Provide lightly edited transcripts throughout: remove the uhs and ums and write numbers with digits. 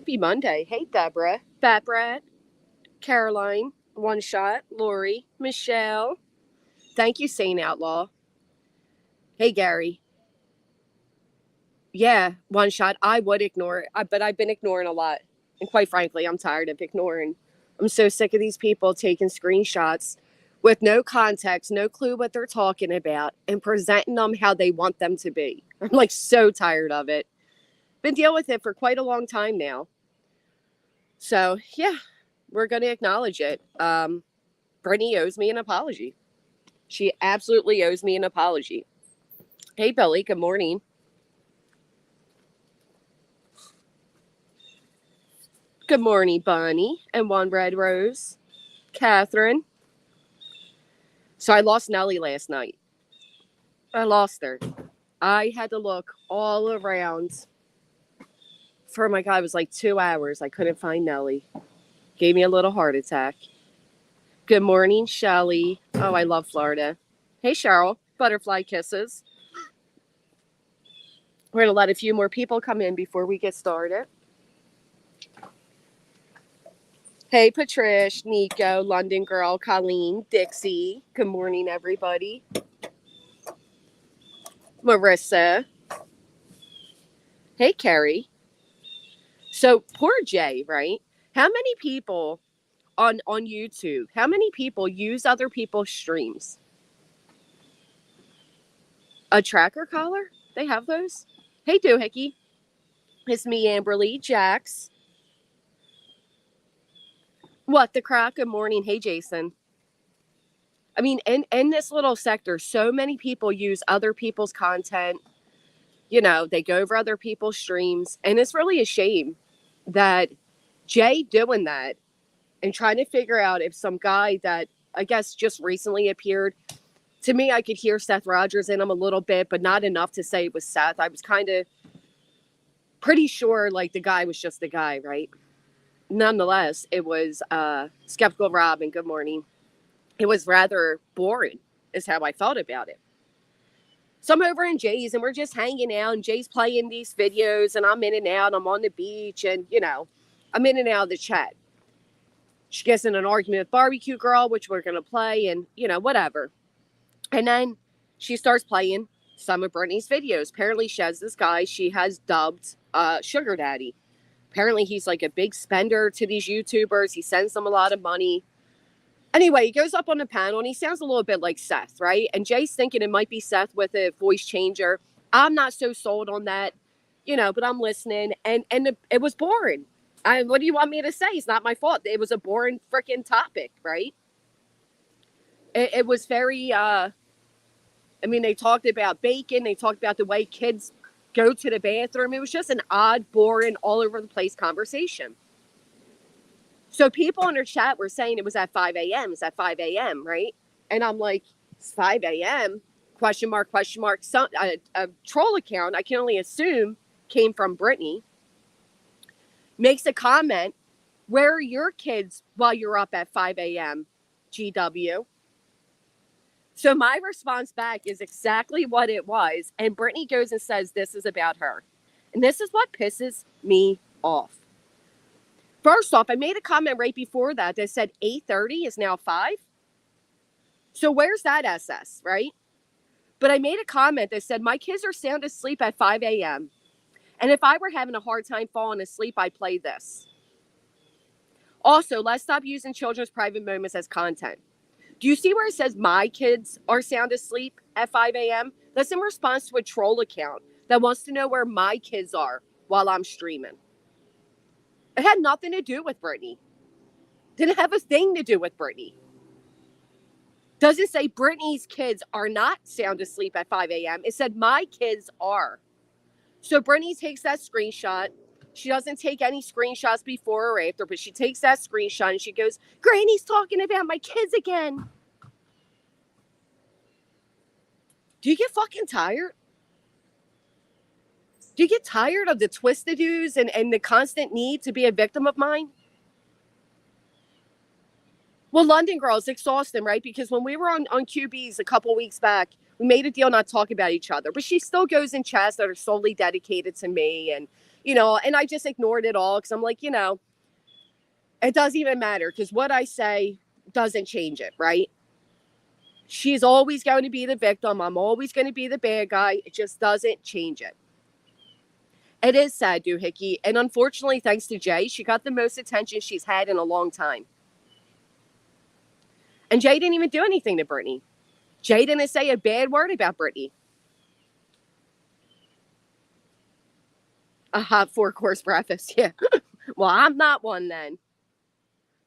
Happy Monday. Hey, Deborah, Fat Brat, Caroline, One Shot, Lori, Michelle. Thank you, Sane Outlaw. Hey, Gary. Yeah, One Shot. I would ignore it, but I've been ignoring a lot. And quite frankly, I'm tired of ignoring. I'm so sick of these people taking screenshots with no context, no clue what they're talking about, and presenting them how they want them to be. I'm like so tired of it. Been dealing with it for quite a long time now. So, yeah, we're going to acknowledge it. Brittany owes me an apology. She absolutely owes me an apology. Hey, Billy, good morning. Good morning, Bunny and One Red Rose. Catherine. So I lost Nellie last night. I lost her. I had to look all around for, my God, it was like 2 hours. I couldn't find Nellie. Gave me a little heart attack. Good morning, Shelly. Oh, I love Florida. Hey, Cheryl. Butterfly kisses. We're going to let a few more people come in before we get started. Hey, Patrish, Nico, London Girl, Colleen, Dixie. Good morning, everybody. Marissa. Hey, Carrie. So, poor Jay, right? How many people on YouTube, how many people use other people's streams? A tracker collar? They have those? Hey, Doohickey. It's me, Amberly, Jax. What the crack? Good morning. Hey, Jason. I mean, in this little sector, so many people use other people's content. You know, they go over other people's streams. And it's really a shame that Jay doing that and trying to figure out if some guy that I guess just recently appeared. To me, I could hear Seth Rogers in him a little bit, but not enough to say it was Seth. I was kind of pretty sure like the guy was just the guy, right? Nonetheless, it was Skeptical Robin. Good morning. It was rather boring, is how I felt about it. So I'm over in Jay's and we're just hanging out, and Jay's playing these videos, and I'm in and out. I'm on the beach, and I'm in and out of the chat. She gets in an argument with Barbecue Girl, which we're gonna play, and whatever. And then she starts playing some of Brittany's videos. Apparently, she has this guy she has dubbed Sugar Daddy. Apparently, he's like a big spender to these YouTubers. He sends them a lot of money. Anyway, he goes up on the panel, and he sounds a little bit like Seth, right? And Jay's thinking it might be Seth with a voice changer. I'm not so sold on that, but I'm listening. And it was boring. What do you want me to say? It's not my fault. It was a boring freaking topic, right? It was very... they talked about bacon. They talked about the way kids go to the bathroom. It was just an odd, boring, all over the place conversation. So people in her chat were saying it was at 5 a.m. It's at 5 a.m., right? And I'm like, it's 5 a.m.? Question mark, question mark. A troll account, I can only assume, came from Brittany, makes a comment, where are your kids while you're up at 5 a.m., GW? So my response back is exactly what it was. And Brittany goes and says this is about her. And this is what pisses me off. First off, I made a comment right before that said 8:30 is now 5. So where's that SS, right? But I made a comment that said my kids are sound asleep at 5 a.m. And if I were having a hard time falling asleep, I'd play this. Also, let's stop using children's private moments as content. Do you see where it says my kids are sound asleep at 5 a.m.? That's in response to a troll account that wants to know where my kids are while I'm streaming. It had nothing to do with Brittany. Didn't have a thing to do with Brittany. Doesn't say Brittany's kids are not sound asleep at 5 a.m. It said my kids are. So Brittany takes that screenshot. She doesn't take any screenshots before or after, but she takes that screenshot and she goes, Granny's talking about my kids again. Do you get fucking tired? Do you get tired of the twisted-doos and the constant need to be a victim of mine? Well, London Girl is exhausting, right? Because when we were on QBs a couple weeks back, we made a deal not to talk about each other. But she still goes in chats that are solely dedicated to me. And, And I just ignored it all because I'm like, it doesn't even matter because what I say doesn't change it, right? She's always going to be the victim. I'm always going to be the bad guy. It just doesn't change it. It is sad, Doohickey. And unfortunately, thanks to Jay, she got the most attention she's had in a long time. And Jay didn't even do anything to Brittany. Jay didn't say a bad word about Brittany. A hot 4-course breakfast, yeah. Well, I'm not one then.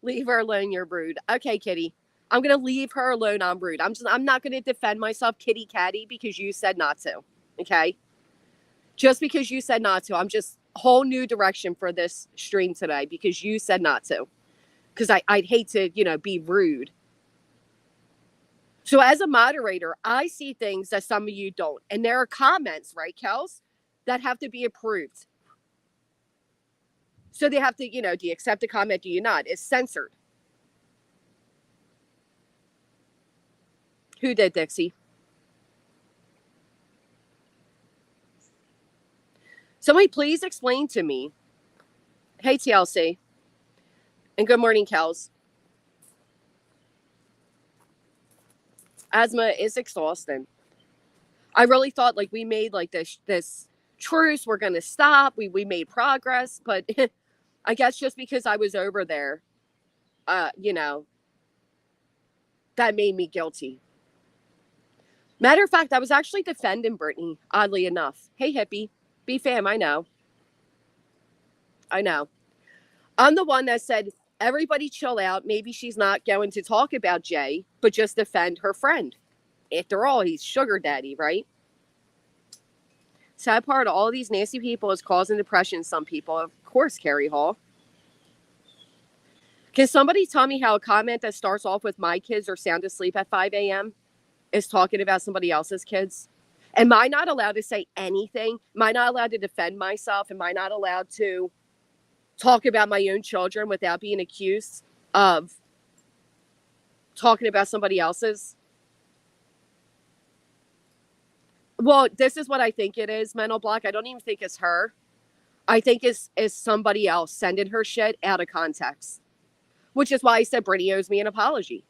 Leave her alone, you're rude. Okay, Kitty. I'm going to leave her alone, I'm rude. I'm not going to defend myself, kitty catty, because you said not to. Okay? Just because you said not to. I'm just whole new direction for this stream today because you said not to. Because I'd hate to, be rude. So as a moderator, I see things that some of you don't. And there are comments, right, Kels, that have to be approved. So they have to, do you accept a comment? Do you not? It's censored. Who did, Dixie? Somebody please explain to me. Hey, TLC. And good morning, Kels. Asthma is exhausting. I really thought we made this truce. We're going to stop. We made progress. But I guess just because I was over there, that made me guilty. Matter of fact, I was actually defending Brittany, oddly enough. Hey, hippie. B-fam, I know. I'm the one that said, everybody chill out. Maybe she's not going to talk about Jay, but just defend her friend. After all, he's sugar daddy, right? Sad part, all of these nasty people is causing depression in some people. Of course, Carrie Hall. Can somebody tell me how a comment that starts off with my kids are sound asleep at 5 a.m. is talking about somebody else's kids? Am I not allowed to say anything? Am I not allowed to defend myself? Am I not allowed to talk about my own children without being accused of talking about somebody else's? Well, this is what I think it is, mental block. I don't even think it's her. I think it's somebody else sending her shit out of context. Which is why I said Brittany owes me an apology.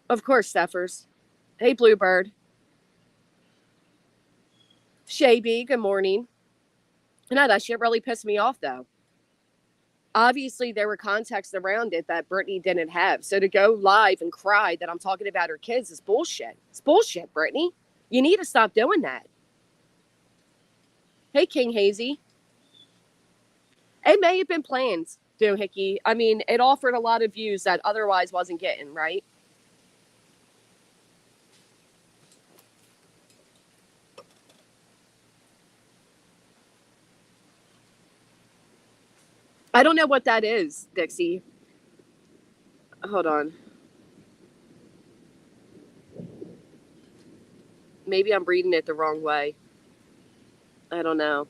Of course, Steffers. Hey, Bluebird. Shaby, good morning. No, that shit really pissed me off, though. Obviously, there were contexts around it that Brittany didn't have. So to go live and cry that I'm talking about her kids is bullshit. It's bullshit, Brittany. You need to stop doing that. Hey, King Hazy. It may have been planned, Doohickey. I mean, it offered a lot of views that otherwise wasn't getting, right? I don't know what that is, Dixie. Hold on. Maybe I'm reading it the wrong way. I don't know.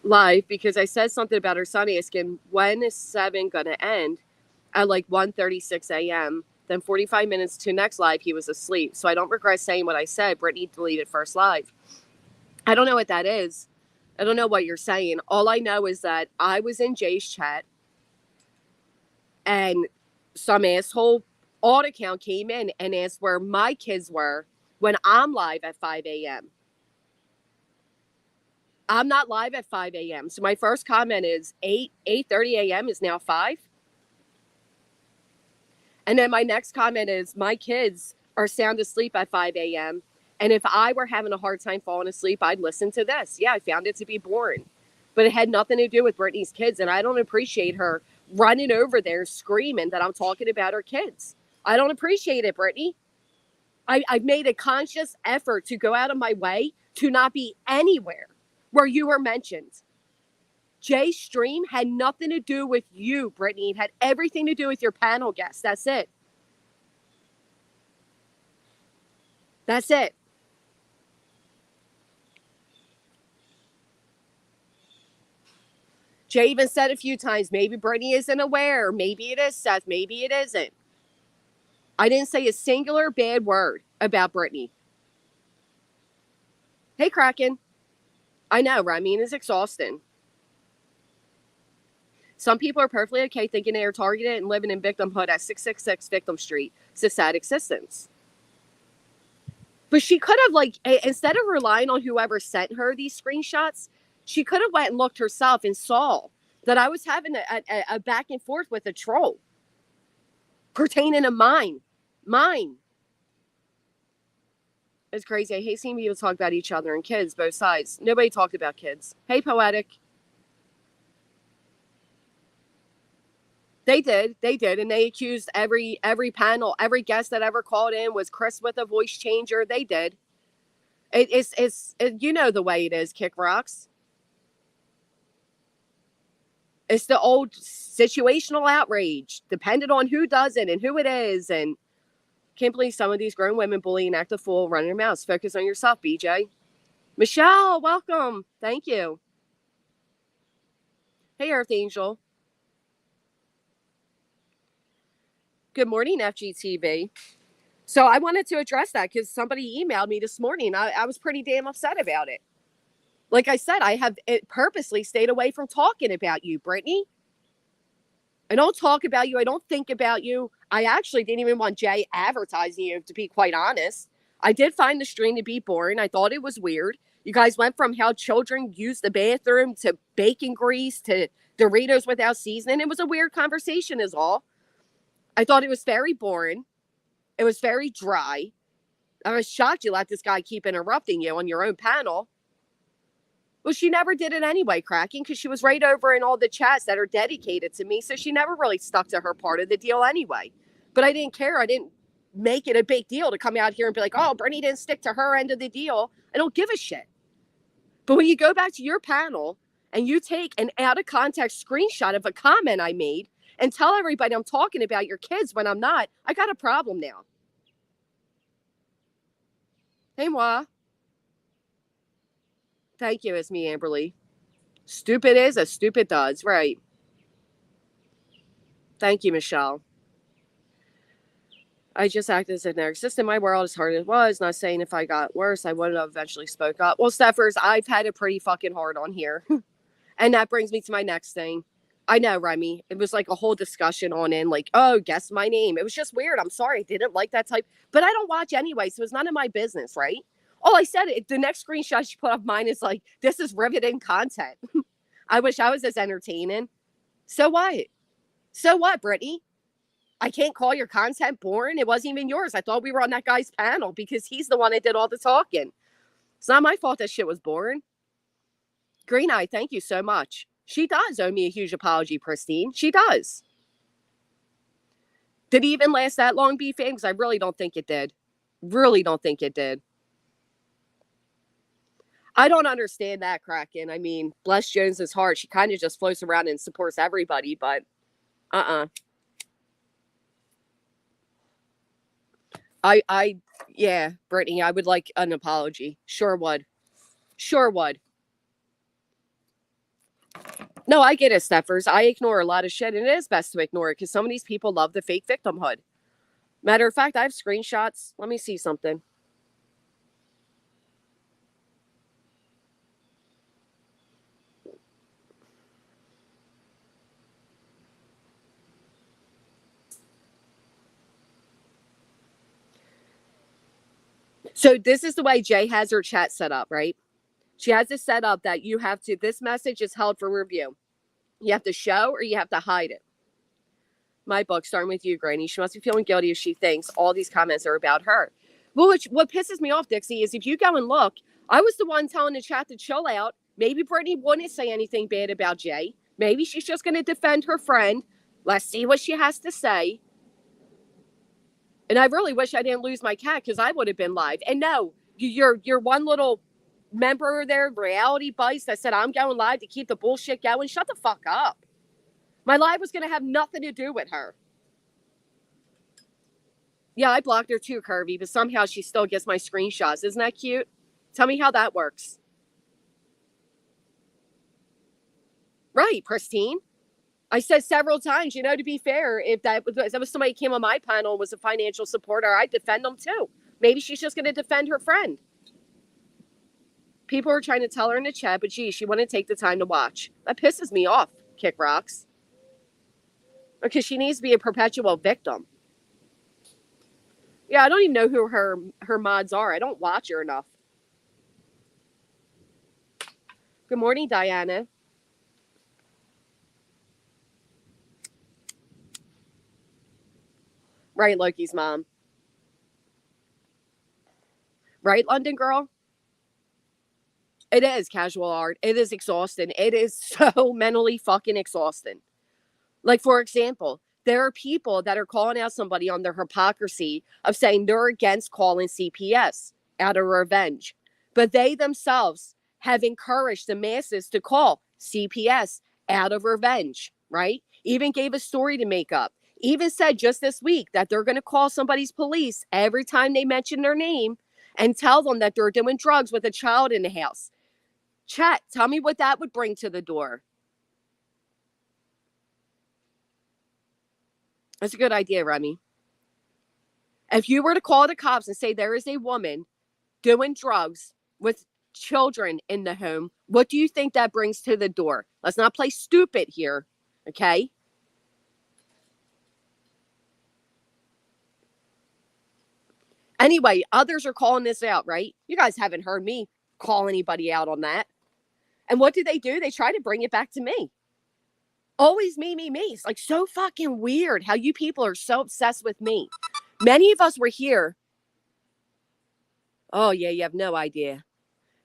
Live, because I said something about her son asking, when is 7 going to end? At 1:36 a.m. Then 45 minutes to next live, he was asleep. So I don't regret saying what I said. Brittany deleted first live. I don't know what that is. I don't know what you're saying. All I know is that I was in Jay's chat and some asshole alt account came in and asked where my kids were when I'm live at 5 a.m. I'm not live at 5 a.m. So my first comment is 8:30 a.m. is now 5. And then my next comment is my kids are sound asleep at 5 a.m. And if I were having a hard time falling asleep, I'd listen to this. Yeah, I found it to be boring. But it had nothing to do with Brittany's kids. And I don't appreciate her running over there screaming that I'm talking about her kids. I don't appreciate it, Brittany. I've made a conscious effort to go out of my way to not be anywhere where you were mentioned. Jay's stream had nothing to do with you, Brittany. It had everything to do with your panel guests. That's it. That's it. Jay even said a few times, maybe Brittany isn't aware. Maybe it is, Seth. Maybe it isn't. I didn't say a singular bad word about Brittany. Hey, Kraken. I know, right? I mean, it's exhausting. Some people are perfectly okay thinking they are targeted and living in victimhood at 666 Victim Street. It's a sad existence. But she could have, like, instead of relying on whoever sent her these screenshots, she could have went and looked herself and saw that I was having a back and forth with a troll pertaining to mine. It's crazy. I hate seeing people talk about each other and kids, both sides. Nobody talked about kids. Hey, Poetic. They did, and they accused every panel, every guest that ever called in was Chris with a voice changer. They did. It's you know the way it is, Kick Rocks. It's the old situational outrage, depending on who does it and who it is. And can't believe some of these grown women bully and act a fool, running their mouths. Focus on yourself, BJ. Michelle, welcome. Thank you. Hey, Earth Angel. Good morning, FGTV. So I wanted to address that because somebody emailed me this morning. I was pretty damn upset about it. Like I said, I have purposely stayed away from talking about you, Brittany. I don't talk about you. I don't think about you. I actually didn't even want Jay advertising you, to be quite honest. I did find the stream to be boring. I thought it was weird. You guys went from how children use the bathroom to bacon grease to Doritos without seasoning. It was a weird conversation is all. I thought it was very boring. It was very dry. I was shocked you let this guy keep interrupting you on your own panel. Well, she never did it anyway, Cracking, because she was right over in all the chats that are dedicated to me. So she never really stuck to her part of the deal anyway. But I didn't care. I didn't make it a big deal to come out here and be like, oh, Brittany didn't stick to her end of the deal. I don't give a shit. But when you go back to your panel and you take an out of context screenshot of a comment I made and tell everybody I'm talking about your kids when I'm not, I got a problem now. Hey, Moi. Thank you, it's me, Amberly. Stupid is as stupid does, right? Thank you, Michelle. I just acted as if never existed in my world as hard as it was. Not saying if I got worse, I wouldn't have eventually spoke up. Well, Steffers, I've had it pretty fucking hard on here. And that brings me to my next thing. I know, Remy. It was like a whole discussion on in, like, oh, guess my name. It was just weird. I'm sorry. I didn't like that type. But I don't watch anyway, so it's none of my business, right? All I said, the next screenshot she put up mine is like, this is riveting content. I wish I was as entertaining. So what? So what, Brittany? I can't call your content boring. It wasn't even yours. I thought we were on that guy's panel because he's the one that did all the talking. It's not my fault that shit was boring. Green Eye, thank you so much. She does owe me a huge apology, Pristine. She does. Did it even last that long, B-Fam? Because I really don't think it did. Really don't think it did. I don't understand that, Kraken. I mean, bless Jones's heart. She kind of just floats around and supports everybody, but yeah, Brittany, I would like an apology. Sure would. No, I get it, Steffers. I ignore a lot of shit, and it is best to ignore it because some of these people love the fake victimhood. Matter of fact, I have screenshots. Let me see something. So this is the way Jay has her chat set up, right? She has it set up that you have to, this message is held for review. You have to show or you have to hide it. My book, starting with you, Granny. She must be feeling guilty if she thinks all these comments are about her. Well, what pisses me off, Dixie, is if you go and look, I was the one telling the chat to chill out. Maybe Brittany wouldn't say anything bad about Jay. Maybe she's just going to defend her friend. Let's see what she has to say. And I really wish I didn't lose my cat because I would have been live. And no, you're one little member there, Reality Bites, that said I'm going live to keep the bullshit going. Shut the fuck up. My live was going to have nothing to do with her. Yeah, I blocked her too, Curvy, but somehow she still gets my screenshots. Isn't that cute? Tell me how that works. Right, Pristine. I said several times, to be fair, if that was somebody came on my panel and was a financial supporter, I'd defend them too. Maybe she's just going to defend her friend. People are trying to tell her in the chat, but gee, she wouldn't take the time to watch. That pisses me off, Kick Rocks. Because she needs to be a perpetual victim. Yeah, I don't even know who her mods are. I don't watch her enough. Good morning, Diana. Right, Loki's mom. Right, London girl? It is casual art. It is exhausting. It is so mentally fucking exhausting. Like, for example, there are people that are calling out somebody on their hypocrisy of saying they're against calling CPS out of revenge. But they themselves have encouraged the masses to call CPS out of revenge, right? Even gave a story to make up. Even said just this week that they're going to call somebody's police every time they mention their name and tell them that they're doing drugs with a child in the house. Chat, tell me what that would bring to the door. That's a good idea, Remy. If you were to call the cops and say there is a woman doing drugs with children in the home, what do you think that brings to the door? Let's not play stupid here, okay? Anyway, others are calling this out, right? You guys haven't heard me call anybody out on that. And what do? They try to bring it back to me. Always me. It's like so fucking weird how you people are so obsessed with me. Many of us were here. Oh, yeah, you have no idea.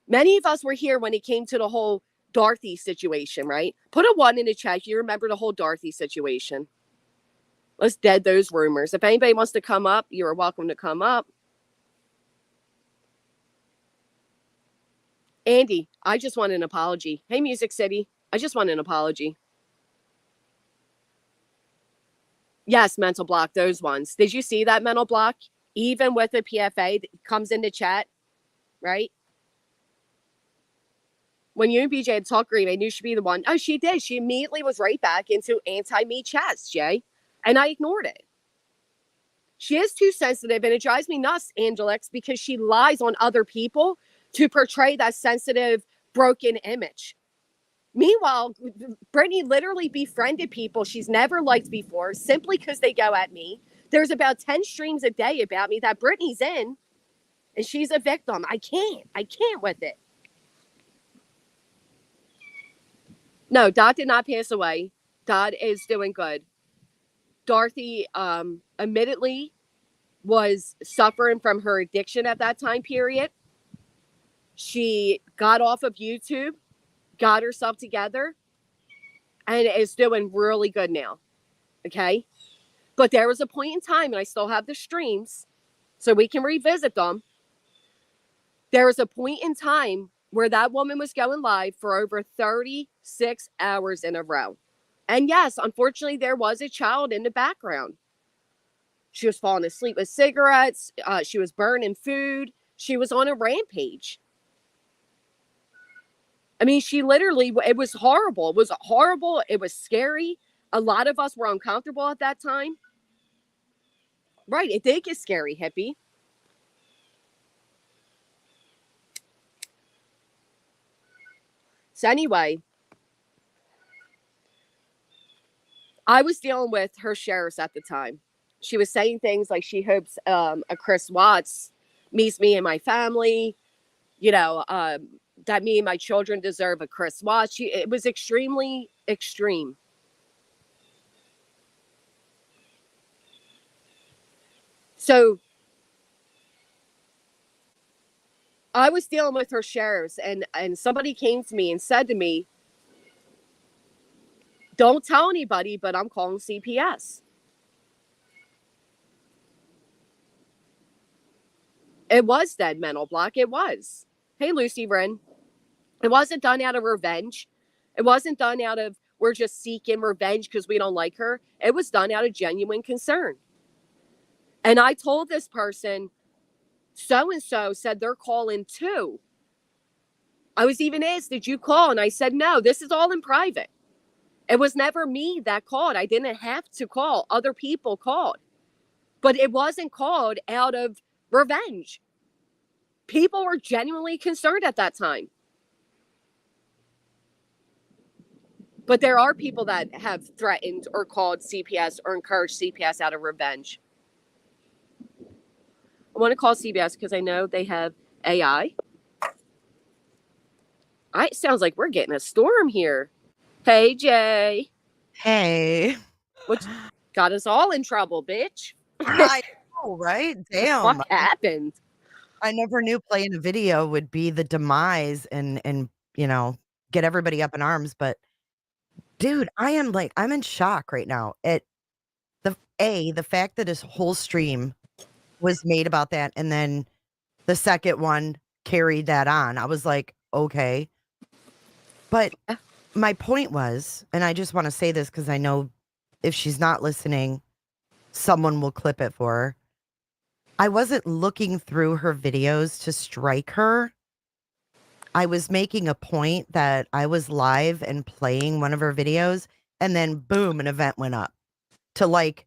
Many of us were here when it came to the whole Dorothy situation, right? Put a 1 in the chat. You remember the whole Dorothy situation. Let's dead those rumors. If anybody wants to come up, you're welcome to come up. Andy, I just want an apology. Hey, Music City, I just want an apology. Yes, mental block, those ones. Did you see that mental block? Even with the PFA that comes into chat, right? When you and BJ had talked green, I knew she'd be the one. Oh, she did. She immediately was right back into anti-me chats, Jay. And I ignored it. She is too sensitive, and it drives me nuts, Angelix, because she lies on other people to portray that sensitive, broken image. Meanwhile, Brittney literally befriended people she's never liked before simply because they go at me. There's about 10 streams a day about me that Brittney's in, and she's a victim. I can't with it. No, Dot did not pass away. Dot is doing good. Dorothy, admittedly, was suffering from her addiction at that time period. She got off of YouTube, got herself together, and is doing really good now. Okay? But there was a point in time, and I still have the streams, so we can revisit them. There was a point in time where that woman was going live for over 36 hours in a row. And yes, unfortunately, there was a child in the background. She was falling asleep with cigarettes. She was burning food. She was on a rampage. I mean, she literally, it was horrible. It was horrible. It was scary. A lot of us were uncomfortable at that time. Right. It did get scary, hippie. So anyway, I was dealing with her sheriffs at the time. She was saying things like she hopes a Chris Watts meets me and my family, that me and my children deserve a Chris Watts. It was extremely extreme. So I was dealing with her sheriffs, and somebody came to me and said to me, don't tell anybody, but I'm calling CPS. It was dead mental block. It was. Hey, Lucy Wren. It wasn't done out of revenge. It wasn't done out of we're just seeking revenge because we don't like her. It was done out of genuine concern. And I told this person, so-and-so said they're calling too. I was even asked, did you call? And I said, no, this is all in private. It was never me that called. I didn't have to call. Other people called. But it wasn't called out of revenge. People were genuinely concerned at that time. But there are people that have threatened or called CPS or encouraged CPS out of revenge. I want to call CBS because I know they have AI. It sounds like we're getting a storm here. Hey, Jay. Hey. What got us all in trouble, bitch? I know, right? Damn. What happened? I never knew playing a video would be the demise and you know, get everybody up in arms. But dude, I'm in shock right now at the fact that his whole stream was made about that, and then the second one carried that on. I was like, okay. But my point was, and I just want to say this because I know if she's not listening, someone will clip it for her. I wasn't looking through her videos to strike her. I was making a point that I was live and playing one of her videos, and then boom, an event went up to like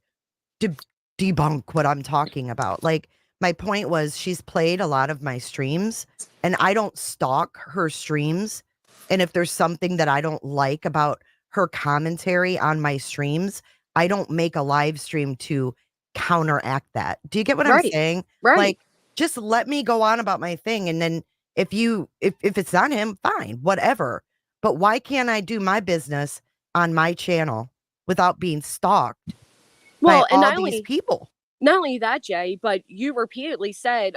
debunk what I'm talking about. Like, my point was she's played a lot of my streams, and I don't stalk her streams. And if there's something that I don't like about her commentary on my streams, I don't make a live stream to counteract that. Do you get what I'm saying? Right. Like, just let me go on about my thing. And then if it's on him, fine, whatever. But why can't I do my business on my channel without being stalked by all these people? Not only that, Jay, but you repeatedly said,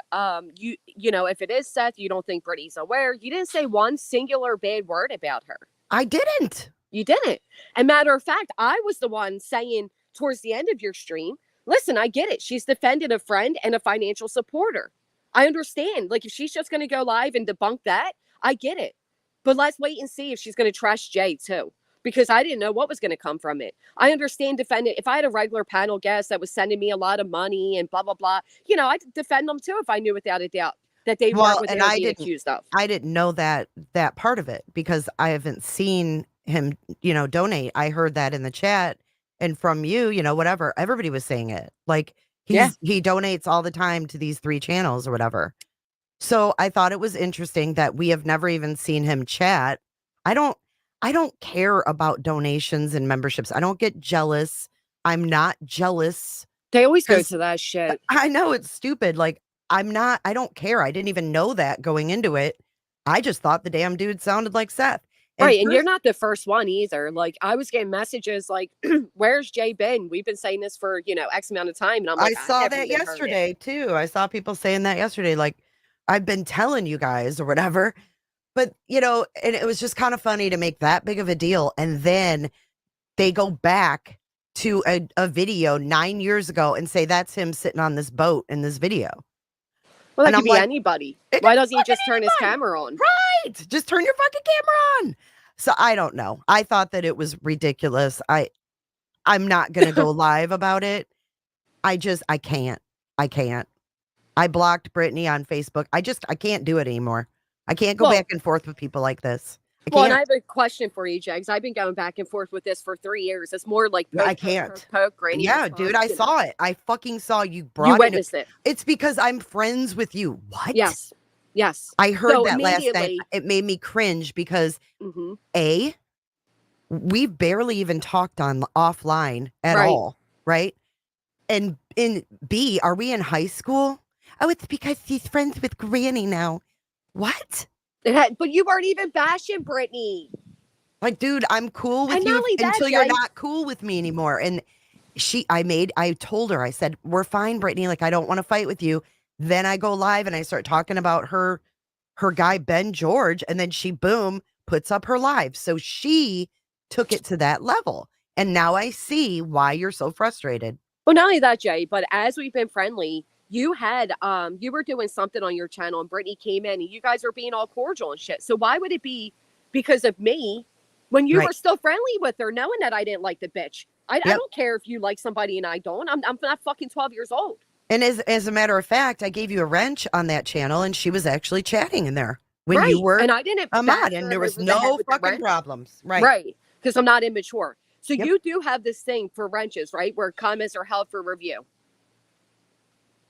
you know, if it is Seth, you don't think Brittany's aware. You didn't say one singular bad word about her. I didn't. You didn't. And matter of fact, I was the one saying towards the end of your stream, listen, I get it. She's defended a friend and a financial supporter. I understand. Like, if she's just going to go live and debunk that, I get it. But let's wait and see if she's going to trash Jay too, because I didn't know what was going to come from it. I understand defending. If I had a regular panel guest that was sending me a lot of money and blah, blah, blah, you know, I'd defend them too if I knew without a doubt that they weren't what they were being accused of. I didn't know that part of it because I haven't seen him, you know, donate. I heard that in the chat and from you, you know, whatever. Everybody was saying it. Like, he donates all the time to these 3 channels or whatever. So I thought it was interesting that we have never even seen him chat. I don't care about donations and memberships. I don't get jealous. I'm not jealous. They always go to that shit. I know it's stupid. Like, I don't care. I didn't even know that going into it. I just thought the damn dude sounded like Seth. Right, and you're not the first one either. Like, I was getting messages like, where's Jay been? We've been saying this for, you know, X amount of time. And I'm like, I saw that yesterday too. I saw people saying that yesterday. Like, I've been telling you guys or whatever. But, you know, and it was just kind of funny to make that big of a deal. And then they go back to a video 9 years ago and say that's him sitting on this boat in this video. Well, that could be anybody. Why doesn't he just turn his camera on? Right. Just turn your fucking camera on. So I don't know. I thought that it was ridiculous. I'm not going to go live about it. I can't. I blocked Brittany on Facebook. I can't do it anymore. I can't go back and forth with people like this. Well, and I have a question for you, Jags. I've been going back and forth with this for 3 years. It's more like I can't. Granny. Yeah, dude, I saw it. I fucking saw you brought you witnessed it. It's because I'm friends with you. What? Yes. I heard that last night. It made me cringe because A, we barely even talked on offline at all, right? And in B, are we in high school? Oh, it's because he's friends with Granny now. What? But you weren't even bashing Brittany. Like, dude, I'm cool with you until you're not cool with me anymore. And I told her, I said, we're fine, Brittany. Like, I don't want to fight with you. Then I go live and I start talking about her guy, Ben George. And then she, boom, puts up her live. So she took it to that level. And now I see why you're so frustrated. Well, not only that, Jay, but as we've been friendly, you were doing something on your channel and Brittany came in and you guys were being all cordial and shit. So why would it be because of me when you were still friendly with her, knowing that I didn't like the bitch? I don't care if you like somebody and I don't. I'm not fucking 12 years old. And as a matter of fact, I gave you a wrench on that channel and she was actually chatting in there when you were and I didn't a mod and there was no fucking problems. Right. because I'm not immature. So Yep. you do have this thing for wrenches, right? Where comments are held for review.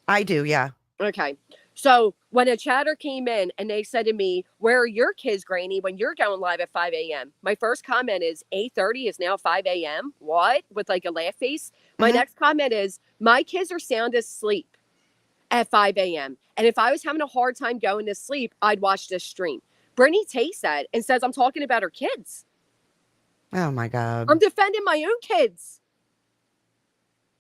I do, yeah. Okay. So when a chatter came in and they said to me, "Where are your kids, Granny, when you're going live at 5 a.m.?" My first comment is 8:30 is now 5 a.m. What? With like a laugh face. My Mhm. next comment is, "My kids are sound asleep at 5 a.m. And if I was having a hard time going to sleep, I'd watch this stream." Brittany takes that and says I'm talking about her kids. Oh my God. I'm defending my own kids.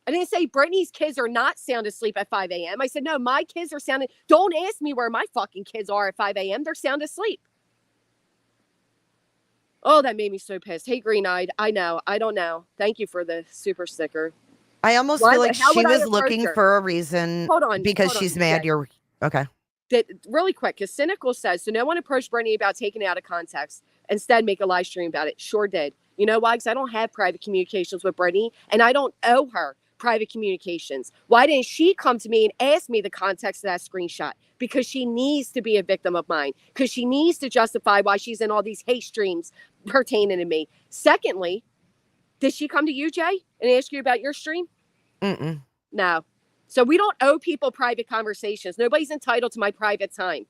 I didn't say Brittany's kids are not sound asleep at 5 a.m. I said, no, my kids are sound. Don't ask me where my fucking kids are at 5 a.m. They're sound asleep. Oh, that made me so pissed. Hey, Green Eyed. I know. I don't know. Thank you for the super sticker. I almost Why, feel like how she would I was approach looking her? for a reason because Hold on, she's mad Jay. you're okay. Really quick, because Cynical says, so no one approached Brittany about taking it out of context. Instead, make a live stream about it. Sure did. You know why? Because I don't have private communications with Brittany, and I don't owe her private communications. Why didn't she come to me and ask me the context of that screenshot? Because she needs to be a victim of mine. Because she needs to justify why she's in all these hate streams pertaining to me. Secondly, did she come to you, Jay, and ask you about your stream? Mm-mm. No. So we don't owe people private conversations. Nobody's entitled to my private time.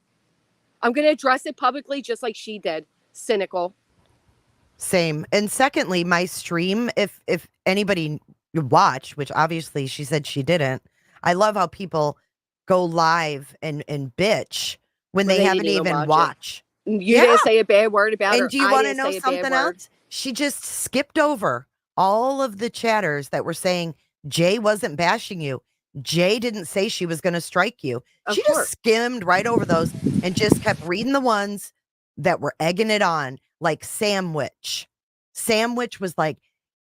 I'm going to address it publicly just like she did. Cynical. Same. And secondly, my stream, if anybody watched, which obviously she said she didn't, I love how people go live and bitch when Well, they they haven't didn't even even watch it. watch. You Yeah. didn't say a bad word about her. And do you I want to didn't know say a bad something word. else? She just skipped over all of the chatters that were saying Jay wasn't bashing you. Jay didn't say she was going to strike you. Of She just course. skimmed right over those and just kept reading the ones that were egging it on, like Sandwich. Sandwich was like,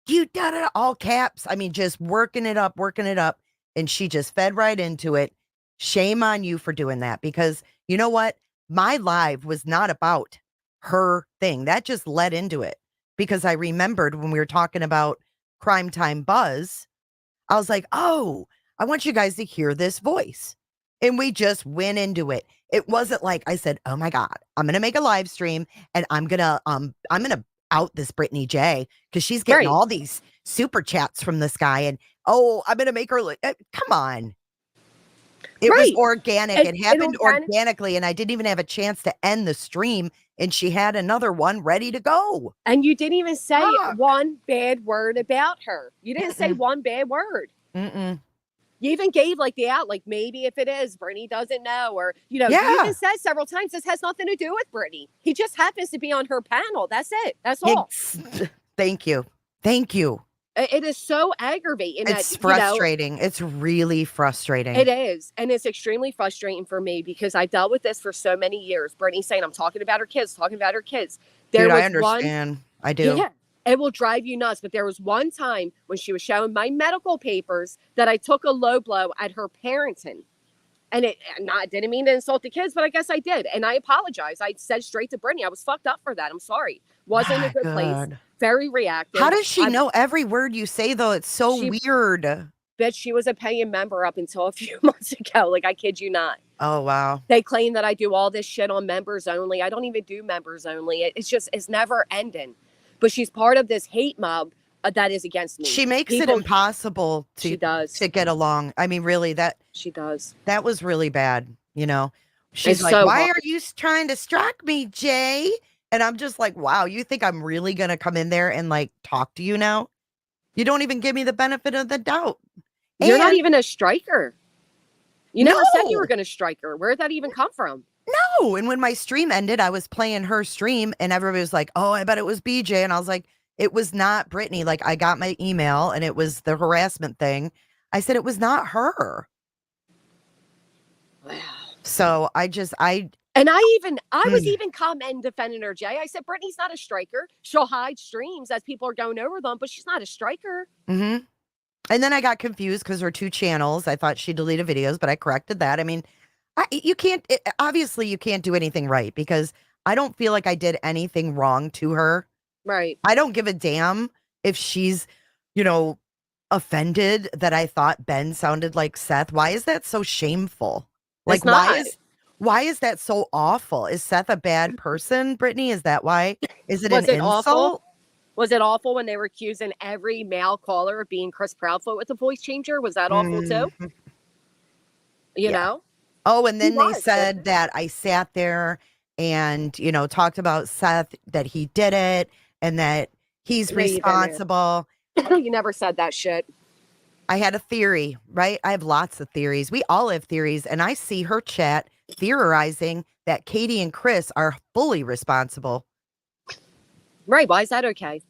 you done it, all caps. I mean, just working it up, working it up. And she just fed right into it. Shame on you for doing that, because you know what? My live was not about her thing. That just led into it, because I remembered when we were talking about Crime Time Buzz, I was like, oh, I want you guys to hear this voice. And we just went into it. It wasn't like I said, oh my God, I'm gonna make a live stream and I'm gonna out this Brittany J because she's getting Right. all these super chats from this guy, and oh, I'm gonna make her come on. It was Right. organic. And, It happened and organically, and I didn't even have a chance to end the stream, and she had another one ready to go. you didn't even say Fuck. one bad word about her. You didn't say Mm-mm. one bad word. Mm-mm. You even gave like the out, like maybe if it is, Brittany doesn't know, or you Yeah. even said several times this has nothing to do with Brittany. He just happens to be on her panel. That's it. That's all. Thank you. Thank you. It is so aggravating that It's frustrating. It's really frustrating. it is, and it's extremely frustrating for me because I dealt with this for so many years. Brittany saying I'm talking about her kids, talking about her kids. There Dude, I was understand. I do. Yeah, it will drive you nuts. But there was one time when she was showing my medical papers that I took a low blow at her parenting. And I didn't mean to insult the kids, but I guess I did. And I apologize. I said straight to Brittany, I was fucked up for that. I'm sorry. Wasn't a My good place. God. Very reactive. How does she know every word you say, though? It's so weird. Bitch, she was a paying member up until a few months ago. Like, I kid you not. Oh, wow. They claim that I do all this shit on members only. I don't even do members only. It's never ending. But she's part of this hate mob that is against me. She makes it impossible She does. to get along. I mean, really, she does. That was really bad, you know? She's It's like, so why hard. are you trying to strike me, Jay? And I'm just like, wow, you think I'm really going to come in there and like talk to you now? You don't even give me the benefit of the doubt. You're not even a striker. You never said you No. were going to strike her. Where'd that even come from? No. And when my stream ended, I was playing her stream and everybody was like, oh, I bet it was BJ. And I was like, it was not Brittany. Like, I got my email and it was the harassment thing. I said it was not her. Wow. So I was even commenting defending her, Jay. I said, Brittany's not a striker. She'll hide streams as people are going over them, but she's not a striker. Mm-hmm. And then I got confused because there are two channels. I thought she deleted videos, but I corrected that. I mean, obviously you can't do anything right because I don't feel like I did anything wrong to her. Right. I don't give a damn if she's, offended that I thought Ben sounded like Seth. Why is that so shameful? Like, why is that so awful? Is Seth a bad person, Brittany? Is that why? Is it an insult? Awful? Was it awful when they were accusing every male caller of being Chris Proudfoot with the voice changer? Was that awful too? Mhm. You Yeah. know? Oh, and He then they was. said that I sat there and, talked about Seth, that he did it and that he's No, you didn't. responsible. You never said that shit. I had a theory, right? I have lots of theories. We all have theories. And I see her chat theorizing that Katie and Chris are fully responsible. Right. Why is that okay?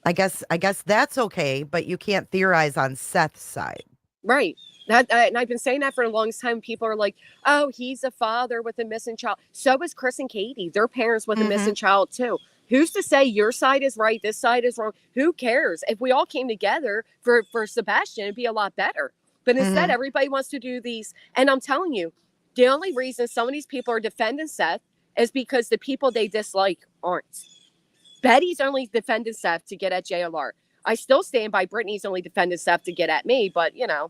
I guess that's okay, but you can't theorize on Seth's side. Right. And I've been saying that for a long time. People are like, oh, he's a father with a missing child. So is Chris and Katie. They're parents with a Mm-hmm. missing child, too. Who's to say your side is right, this side is wrong? Who cares? If we all came together for Sebastian, it'd be a lot better. But instead, Mm-hmm. everybody wants to do these. And I'm telling you, the only reason some of these people are defending Seth is because the people they dislike aren't. Betty's only defending Seth to get at JLR. I still stand by Brittany's only defending Seth to get at me, but I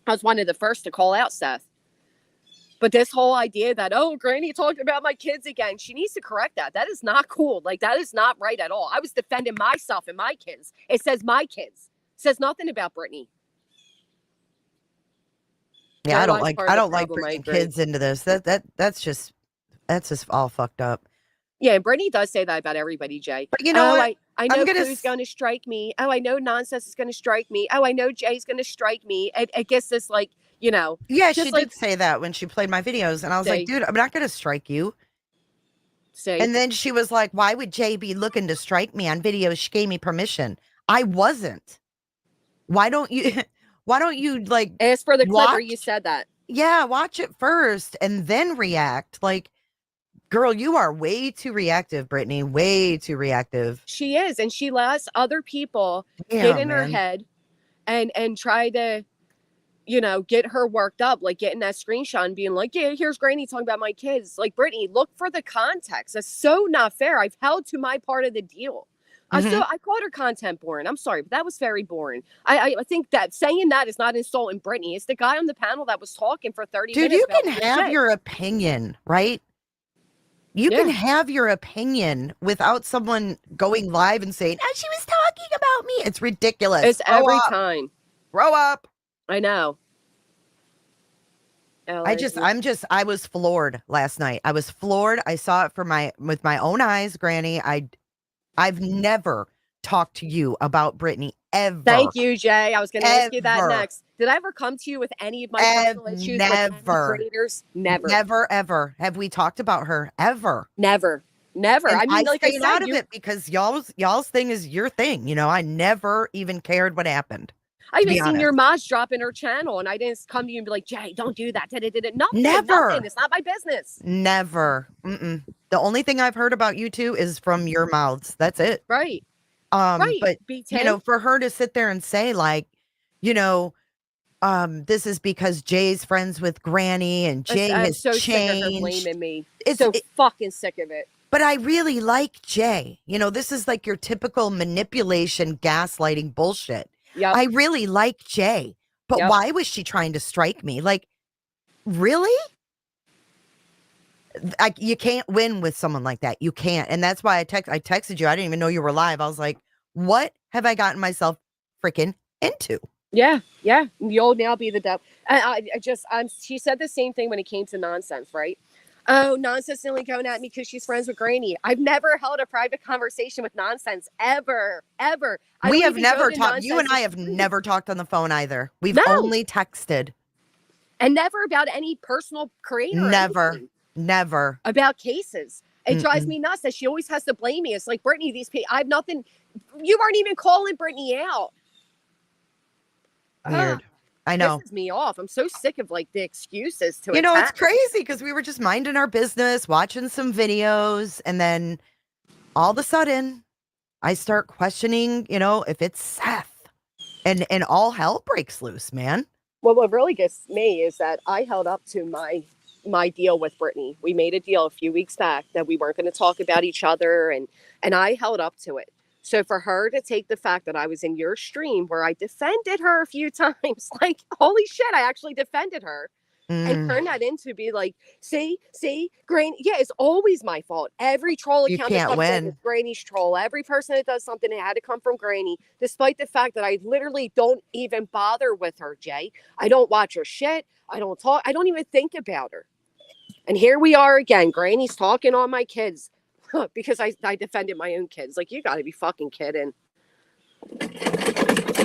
was one of the first to call out Seth. But this whole idea that, oh, Granny talking about my kids again, she needs to correct that. That is not cool. Like, that is not right at all. I was defending myself and my kids. It says my kids. It says nothing about Brittany. Yeah, I don't like bringing kids into this. That's just all fucked up. Yeah, and Brittany does say that about everybody, Jay. But you know what? I know who's going to strike me. Oh, I know nonsense is going to strike me. Oh, I know Jay's going to strike me. I guess this, like, Yeah, she did say that when she played my videos, and I was like, dude, I'm not going to strike you. And then she was like, why would Jay be looking to strike me on videos? She gave me permission. I wasn't. Why don't you like ask for the clip where you said that? Yeah, watch it first and then react. Like, girl, you are way too reactive, Brittany. Way too reactive. She is, and she lets other people get in her head and try to, get her worked up, like getting that screenshot and being like, yeah, here's Granny talking about my kids. Like, Brittany, look for the context. That's so not fair. I've held to my part of the deal. Mm-hmm. I called her content boring. I'm sorry, but that was very boring. I think that saying that is not insulting Brittany. It's the guy on the panel that was talking for 30 minutes. Dude, you can have your opinion, right? You can have your opinion without someone going live and saying, oh, she was talking about me. It's ridiculous. It's every time. Grow up. I know. I was floored last night. I was floored. I saw it with my own eyes, Granny. I've never talked to you about Brittany ever. Thank you, Jay. I was going to ask you that next. Did I ever come to you with any of my personal issues? Never. With creators? Never. Never, ever. Have we talked about her? Ever. Never. Never. And I mean, like I said, out of it because y'all's thing is your thing. I never even cared what happened. I even seen your mods drop in her channel, and I didn't come to you and be like, Jay, don't do that. Nothing. Never. Nothing. It's not my business. Never. Mm-mm. The only thing I've heard about you two is from your mouths. That's it. Right. Right. But for her to sit there and say like, this is because Jay's friends with Granny and Jay has so changed. Sick of her blaming me. Fucking sick of it. But I really like Jay. This is like your typical manipulation, gaslighting bullshit. Yep. I really like Jay. But why was she trying to strike me? Like, really? You can't win with someone like that. You can't. And that's why I texted you. I didn't even know you were live. I was like, what have I gotten myself freaking into? Yeah. You'll now be the devil. She said the same thing when it came to nonsense, right? Oh, Nonsense only going at me because she's friends with Granny. I've never held a private conversation with Nonsense ever. We have never talked. You and I have never talked on the phone either. We've only texted. And never about any personal creator. Never. About cases. It drives me nuts that she always has to blame me. It's like, Brittany, these people, I have nothing. You weren't even calling Brittany out. Weird. I know. Pisses me off. I'm so sick of like the excuses to it's crazy because we were just minding our business, watching some videos, and then all of a sudden I start questioning, if it's Seth. And all hell breaks loose, man. Well, what really gets me is that I held up to my deal with Brittany. We made a deal a few weeks back that we weren't going to talk about each other, and I held up to it. So for her to take the fact that I was in your stream where I defended her a few times, like, holy shit, I actually defended her. and Mm, turn that into be like, see, Granny. Yeah, it's always my fault. Every troll you account that can't comes in is win. Granny's troll. Every person that does something, it had to come from Granny, despite the fact that I literally don't even bother with her, Jay. I don't watch her shit. I don't talk. I don't even think about her. And here we are again. Granny's talking on my kids because I defended my own kids. Like, you got to be fucking kidding.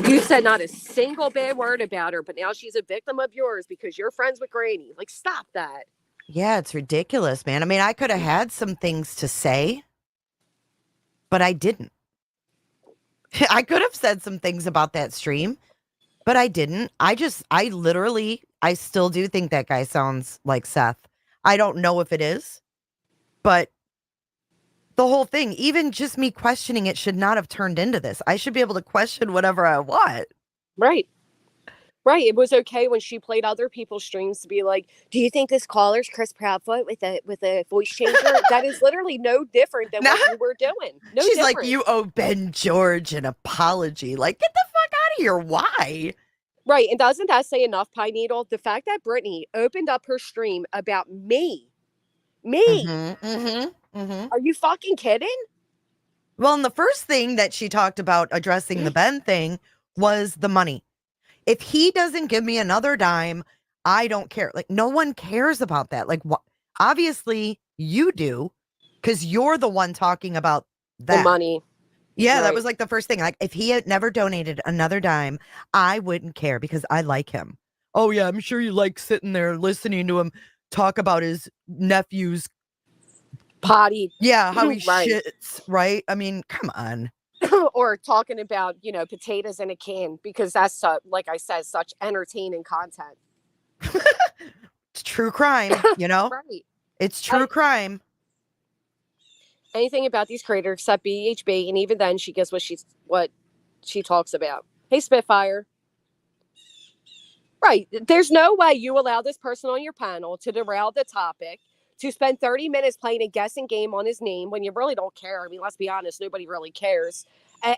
You said not a single bad word about her, but now she's a victim of yours because you're friends with Granny. Like, stop that. Yeah, it's ridiculous, man. I mean, I could have had some things to say, but I didn't. I could have said some things about that stream, but I didn't. I still do think that guy sounds like Seth. I don't know if it is, but the whole thing, even just me questioning it, should not have turned into this. I should be able to question whatever I want. Right. Right. It was okay when she played other people's streams to be like, "Do you think this caller's Chris Proudfoot with a voice changer?" That is literally no different than Now what you were doing. No she's like, different. you owe Ben George an apology. Like, get the fuck out of here. Why? Right. And doesn't that say enough, Pine Needle? The fact that Brittany opened up her stream about me. Me. Mm-hmm. Mm-hmm. Mm-hmm. Are you fucking kidding? Well, and the first thing that she talked about addressing the Ben thing was the money. If he doesn't give me another dime, I don't care. Like, no one cares about that. Like, obviously you do, because you're the one talking about The that. money. Yeah, that Right. was like the first thing. Like, if he had never donated another dime, I wouldn't care because I like him. Oh, yeah, I'm sure you like sitting there listening to him talk about his nephew's, Potty. yeah, how he Right. shits, right? I mean, come on. Or talking about, potatoes in a can because that's, like I said, such entertaining content. It's true crime, you know? Right. It's true crime. Anything about these creators except BHB, and even then she gets what she talks about. Hey, Spitfire. Right. There's no way you allow this person on your panel to derail the topic, to spend 30 minutes playing a guessing game on his name when you really don't care. I mean, let's be honest, nobody really cares.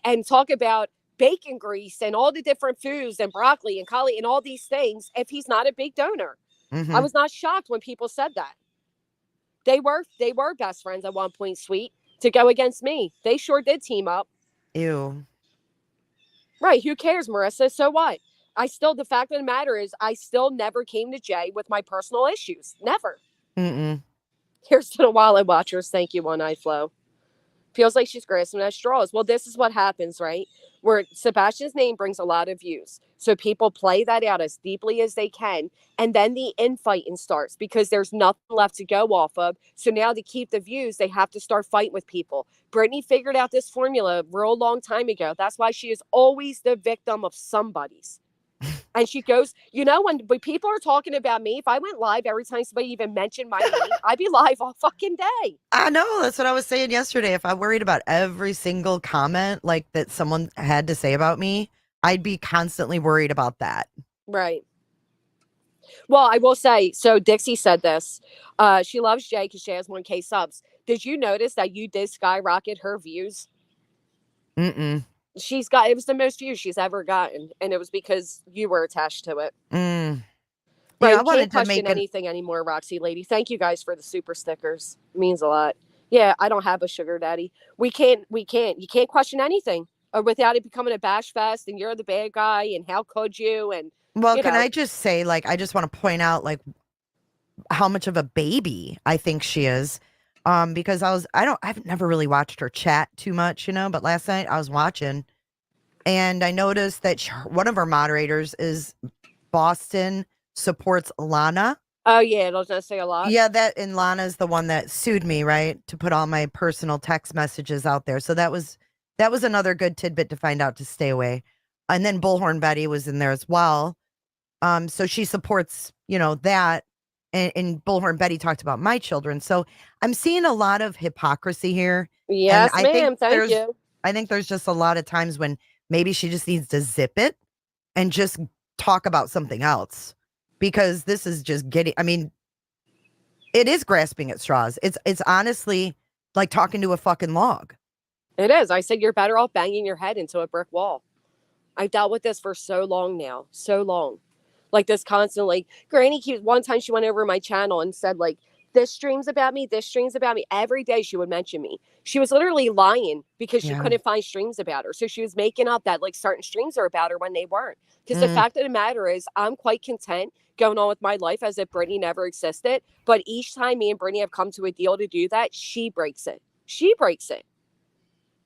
And talk about bacon grease and all the different foods and broccoli and cauli and all these things if he's not a big donor. I Mm-hmm. was not shocked when people said that. They were best friends at one point, sweet, to go against me. They sure did team up. Ew. Right. Who cares, Marissa? So what? The fact of the matter is, I still never came to Jay with my personal issues. Never. Mm-mm. Here's to the Wildlife Watchers. Thank you, One Eye Flow. Feels like she's grasping at straws. Well, this is what happens, right? Where Sebastian's name brings a lot of views. So people play that out as deeply as they can. And then the infighting starts because there's nothing left to go off of. So now to keep the views, they have to start fighting with people. Brittany figured out this formula a real long time ago. That's why she is always the victim of somebody's. And she goes, when people are talking about me, if I went live every time somebody even mentioned my name, I'd be live all fucking day. I know. That's what I was saying yesterday. If I worried about every single comment like that someone had to say about me, I'd be constantly worried about that. Right. Well, I will say, so Dixie said this. She loves Jay because she has 1K subs. Did you notice that you did skyrocket her views? Mm-mm. It was the most views she's ever gotten. And it was because you were attached to it. Mm. Right. Yeah, I We can't wanted to question make an. anything anymore, Roxy Lady. Thank you guys for the super stickers. It means a lot. Yeah, I don't have a sugar daddy. You can't question anything without it becoming a bash fest and you're the bad guy and how could you? And, Well, you can know, I just say, like, I just want to point out, like, how much of a baby I think she is. Because I've never really watched her chat too much, but last night I was watching and I noticed that one of her moderators is Boston supports Lana. oh, yeah, doesn't that say a lot? Yeah, and Lana's the one that sued me, right? To put all my personal text messages out there. So that was another good tidbit to find out to stay away. And then Bullhorn Betty was in there as well. So she supports, that. And Bullhorn Betty talked about my children. So I'm seeing a lot of hypocrisy here. And Yes, ma'am. Thank you. I think there's just a lot of times when maybe she just needs to zip it and just talk about something else. Because this is just it is grasping at straws. It's honestly like talking to a fucking log. It is. I said you're better off banging your head into a brick wall. I've dealt with this for so long now. So long. Like this constantly. Granny keeps, one time she went over my channel and said like, this stream's about me, this stream's about me. Every day she would mention me. She was literally lying because she Yeah. couldn't find streams about her. So she was making up that like certain streams are about her when they weren't. Because the Mm. fact of the matter is, I'm quite content going on with my life as if Brittany never existed. But each time me and Brittany have come to a deal to do that, she breaks it. She breaks it.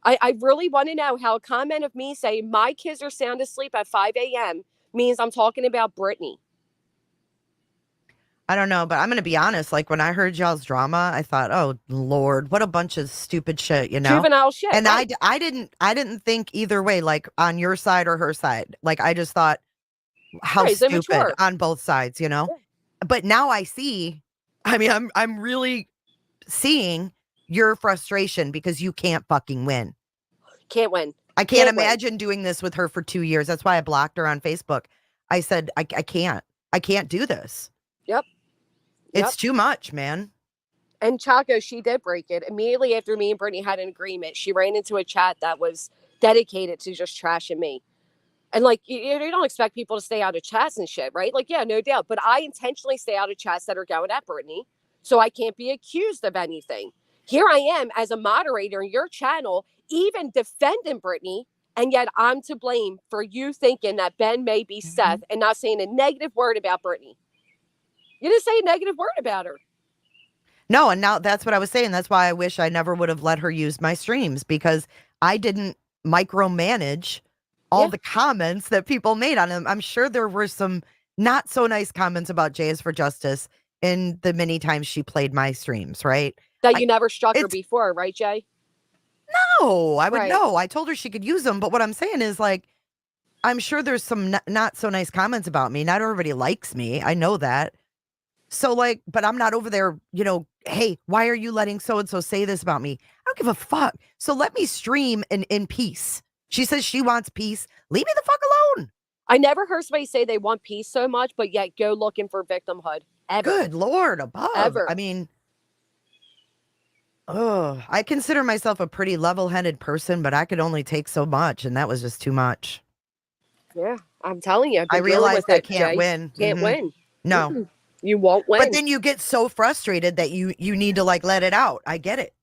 I really want to know how a comment of me saying my kids are sound asleep at 5 a.m. means I'm talking about Brittany. I don't know, but I'm going to be honest. Like when I heard y'all's drama, I thought, oh Lord, what a bunch of stupid shit, you know? Juvenile shit. And right. I didn't think either way, like on your side or her side. Like I just thought how Right, it's stupid immature. on both sides, you know? Yeah. But now I see, I mean, I'm really seeing your frustration because you can't fucking win. Can't win. I can't Can't win. imagine doing this with her for 2 years. That's why I blocked her on Facebook. I said, I can't. I can't do this. Yep. It's too much, man. And Chaco, she did break it. Immediately after me and Brittany had an agreement, she ran into a chat that was dedicated to just trashing me. And like, you don't expect people to stay out of chats and shit, right? Like, yeah, no doubt. But I intentionally stay out of chats that are going at Brittany, so I can't be accused of anything. Here I am as a moderator in your channel, even defending Brittany, and yet I'm to blame for you thinking that Ben may be Seth and not saying a negative word about Brittany. You didn't say a negative word about her. No, and now that's what I was saying. That's why I wish I never would have let her use my streams because I didn't micromanage all the comments that people made on him. I'm sure there were some not so nice comments about Jay is for Justice in the many times she played my streams, right? That you never struck her before, right, Jay? No, I would Right. know. I told her she could use them, but what I'm saying is like, I'm sure there's some not so nice comments about me. Not everybody likes me. I know that. So like, but I'm not over there, you know, hey, why are you letting so-and-so say this about me? I don't give a fuck. So let me stream in peace. She says she wants peace. Leave me the fuck alone. I never heard somebody say they want peace so much, but yet go looking for victimhood. Ever. Good Lord above. Ever. I mean, oh, I consider myself a pretty level-headed person, but I could only take so much, and that was just too much. Yeah, I'm telling you. I realized I can't win. Can't win. No. Mm-mm. You won't win. But then you get so frustrated that you need to like let it out. I get it.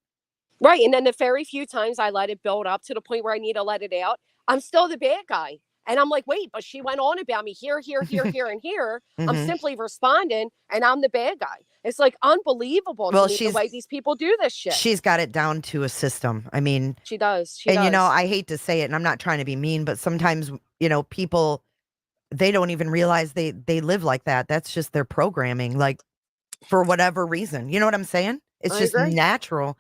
Right. And then the very few times I let it build up to the point where I need to let it out, I'm still the bad guy. And I'm like, wait, but she went on about me here, here, here, here, and here. I'm simply responding and I'm the bad guy. It's like unbelievable to me the way these people do this shit. She's got it down to a system. I mean, she does. You know, I hate to say it, and I'm not trying to be mean, but sometimes, you know, people, they don't even realize they live like that. That's just their programming, like for whatever reason. You know what I'm saying? It's just natural.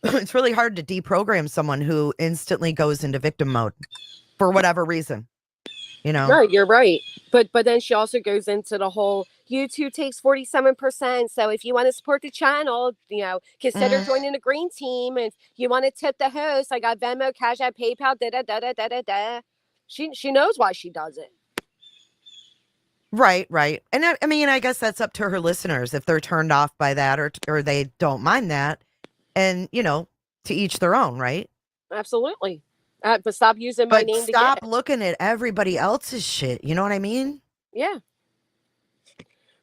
It's really hard to deprogram someone who instantly goes into victim mode for whatever reason. You know? Right, you're right. But then she also goes into the whole YouTube takes 47%. So if you want to support the channel, you know, consider joining the green team. And if you want to tip the host, I got Venmo, Cash App, PayPal, da. She knows why she does it. Right. And I mean, I guess that's up to her listeners if they're turned off by that or they don't mind that. And, you know, to each their own, right? Absolutely. But stop using my name. Stop looking at everybody else's shit. You know what I mean? Yeah.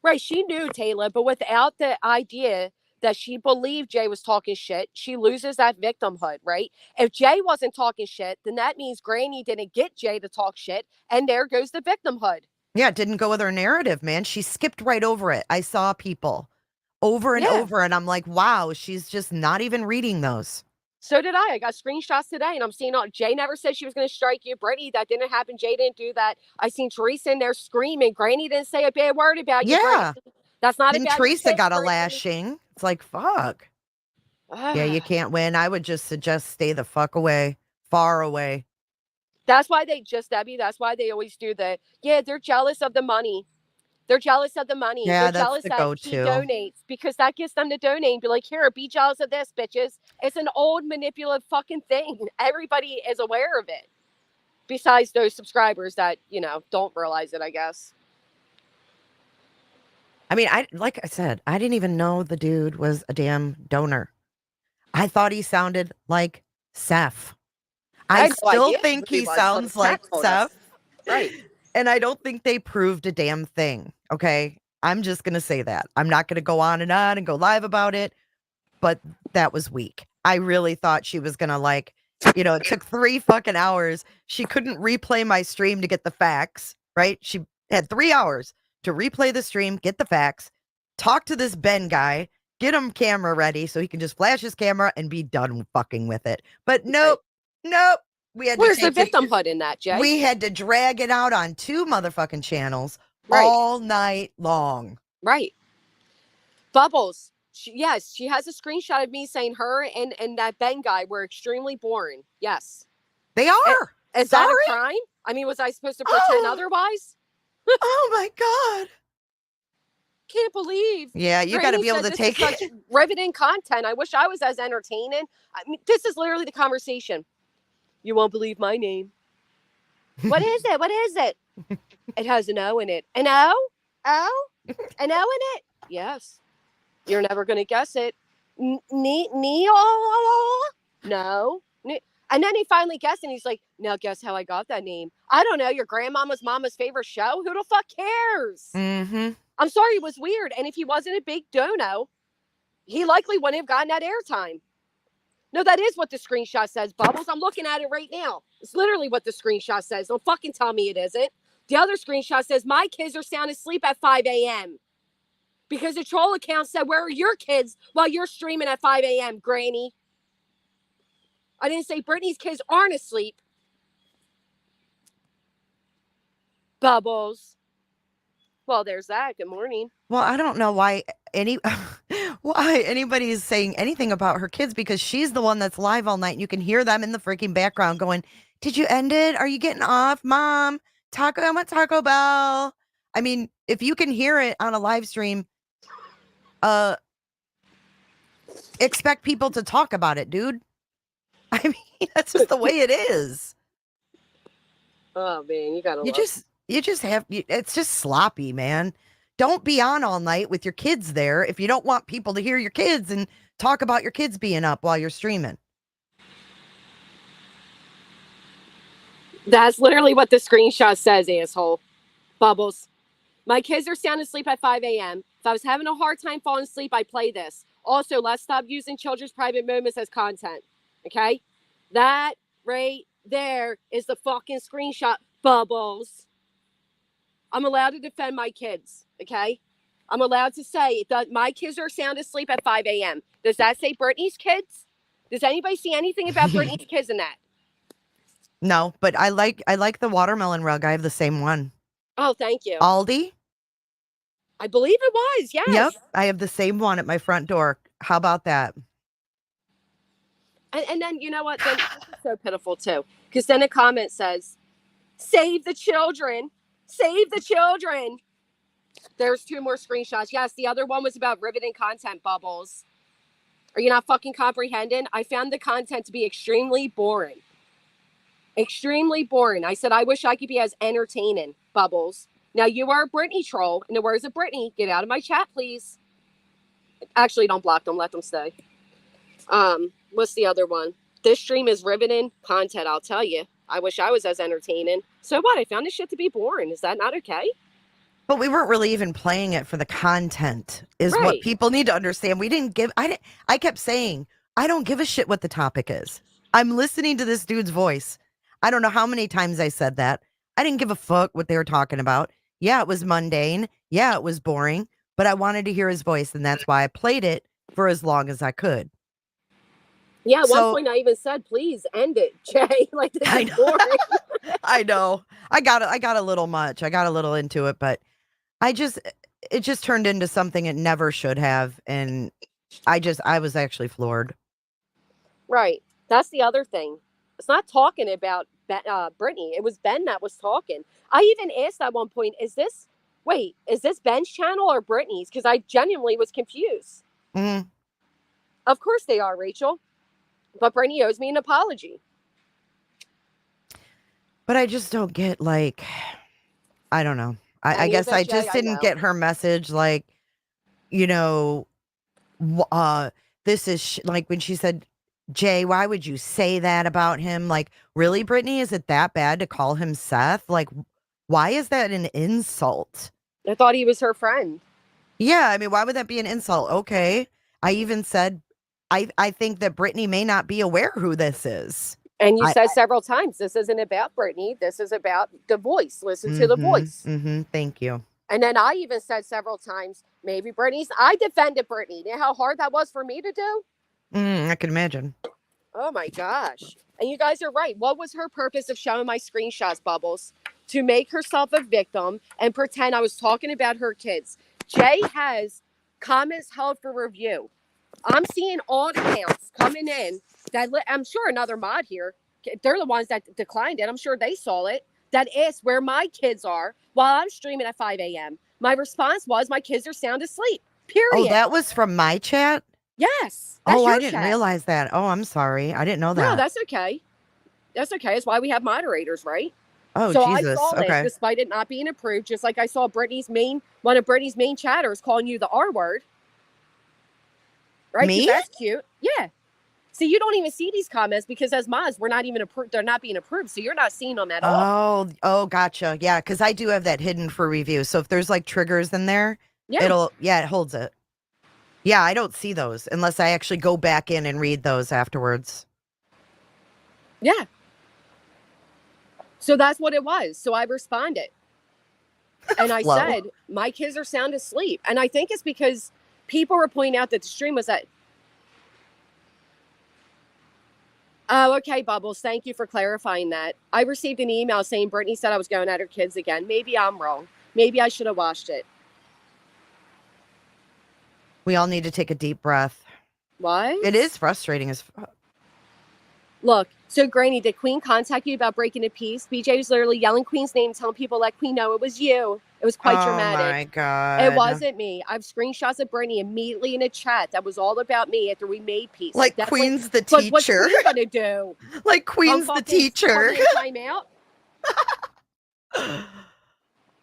Right. She knew Taylor, but without the idea that she believed Jay was talking shit, she loses that victimhood, right? If Jay wasn't talking shit, then that means Granny didn't get Jay to talk shit, and there goes the victimhood. Yeah, it didn't go with her narrative, man. She skipped right over it. I saw people over and over, and I'm like, wow, she's just not even reading those. So did I. I got screenshots today, and I'm seeing Jay never said she was going to strike you. Brittany, that didn't happen. Jay didn't do that. I seen Teresa in there screaming. Granny didn't say a bad word about you. Yeah. Brittany. That's not about Teresa got a lashing. It's like, fuck. Yeah, you can't win. I would just suggest stay the fuck away. Far away. That's why Debbie, that's why they always do they're jealous of the money. They're jealous of the money. Yeah, they're jealous that he donates because that gets them to donate and be like, here, be jealous of this, bitches. It's an old manipulative fucking thing. Everybody is aware of it. Besides those subscribers that, you know, don't realize it, I guess. I mean, like I said, I didn't even know the dude was a damn donor. I thought he sounded like Seth. I still think he sounds like Seth. Right. And I don't think they proved a damn thing. Okay. I'm just going to say that. I'm not going to go on and go live about it, but that was weak. I really thought she was going to like, it took 3 fucking hours. She couldn't replay my stream to get the facts, right? She had 3 hours to replay the stream, get the facts, talk to this Ben guy, get him camera ready so he can just flash his camera and be done fucking with it. But nope, nope. We had Where's to the victimhood in that, Jay? We had to drag it out on 2 motherfucking channels Right. all night long. Right. Bubbles. Yes, she has a screenshot of me saying her and that Ben guy were extremely boring. Yes. They are. Is that a crime? I mean, was I supposed to pretend otherwise? Oh my God. Can't believe. Yeah, you got to be able to take such riveting content. I wish I was as entertaining. I mean, this is literally the conversation. You won't believe my name. What is it? What is it? It has an O in it. An O? O? An O in it? Yes. You're never going to guess it. Neil? No. And then he finally guessed and he's like, now guess how I got that name. I don't know. Your grandmama's mama's favorite show? Who the fuck cares? Mm-hmm. I'm sorry, it was weird. And if he wasn't a big dono, he likely wouldn't have gotten that airtime. No, that is what the screenshot says, Bubbles. I'm looking at it right now. It's literally what the screenshot says. Don't fucking tell me it isn't. The other screenshot says, my kids are sound asleep at 5 a.m. Because the troll account said, where are your kids while you're streaming at 5 a.m., Granny? I didn't say Brittany's kids aren't asleep. Bubbles. Well, there's that. Good morning. Well, I don't know why anybody is saying anything about her kids because she's the one that's live all night and you can hear them in the freaking background going, did you end it? Are you getting off, Mom? I want Taco Bell. I mean, if you can hear it on a live stream, expect people to talk about it, dude. I mean, that's just the way it is. Oh man, you gotta. It's just sloppy, man. Don't be on all night with your kids there if you don't want people to hear your kids and talk about your kids being up while you're streaming. That's literally what the screenshot says, asshole. Bubbles. My kids are sound asleep at 5 a.m. If I was having a hard time falling asleep, I'd play this. Also, let's stop using children's private moments as content. Okay? That right there is the fucking screenshot, Bubbles. I'm allowed to defend my kids, okay? I'm allowed to say that my kids are sound asleep at 5 a.m. Does that say Brittany's kids? Does anybody see anything about Brittany's kids in that? No, but I like the watermelon rug. I have the same one. Oh, thank you. Aldi? I believe it was, yes. Yep, I have the same one at my front door. How about that? And then, you know what? Then this is so pitiful, too. Because then a comment says, save the children. Save the children. There's 2 more screenshots. Yes, the other one was about riveting content, Bubbles. Are you not fucking comprehending? I found the content to be extremely boring. Extremely boring. I said, I wish I could be as entertaining, Bubbles. Now, you are a Brittany troll. In the words of Brittany, get out of my chat, please. Actually, don't block them. Let them stay. What's the other one? This stream is riveting content, I'll tell you. I wish I was as entertaining. So what? I found this shit to be boring. Is that not okay? But we weren't really even playing it for the content, is right. What people need to understand. I kept saying, I don't give a shit what the topic is. I'm listening to this dude's voice. I don't know how many times I said that. I didn't give a fuck what they were talking about. Yeah, it was mundane. Yeah, it was boring. But I wanted to hear his voice, and that's why I played it for as long as I could. Yeah, at one point I even said, please end it, Jay. Like, this is boring. I know. I got a little much. I got a little into it, but it just turned into something it never should have. And I was actually floored. Right. That's the other thing. It's not talking about Brittany. It was Ben that was talking. I even asked at one point, is this Ben's channel or Brittany's? Because I genuinely was confused. Mm-hmm. Of course they are, Rachel. But Brittany owes me an apology. But I just don't get, like, I don't know. I guess I just didn't get her message, like, you know, this is like when she said, Jay, why would you say that about him? Like, really, Brittany? Is it that bad to call him Seth? Like, Why is that an insult? I thought he was her friend. Yeah, I mean, why would that be an insult? Okay. I even said, I think that Brittany may not be aware who this is. And you said several times, this isn't about Brittany. This is about the voice. Listen to the voice. Thank you. And then I even said several times, maybe I defended Brittany. You know how hard that was for me to do? I can imagine. Oh my gosh. And you guys are right. What was her purpose of showing my screenshots, Bubbles? To make herself a victim and pretend I was talking about her kids. Jay has comments held for review. I'm seeing all the accounts coming in that I'm sure another mod here, they're the ones that declined it. I'm sure they saw it. That asked where my kids are while I'm streaming at 5 a.m. My response was, my kids are sound asleep. Period. Oh, that was from my chat? Yes. Oh, I didn't realize that. Oh, I'm sorry. I didn't know that. No, that's okay. That's okay. That's why we have moderators, right? Oh, so Jesus. I saw okay. it, despite it not being approved, just like I saw one of Brittany's main chatters calling you the R word. Right? Me? That's cute. Yeah. See, you don't even see these comments because as mods, we're not even approved. They're not being approved. So you're not seeing them at all. Oh, gotcha. Yeah, because I do have that hidden for review. So if there's like triggers in there, it holds it. Yeah, I don't see those unless I actually go back in and read those afterwards. Yeah. So that's what it was. So I responded. And I said, my kids are sound asleep. And I think it's because people were pointing out that the stream was at... Oh, okay, Bubbles. Thank you for clarifying that. I received an email saying Brittany said I was going at her kids again. Maybe I'm wrong. Maybe I should have watched it. We all need to take a deep breath. Why? It is frustrating as fuck. Look, so Granny, did Queen contact you about breaking a peace? BJ was literally yelling Queen's name, telling people let Queen know it was you. It was quite dramatic. Oh my God. It wasn't me. I have screenshots of Brittany immediately in a chat that was all about me after we made peace. Like Queen's the teacher. What's Queen gonna do? Like Queen's the teacher. Time out.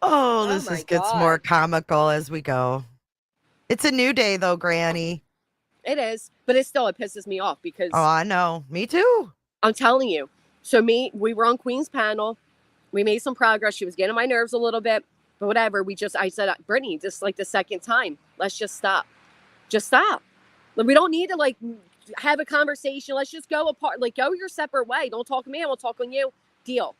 Oh, this just gets more comical as we go. It's a new day though, Granny. It is, but it pisses me off because... Oh, I know. Me too. I'm telling you. So we were on Queen's panel. We made some progress. She was getting on my nerves a little bit, but whatever. I said, Brittany, just like the second time, let's just stop. Just stop. We don't need to like have a conversation. Let's just go apart. Like go your separate way. Don't talk to me. I won't talk on you. Deal.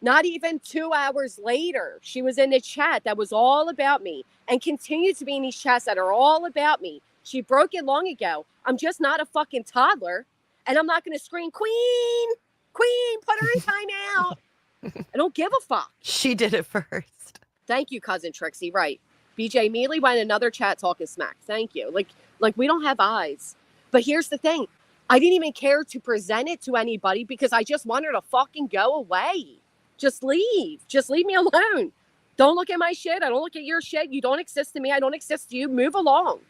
Not even 2 hours later, she was in a chat that was all about me and continued to be in these chats that are all about me. She broke it long ago. I'm just not a fucking toddler. And I'm not going to scream, Queen, put her in timeout. I don't give a fuck. She did it first. Thank you, Cousin Trixie. Right. BJ immediately went in another chat talking smack. Thank you. Like we don't have eyes. But here's the thing. I didn't even care to present it to anybody because I just wanted her to fucking go away. Just leave. Just leave me alone. Don't look at my shit. I don't look at your shit. You don't exist to me. I don't exist to you. Move along.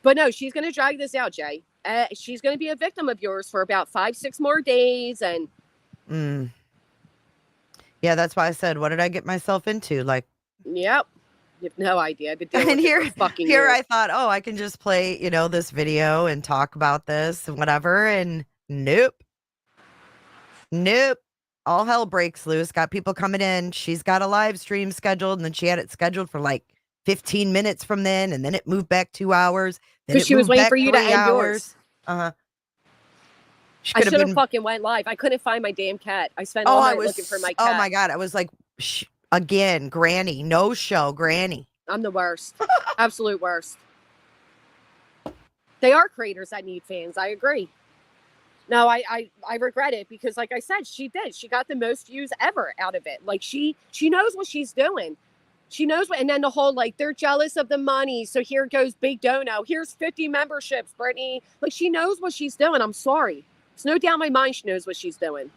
But no, she's going to drag this out, Jay. She's going to be a victim of yours for about 5-6 more days. And yeah, that's why I said, what did I get myself into? Like, yep. You have no idea. And here I thought, oh, I can just play, this video and talk about this and whatever. And nope. All hell breaks loose. Got people coming in. She's got a live stream scheduled, and then she had it scheduled for like 15 minutes from then, and then it moved back 2 hours. Because she was waiting for you to end yours. I should have fucking went live. I couldn't find my damn cat. I spent all night looking for my cat. Oh my God. I was like, again, Granny, no show, Granny. I'm the worst. Absolute worst. They are creators that need fans. I agree. No, I regret it because like I said, she did. She got the most views ever out of it. Like she knows what she's doing. She knows what, and then the whole, like, they're jealous of the money. So here goes Big Dono. Here's 50 memberships, Brittany. Like, she knows what she's doing. I'm sorry. There's no doubt in my mind she knows what she's doing.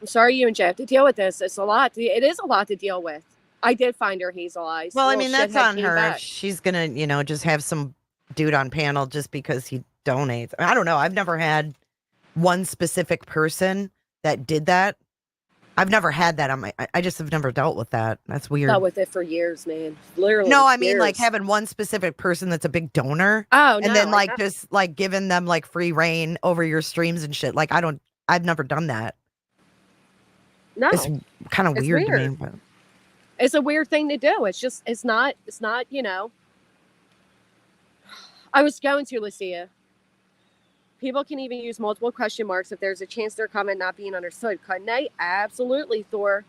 I'm sorry you and Jay have to deal with this. It's a lot. It is a lot to deal with. I did find her Hazel Eyes. Well, I mean, that's on her. If she's going to, just have some dude on panel just because he donates. I don't know. I've never had one specific person that did that. I've never had that on my. I just have never dealt with that. That's weird. Dealt with it for years, man. Literally. No, I mean like having one specific person that's a big donor. Oh, and then like just like giving them like free reign over your streams and shit. Like I've never done that. It's No, kind of it's weird to me, weird. but It's a weird thing to do. It's not, I was going to, Lucia. People can even use multiple question marks if there's a chance their comment not being understood. Couldn't they? Absolutely, Thor.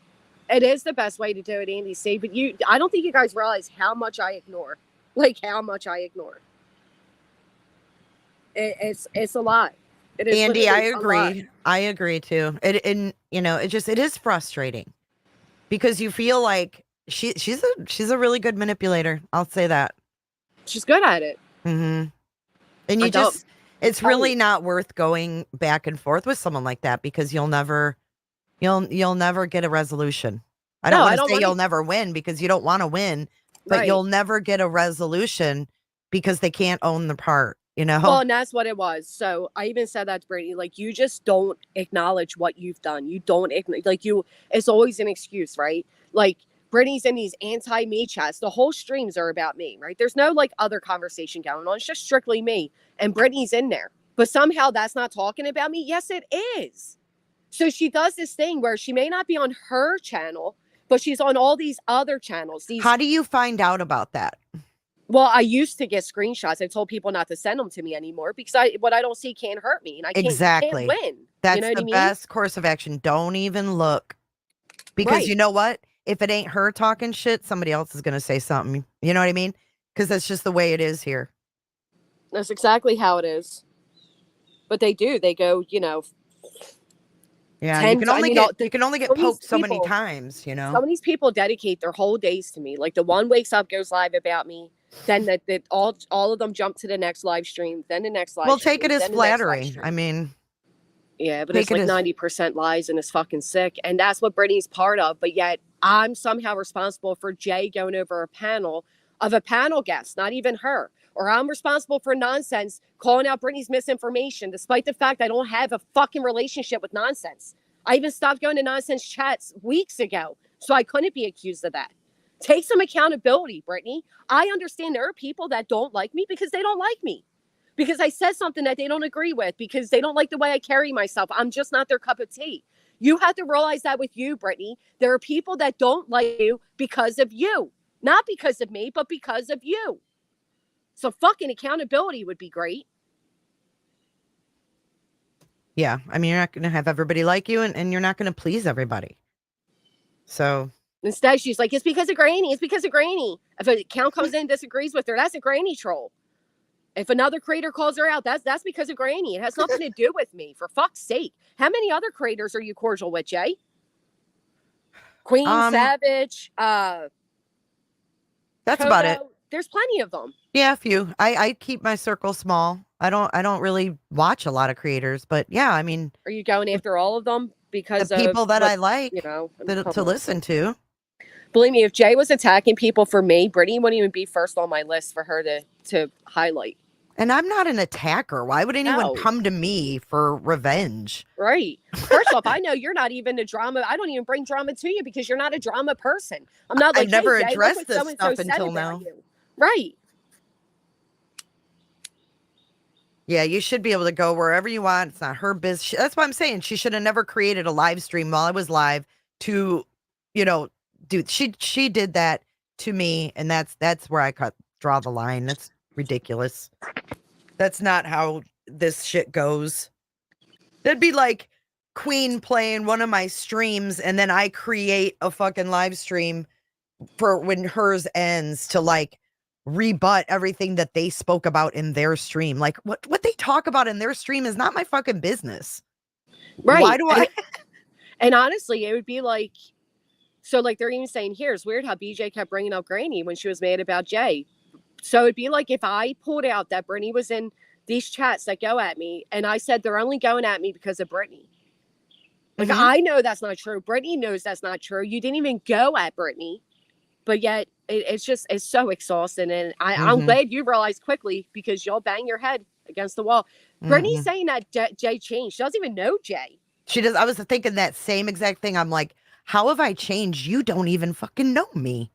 It is the best way to do it, Andy C. But I don't think you guys realize how much I ignore. Like how much I ignore. It's a lot. It is Andy, I literally a lot. agree. I agree too. It is frustrating because you feel like she's a really good manipulator. I'll say that. She's good at it. Mm-hmm. And I don't. it's really not worth going back and forth with someone like that because you'll never get a resolution. I don't No, want I to don't say want you'll to. never win because you don't want to win, but Right. you'll never get a resolution because they can't own the part, you know? Well, and that's what it was. So I even said that to Brady. Like, you just don't acknowledge what you've done. You don't like you. It's always an excuse, right? Like Brittany's in these anti-me chats. The whole streams are about me, right? There's no like other conversation going on. It's just strictly me. And Brittany's in there, but somehow that's not talking about me. Yes, it is. So she does this thing where she may not be on her channel, but she's on all these other channels. How do you find out about that? Well, I used to get screenshots. I told people not to send them to me anymore because what I don't see can't hurt me, and I can't. You can't Exactly. win. That's You know what the I mean? best course of action. Don't even look. Because Right. you know what? If it ain't her talking shit, somebody else is going to say something. You know what I mean? Because that's just the way it is here. That's exactly how it is. But they do. They go. Yeah, you 10. can I only mean, get poked so many times, you know? some of these people dedicate their whole days to me. Like the one wakes up, goes live about me. Then that all of them jump to the next live stream. Then the next live Well, stream. take it as Then the next live flattery. I stream. mean, Yeah, but it's take it like as 90% lies and it's fucking sick. And that's what Brittany's part of. But yet I'm somehow responsible for Jay going over a panel of a panel guest, not even her. Or I'm responsible for nonsense calling out Brittany's misinformation, despite the fact I don't have a fucking relationship with nonsense. I even stopped going to nonsense chats weeks ago, so I couldn't be accused of that. Take some accountability, Brittany. I understand there are people that don't like me because they don't like me, because I said something that they don't agree with, because they don't like the way I carry myself. I'm just not their cup of tea. You have to realize that with you, Brittany. There are people that don't like you because of you. Not because of me, but because of you. So fucking accountability would be great. yeah. I mean, you're not going to have everybody like you and you're not going to please everybody. So Instead, she's like, it's because of Granny. It's because of Granny. If an account comes in and disagrees with her, that's a Granny troll. If another creator calls her out, that's because of Granny. It has nothing to do with me, for fuck's sake. How many other creators are you cordial with, Jay? Queen, Savage, that's Kodo. about it. There's plenty of them. Yeah, a few. I keep my circle small. I don't really watch a lot of creators, but yeah, I mean, Are you going after all of them because the of people that what, I like to listen to. Believe me, if Jay was attacking people for me, Brittany wouldn't even be first on my list for her to highlight. And I'm not an attacker. Why would anyone No. come to me for revenge? Right. First off, I know you're not even a drama. I don't even bring drama to you because you're not a drama person. I'm not like, I've never hey, Jay, addressed this stuff until now. Right. Yeah, you should be able to go wherever you want. It's not her business. That's what I'm saying. She should have never created a live stream while I was live to, dude, she did that to me, and that's where I draw the line. That's ridiculous. That's not how this shit goes. That'd be like Queen playing one of my streams, and then I create a fucking live stream for when hers ends to like rebut everything that they spoke about in their stream. Like what they talk about in their stream is not my fucking business. Right. Why do I? And honestly, it would be like, so like they're even saying here, it's weird how BJ kept bringing up Granny when she was mad about Jay. So it'd be like if I pulled out that Brittany was in these chats that go at me, and I said they're only going at me because of Brittany. Like, I know that's not true. Brittany knows that's not true. You didn't even go at Brittany, but yet it's so exhausting. And I'm glad you realized quickly, because you'll bang your head against the wall. Brittany's saying that Jay changed. She doesn't even know Jay. She does. I was thinking that same exact thing. I'm like, how have I changed? You don't even fucking know me.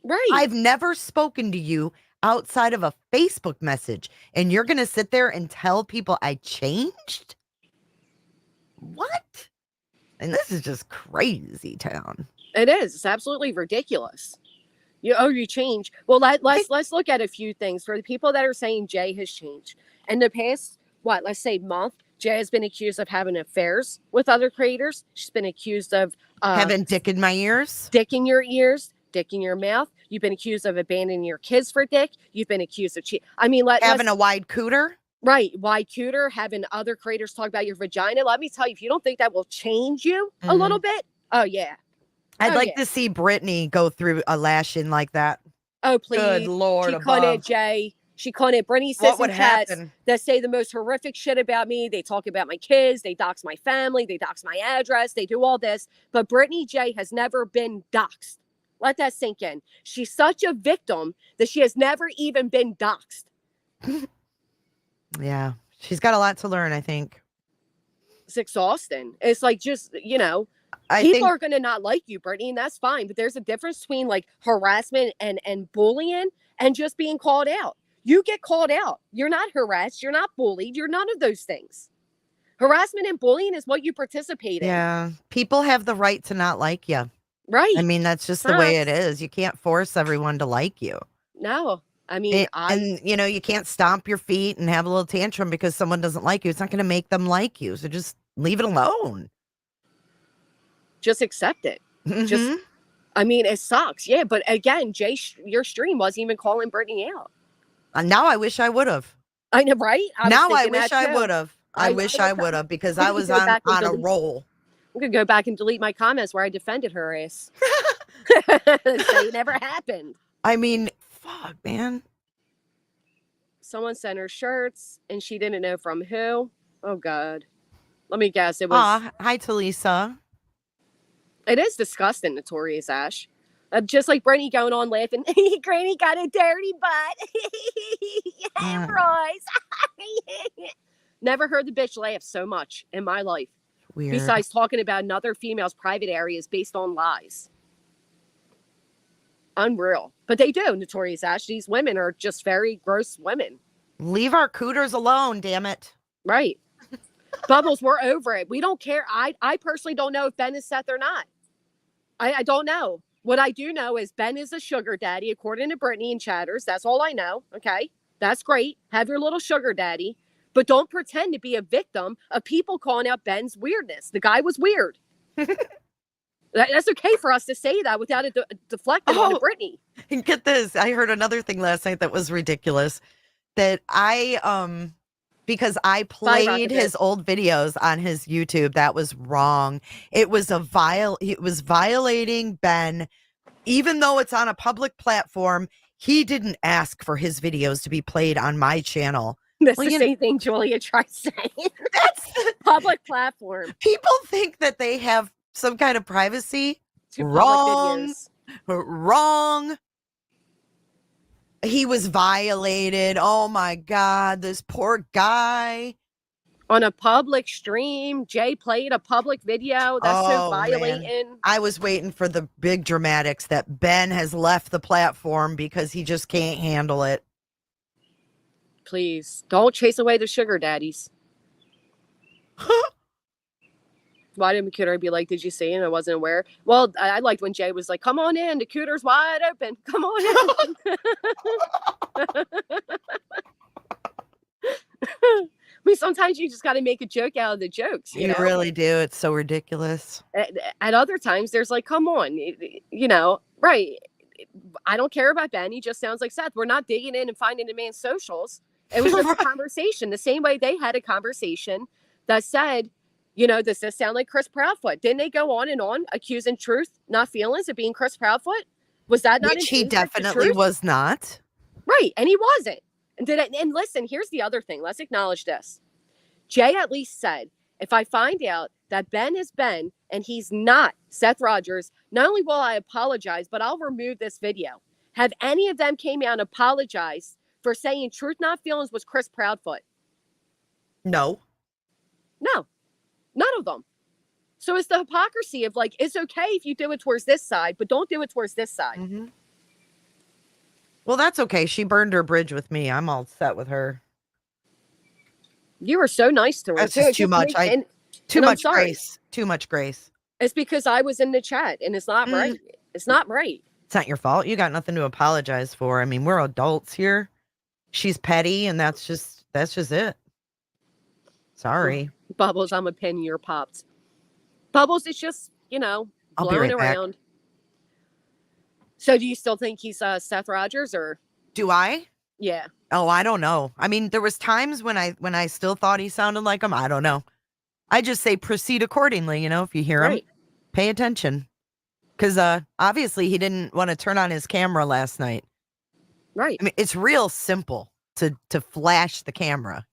Right. I've never spoken to you outside of a Facebook message, and you're going to sit there and tell people I changed? What? And this is just crazy town. It is. It's absolutely ridiculous. You change. Well, let's look at a few things for the people that are saying Jay has changed. In the past, let's say month, Jay has been accused of having affairs with other creators. She's been accused of having dick in my ears, dick in your ears, dick in your mouth. You've been accused of abandoning your kids for dick. You've been accused of having a wide cooter. Right, wide cooter, having other creators talk about your vagina. Let me tell you, if you don't think that will change you a little bit, oh yeah. I'd like to see Brittany go through a lashing like that. Oh, please. Good Lord She above. caught it, Jay. She caught it. Brittany says in chats that say the most horrific shit about me. They talk about my kids. They dox my family. They dox my address. They do all this. But Brittany J has never been doxed. Let that sink in. She's such a victim that she has never even been doxed. Yeah. She's got a lot to learn, I think. It's exhausting. It's like just, people are going to not like you, Brittany, and that's fine. But there's a difference between like harassment and bullying and just being called out. You get called out. You're not harassed. You're not bullied. You're none of those things. Harassment and bullying is what you participate in. Yeah. People have the right to not like you. Right. I mean, that's just the way it is. You can't force everyone to like you. No. I mean, you can't stomp your feet and have a little tantrum because someone doesn't like you. It's not going to make them like you. So just leave it alone. Just accept it. It sucks. Yeah. But again, Jay, your stream wasn't even calling Brittany out. Now I wish I would have. I know, right? I wish I would have. I wish I would have because I was on a roll. I'm going to go back and delete my comments where I defended her ass. Say it never happened. I mean, fuck, man. Someone sent her shirts and she didn't know from who. Oh, God. Let me guess. It was. Hi, Talisa. It is disgusting, Notorious Ash. Just like Brittany going on laughing. Granny got a dirty butt. Bros. Never heard the bitch laugh so much in my life. Weird. Besides talking about another female's private areas based on lies. Unreal. But they do, Notorious Ash. These women are just very gross women. Leave our cooters alone, damn it. Right. Bubbles, we're over it. We don't care. I personally don't know if Ben is Seth or not. I don't know. What I do know is Ben is a sugar daddy, according to Brittany and Chatters. That's all I know. Okay. That's great. Have your little sugar daddy. But don't pretend to be a victim of people calling out Ben's weirdness. The guy was weird. That's okay for us to say that without it deflecting on Brittany. And get this. I heard another thing last night that was ridiculous. That because I played his old videos on his YouTube, that was wrong. It was violating Ben, even though it's on a public platform. He didn't ask for his videos to be played on my channel. That's the same thing Julia tried saying. That's the public platform. People think that they have some kind of privacy. Wrong. He was violated. Oh my God, this poor guy. On a public stream, Jay played a public video. That's so violating. Man. I was waiting for the big dramatics that Ben has left the platform because he just can't handle it. Please, don't chase away the sugar daddies. Why didn't Cooter be like, did you see? And I wasn't aware. Well, I liked when Jay was like, come on in. The Cooter's wide open. Come on in. I mean, sometimes you just got to make a joke out of the jokes. You know? Really do. It's so ridiculous. At other times, there's like, come on, right. I don't care about Ben. He just sounds like Seth. We're not digging in and finding the man's socials. It was just a conversation. The same way they had a conversation that said, does this sound like Chris Proudfoot? Didn't they go on and on accusing Truth, not feelings, of being Chris Proudfoot? Was that not? Which he definitely was not. Right. And he wasn't. And listen, here's the other thing. Let's acknowledge this. Jay at least said, if I find out that Ben is Ben and he's not Seth Rogers, not only will I apologize, but I'll remove this video. Have any of them came out and apologized for saying Truth Not Feelings was Chris Proudfoot? No. None of them. So it's the hypocrisy of like, it's okay if you do it towards this side, but don't do it towards this side. Mm-hmm. Well, that's okay. She burned her bridge with me. I'm all set with her. You were so nice to her. That's just too much. Too much grace. Too much grace. It's because I was in the chat, and it's not right. It's not right. It's not your fault. You got nothing to apologize for. I mean, we're adults here. She's petty, and that's just it. Sorry. Bubbles, I'm a pin in your pops. Bubbles, it's just, I'll be blowing right back. around. So do you still think he's Seth Rogers, or? Do I? Yeah. Oh, I don't know. I mean, there was times when I still thought he sounded like him. I don't know. I just say proceed accordingly. If you hear him, pay attention. Because obviously he didn't want to turn on his camera last night. Right. I mean, it's real simple to flash the camera,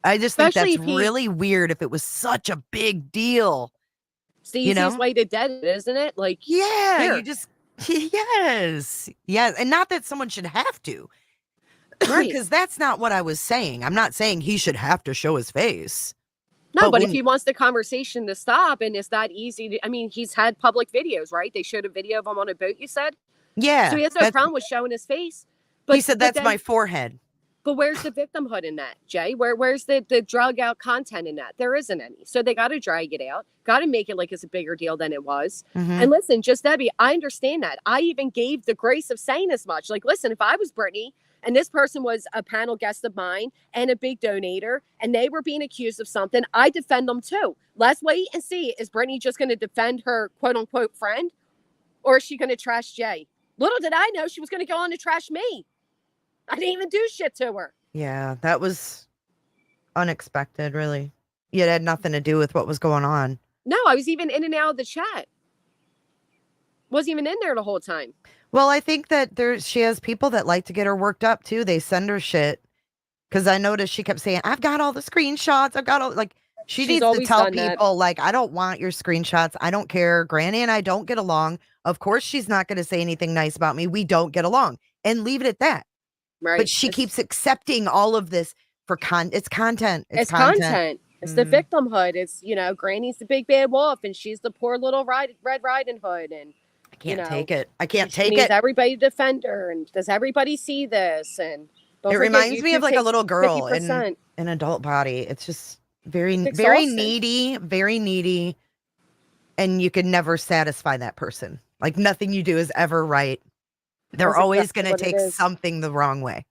I just Especially think that's really weird if it was such a big deal. It's the easiest way to dead it, isn't it? Like, yeah, here. you just, yes. And not that someone should have to. Right. Because that's not what I was saying. I'm not saying he should have to show his face. No, but if he wants the conversation to stop, and it's that easy I mean, he's had public videos, right? They showed a video of him on a boat, you said? Yeah. So he has no problem with showing his face. But he said, that's my forehead. But where's the victimhood in that, Jay? Where's the drug out content in that? There isn't any. So they got to drag it out, got to make it like it's a bigger deal than it was. And listen, just Debbie, I understand that. I even gave the grace of saying as much. Like, listen, if I was Brittany and this person was a panel guest of mine and a big donator and they were being accused of something, I defend them too. Let's wait and see. Is Brittany just going to defend her quote unquote friend, or is she going to trash Jay? Little did I know she was going to go on to trash me. I didn't even do shit to her. Yeah, that was unexpected, really. It had nothing to do with what was going on. No, I was even in and out of the chat. Wasn't even in there the whole time. Well, I think that she has people that like to get her worked up, too. They send her shit. Because I noticed she kept saying, I've got all the screenshots. I've got all, like, she needs to tell people, like, I don't want your screenshots. I don't care. Granny and I don't get along. Of course, she's not going to say anything nice about me. We don't get along. And leave it at that. Right. But she keeps accepting all of this for it's content. It's content. It's the victimhood. It's, Granny's the big bad wolf and she's the poor little Red Riding Hood. And I can't take it. I can't take it. Needs everybody to defend her. And does everybody see this? And it reminds me of like a little girl in an adult body. It's just very needy. And you can never satisfy that person. Like nothing you do is ever right. They're always going to take something the wrong way.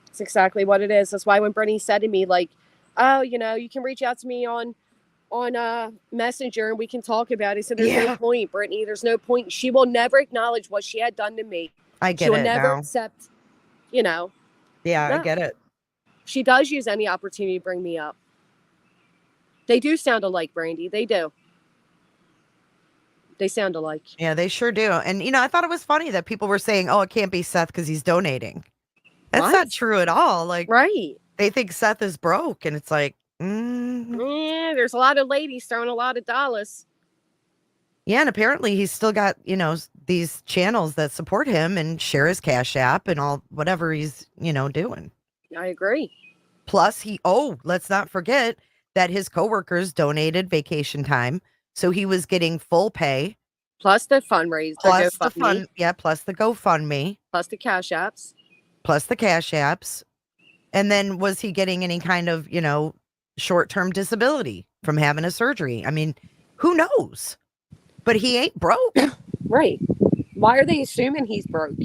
It's exactly what it is. That's why when Brittany said to me, like, oh, you can reach out to me on Messenger and we can talk about it. So there's no point, Brittany. There's no point. She will never acknowledge what she had done to me. I get it. She will never accept, Yeah, I get it. She does use any opportunity to bring me up. They do sound alike, Brandy. They do. They sound alike. Yeah, they sure do. And, I thought it was funny that people were saying, oh, it can't be Seth because he's donating. That's not true at all. Like, right. They think Seth is broke. And it's like, yeah, there's a lot of ladies throwing a lot of dollars. Yeah, and apparently he's still got, these channels that support him and share his Cash App and all, whatever he's, doing. I agree. Plus, let's not forget that his coworkers donated vacation time. So he was getting full pay. Plus the fundraiser. Plus the GoFundMe. Plus the Cash Apps. And then was he getting any kind of, short-term disability from having a surgery? I mean, who knows? But he ain't broke. Right. Why are they assuming he's broke?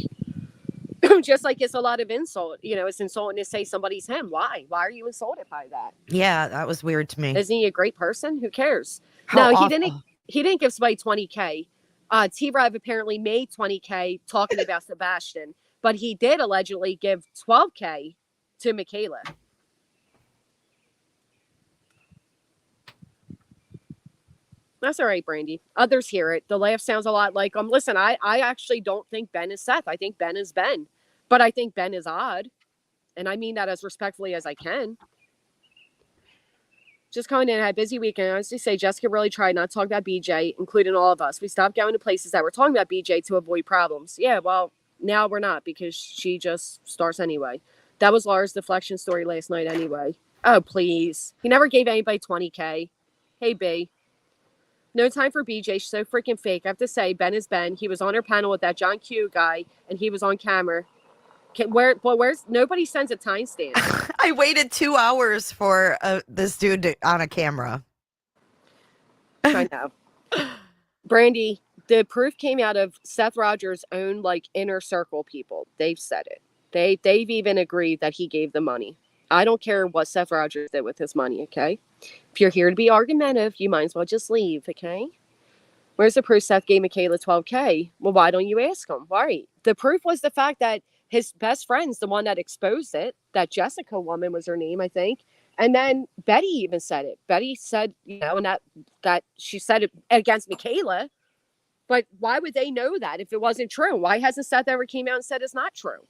Just like it's a lot of insult. It's insulting to say somebody's him. Why? Why are you insulted by that? Yeah, that was weird to me. Isn't he a great person? Who cares? How awful. He didn't give somebody $20K. T-Rev apparently made $20K talking about Sebastian, but he did allegedly give $12K to Michaela. That's all right, Brandy. Others hear it. The laugh sounds a lot like listen, I actually don't think Ben is Seth. I think Ben is Ben. But I think Ben is odd. And I mean that as respectfully as I can. Just coming in, I had a busy weekend. I honestly say Jessica really tried not to talk about BJ, including all of us. We stopped going to places that were talking about BJ to avoid problems. Yeah, well, now we're not because she just starts anyway. That was Laura's deflection story last night anyway. Oh, please. He never gave anybody $20K. Hey, B. No time for BJ. She's so freaking fake. I have to say, Ben is Ben. He was on her panel with that John Q guy, and he was on camera. Where's nobody sends a timestamp? I waited 2 hours for this dude on a camera. I know. Brandy, the proof came out of Seth Rogers' own like inner circle people. They've said it. They've even agreed that he gave the money. I don't care what Seth Rogers did with his money, okay? If you're here to be argumentative, you might as well just leave, okay? Where's the proof Seth gave Michaela 12K? Well, why don't you ask him? Why? The proof was the fact that his best friend's the one that exposed it. That Jessica woman was her name, I think. And then Betty even said it. Betty said, and that she said it against Michaela. But why would they know that if it wasn't true? Why hasn't Seth ever came out and said it's not true?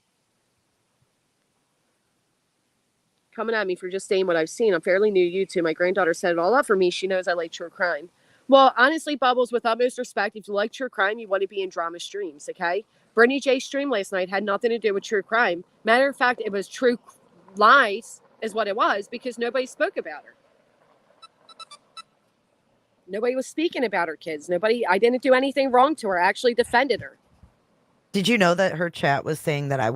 Coming at me for just saying what I've seen. I'm fairly new to YouTube. My granddaughter set it all up for me. She knows I like true crime. Well, honestly, Bubbles, with utmost respect, if you like true crime, you want to be in drama streams, okay? Brittany J's stream last night had nothing to do with true crime. Matter of fact, it was true lies is what it was because nobody spoke about her. Nobody was speaking about her kids. I didn't do anything wrong to her. I actually defended her. Did you know that her chat was saying that I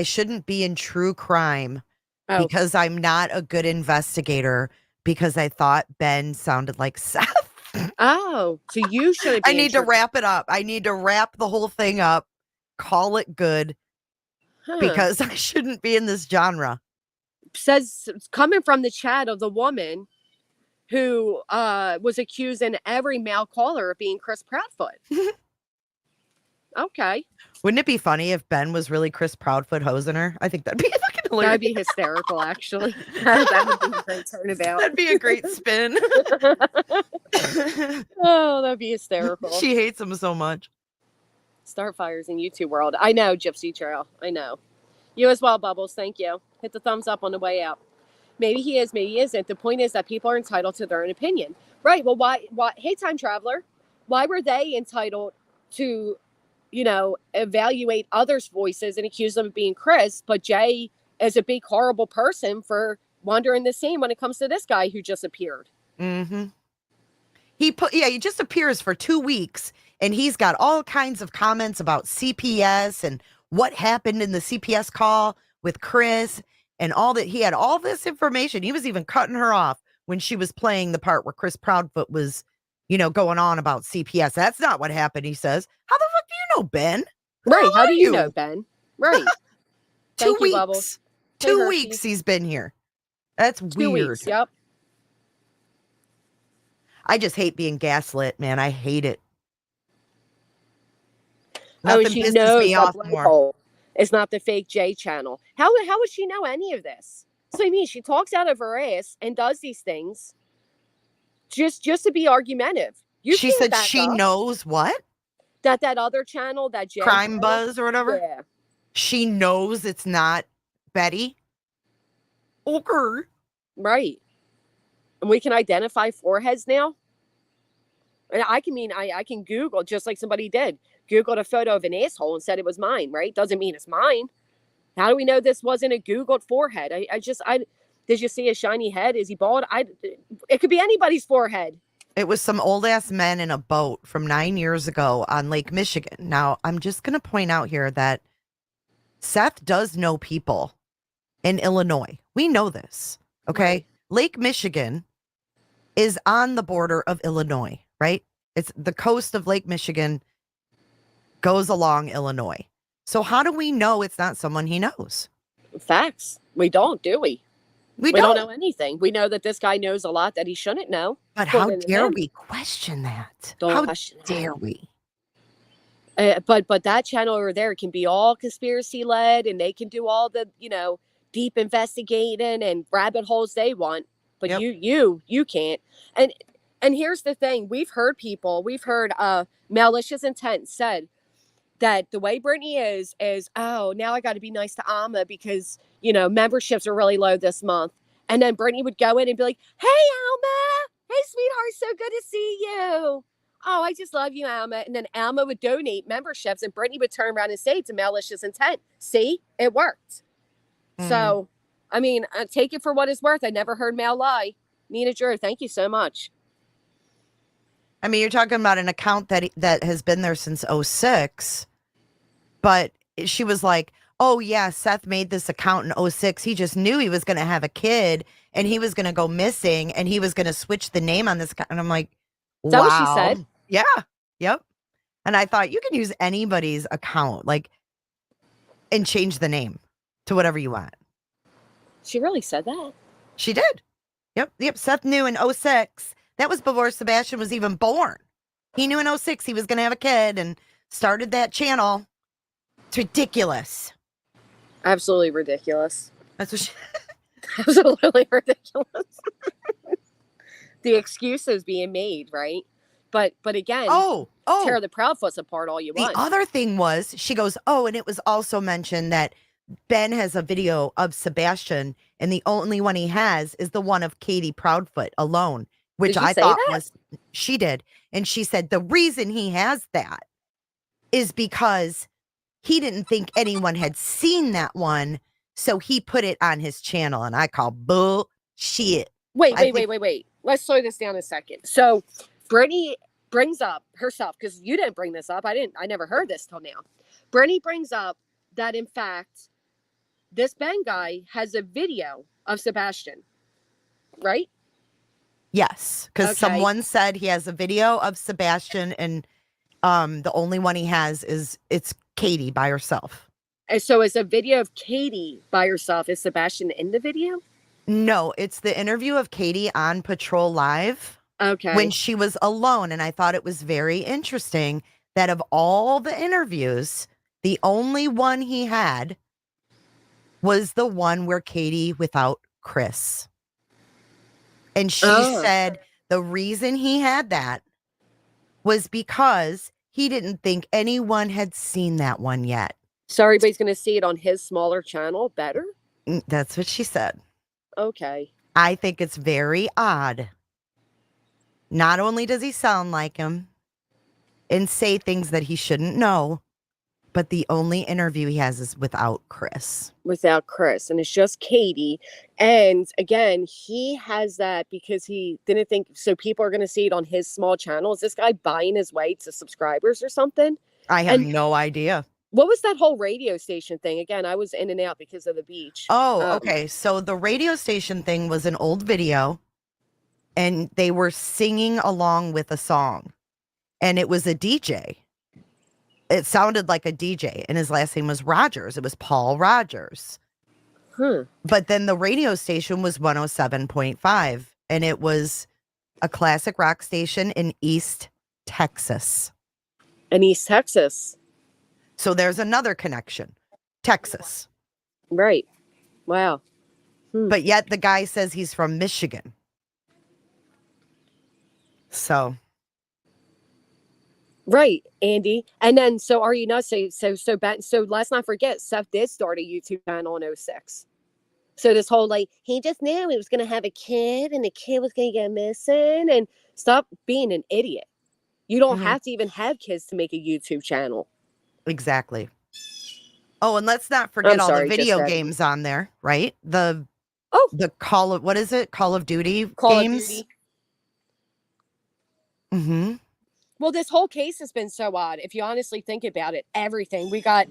shouldn't be in true crime because I'm not a good investigator because I thought Ben sounded like Seth. Oh, so you shouldn't be I need to wrap it up. I need to wrap the whole thing up, call it good, because I shouldn't be in this genre. Says coming from the chat of the woman who was accusing every male caller of being Chris Proudfoot. Okay. Wouldn't it be funny if Ben was really Chris Proudfoot hosing her? I think that'd be fucking hilarious. That'd be hysterical, actually. That would be a great turnabout. That'd be a great spin. Oh, that'd be hysterical. She hates him so much. Start fires in YouTube world. I know, Gypsy Trail. I know. You as well, Bubbles. Thank you. Hit the thumbs up on the way out. Maybe he is, maybe he isn't. The point is that people are entitled to their own opinion. Right. Well, why? Hey, Time Traveler, why were they entitled to, evaluate others' voices and accuse them of being Chris, but Jay is a big, horrible person for wandering the scene when it comes to this guy who just appeared? Mm-hmm. He just appears for 2 weeks, and he's got all kinds of comments about CPS and what happened in the CPS call with Chris and all that. He had all this information. He was even cutting her off when she was playing the part where Chris Proudfoot was, going on about CPS. That's not what happened, he says. How the fuck do you know, Ben? Right. How do you know, Ben? Right. 2 weeks. Bubbles. 2 weeks he's been here. That's 2 weird. weeks, yep. I just hate being gaslit, man. I hate it. Nothing pisses me off more. It's not the fake J channel. How would she know any of this? So I mean, she talks out of her ass and does these things just to be argumentative. She said she knows what? That other channel, that J Crime channel, Buzz or whatever? Yeah. She knows it's not Betty? Okay. Right. And we can identify foreheads now? And I can Google, just like somebody did. Googled a photo of an asshole and said it was mine, right? Doesn't mean it's mine. How do we know this wasn't a Googled forehead? Did you see a shiny head? Is he bald? It could be anybody's forehead. It was some old ass men in a boat from 9 years ago on Lake Michigan. Now, I'm just going to point out here that Seth does know people in Illinois. We know this, okay? Right. Lake Michigan is on the border of Illinois, right? It's the coast of Lake Michigan goes along Illinois. So how do we know it's not someone he knows? Facts. We don't, do we? We don't know anything. We know that this guy knows a lot that he shouldn't know. But how dare we question that? How dare we? But that channel over there can be all conspiracy led, and they can do all the deep investigating and rabbit holes they want. But yep. you can't. And here's the thing: we've heard malicious intent said that the way Brittany is now I got to be nice to Alma because memberships are really low this month. And then Brittany would go in and be like, "Hey Alma, hey sweetheart, so good to see you. Oh, I just love you, Alma." And then Alma would donate memberships, and Brittany would turn around and say to malicious intent, "See, it worked." So, I mean, take it for what it's worth. I never heard Mal lie. Nina Drew, thank you so much. I mean, you're talking about an account that has been there since 2006, but she was like, "Oh yeah, Seth made this account in 2006. He just knew he was going to have a kid, and he was going to go missing, and he was going to switch the name on this guy. And I'm like, Is that what she said? wow. Yeah. Yep. And I thought you can use anybody's account, like, and change the name to whatever you want. She really said that? She did. Yep. Seth knew in 06. That was before Sebastian was even born. He knew in 06 he was going to have a kid and started that channel. It's ridiculous. Absolutely ridiculous. That's what she... Absolutely ridiculous. The excuses being made, right? But again, tear the Proudfoots apart all you want. The other thing was, she goes, and it was also mentioned that Ben has a video of Sebastian, and the only one he has is the one of Katie Proudfoot alone, which I thought was, she did. And she said the reason he has that is because he didn't think anyone had seen that one, so he put it on his channel, and I call bullshit. Wait. Let's slow this down a second. So Brittany brings up herself, because you didn't bring this up. I never heard this till now. Brittany brings up that, in fact, this Ben guy has a video of Sebastian, right? Yes, because someone said he has a video of Sebastian, and the only one he has it's Katie by herself. And so it's a video of Katie by herself. Is Sebastian in the video? No, it's the interview of Katie on Patrol Live. Okay. When she was alone. And I thought it was very interesting that of all the interviews, the only one he had was the one where Katie without Chris. And she said the reason he had that was because he didn't think anyone had seen that one yet. So everybody's going to see it on his smaller channel better? That's what she said. Okay. I think it's very odd. Not only does he sound like him and say things that he shouldn't know, but the only interview he has is without Chris. Without Chris. And it's just Katie. And again, he has that because he didn't think, so people are going to see it on his small channel. Is this guy buying his way to subscribers or something? I have no idea. What was that whole radio station thing? Again, I was in and out because of the beach. Okay. So the radio station thing was an old video, and they were singing along with a song, and it was a DJ. It sounded like a DJ, and his last name was Rogers. It was Paul Rogers. But then the radio station was 107.5, and it was a classic rock station in East Texas. In East Texas. So there's another connection. Texas. Right. Wow. But yet the guy says he's from Michigan. So. Right, Andy. And then, so are you not so let's not forget, Seth did start a YouTube channel in 06. So this whole, like, he just knew he was going to have a kid and the kid was going to get missing, and stop being an idiot. You don't have to even have kids to make a YouTube channel. Exactly. Oh, and let's not forget all the video games on there, right? The Call of, what is it? Call of Duty games? Mm-hmm. Well, this whole case has been so odd. If you honestly think about it, everything. We got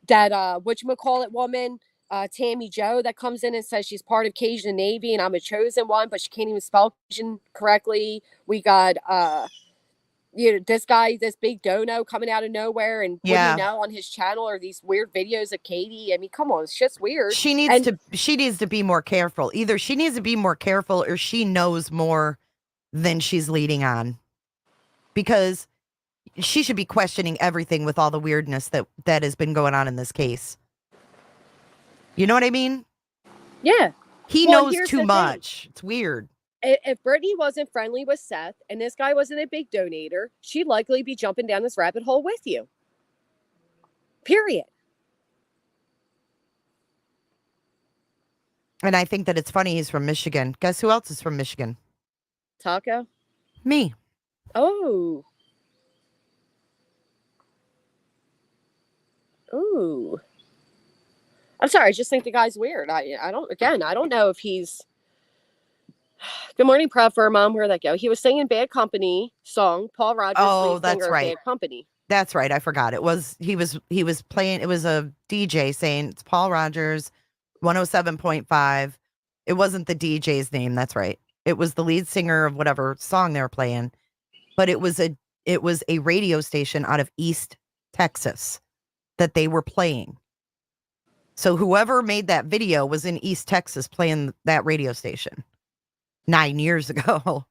that, whatchamacallit woman, Tammy Joe, that comes in and says she's part of Cajun Navy and I'm a chosen one, but she can't even spell Cajun correctly. We got, this guy, this big dono coming out of nowhere, and what do you know, on his channel are these weird videos of Katie. I mean, come on, it's just weird. She needs to be more careful. Either she needs to be more careful or she knows more than she's leading on. Because she should be questioning everything with all the weirdness that has been going on in this case. You know what I mean? Yeah. He knows too much. It's weird. If Brittany wasn't friendly with Seth and this guy wasn't a big donator, she'd likely be jumping down this rabbit hole with you. Period. And I think that it's funny he's from Michigan. Guess who else is from Michigan? Taco? Me. Oh. Ooh. I'm sorry, I just think the guy's weird. I don't know if he's... Good morning, Prof. Mom. Where'd that go? He was singing Bad Company song. Paul Rogers, lead singer of Bad Company. That's right. I forgot. He was playing, it was a DJ saying it's Paul Rogers, 107.5. It wasn't the DJ's name, that's right. It was the lead singer of whatever song they were playing, but it was a radio station out of East Texas that they were playing. So whoever made that video was in East Texas playing that radio station 9 years ago.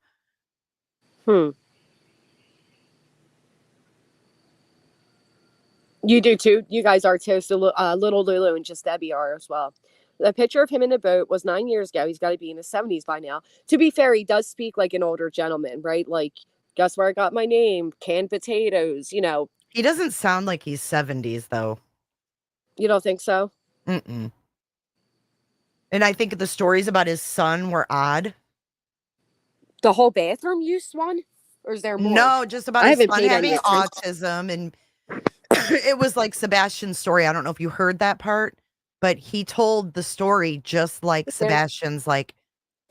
You do too. You guys are too. So little Lulu and just Debbie are as well. The picture of him in the boat was 9 years ago. He's got to be in his 70s by now. To be fair, he does speak like an older gentleman, right? Like, guess where I got my name? Canned potatoes, you know. He doesn't sound like he's 70s, though. You don't think so? Mm-mm. And I think the stories about his son were odd. The whole bathroom use one? Or is there more? No, just about his son having autism. And it was like Sebastian's story. I don't know if you heard that part, but he told the story just like Sebastian's, like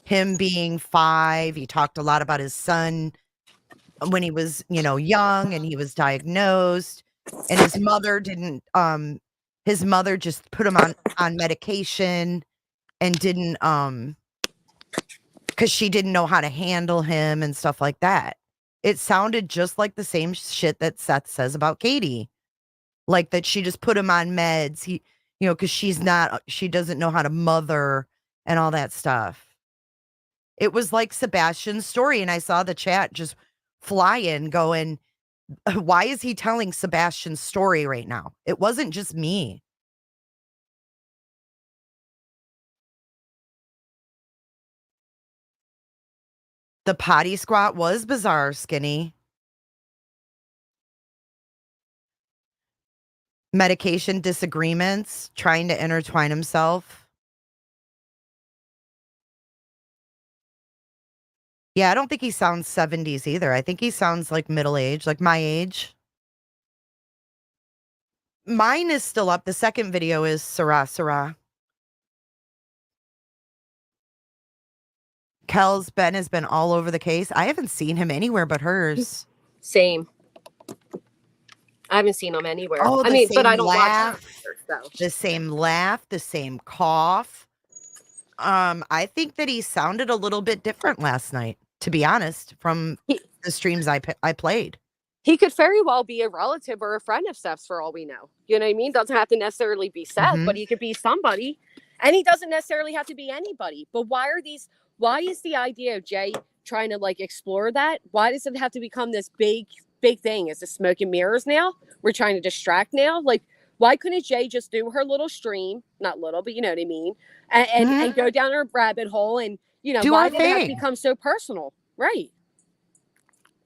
him being 5. He talked a lot about his son when he was, young, and he was diagnosed, and his mother didn't, his mother just put him on medication and didn't, because she didn't know how to handle him and stuff like that. It sounded just like the same shit that Seth says about Katie. Like that she just put him on meds. Because she doesn't know how to mother and all that stuff. It was like Sebastian's story. And I saw the chat just flying going, why is he telling Sebastian's story right now? It wasn't just me. The potty squat was bizarre, Skinny. Medication disagreements, trying to intertwine himself. Yeah, I don't think he sounds 70s either. I think he sounds like middle age, like my age. Mine is still up. The second video is Sarah Sarah. Kel's Ben has been all over the case. I haven't seen him anywhere but hers. Same. I haven't seen him anywhere. Oh, but I don't laugh, watch her, so. the same laugh, the same cough. I think that he sounded a little bit different last night, to be honest, from the streams I played. He could very well be a relative or a friend of Seth's for all we know. You know what I mean? Doesn't have to necessarily be Seth, but he could be somebody. And he doesn't necessarily have to be anybody. But why is the idea of Jay trying to like explore that? Why does it have to become this big thing? Is it smoke and mirrors now? We're trying to distract now? Like, why couldn't Jay just do her little stream? Not little, but you know what I mean? And go down her rabbit hole and, why did it have to become so personal? Right.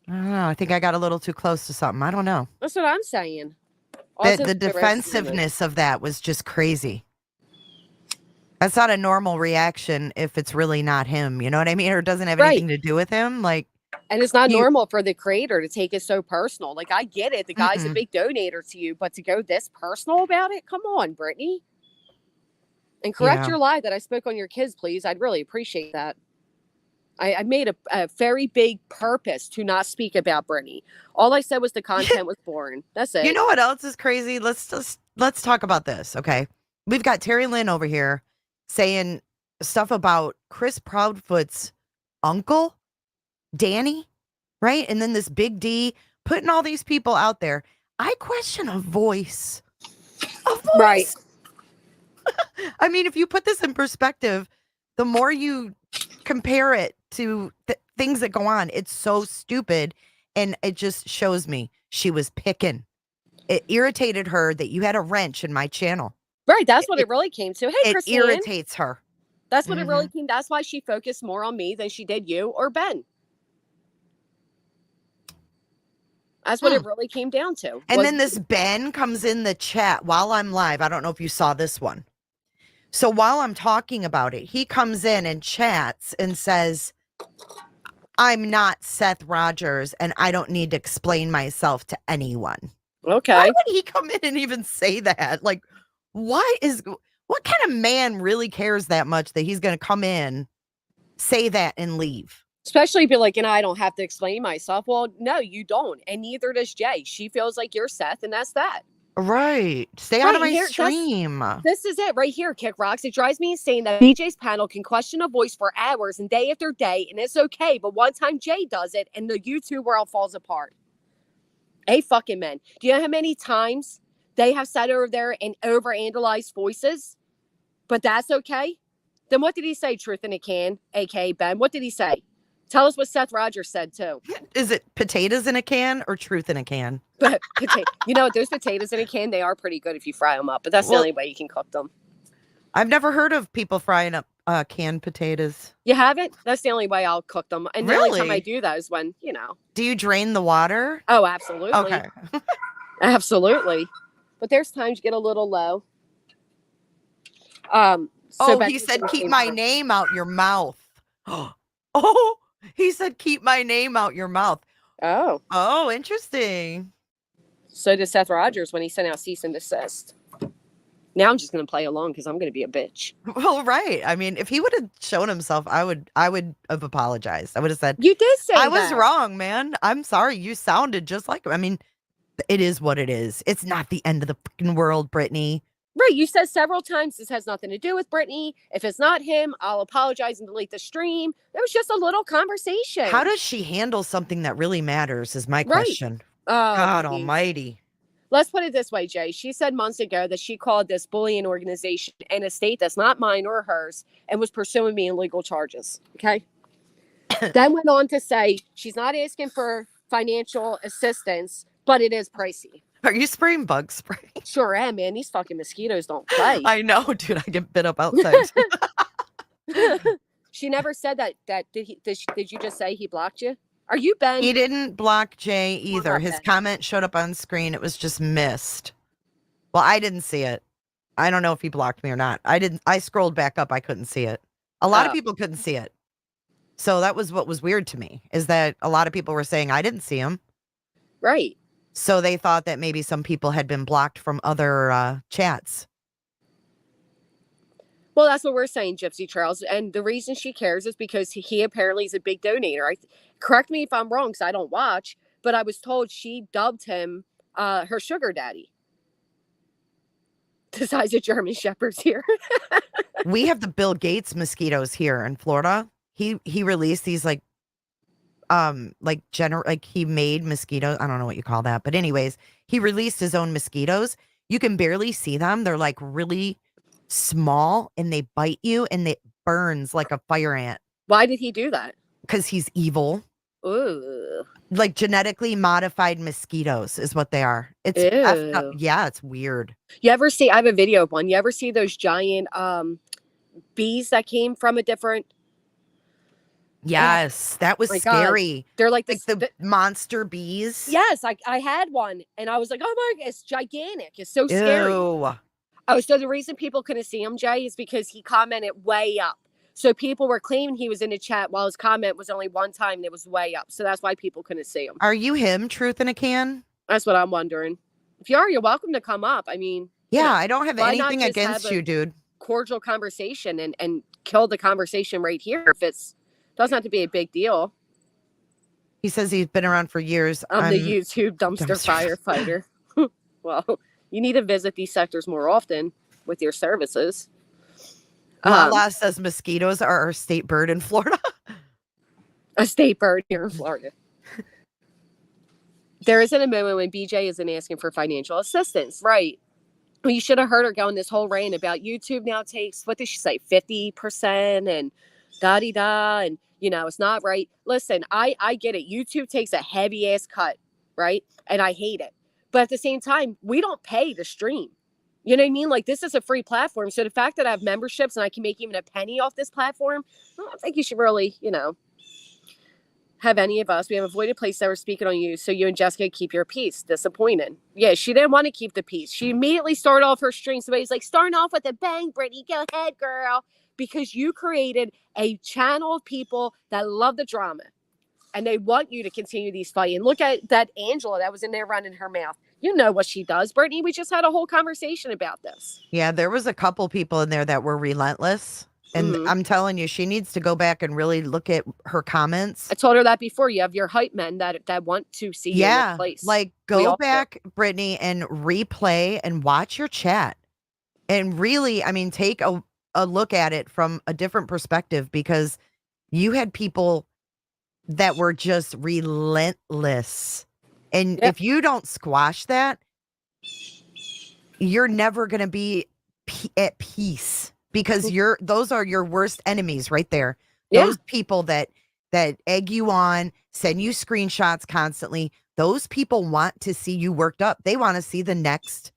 I don't know. I think I got a little too close to something. I don't know. That's what I'm saying. The defensiveness of that was just crazy. That's not a normal reaction if it's really not him. You know what I mean? Or it doesn't have anything to do with him. Like, and it's not normal for the creator to take it so personal. Like, I get it. The guy's a big donator to you, but to go this personal about it? Come on, Brittany. And correct your lie that I spoke on your kids, please. I'd really appreciate that. I made a very big purpose to not speak about Brittany. All I said was the content was boring. That's it. You know what else is crazy? Let's talk about this, okay? We've got Terry Lynn over here saying stuff about Chris Proudfoot's uncle, Danny, right? And then this Big D putting all these people out there. I question a voice. Right. I mean, if you put this in perspective, the more you compare it to things that go on, it's so stupid. And it just shows me she was picking. It irritated her that you had a wrench in my channel. Right. That's what it really came to. Hey, Christine. It irritates her. That's what it really came. That's why she focused more on me than she did you or Ben. That's what it really came down to. And then this Ben comes in the chat while I'm live. I don't know if you saw this one. So while I'm talking about it, he comes in and chats and says, I'm not Seth Rogers and I don't need to explain myself to anyone. Okay. Why would he come in and even say that? Like, what kind of man really cares that much that he's going to come in, say that and leave? Especially be like, I don't have to explain myself. Well, no, you don't. And neither does Jay. She feels like you're Seth and that's that. Right. Stay out Right, of and my here, stream. this is it right here, Kick Rocks. It drives me insane that BJ's panel can question a voice for hours and day after day, and it's okay. But one time Jay does it, and the YouTube world falls apart. Hey, fucking men. Do you know how many times they have sat over there and overanalyzed voices? But that's okay. Then what did he say, Truth in a Can, aka Ben? What did he say? Tell us what Seth Rogers said, too. Is it potatoes in a can or truth in a can? But you know, those potatoes in a can, they are pretty good if you fry them up. But that's the only way you can cook them. I've never heard of people frying up canned potatoes. You haven't? That's the only way I'll cook them. And the only time I Really? do that is when, you know. Do you drain the water? Oh, absolutely. Okay. Absolutely. But there's times you get a little low. Oh, he said, keep my name out your mouth. Oh, he said, keep my name out your mouth. Oh. Oh, interesting. So did Seth Rogers when he sent out cease and desist. Now I'm just going to play along because I'm going to be a bitch. Well, right. I mean, if he would have shown himself, I would have apologized. I would have said, you did say I was wrong, man. I'm sorry. You sounded just like him. I mean, it is what it is. It's not the end of the freaking world, Brittany. Right. You said several times this has nothing to do with Brittany. If it's not him, I'll apologize and delete the stream. It was just a little conversation. How does she handle something that really matters is my question. Oh, God almighty. Let's put it this way, Jay. She said months ago that she called this bullying organization in a state that's not mine or hers and was pursuing me in legal charges. Okay. Then went on to say she's not asking for financial assistance, but it is pricey. Are you spraying bug spray? Sure am, man. These fucking mosquitoes don't play. I know, dude. I get bit up outside. She never said that. Did you just say he blocked you? Are you Ben? He didn't block Jay either. His comment showed up on screen. It was just missed. Well, I didn't see it. I don't know if he blocked me or not. I scrolled back up. I couldn't see it. A lot of people couldn't see it. So that was what was weird to me, is that a lot of people were saying I didn't see him. Right. So they thought that maybe some people had been blocked from other chats. Well, that's what we're saying, Gypsy Charles. And the reason she cares is because he apparently is a big donator. Correct me if I'm wrong, because I don't watch, but I was told she dubbed him her sugar daddy. The size of German shepherds here. We have the Bill Gates mosquitoes here in Florida. He released these like he made mosquitoes. I don't know what you call that, but anyways, he released his own mosquitoes. You can barely see them. They're like really small and they bite you and it burns like a fire ant. Why did he do that? Because he's evil. Ooh. Like genetically modified mosquitoes is what they are. It's effed up. Yeah, it's weird. You ever see, I have a video of one. You ever see those giant bees that came from a different? Yes, that was scary. God. They're like the monster bees. Yes, I had one and I was like, oh my God, it's gigantic. It's so scary. Ew. Oh, so the reason people couldn't see him, Jay, is because he commented way up. So people were claiming he was in the chat while his comment was only one time and it was way up. So that's why people couldn't see him. Are you him, Truth in a Can? That's what I'm wondering. If you are, you're welcome to come up. I mean, yeah, I don't have anything against you, dude. Cordial conversation and kill the conversation right here. If it's doesn't have to be a big deal. He says he's been around for years. I'm the YouTube dumpster firefighter. Well, you need to visit these sectors more often with your services. Lala says mosquitoes are our state bird in Florida. A state bird here in Florida. There isn't a moment when BJ isn't asking for financial assistance, right? Well, you should have heard her going this whole rant about YouTube now takes, what did she say, 50% and da-di-da, and, you know, it's not right. Listen, I get it. YouTube takes a heavy-ass cut, right? And I hate it. But at the same time, we don't pay to stream. You know what I mean? Like, this is a free platform. So the fact that I have memberships and I can make even a penny off this platform, I don't think you should really, you know, have any of us. We have avoided places that were speaking on you. So you and Jessica keep your peace. Disappointed. Yeah, she didn't want to keep the peace. She immediately started off her stream. Somebody's like, starting off with a bang, Brittany. Go ahead, girl. Because you created a channel of people that love the drama. And they want you to continue these fights. And look at that Angela that was in there running her mouth. You know what she does, Brittany. We just had a whole conversation about this. Yeah, there was a couple people in there that were relentless. And I'm telling you, she needs to go back and really look at her comments. I told her that before. You have your hype men that want to see you in this place. Like go back, Brittany, and replay and watch your chat. And really, I mean, take a look at it from a different perspective, because you had people that were just relentless. And if you don't squash that, you're never going to be at peace, because those are your worst enemies right there. Those people that egg you on, send you screenshots constantly. Those people want to see you worked up. They want to see the next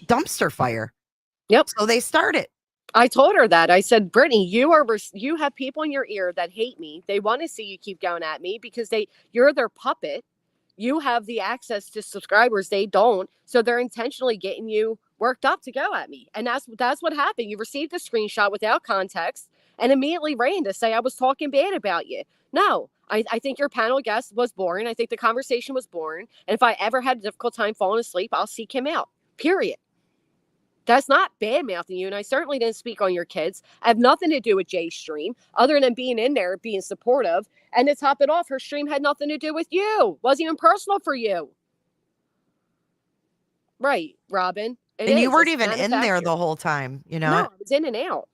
dumpster fire. Yep. So they start it. I told her that. I said, Brittany, you have people in your ear that hate me. They want to see you keep going at me because you're their puppet. You have the access to subscribers. They don't. So they're intentionally getting you worked up to go at me. And that's what happened. You received a screenshot without context and immediately ran to say I was talking bad about you. No, I think your panel guest was boring. I think the conversation was boring. And if I ever had a difficult time falling asleep, I'll seek him out. Period. That's not bad mouthing you. And I certainly didn't speak on your kids. I have nothing to do with Jay's stream other than being in there, being supportive. And to top it off, her stream had nothing to do with you. Wasn't even personal for you. Right, Robin. And you weren't even in there the whole time, you know? No, I was in and out.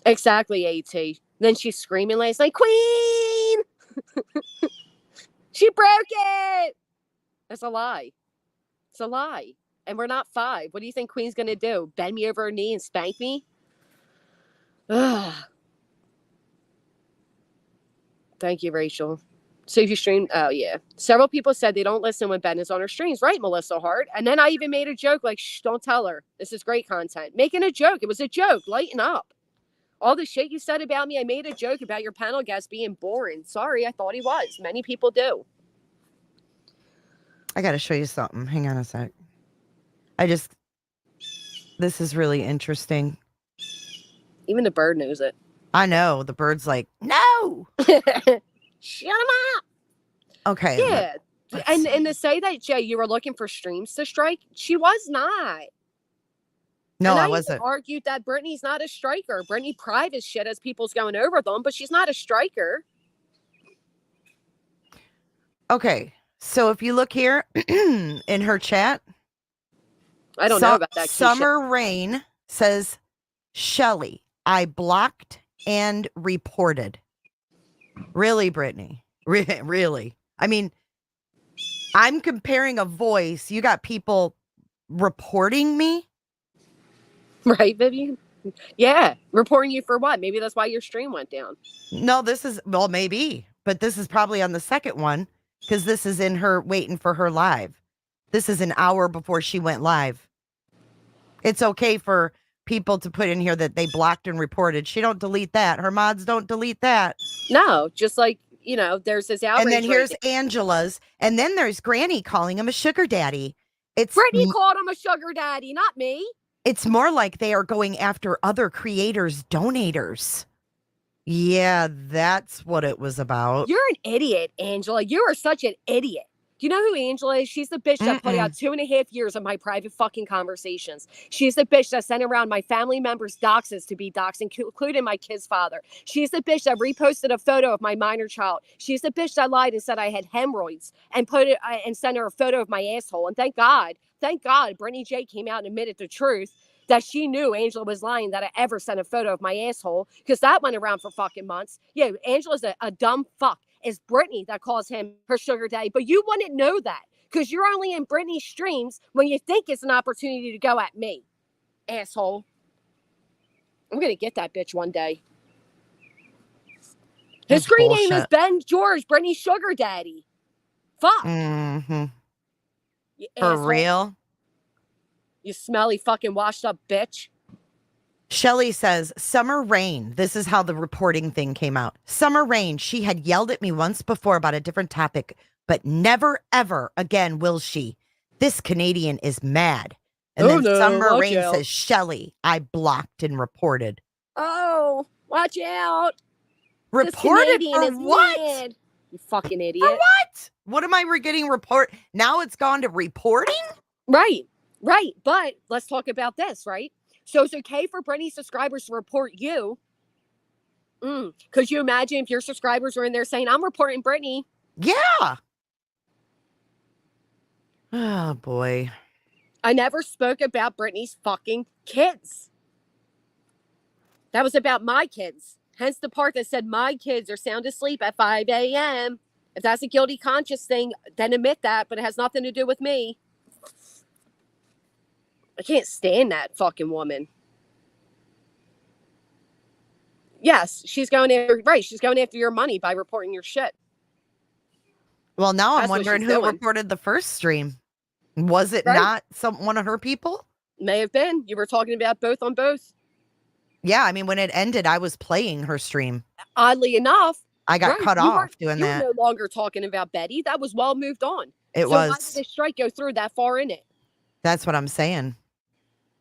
Exactly, AT. Then she's screaming last night, Queen! She broke it! That's a lie. It's a lie. And we're not 5. What do you think Queen's going to do? Bend me over her knee and spank me? Ugh. Thank you, Rachel. So if you stream, oh yeah. Several people said they don't listen when Ben is on her streams. Right, Melissa Hart. And then I even made a joke like, shh, don't tell her. This is great content. Making a joke. It was a joke. Lighten up. All the shit you said about me, I made a joke about your panel guest being boring. Sorry, I thought he was. Many people do. I got to show you something. Hang on a sec. This is really interesting. Even the bird knows it. I know. The bird's like, no. Shut him up. Okay. Yeah. And to say that, Jay, you were looking for streams to strike, she was not. No, and I wasn't. Argued that Brittany's not a striker. Brittany private shit as people's going over them, but she's not a striker. Okay. So if you look here in her chat, I don't know about that. Summer Rain says, Shelly, I blocked and reported. Really, Brittany? Really? I mean, I'm comparing a voice. You got people reporting me? Right, Vivian? Yeah. Reporting you for what? Maybe that's why your stream went down. No, maybe. But this is probably on the second one, because this is in her waiting for her live. This is an hour before she went live. It's okay for people to put in here that they blocked and reported. She don't delete that. Her mods don't delete that. No, just like, there's this outrage. And then here's Angela's. And then there's Granny calling him a sugar daddy. Brittany called him a sugar daddy, not me. It's more like they are going after other creators, donators. Yeah, that's what it was about. You're an idiot, Angela. You are such an idiot. Do you know who Angela is? She's the bitch that put out 2.5 years of my private fucking conversations. She's the bitch that sent around my family members' doxes to be doxed, including my kid's father. She's the bitch that reposted a photo of my minor child. She's the bitch that lied and said I had hemorrhoids and and sent her a photo of my asshole. And thank God, BrittneyJ came out and admitted the truth that she knew Angela was lying that I ever sent a photo of my asshole, because that went around for fucking months. Yeah, Angela's a dumb fuck. It's Brittany that calls him her sugar daddy, but you wouldn't know that because you're only in Brittany's streams when you think it's an opportunity to go at me, asshole. I'm going to get that bitch one day. His screen name is Ben George, Brittany's sugar daddy. Fuck. Mm-hmm. For asshole. real? You smelly fucking washed up bitch. Shelly says, Summer Rain. This is how the reporting thing came out. Summer Rain. She had yelled at me once before about a different topic, but never, ever again will she. This Canadian is mad. And then Summer Rain says, Shelly, I blocked and reported. Oh, watch out. Reported for what? Mad. You fucking idiot. For what? What am I getting report? Now it's gone to reporting? Right. But let's talk about this, right? So it's okay for Brittany subscribers to report you. Could you imagine if your subscribers were in there saying, I'm reporting Brittany? Yeah. Oh, boy. I never spoke about Brittany's fucking kids. That was about my kids. Hence the part that said my kids are sound asleep at 5 a.m. If that's a guilty conscience thing, then admit that, but it has nothing to do with me. I can't stand that fucking woman. Yes, she's going after, right, she's going after your money by reporting your shit. Well, now I'm That's what wondering she's who doing. reported the first stream. Was it Right. not one of her people? May have been. You were talking about both on both. Yeah, I mean, when it ended, I was playing her stream. Oddly enough, I got cut off doing you that. were no longer talking about Betty. That was well moved on. It Why was. did the strike go through that far in it? That's what I'm saying.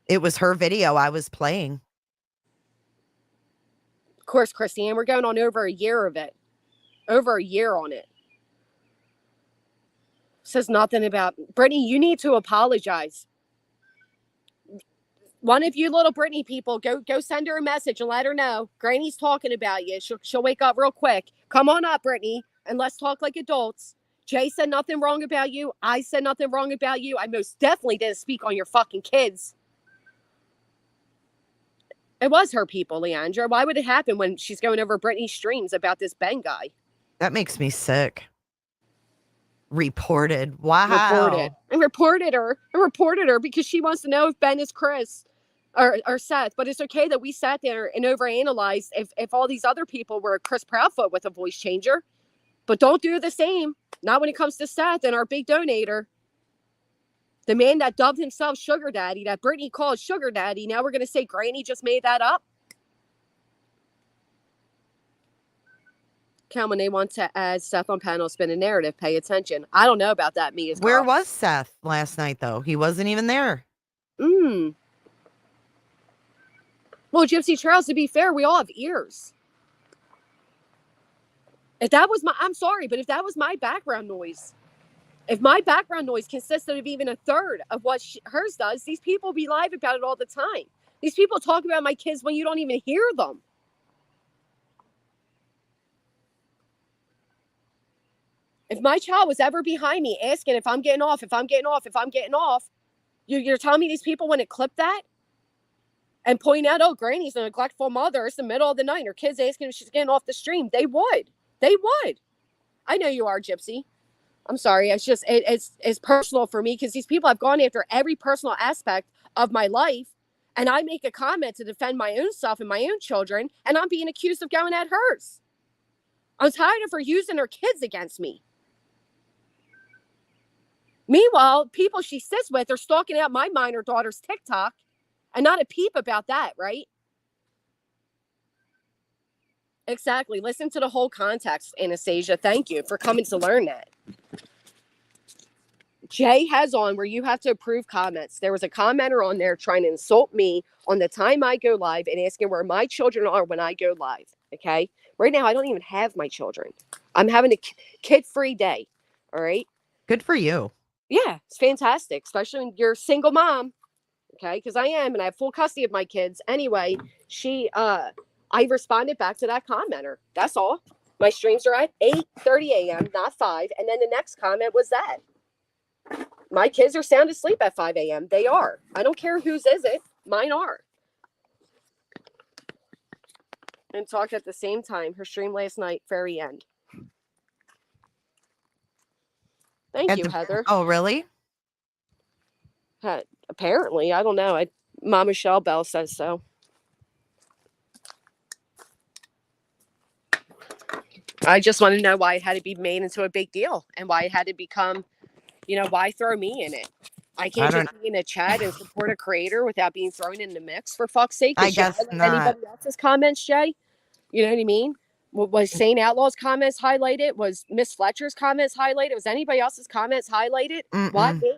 It was her video I was playing. Of course, Christine, we're going on over a year of it. Over a year on it. Says nothing about Brittany. You need to apologize. One of you little Brittany people, go send her a message and let her know Granny's talking about you. She'll wake up real quick. Come on up, Brittany, and let's talk like adults. Jay said nothing wrong about you. I said nothing wrong about you. I most definitely didn't speak on your fucking kids. It was her people, Leandra. Why would it happen when she's going over Brittany's streams about this Ben guy? That makes me sick. Reported. Wow. Reported her because she wants to know if Ben is Chris or Seth. But it's okay that we sat there and overanalyzed if all these other people were Chris Proudfoot with a voice changer. But don't do the same. Not when it comes to Seth and our big donator. The man that dubbed himself Sugar Daddy, that Brittany called Sugar Daddy. Now we're going to say Granny just made that up. Come when they want to add Seth on panel, spin a narrative, pay attention. I don't know about that, me as Where well. was Seth last night, though? He wasn't even there. Well, Gypsy Trails, to be fair, we all have ears. If that was I'm sorry, but if that was my background noise, if my background noise consisted of even a third of what hers does, these people be live about it all the time. These people talk about my kids when you don't even hear them. If my child was ever behind me asking if I'm getting off, you're telling me these people wouldn't clip that and point out, oh, Granny's a neglectful mother. It's the middle of the night. Her kid's asking if she's getting off the stream. They would. I know you are, Gypsy. I'm sorry. It's just, it's personal for me because these people have gone after every personal aspect of my life. And I make a comment to defend my own self and my own children. And I'm being accused of going at hers. I'm tired of her using her kids against me. Meanwhile, people she sits with are stalking out my minor daughter's TikTok and not a peep about that, right? Exactly. Listen to the whole context, Anastasia. Thank you for coming to learn that. Jay has on where you have to approve comments. There was a commenter on there trying to insult me on the time I go live and asking where my children are when I go live. Okay. Right now, I don't even have my children. I'm having a kid-free day. All right. Good for you. Yeah, it's fantastic, especially when you're a single mom. Okay, because I am, and I have full custody of my kids. Anyway, I responded back to that commenter. That's all. My streams are at 8:30 a.m., not 5. And then the next comment was that. My kids are sound asleep at 5 a.m. They are. I don't care whose is it. Mine are. And talked at the same time. Her stream last night, very end. Thank you, Heather. Oh, really? Apparently. I don't know. Mama Michelle Bell says so. I just want to know why it had to be made into a big deal and why it had to become, why throw me in it? I can't just be in a chat and support a creator without being thrown in the mix, for fuck's sake. I guess not. Anybody else's comments, Jay? You know what I mean? Was Sane Outlaw's comments highlighted? Was Miss Fletcher's comments highlighted? Was anybody else's comments highlighted? Why me?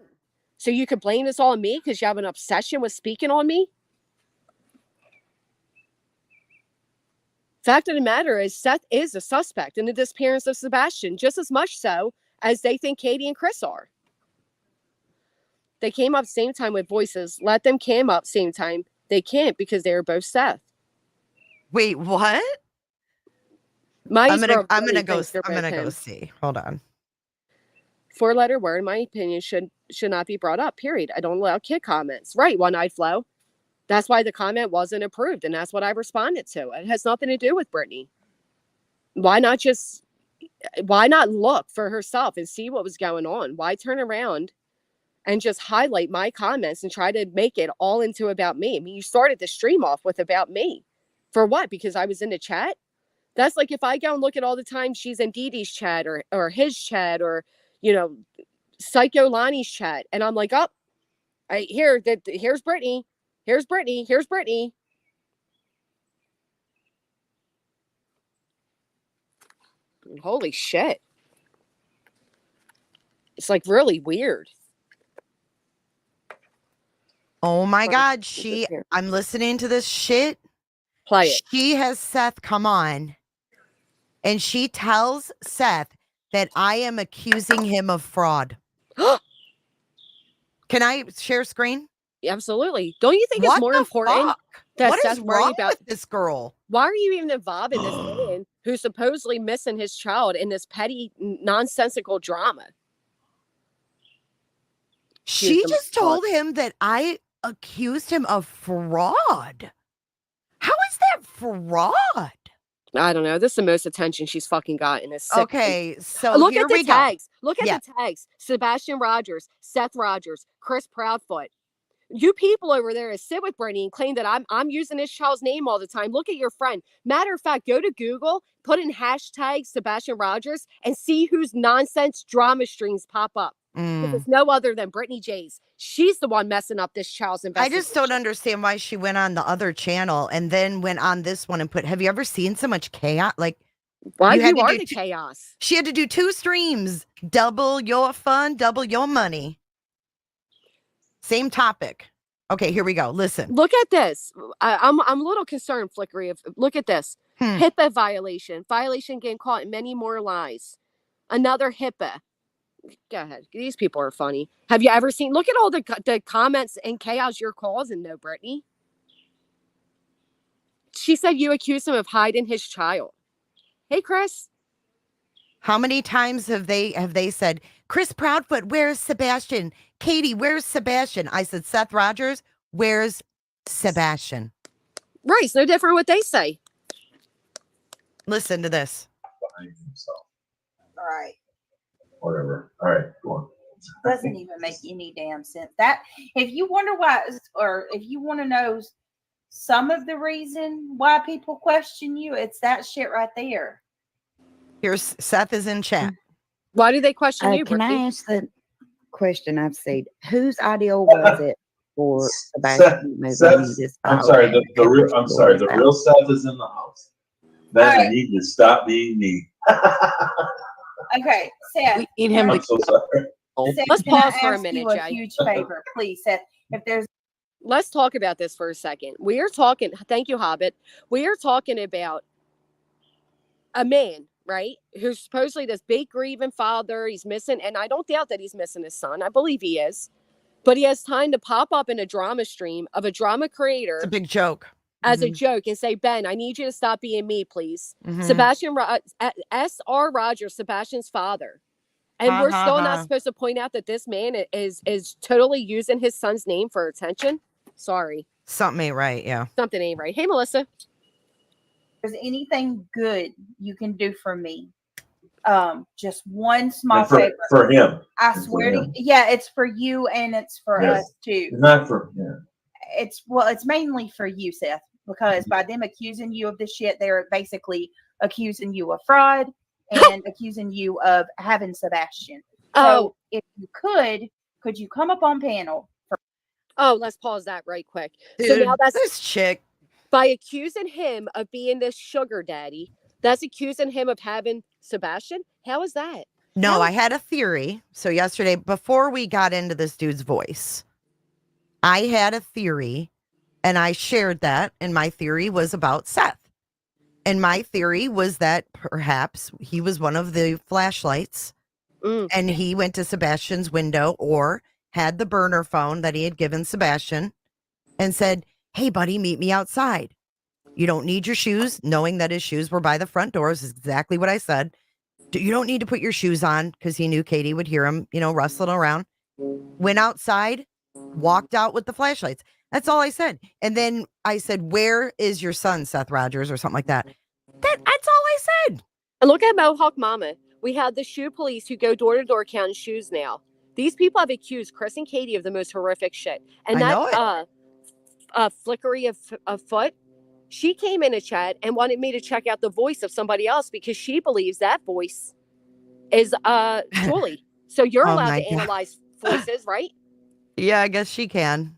So you could blame this all on me because you have an obsession with speaking on me? Fact of the matter is, Seth is a suspect in the disappearance of Sebastian, just as much so as they think Katie and Chris are. They came up same time with voices. Let them came up same time. They can't because they're both Seth. Wait, what? My I'm gonna go see. Hold on. 4-letter word, in my opinion, should not be brought up, period. I don't allow kid comments. Right, One-Eyed Flo. That's why the comment wasn't approved, and that's what I responded to. It has nothing to do with Brittany. Why not look for herself and see what was going on? Why turn around and just highlight my comments and try to make it all into about me? I mean, you started the stream off with about me. For what? Because I was in the chat? That's like if I go and look at all the time she's in Dee Dee's chat or his chat or, Psycho Lonnie's chat. And I'm like, here's Brittany. Here's Brittany. Here's Brittany. Holy shit. It's like really weird. Oh my God. I'm listening to this shit. Play it. She has Seth come on and she tells Seth that I am accusing him of fraud. Can I share screen? Absolutely. Don't you think it's more important that what Seth is wrong with this girl? Why are you even involved in this man who's supposedly missing his child in this petty, nonsensical drama? She just told him that I accused him of fraud. How is that fraud? I don't know. This is the most attention she's fucking gotten. Okay, so look here at the we tags. Go. Look at the tags. Sebastian Rogers, Seth Rogers, Chris Proudfoot. You people over there sit with Brittany and claim that I'm using this child's name all the time. Look at your friend. Matter of fact, go to Google, put in hashtag Sebastian Rogers, and see whose nonsense drama streams pop up. Because it's no other than Brittany J's. She's the one messing up this child's investigation. I just don't understand why she went on the other channel and then went on this one and have you ever seen so much chaos? Like, why you are the chaos? She had to do 2 streams. Double your fun, double your money. Same topic. Okay, here we go. Listen. Look at this. I'm a little concerned, Flickery. Look at this. HIPAA violation. Violation getting caught in many more lies. Another HIPAA. Go ahead. These people are funny. Have you ever seen? Look at all the comments and chaos you're causing, though, Brittany. She said you accused him of hiding his child. Hey, Chris. How many times have they said, Chris Proudfoot, where's Sebastian? Katie, where's Sebastian? I said, Seth Rogers, where's Sebastian? Right. It's no different what they say. Listen to this. All right. Whatever. All right, go on. Doesn't even make any damn sense. That if you wonder why, or if you want to know some of the reason why people question you, it's that shit right there. Here's Seth is in chat. Why do they question you? Can I ask the question I've said? Whose idea was it for Sebastian? I'm sorry. The real Seth is in the house. That you need to stop being me. Okay, Seth. We need him. I'm so sorry. Seth, let's pause for a minute, you Jay. huge favor, please, Seth. Let's talk about this for a second. We are talking. Thank you, Hobbit. We are talking about a man, right, who's supposedly this big grieving father. He's missing, and I don't doubt that he's missing his son. I believe he is, but he has time to pop up in a drama stream of a drama creator. It's a big joke. As a joke and say, Ben, I need you to stop being me, please. Sebastian S.R. Rogers, Sebastian's father. And we're still not supposed to point out that this man is totally using his son's name for attention. Sorry. Something ain't right, yeah. Something ain't right. Hey, Melissa. There's anything good you can do for me. Just one small favor. For him. I swear to you. Yeah, it's for you and it's for us too. It's not for him. It's mainly for you, Seth, because by them accusing you of this shit, they're basically accusing you of fraud and accusing you of having Sebastian. So if you could you come up on panel? Let's pause that right quick. Dude, so now that's this chick. By accusing him of being this sugar daddy, that's accusing him of having Sebastian. How is that? No, I had a theory. So yesterday, before we got into this dude's voice, I had a theory and I shared that. And my theory was about Seth. And my theory was that perhaps he was one of the flashlights and he went to Sebastian's window or had the burner phone that he had given Sebastian and said, hey, buddy, meet me outside. You don't need your shoes, knowing that his shoes were by the front doors is exactly what I said. You don't need to put your shoes on because he knew Katie would hear him, rustling around. Went outside, walked out with the flashlights. That's all I said. And then I said, where is your son, Seth Rogers, or something like that? That's all I said. And look at Mohawk Mama. We have the shoe police who go door to door counting shoes now. These people have accused Chris and Katie of the most horrific shit. And that flickery of foot, she came in a chat and wanted me to check out the voice of somebody else because she believes that voice is Julie. So you're allowed to analyze voices, right? Yeah, I guess she can.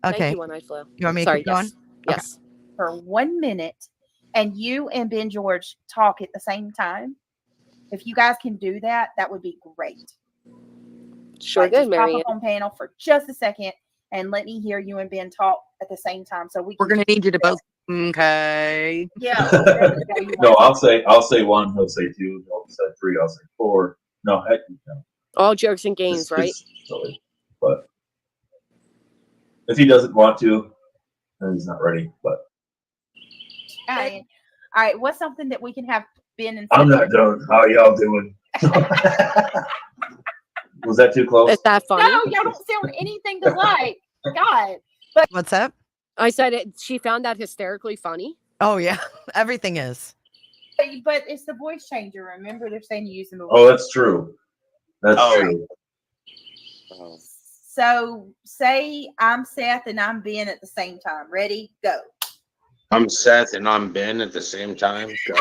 Okay. Thank you, One Eye Flo. You want me to keep going? Yes. Okay. For 1 minute, and you and Ben George talk at the same time. If you guys can do that, that would be great. Sure, good, Marianne. Pop up on panel for just a second and let me hear you and Ben talk at the same time. So we're going to need you to both. Okay. Yeah. No, I'll say one. He'll say two. He'll say three. I'll say four. No, heck, no. All jokes and games, right? Silly. But if he doesn't want to, then he's not ready. But all right. What's something that we can have Ben and I'm not done. How y'all doing? Was that too close? Is that funny? No, y'all don't sound anything alike. God. But what's up? I said it. She found that hysterically funny. Oh yeah, everything is. But it's the voice changer. Remember, they're saying you use the voice. Oh, that's true. That's true. So say I'm Seth and I'm Ben at the same time. Ready? Go. I'm Seth and I'm Ben at the same time. Go.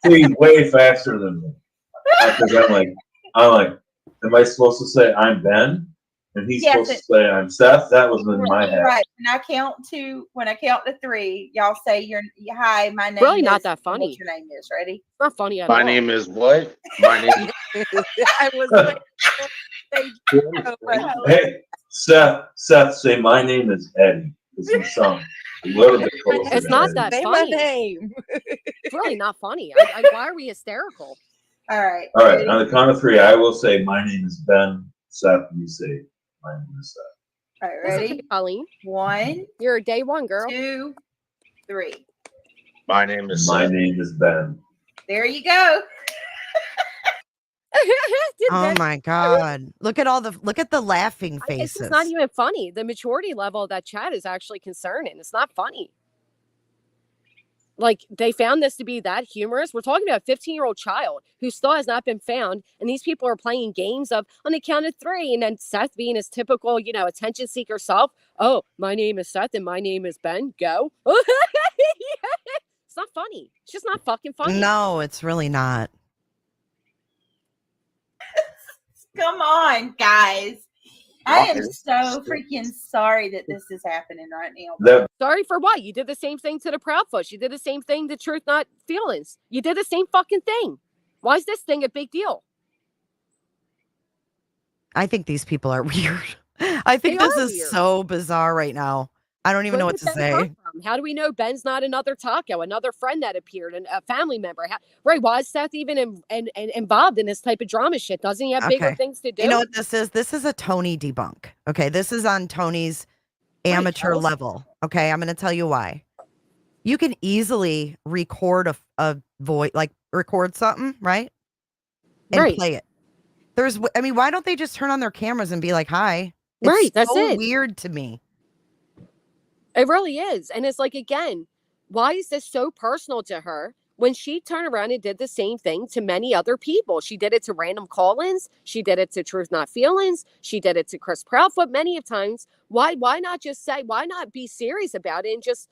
See, way faster than me. Because I'm like, am I supposed to say I'm Ben? And he's supposed to say I'm Seth? That was in my head. Right. When I count to three, y'all say hi, my name really is, not that funny. What your name is, ready? It's not funny at all. My name is what? My name I was Hey, Seth, say my name is Eddie. It's some song. A little bit closer. It's not that Say funny. my name. It's really not funny. Why are we hysterical? All right. All right. On the count of three, I will say my name is Ben. Seth, you say my name is Seth. All right. Ready? Colleen. 1, You're a day one girl. 2, 3. My name is My Seth. name is Ben. There you go. Oh my God. Look at the laughing faces. It's not even funny. The maturity level of that chat is actually concerning. It's not funny. Like, they found this to be that humorous. We're talking about a 15-year-old child who still has not been found. And these people are playing games of on the count of three. And then Seth being his typical, attention seeker self. Oh, my name is Seth and my name is Ben. Go. It's not funny. It's just not fucking funny. No, it's really not. Come on, guys. I am so freaking sorry that this is happening right now. Sorry for what? You did the same thing to the Proudfoot. You did the same thing to Truth Not Feelings. You did the same fucking thing. Why is this thing a big deal? I think these people are weird. I think this is so bizarre right now. I don't even know what to say. How do we know Ben's not another taco, another friend that appeared, and a family member? Right? Why is Seth even involved in this type of drama shit? Doesn't he have bigger things to do? You know what this is? This is a Tony debunk. Okay, this is on Tony's amateur level. Okay, I'm going to tell you why. You can easily record a voice, like record something, right? And play it. Why don't they just turn on their cameras and be like, "Hi"? It's that's so it. Weird to me. It really is. And it's like, again, why is this so personal to her when she turned around and did the same thing to many other people? She did it to random call-ins. She did it to Truth Not Feelings. She did it to Chris Proudfoot many of times. Why not just say, why not be serious about it and just,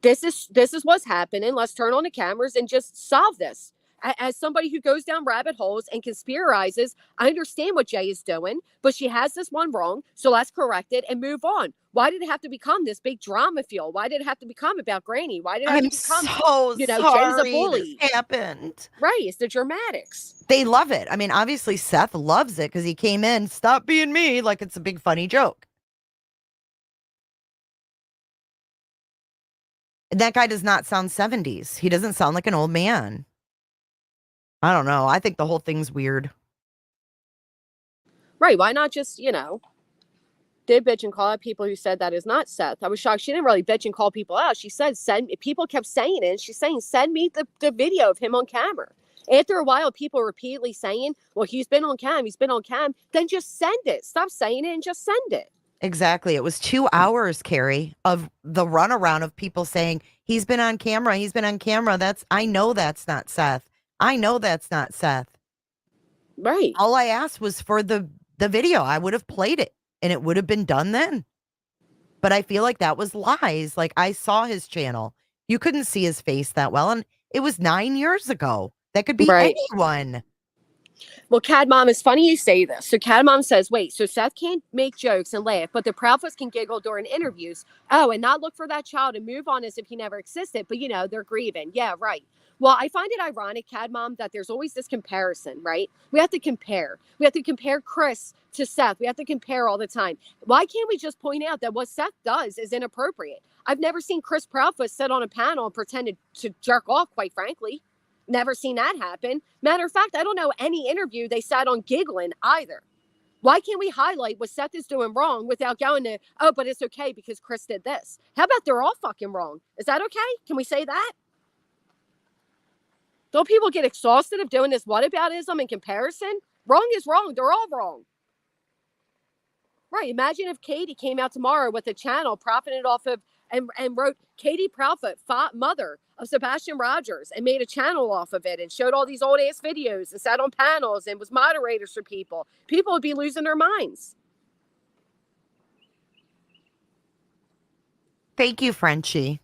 this is what's happening. Let's turn on the cameras and just solve this. As somebody who goes down rabbit holes and conspirizes, I understand what Jay is doing, but she has this one wrong, so let's correct it and move on. Why did it have to become this big drama feel? Why did it have to become about Granny? Why did it have to become, so Jay's a bully? This happened. Right, it's the dramatics. They love it. I mean, obviously Seth loves it because he came in, stop being me, like it's a big funny joke. That guy does not sound 70s. He doesn't sound like an old man. I don't know. I think the whole thing's weird. Right. Why not just, did bitch and call out people who said that is not Seth? I was shocked. She didn't really bitch and call people out. She said, people kept saying it. And she's saying, send me the video of him on camera. After a while, people repeatedly saying, well, he's been on cam. Then just send it. Stop saying it and just send it. Exactly. It was 2 hours, Carrie, of the runaround of people saying, he's been on camera. He's been on camera. I know that's not Seth. I know that's not Seth. Right. All I asked was for the video. I would have played it and it would have been done then. But I feel like that was lies. Like, I saw his channel. You couldn't see his face that well. And it was 9 years ago. That could be anyone. Well, Cad Mom, it's funny you say this. So Cad Mom says, wait, so Seth can't make jokes and laugh, but the Proudfoots can giggle during interviews. Oh, and not look for that child and move on as if he never existed. But, they're grieving. Yeah, right. Well, I find it ironic, Cad Mom, that there's always this comparison, right? We have to compare. We have to compare Chris to Seth. We have to compare all the time. Why can't we just point out that what Seth does is inappropriate? I've never seen Chris Proudfoot sit on a panel and pretend to jerk off, quite frankly. Never seen that happen. Matter of fact, I don't know any interview they sat on giggling either. Why can't we highlight what Seth is doing wrong without going to, oh, but it's okay because Chris did this? How about they're all fucking wrong? Is that okay? Can we say that? Don't people get exhausted of doing this whataboutism and comparison? Wrong is wrong. They're all wrong. Right. Imagine if Katie came out tomorrow with a channel profited off of and wrote Katie Proudfoot, mother of Sebastian Rogers, and made a channel off of it and showed all these old ass videos and sat on panels and was moderators for people. People would be losing their minds. Thank you, Frenchie.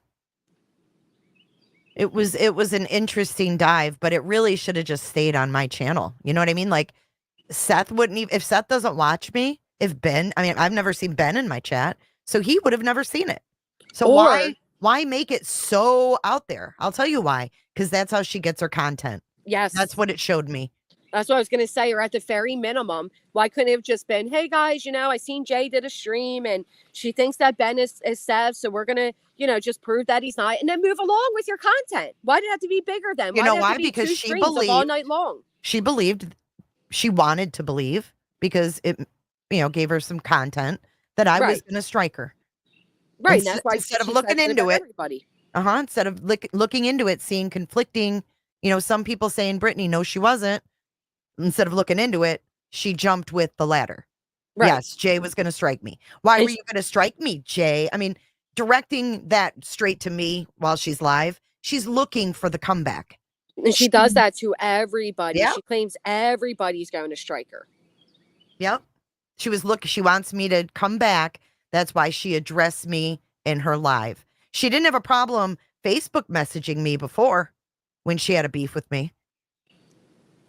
It was an interesting dive, but it really should have just stayed on my channel. You know what I mean? Like, Seth wouldn't even, if Seth doesn't watch me, I've never seen Ben in my chat, so he would have never seen it. So why make it so out there? I'll tell you why. Because that's how she gets her content. Yes. That's what it showed me. That's what I was going to say. Or at the very minimum, why couldn't it have just been, hey, guys, I seen Jay did a stream and she thinks that Ben is Seth. So we're going to, just prove that he's not. And then move along with your content. Why did it have to be bigger then? You know why? Because she believed all night long. She wanted to believe because it, gave her some content that I was going to strike her. Right. And that's why instead of looking into it, instead of looking into it, seeing conflicting, some people saying Brittany, no, she wasn't. Instead of looking into it, she jumped with the latter. Right. Yes, Jay was going to strike me. Why were you going to strike me, Jay? I mean, directing that straight to me while she's live, she's looking for the comeback. And she does that to everybody. Yep. She claims everybody's going to strike her. Yep. She wants me to come back. That's why she addressed me in her live. She didn't have a problem Facebook messaging me before when she had a beef with me.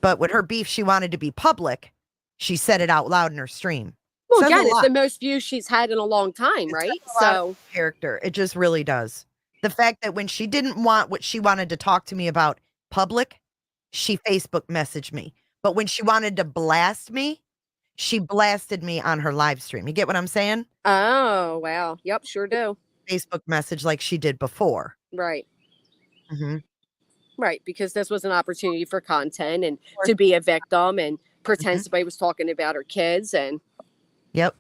But with her beef, she wanted to be public. She said it out loud in her stream. Well, again, it's the most views she's had in a long time, right? So character. It just really does. The fact that when she didn't want what she wanted to talk to me about public, she Facebook messaged me. But when she wanted to blast me, she blasted me on her live stream. You get what I'm saying? Oh, wow. Yep, sure do. Facebook message like she did before. Right. Mm-hmm. Right, because this was an opportunity for content and to be a victim and pretend somebody was talking about her kids. And yep.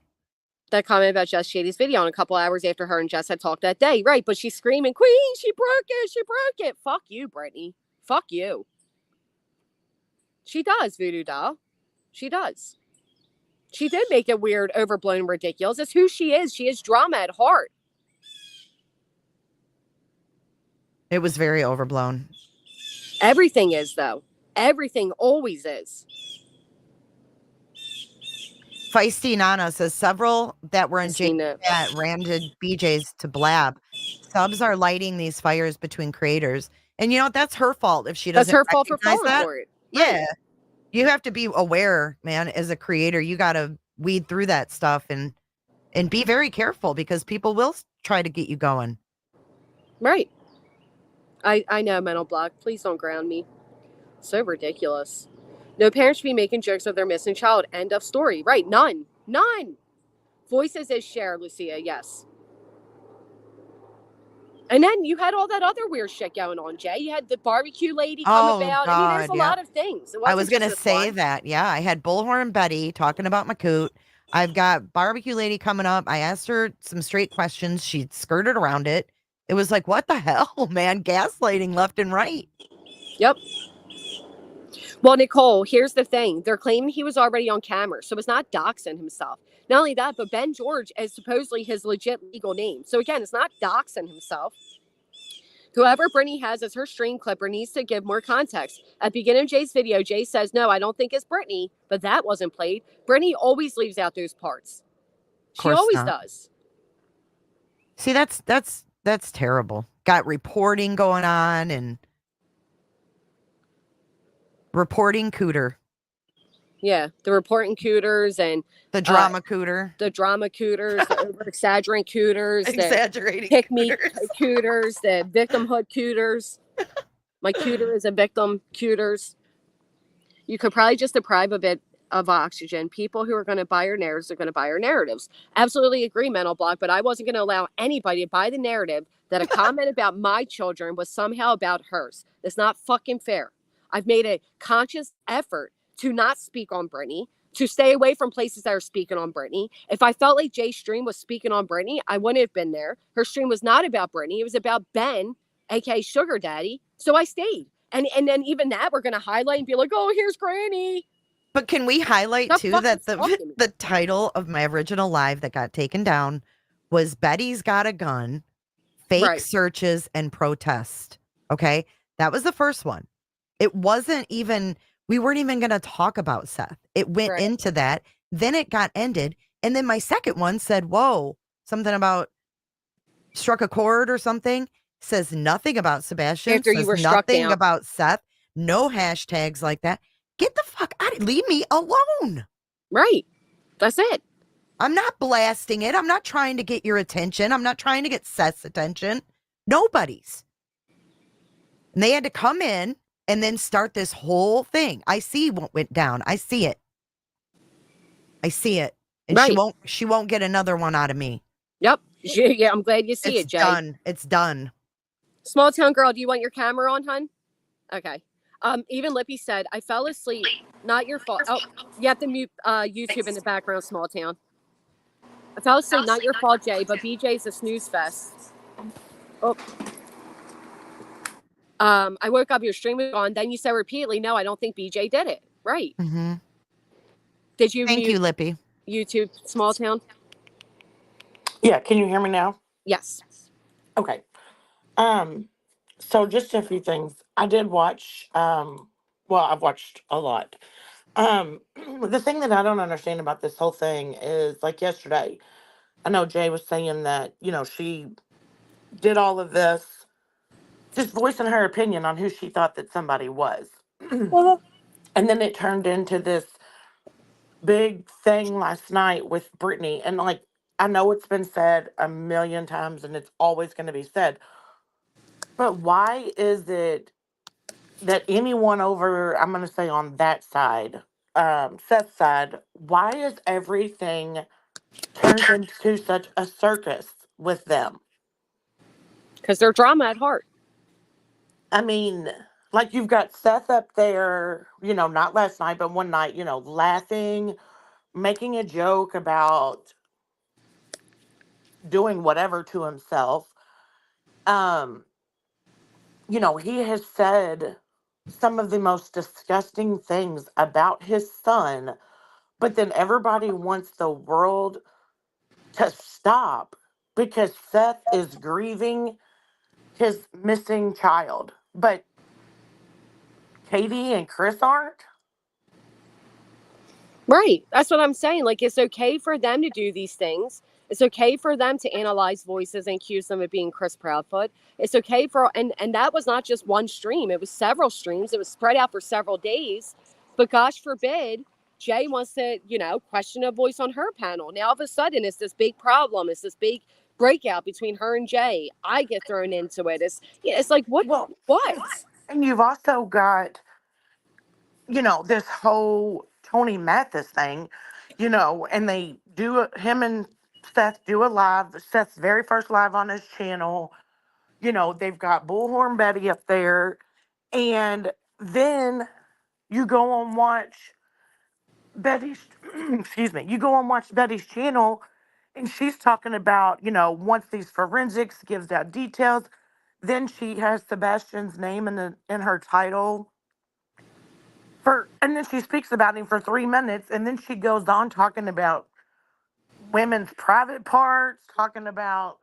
That comment about Jess Shady's video on a couple hours after her and Jess had talked that day. Right, but she's screaming, Queen, she broke it. Fuck you, Brittany. Fuck you. She does, Voodoo Doll. She does. She did make it weird, overblown, and ridiculous. It's who she is. She is drama at heart. It was very overblown. Everything is, though. Everything always is. Feisty Nana says several that were in jail that ranted BJs to blab. Subs are lighting these fires between creators. And that's her fault if she doesn't. That's her fault for falling for it. Yeah. Right. You have to be aware, man, as a creator. You got to weed through that stuff and be very careful because people will try to get you going. Right. I know, mental block. Please don't ground me. So ridiculous. No parent should be making jokes of their missing child. End of story. Right. None. Voices is shared, Lucia. Yes. And then you had all that other weird shit going on, Jay. You had the barbecue lady come about. I mean, there's a lot of things. I was going to say that. Yeah, I had Bullhorn Betty talking about my coot. I've got barbecue lady coming up. I asked her some straight questions. She skirted around it. It was like, what the hell, man? Gaslighting left and right. Yep. Well, Nicole, here's the thing. They're claiming he was already on camera, so it's not doxing himself. Not only that, but Ben George is supposedly his legit legal name. So again, it's not doxing himself. Whoever Brittany has as her stream clipper needs to give more context. At the beginning of Jay's video, Jay says, no, I don't think it's Brittany, but that wasn't played. Brittany always leaves out those parts. She always does. See, that's terrible. Got reporting going on and reporting cooter. Yeah, the reporting cooters and the drama cooter. The drama cooters, the over-exaggerating cooters. Exaggerating the pick-me cooters, the victimhood cooters. My cooter is a victim cooters. You could probably just deprive a bit of oxygen. People who are going to buy your narratives are going to buy your narratives. Absolutely agree, Mental Block, but I wasn't going to allow anybody to buy the narrative that a comment about my children was somehow about hers. That's not fucking fair. I've made a conscious effort to not speak on Brittany, to stay away from places that are speaking on Brittany. If I felt like Jay's stream was speaking on Brittany, I wouldn't have been there. Her stream was not about Brittany. It was about Ben, aka Sugar Daddy. So I stayed. And then even that we're going to highlight and be like, oh, here's Granny. But can we highlight too that the title of my original live that got taken down was Betty's Got a Gun, Fake Searches and Protest. Okay. That was the first one. It wasn't even, we weren't even going to talk about Seth. It went into that. Then it got ended. And then my second one said, whoa, something about struck a chord or something. Says nothing about Sebastian. After you were struck nothing down. About Seth. No hashtags like that. Get the fuck out. Leave me alone. Right. That's it. I'm not blasting it. I'm not trying to get your attention. I'm not trying to get Seth's attention. Nobody's. And they had to come in and then start this whole thing. I see what went down. I see it. I see it. And she won't get another one out of me. Yep. Yeah, I'm glad you see it, Jay. It's done. It's done. Small town girl, do you want your camera on, hun? Okay. Even Lippy said, I fell asleep. Not your fault. Oh, you have to mute YouTube in the background, small town. I fell asleep, not your fault, Jay, but BJ's a snooze fest. Oh. I woke up, your stream was on. Then you said repeatedly, no, I don't think BJ did it. Right. Mm-hmm. Did you Thank you, Lippy. YouTube, small town? Yeah, can you hear me now? Yes. Okay. So just a few things. I did watch, well, I've watched a lot. The thing that I don't understand about this whole thing is, like yesterday, I know Jay was saying that, she did all of this, just voicing her opinion on who she thought that somebody was. And then it turned into this big thing last night with Brittany. And I know it's been said a million times and it's always going to be said. But why is it that anyone over, I'm going to say on that side, Seth's side, why is everything turned into such a circus with them? Because they're drama at heart. I mean, you've got Seth up there, not last night, but one night, laughing, making a joke about doing whatever to himself. He has said some of the most disgusting things about his son, but then everybody wants the world to stop because Seth is grieving his missing child. But Katie and Chris aren't? Right. That's what I'm saying. It's okay for them to do these things. It's okay for them to analyze voices and accuse them of being Chris Proudfoot. It's okay and that was not just one stream. It was several streams. It was spread out for several days. But gosh forbid, Jay wants to, question a voice on her panel. Now, all of a sudden, it's this big problem. It's this big breakout between her and Jay. I get thrown into it. It's like, what? Well, what? And you've also got, this whole Tony Mathis thing, and they do, him and Seth do a live, Seth's very first live on his channel, they've got Bullhorn Betty up there. And then you go and watch Betty's, excuse me, you go and watch Betty's channel, and she's talking about, once these forensics gives out details, then she has Sebastian's name in her title and then she speaks about him for 3 minutes, and then she goes on talking about women's private parts, talking about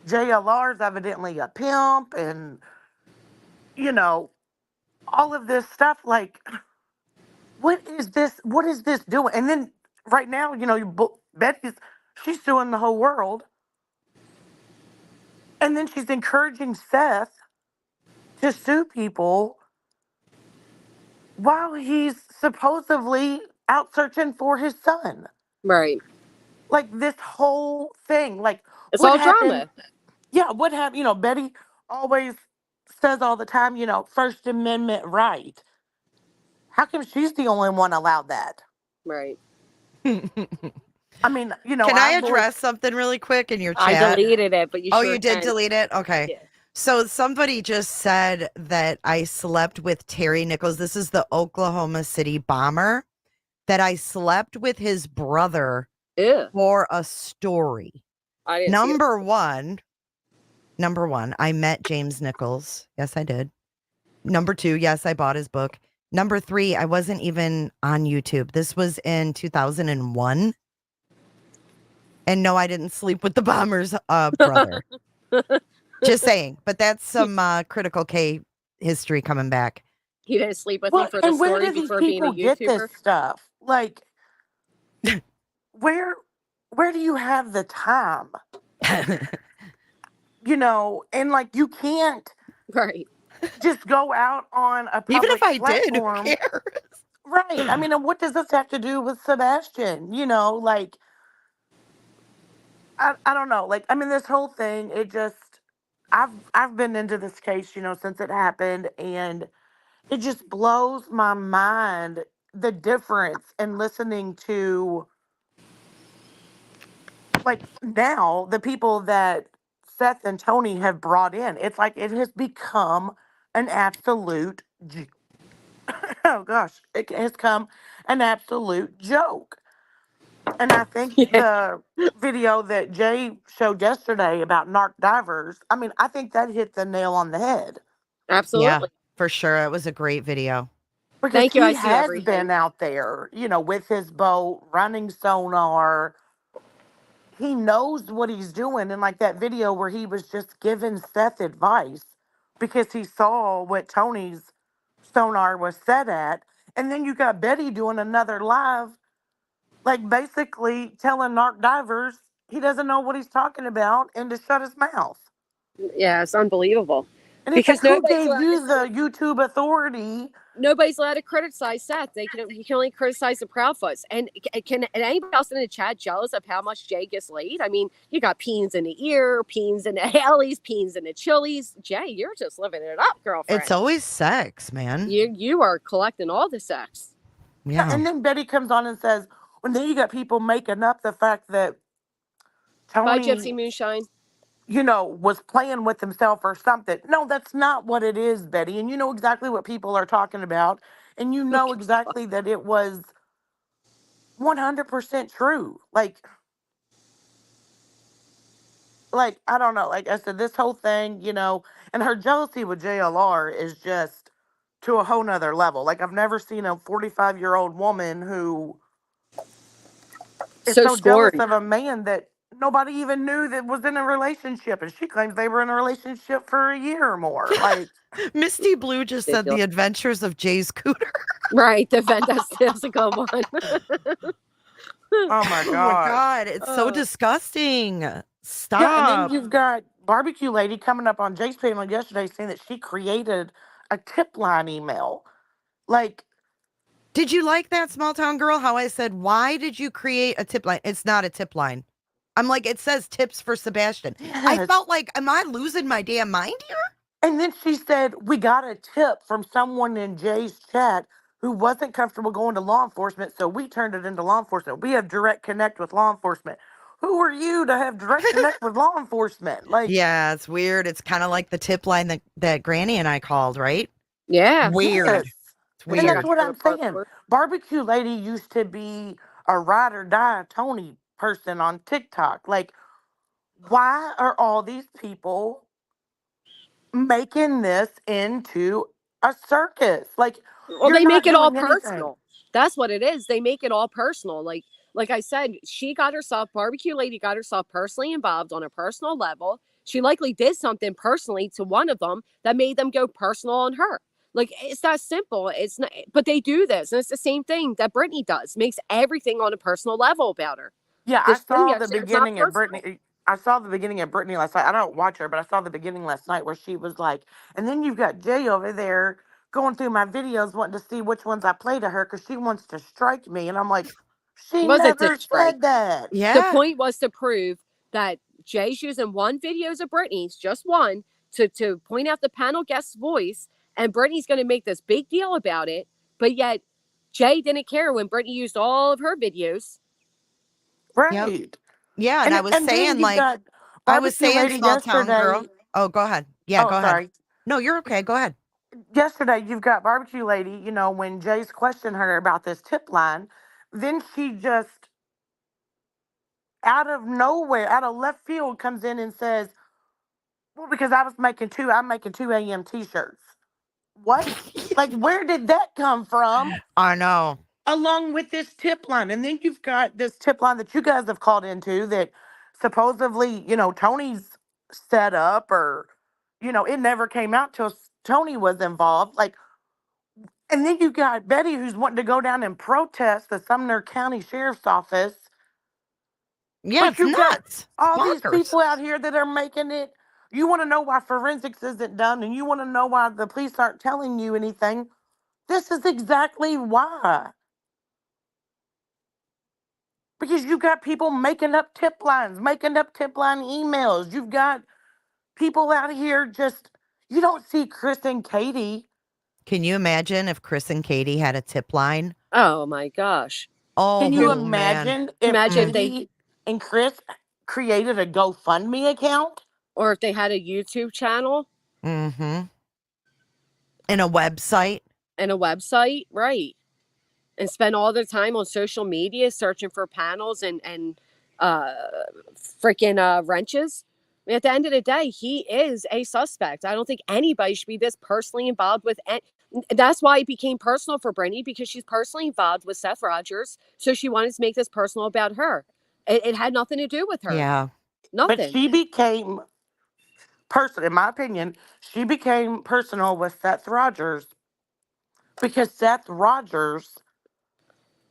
JLR's evidently a pimp, and all of this stuff. Like, what is this? What is this doing? And then right now, Betty's she's suing the whole world, and then she's encouraging Seth to sue people while he's supposedly out searching for his son. Right. Like, this whole thing, like, It's what all happened? drama. Yeah, what happened? Betty always says all the time, First Amendment right. How come she's the only one allowed that? Right. I mean, Can I address something really quick in your chat? I deleted it, but you sure you did can. delete it? Okay. Yeah. So somebody just said that I slept with Terry Nichols. This is the Oklahoma City bomber. That I slept with his brother Ew. for a story. I didn't Number one, I met James Nichols. Yes, I did. Number two, yes, I bought his book. Number three, I wasn't even on YouTube. This was in 2001. And no, I didn't sleep with the bomber's brother. Just saying. But that's some Critical K history coming back. You didn't sleep with me for the story before being a YouTuber? Get this stuff? Like, where do you have the time? And like, you can't just go out on a public even if I platform. did, who cares? Right. I mean, and what does this have to do with Sebastian? Like, I don't know. Like, I mean, this whole thing, it just, I've been into this case, since it happened, and it just blows my mind the difference in listening to, like, now the people that Seth and Tony have brought in. It's like it has become an absolute oh gosh, it has come an absolute joke. And I think the video that Jay showed yesterday about narc divers, I mean, I think that hit the nail on the head. Absolutely. Yeah, for sure. It was a great video. Because Thank you. he I see has everything. been out there, with his boat, running sonar. He knows what he's doing. And like that video where he was just giving Seth advice because he saw what Tony's sonar was set at. And then you got Betty doing another live, like basically telling narc divers he doesn't know what he's talking about and to shut his mouth. Yeah, it's unbelievable. And it's because like, who gave you the YouTube authority? Nobody's allowed to criticize Seth. You can only criticize the Proudfoots. And can anybody else in the chat jealous of how much Jay gets laid? I mean, you got peens in the ear, peens in the alleys, peens in the chilies. Jay, you're just living it up, girlfriend. It's always sex, man. You are collecting all the sex. Yeah. And then Betty comes on and says, and then you got people making up the fact that Tony, Bye, Gypsy Moonshine, was playing with himself or something. No, that's not what it is, Betty. And you know exactly what people are talking about. And you know exactly that it was 100% true. Like, I don't know. Like I said, this whole thing, and her jealousy with JLR is just to a whole nother level. Like, I've never seen a 45-year-old woman who is so jealous of a man that nobody even knew that was in a relationship, and she claims they were in a relationship for a year or more. Like, Misty Blue just said The Adventures of Jay Scooter. Right, that's a good one. Oh my god, it's so disgusting. Stop. Yeah, and then you've got Barbecue Lady coming up on Jay's panel yesterday saying that she created a tip line email. Like, did you like that, Small Town Girl? How I said, why did you create a tip line? It's not a tip line. I'm like, it says tips for Sebastian. Yes. I felt like, am I losing my damn mind here? And then she said, we got a tip from someone in Jay's chat who wasn't comfortable going to law enforcement, so we turned it into law enforcement. We have direct connect with law enforcement. who are you to have direct connect with law enforcement? Like, Yeah, it's weird. It's kind of like the tip line that Granny and I called, right? Yeah. Weird. yes. It's And weird. that's what I'm saying. Barbecue Lady used to be a ride or die Tony person on TikTok. Like, why are all these people making this into a circus? Like, Well, you're they make not it all doing anything. personal. That's what it is. They make it all personal. Like I said, Barbecue Lady got herself personally involved on a personal level. She likely did something personally to one of them that made them go personal on her. Like it's that simple. It's not, but they do this, and it's the same thing that Brittany does. Makes everything on a personal level about her. Yeah, I This thing saw the yesterday, it's not beginning of personal. Brittany. I saw the beginning of Brittany last night. I don't watch her, but I saw the beginning last night where she was like, and then you've got Jay over there going through my videos wanting to see which ones I play to her because she wants to strike me. And I'm like, she Was it never to strike? said that. The Yeah. point was to prove that Jay's using one videos of Brittany's, just one, to point out the panel guest's voice, and Brittany's going to make this big deal about it. But yet, Jay didn't care when Brittany used all of her videos. Right. Yeah, and I was And then saying, you like, got I was Barbecue saying Lady small town girl. yesterday. Oh, go ahead. Yeah, Oh, go ahead. sorry. No, you're okay. Go ahead. Yesterday, you've got Barbecue Lady, when Jay's questioned her about this tip line, then she just out of nowhere, out of left field, comes in and says, well, because I'm making 2 a.m. t-shirts. What? Like, where did that come from? I know. Along with this tip line. And then you've got this tip line that you guys have called into that supposedly, Tony's set up, or, it never came out till Tony was involved. Like, and then you got Betty who's wanting to go down and protest the Sumner County Sheriff's Office. Yeah, But it's you got nuts. all these Bonkers. people out here that are making it. You want to know why forensics isn't done, and you want to know why the police aren't telling you anything. This is exactly why. Because you got people making up tip lines, making up tip line emails. You've got people out here you don't see Chris and Katie. Can you imagine if Chris and Katie had a tip line? Oh my gosh. Oh, Can you man. imagine if Imagine if they, Katie and Chris created a GoFundMe account? or if they had a YouTube channel Mm-hmm. And a website. and a website, right? And spend all their time on social media searching for panels and freaking wrenches. I mean, at the end of the day, he is a suspect. I don't think anybody should be this personally involved with. That's why it became personal for Brittany, because she's personally involved with Seth Rogers. So she wanted to make this personal about her. It had nothing to do with her. Yeah. But Nothing. she became personal, in my opinion, she became personal with Seth Rogers because Seth Rogers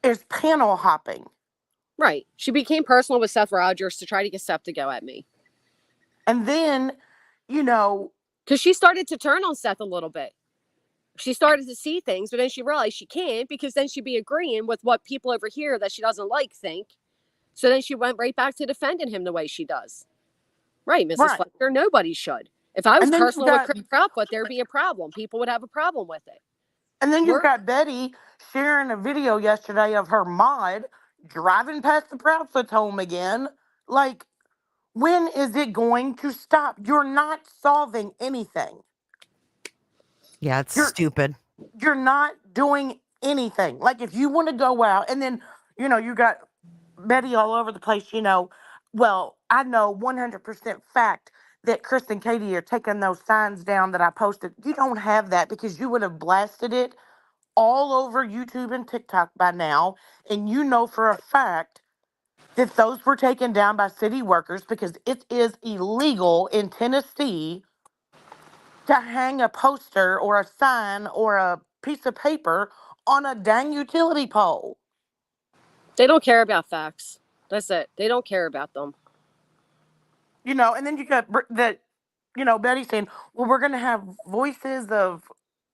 is panel hopping. Right. She became personal with Seth Rogers to try to get Seth to go at me. And then, because she started to turn on Seth a little bit. She started to see things, but then she realized she can't, because then she'd be agreeing with what people over here that she doesn't like think. So then she went right back to defending him the way she does. Right, Mrs. Right. Fletcher, nobody should. If I was And then personal with Chris Proudfoot, there'd be a problem. People would have a problem with it. And then you've got Betty sharing a video yesterday of her mod driving past the Proudfoot's home again. Like, when is it going to stop? You're not solving anything. Yeah, it's stupid. You're not doing anything. Like, if you want to go out, and then, you got Betty all over the place, Well, I know 100% fact that Chris and Katie are taking those signs down that I posted. You don't have that because you would have blasted it all over YouTube and TikTok by now. And you know for a fact that those were taken down by city workers because it is illegal in Tennessee to hang a poster or a sign or a piece of paper on a dang utility pole. They don't care about facts. That's it. They don't care about them. And then you got that, Betty saying, well, we're going to have voices of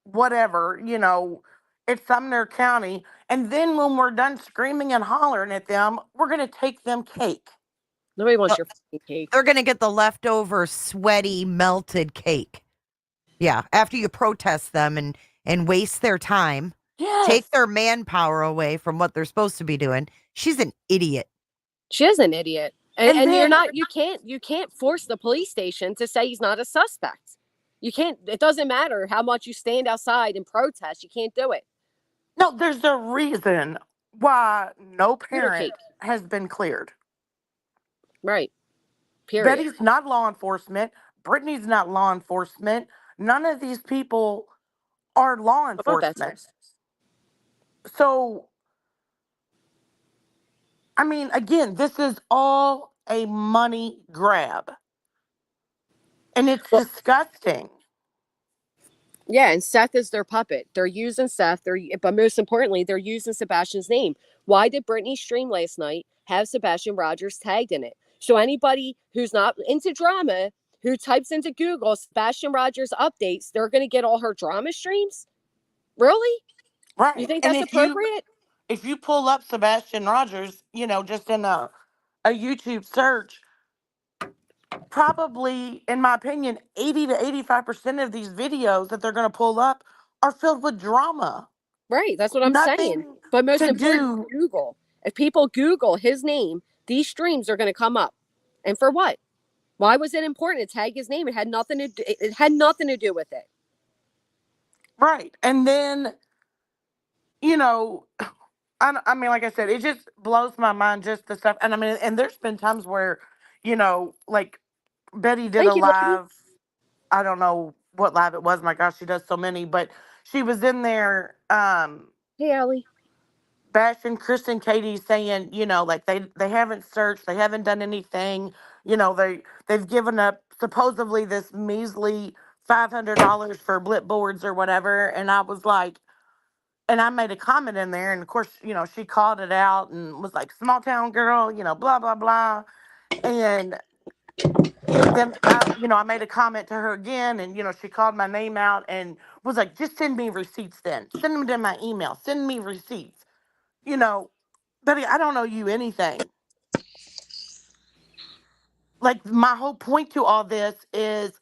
whatever, it's Sumner County. And then when we're done screaming and hollering at them, we're going to take them cake. Nobody wants your fucking cake. They're going to get the leftover sweaty melted cake. Yeah, after you protest them and waste their time, take their manpower away from what they're supposed to be doing. She's an idiot. She is an idiot. And you're not, you can't force the police station to say he's not a suspect. You can't, it doesn't matter how much you stand outside and protest, you can't do it. No, there's a reason why no parent has been cleared. Right. Period. Betty's not law enforcement. Brittany's not law enforcement. None of these people are law enforcement. So, I mean, again, this is all a money grab. And it's disgusting. Yeah, and Seth is their puppet. They're using Seth. But most importantly, they're using Sebastian's name. Why did Brittany's stream last night have Sebastian Rogers tagged in it? So anybody who's not into drama, who types into Google Sebastian Rogers updates, they're going to get all her drama streams? Really? Right. You think that's appropriate? If you pull up Sebastian Rogers, just in a YouTube search, probably, in my opinion, 80 to 85% of these videos that they're going to pull up are filled with drama. Right. That's what I'm saying. But most important, Google. If people Google his name, these streams are going to come up. And for what? Why was it important to tag his name? It had nothing to do, it had nothing to do with it. Right. And then, I mean, like I said, it just blows my mind, just the stuff. And I mean, and there's been times where, like Betty did a live, I don't know what live it was. My gosh, she does so many, but she was in there, hey, Allie, bashing Chris and Katie, saying, like they haven't searched, they haven't done anything, they've given up supposedly this measly $500 for blip boards or whatever. And I was like, and I made a comment in there, and of course, she called it out and was like, small town girl, blah, blah, blah. And then I made a comment to her again, and she called my name out and was like, just send me receipts then. Send them to my email. Send me receipts. Betty, I don't owe you anything. Like, my whole point to all this is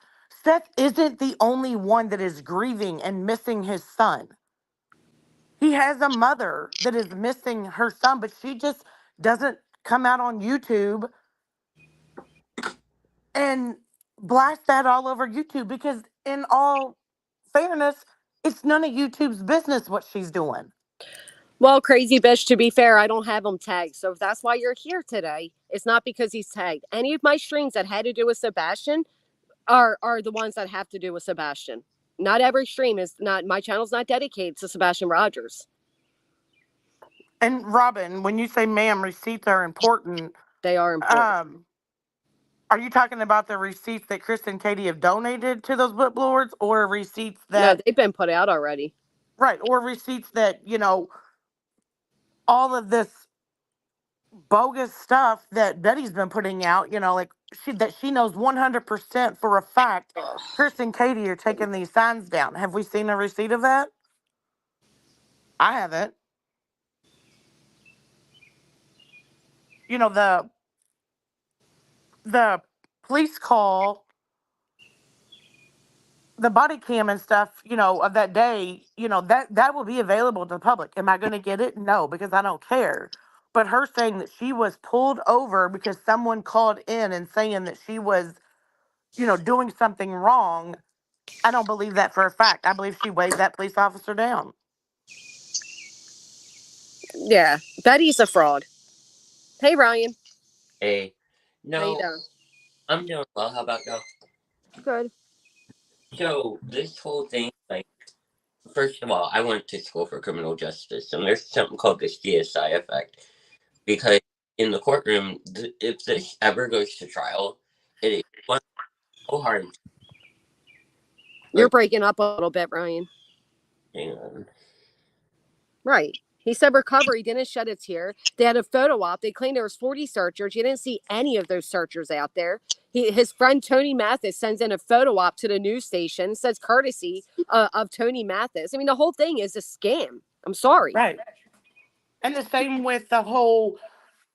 Seth isn't the only one that is grieving and missing his son. He has a mother that is missing her son, but she just doesn't come out on YouTube and blast that all over YouTube, because in all fairness, it's none of YouTube's business what she's doing. Well, crazy bitch, to be fair, I don't have him tagged. So if that's why you're here today, it's not because he's tagged. Any of my streams that had to do with Sebastian are the ones that have to do with Sebastian. Not every stream is not, my channel's not dedicated to Sebastian Rogers. And Robin, when you say, ma'am, receipts are important. They are important. Are you talking about the receipts that Chris and Katie have donated to those blip boards, or receipts that... No, they've been put out already. Right, or receipts that, all of this bogus stuff that Betty's been putting out, like she knows 100% for a fact Chris and Katie are taking these signs down. Have we seen a receipt of that? I haven't. The police call, the body cam and stuff, of that day, that will be available to the public. Am I going to get it? No, because I don't care. But her saying that she was pulled over because someone called in and saying that she was, doing something wrong, I don't believe that for a fact. I believe she waved that police officer down. Yeah, Betty's a fraud. Hey, Ryan. Hey. No, how you doing? I'm doing well. How about y'all? Good. So, this whole thing, like, first of all, I went to school for criminal justice, and there's something called the CSI effect. Because in the courtroom, if this ever goes to trial, it is so hard. You're breaking up a little bit, Ryan. Hang on. Right. He said recovery didn't shed a tear. They had a photo op. They claimed there was 40 searchers. You didn't see any of those searchers out there. His friend Tony Mathis sends in a photo op to the news station, says courtesy of Tony Mathis. I mean, the whole thing is a scam. I'm sorry. Right. And the same with the whole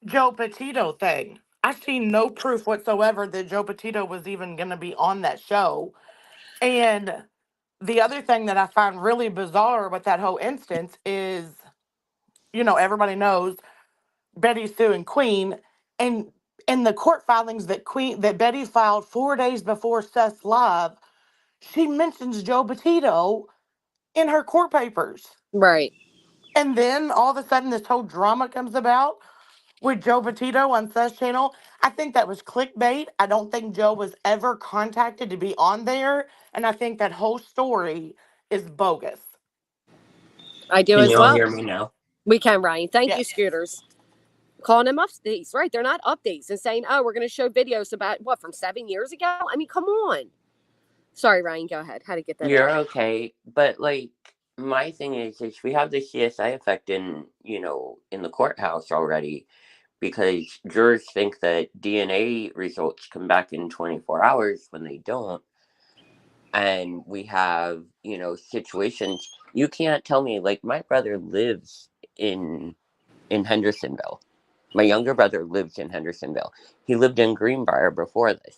Joe Petito thing. I've seen no proof whatsoever that Joe Petito was even going to be on that show. And the other thing that I find really bizarre with that whole instance is, everybody knows Betty Sue and Queen, and in the court filings that Betty filed 4 days before Seth's live, she mentions Joe Petito in her court papers. Right. And then all of a sudden this whole drama comes about with Joe Petito on Seth's channel. I think that was clickbait. I don't think Joe was ever contacted to be on there. And I think that whole story is bogus. I do Can as you all well. hear me now? We can, Ryan. Thank you, Yes. Scooters. Calling them updates, right? They're not updates and saying, oh, we're going to show videos about what, from 7 years ago? I mean, come on. Sorry, Ryan, go ahead. How to get that You're out. okay. But like my thing is we have the CSI effect in, in the courthouse already, because jurors think that DNA results come back in 24 hours when they don't. And we have, situations. You can't tell me, like, my brother lives in Hendersonville. My younger brother lives in Hendersonville. He lived in Greenbrier before this.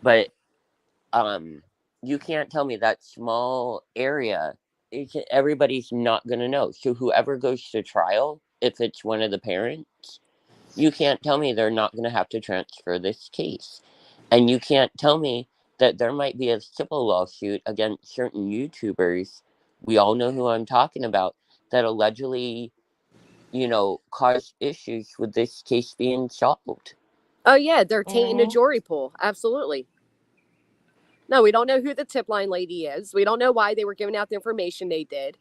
But you can't tell me that small area, everybody's not going to know. So whoever goes to trial, if it's one of the parents, you can't tell me they're not going to have to transfer this case. And you can't tell me that there might be a civil lawsuit against certain YouTubers, we all know who I'm talking about, that allegedly, caused issues with this case being solved. Oh, yeah, they're tainting the Mhm. jury pool. Absolutely. No, we don't know who the tip line lady is. We don't know why they were giving out the information they did.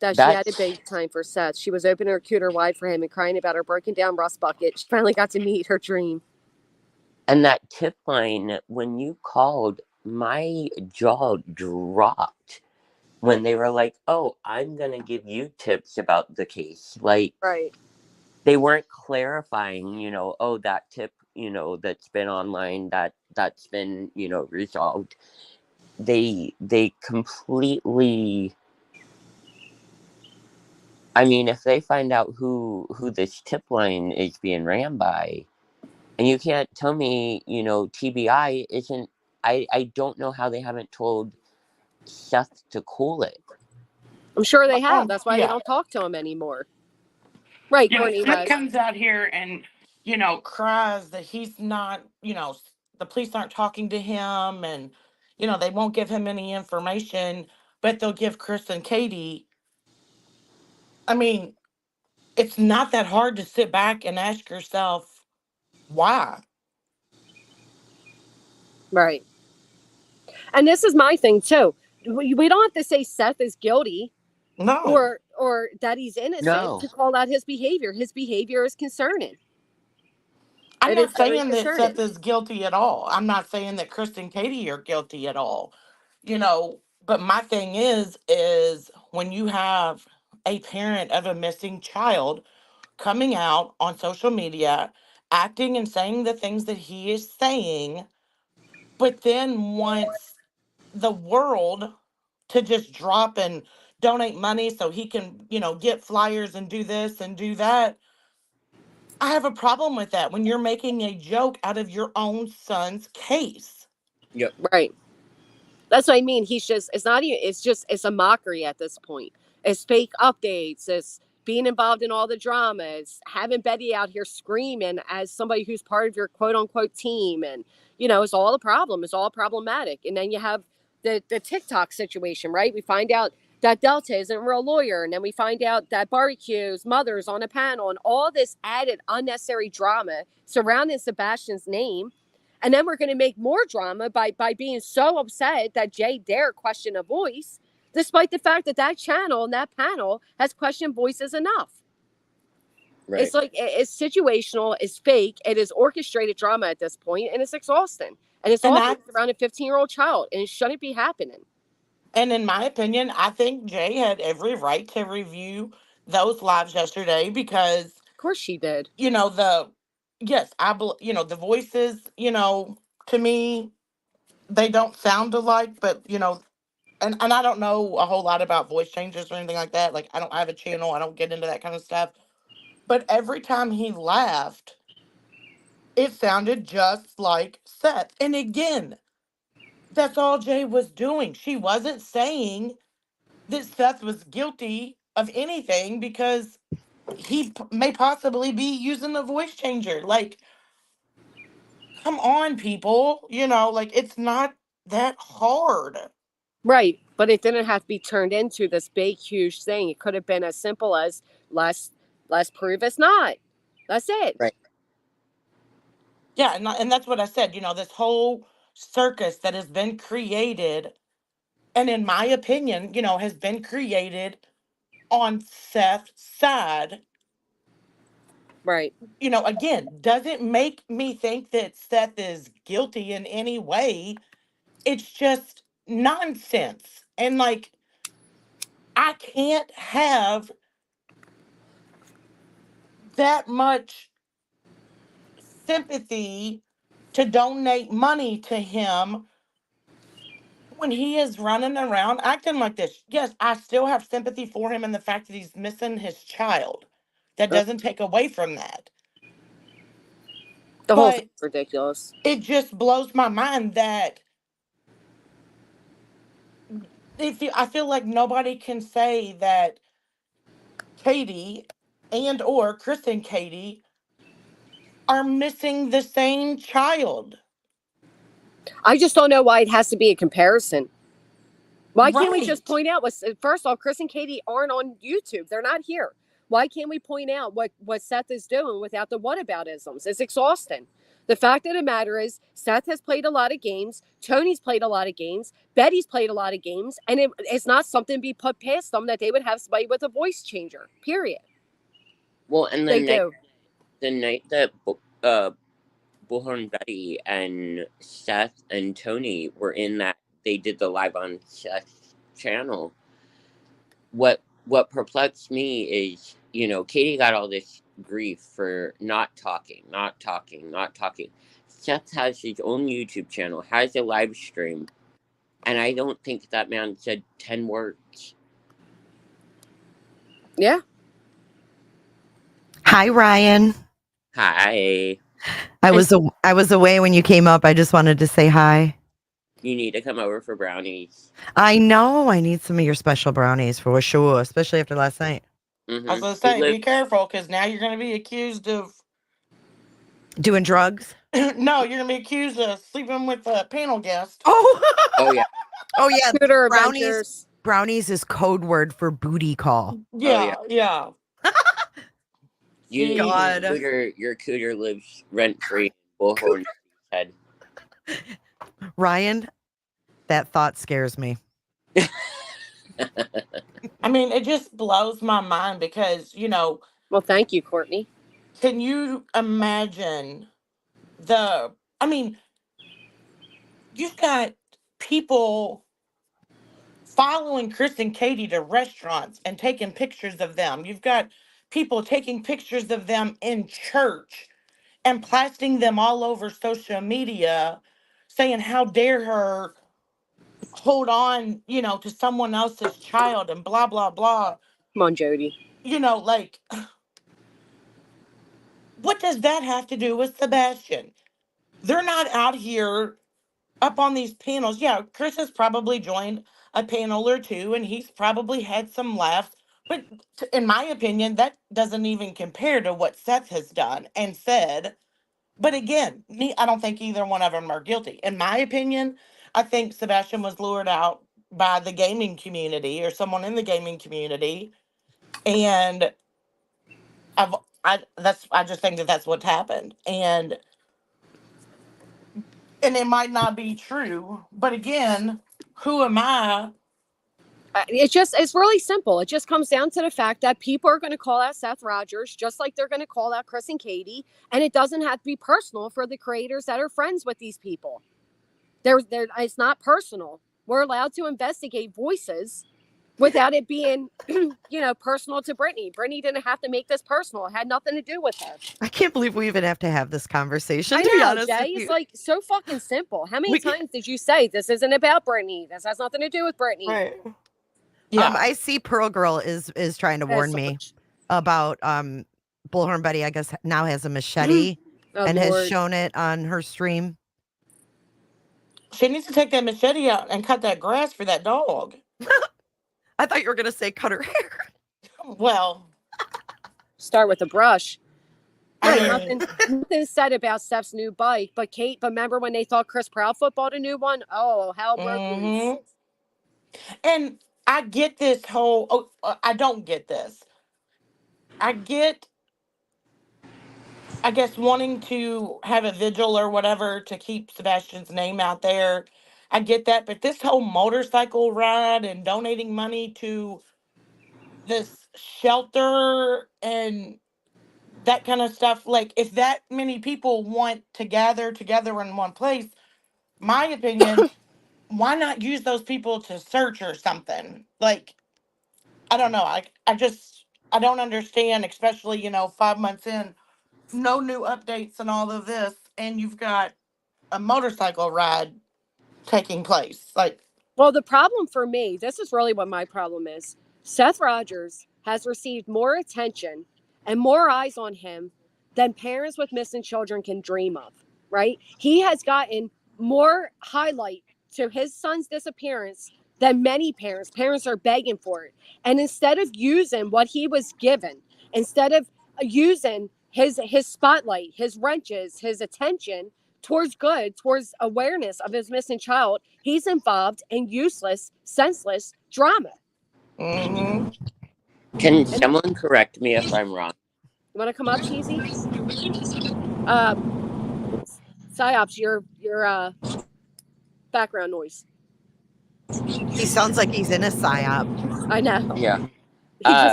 That she had a big time for Seth. She was opening her cooter wide for him and crying about her broken down rust bucket. She finally got to meet her dream. And that tip line, when you called, my jaw dropped when they were like, oh, I'm going to give you tips about the case. Like, Right. they weren't clarifying, oh, that tip, that's been online, that's been, resolved. They completely, I mean, if they find out who this tip line is being ran by, and you can't tell me, TBI isn't, I don't know how they haven't told Seth to cool it. I'm sure they have. That's why they Yeah. don't talk to him anymore. Right, Yeah, Courtney Seth Rose. comes out here and, cries that he's not, the police aren't talking to him, and, they won't give him any information, but they'll give Chris and Katie. I mean, it's not that hard to sit back and ask yourself why. Right. And this is my thing too. We don't have to say Seth is guilty No. or that he's innocent No. to call out his behavior. His behavior is concerning. I'm It not is very saying that concerning. Seth is guilty at all. I'm not saying that Chris and Katie are guilty at all. But my thing is when you have a parent of a missing child coming out on social media, acting and saying the things that he is saying, but then wants the world to just drop and donate money so he can, get flyers and do this and do that. I have a problem with that when you're making a joke out of your own son's case. Yep. Right. That's what I mean. It's not even, it's a mockery at this point. It's fake updates. It's being involved in all the drama. It's having Betty out here screaming as somebody who's part of your quote unquote team. And, it's all a problem. It's all problematic. And then you have the TikTok situation, right? We find out that Delta isn't a real lawyer. And then we find out that Barbecue's mother's on a panel, and all this added unnecessary drama surrounding Sebastian's name. And then we're going to make more drama by being so upset that Jay dare question a voice, despite the fact that channel and that panel has questioned voices enough. Right. It's like, it's situational, it's fake, it is orchestrated drama at this point, and it's exhausting. And it's all around a 15-year-old child, and it shouldn't be happening. And in my opinion, I think Jay had every right to review those lives yesterday because, of course, she did. The voices, to me, they don't sound alike, but and I don't know a whole lot about voice changes or anything like that. Like, I have a channel, I don't get into that kind of stuff. But every time he laughed, it sounded just like Seth. And again, that's all Jay was doing. She wasn't saying that Seth was guilty of anything because he may possibly be using a voice changer. Like, come on, people. Like, it's not that hard. Right. But it didn't have to be turned into this big, huge thing. It could have been as simple as let's prove it's not. That's it. Right. Yeah, and that's what I said. This whole circus that has been created, and in my opinion, has been created on Seth's side. Right. Again, doesn't make me think that Seth is guilty in any way. It's just nonsense. And like, I can't have that much sympathy to donate money to him when he is running around acting like this. Yes, I still have sympathy for him and the fact that he's missing his child. That doesn't take away from that. The whole thing's ridiculous. It just blows my mind that I feel like nobody can say that Katie or Chris and Katie are missing the same child. I just don't know why it has to be a comparison. Why can't we just point out first of all, Chris and Katie aren't on YouTube. They're not here. Why can't we point out what Seth is doing without the whataboutisms? It's exhausting. The fact of the matter is Seth has played a lot of games. Tony's played a lot of games. Betty's played a lot of games. And it's not something to be put past them that they would have somebody with a voice changer, period. Well, and the night that Bullhorn Betty and Seth and Tony were in that, they did the live on Seth's channel. What perplexed me is, Katie got all this grief for not talking. Seth has his own YouTube channel, has a live stream, and I don't think that man said 10 words. Yeah. Hi, Ryan. Hi. I was away when you came up. I just wanted to say hi. You need to come over for brownies. I know. I need some of your special brownies for sure, especially after last night. Mm-hmm. I was going to say, be careful, because now you're going to be accused of... Doing drugs? No, you're going to be accused of sleeping with a panel guest. Oh, yeah. Oh, yeah. Scooter Adventures. Brownies is code word for booty call. Yeah, yeah. God. Your cooter lives rent-free in Bullhorn's head. Ryan, that thought scares me. I mean, it just blows my mind because, Well, thank you, Courtney. Can you imagine you've got people following Chris and Katie to restaurants and taking pictures of them. You've got people taking pictures of them in church and plastering them all over social media, saying, how dare her hold on, to someone else's child and blah, blah, blah. Come on, Jody. What does that have to do with Sebastian? They're not out here up on these panels. Yeah, Chris has probably joined a panel or two, and he's probably had some laughs. But in my opinion, that doesn't even compare to what Seth has done and said. But again, I don't think either one of them are guilty. In my opinion, I think Sebastian was lured out by the gaming community or someone in the gaming community. And I just think that that's what happened. And it might not be true, but again, who am I? It's really simple. It just comes down to the fact that people are going to call out Seth Rogers just like they're going to call out Chris and Katie, and it doesn't have to be personal for the creators that are friends with these people. It's not personal. We're allowed to investigate voices without it being, personal to Brittany. Brittany didn't have to make this personal. It had nothing to do with her. I can't believe we even have to have this conversation. I know, Jay. It's like so fucking simple. How many times did you say this isn't about Brittany? This has nothing to do with Brittany. Right. Yeah. I see Pearl Girl is trying to warn me about Bullhorn Betty, I guess now has a machete and has shown it on her stream. She needs to take that machete out and cut that grass for that dog. I thought you were going to say cut her hair. Well, start with a brush. nothing said about Steph's new bike, but Kate, but remember when they thought Chris Proudfoot bought a new one? Oh, hell broke loose. And I get this whole, I don't get this. I get, I guess, wanting to have a vigil or whatever to keep Sebastian's name out there. I get that. But this whole motorcycle ride and donating money to this shelter and that kind of stuff, like, if that many people want to gather together in one place, my opinion, why not use those people to search or something? Like, I don't know. I don't understand, especially, 5 months in, no new updates and all of this, and you've got a motorcycle ride taking place. Like, well, the problem for me, this is really what my problem is. Seth Rogers has received more attention and more eyes on him than parents with missing children can dream of, right? He has gotten more highlight to his son's disappearance than many parents. Parents are begging for it. And instead of using what he was given, instead of using his spotlight, his wrenches, his attention towards good, towards awareness of his missing child, he's involved in useless, senseless drama. Can someone correct me if I'm wrong? You want to come up, Cheesy? Psyops, your background noise. He sounds like he's in a psyop. I know. Yeah.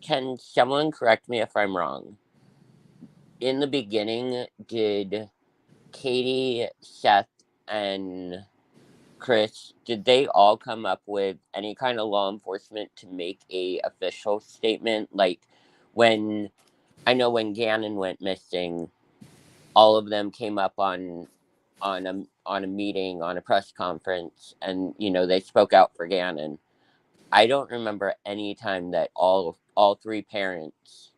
Can someone correct me if I'm wrong? In the beginning, did Katie, Seth, and Chris, did they all come up with any kind of law enforcement to make a official statement? Like, when Gannon went missing, all of them came up on a meeting, on a press conference, and they spoke out for Gannon. I don't remember any time that all three parents.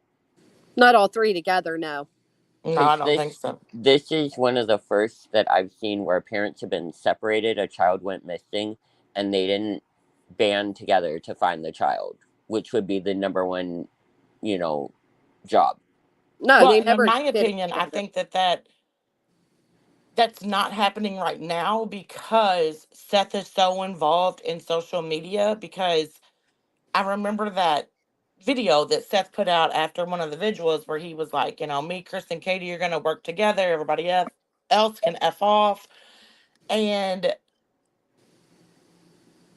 Not all three together, no. No, I don't think so. This is one of the first that I've seen where parents have been separated, a child went missing, and they didn't band together to find the child, which would be the number one, job. No, well, they never. In my opinion, I think that's not happening right now because Seth is so involved in social media. Because I remember that video that Seth put out after one of the vigils where he was like, me, Chris, and Katie are going to work together. Everybody else can F off. And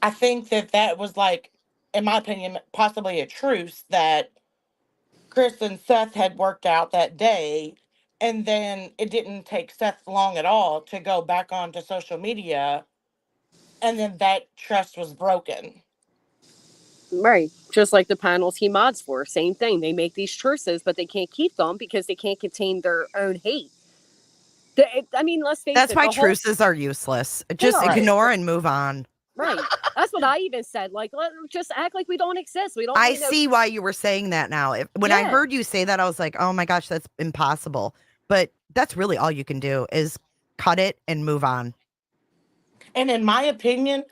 I think that was, like, in my opinion, possibly a truce that Chris and Seth had worked out that day. And then it didn't take Seth long at all to go back onto social media. And then that trust was broken. Right. Just like the panels he mods for. Same thing. They make these truces, but they can't keep them because they can't contain their own hate. Let's face it. That's why truces are useless. Just ignore and move on. Right. That's what I even said. Like, let's just act like we don't exist. We don't. I see why you were saying that now. When I heard you say that, I was like, oh my gosh, that's impossible. But that's really all you can do is cut it and move on. And in my opinion,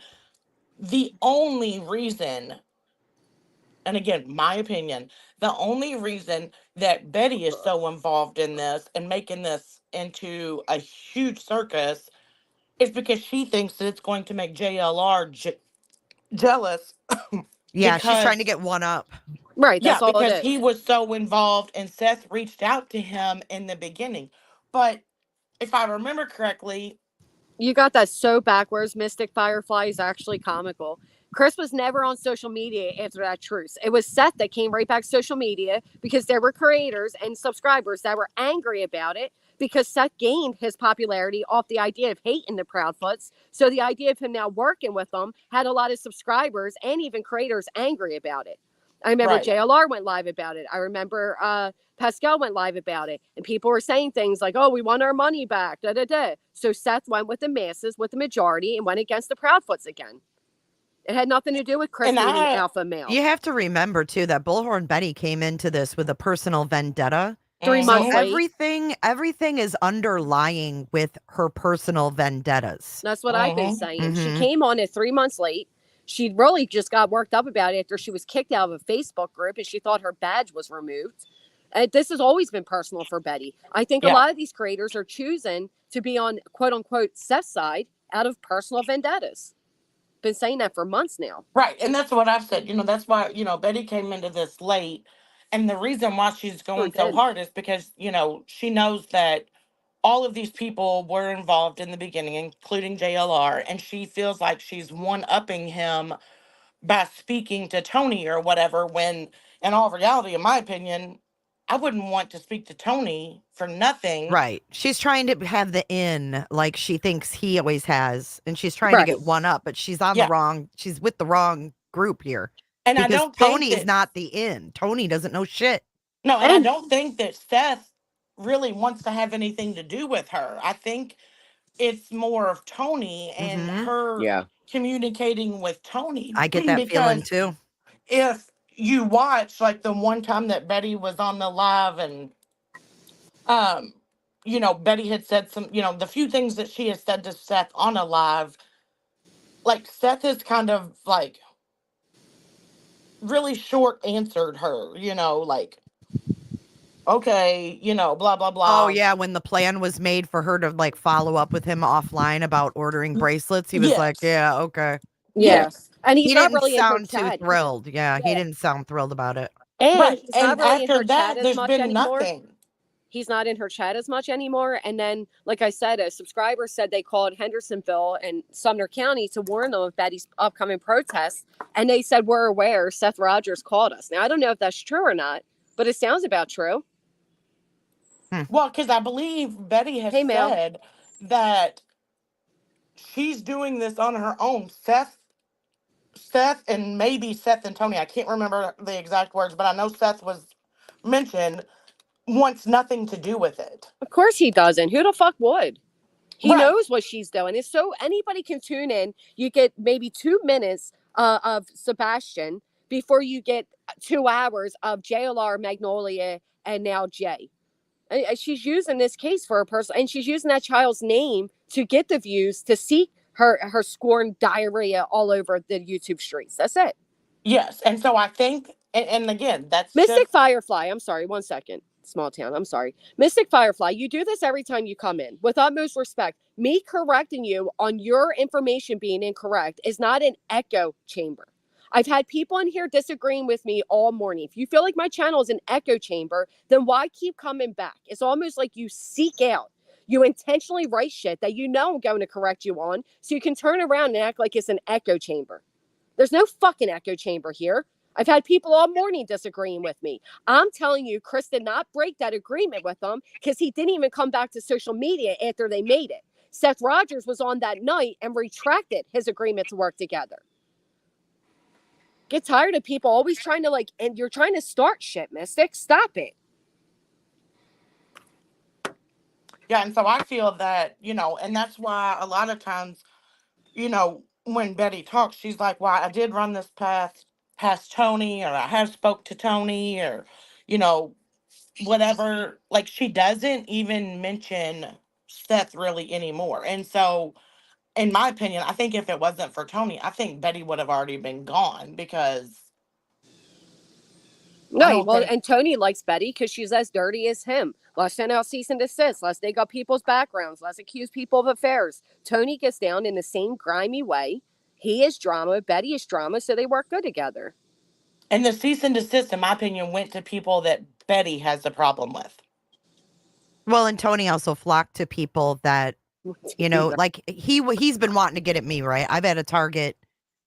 the only reason, and again, my opinion, the only reason that Betty is so involved in this and making this into a huge circus is because she thinks that it's going to make JLR jealous. Yeah, she's trying to get one up. Right. That's all because it is. he was so involved and Seth reached out to him in the beginning. But if I remember correctly, you got that so backwards. Mystic Firefly is actually comical. Chris was never on social media after that truce. It was Seth that came right back to social media because there were creators and subscribers that were angry about it because Seth gained his popularity off the idea of hating the Proudfoots. So the idea of him now working with them had a lot of subscribers and even creators angry about it. I remember JLR went live about it. I remember Pascal went live about it. And people were saying things like, oh, we want our money back. Da, da, da. So Seth went with the masses, with the majority, and went against the Proudfoots again. It had nothing to do with Chris being an alpha male. You have to remember, too, that Bullhorn Betty came into this with a personal vendetta. 3 months late. Everything is underlying with her personal vendettas. That's what I've been saying. She came on it 3 months late. She really just got worked up about it after she was kicked out of a Facebook group and she thought her badge was removed. This has always been personal for Betty. I think a lot of these creators are choosing to be on quote unquote Seth's side out of personal vendettas. Been saying that for months now. Right. And that's what I've said. That's why, Betty came into this late. And the reason why she's going so hard is because, she knows that all of these people were involved in the beginning, including JLR, and she feels like she's one-upping him by speaking to Tony or whatever, when in all reality, in my opinion, I wouldn't want to speak to Tony for nothing. Right. She's trying to have the in like she thinks he always has, and she's trying to get one up, but she's on the wrong, she's with the wrong group here. And because I don't Tony think is not the in. Tony doesn't know shit. No, and I don't think that Seth really wants to have anything to do with her. I think it's more of Tony and her communicating with Tony. I get that feeling too. If you watch, like the one time that Betty was on the live and Betty had said some, the few things that she has said to Seth on a live, like Seth has kind of like really short answered her, like, okay, blah, blah, blah. Oh, yeah. When the plan was made for her to like follow up with him offline about ordering bracelets, he was like, yeah, okay. Yes. And he didn't really sound too thrilled. Yeah, he didn't sound thrilled about it. And he's not really in her chat as there's much been anymore. Nothing. He's not in her chat as much anymore. And then, like I said, a subscriber said they called Hendersonville and Sumner County to warn them of Betty's upcoming protests. And they said, we're aware. Seth Rogers called us. Now, I don't know if that's true or not, but it sounds about true. Well, because I believe Betty has said that she's doing this on her own. Seth, and maybe Seth and Tony, I can't remember the exact words, but I know Seth was mentioned, wants nothing to do with it. Of course he doesn't. Who the fuck would? He knows what she's doing. It's so anybody can tune in. You get maybe 2 minutes of Sebastian before you get 2 hours of JLR, Magnolia, and now Jay. She's using this case for a person, and she's using that child's name to get the views, to seek her scorn diarrhea all over the YouTube streets. That's it. Yes, and so I think, and again, that's Mystic Firefly. I'm sorry, 1 second. Small town. I'm sorry. Mystic Firefly, you do this every time you come in. With utmost respect, me correcting you on your information being incorrect is not an echo chamber. I've had people in here disagreeing with me all morning. If you feel like my channel is an echo chamber, then why keep coming back? It's almost like you seek out. You intentionally write shit that you know I'm going to correct you on, so you can turn around and act like it's an echo chamber. There's no fucking echo chamber here. I've had people all morning disagreeing with me. I'm telling you, Chris did not break that agreement with them because he didn't even come back to social media after they made it. Seth Rogers was on that night and retracted his agreement to work together. Get tired of people always trying to and you're trying to start shit, Mystic. Stop it. Yeah, and so I feel that, and that's why a lot of times, when Betty talks, she's like, well, I did run this past Tony, or I have spoke to Tony, or, whatever. Like, she doesn't even mention Seth really anymore. And so, in my opinion, I think if it wasn't for Tony, I think Betty would have already been gone, because and Tony likes Betty because she's as dirty as him. Let's send out cease and desist. Let's dig up people's backgrounds. Let's accuse people of affairs. Tony gets down in the same grimy way. He is drama. Betty is drama. So they work good together. And the cease and desist, in my opinion, went to people that Betty has a problem with. Well, and Tony also flocked to people that, like he's been wanting to get at me, right? I've had a target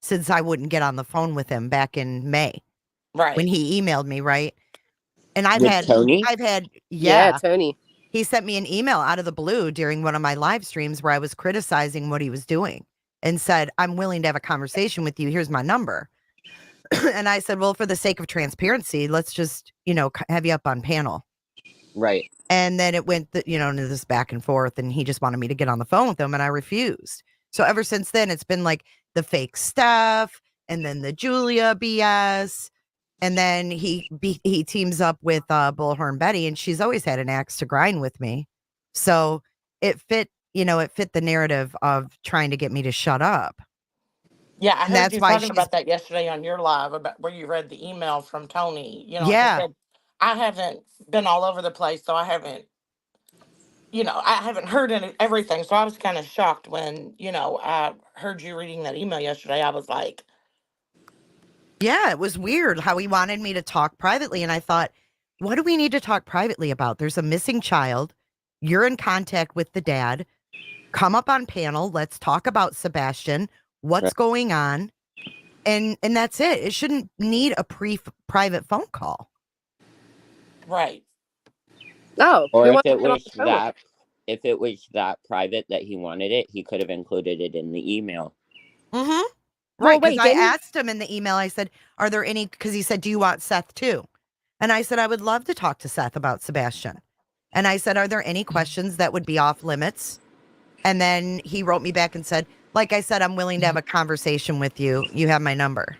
since I wouldn't get on the phone with him back in May. Right. When he emailed me, right? And Tony? Yeah, Tony. He sent me an email out of the blue during one of my live streams where I was criticizing what he was doing and said, I'm willing to have a conversation with you. Here's my number. And I said, well, for the sake of transparency, let's just, have you up on panel. Right. And then it went, into this back and forth, and he just wanted me to get on the phone with him, and I refused. So ever since then, it's been like the fake stuff, and then the Julia BS, and then he teams up with Bullhorn Betty, and she's always had an axe to grind with me. So it fit the narrative of trying to get me to shut up. Yeah, I heard you talking about that yesterday on your live, about where you read the email from Tony. Yeah. I haven't been all over the place, so I haven't, I haven't heard everything. So I was kind of shocked when, I heard you reading that email yesterday. I was like, Yeah, it was weird how he wanted me to talk privately. And I thought, what do we need to talk privately about? There's a missing child. You're in contact with the dad. Come up on panel. Let's talk about Sebastian. What's going on? And that's it. It shouldn't need a private phone call. right. No. Or who if wants to it get on was the phone? that, if it was that private that he wanted it, he could have included it in the email. Mm-hmm. Well, Right, because wait, I didn't he- asked him in the email, I said, are there any, because he said, do you want Seth too? And I said, I would love to talk to Seth about Sebastian. And I said, are there any questions that would be off limits? And then he wrote me back and said, like I said, I'm willing to have a conversation with you. You have my number.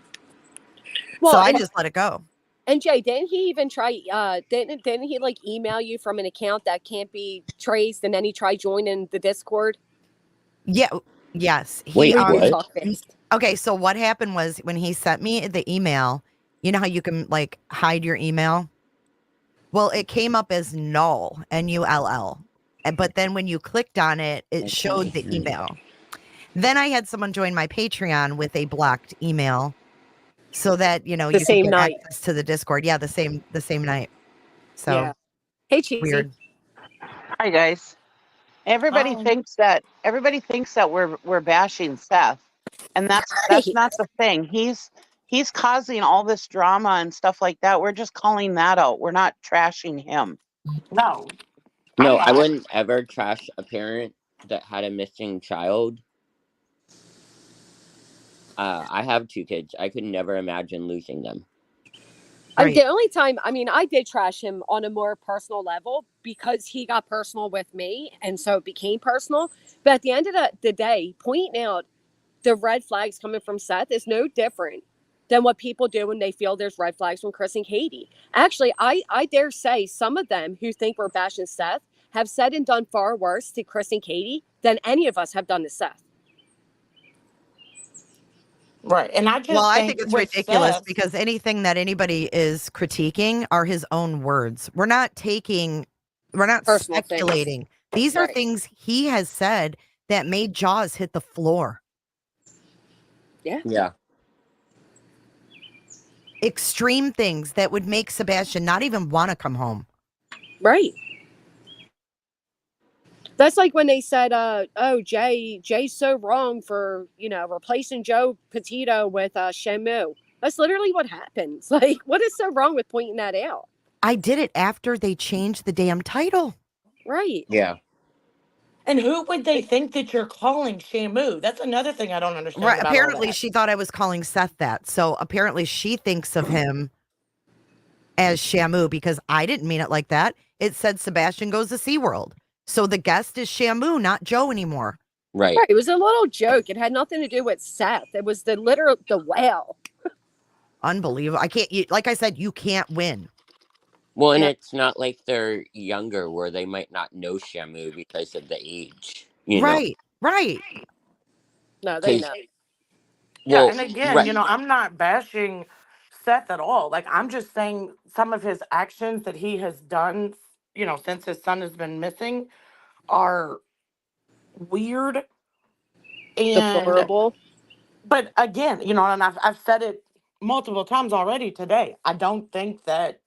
Well, So I and, just let it go. and Jay, didn't he even try? Didn't he like email you from an account that can't be traced, and then he tried joining the Discord? Yeah. Yes. Wait, We do what? talk fast. Okay. So what happened was when he sent me the email, you know how you can like hide your email? Well, it came up as null, Null. But then when you clicked on it, it showed the email. Then I had someone join my Patreon with a blocked email so that, you The could same get night. access to the Discord. Yeah, the same night. So Yeah. Hey, Cheesy. weird. Hi guys. Everybody Um, thinks that we're bashing Seth, and that's not the thing. He's causing all this drama and stuff like that. We're just calling that out. We're not trashing him. no. No, I'm I not. wouldn't ever trash a parent that had a missing child. I have 2 kids. I could never imagine losing them. Right. The only time, I did trash him on a more personal level because he got personal with me, and so it became personal. But at the end of the day, pointing out the red flags coming from Seth is no different than what people do when they feel there's red flags from Chris and Katie. Actually, I dare say some of them who think we're bashing Seth have said and done far worse to Chris and Katie than any of us have done to Seth. Right. And I just Well, I think think it's with ridiculous Seth, because anything that anybody is critiquing are his own words. We're not Personal things. speculating. These are Right. things he has said that made Jaws hit the floor. Yeah. Extreme things that would make Sebastian not even want to come home. Right. That's like when they said, oh, Jay's so wrong for, replacing Joe Petito with Shamu. That's literally what happens. Like, what is so wrong with pointing that out? I did it after they changed the damn title. Right. Yeah. and who would they think that you're calling Shamu? That's another thing I don't understand Right. about all Apparently, that. she thought I was calling Seth that. So apparently, she thinks of him as Shamu because I didn't mean it like that. It said Sebastian goes to SeaWorld. So the guest is Shamu, not Joe anymore. Right. Right. It was a little joke. It had nothing to do with Seth. It was the whale. Unbelievable. Like I said, you can't win. Well, and Yeah. it's not like they're younger where they might not know Shamu because of the age. You Right. No, they 'Cause- know. Yeah, well, and again, right. I'm not bashing Seth at all. Like, I'm just saying some of his actions that he has done, since his son has been missing are weird. And, Deplorable. but again, and I've said it multiple times already today. I don't think that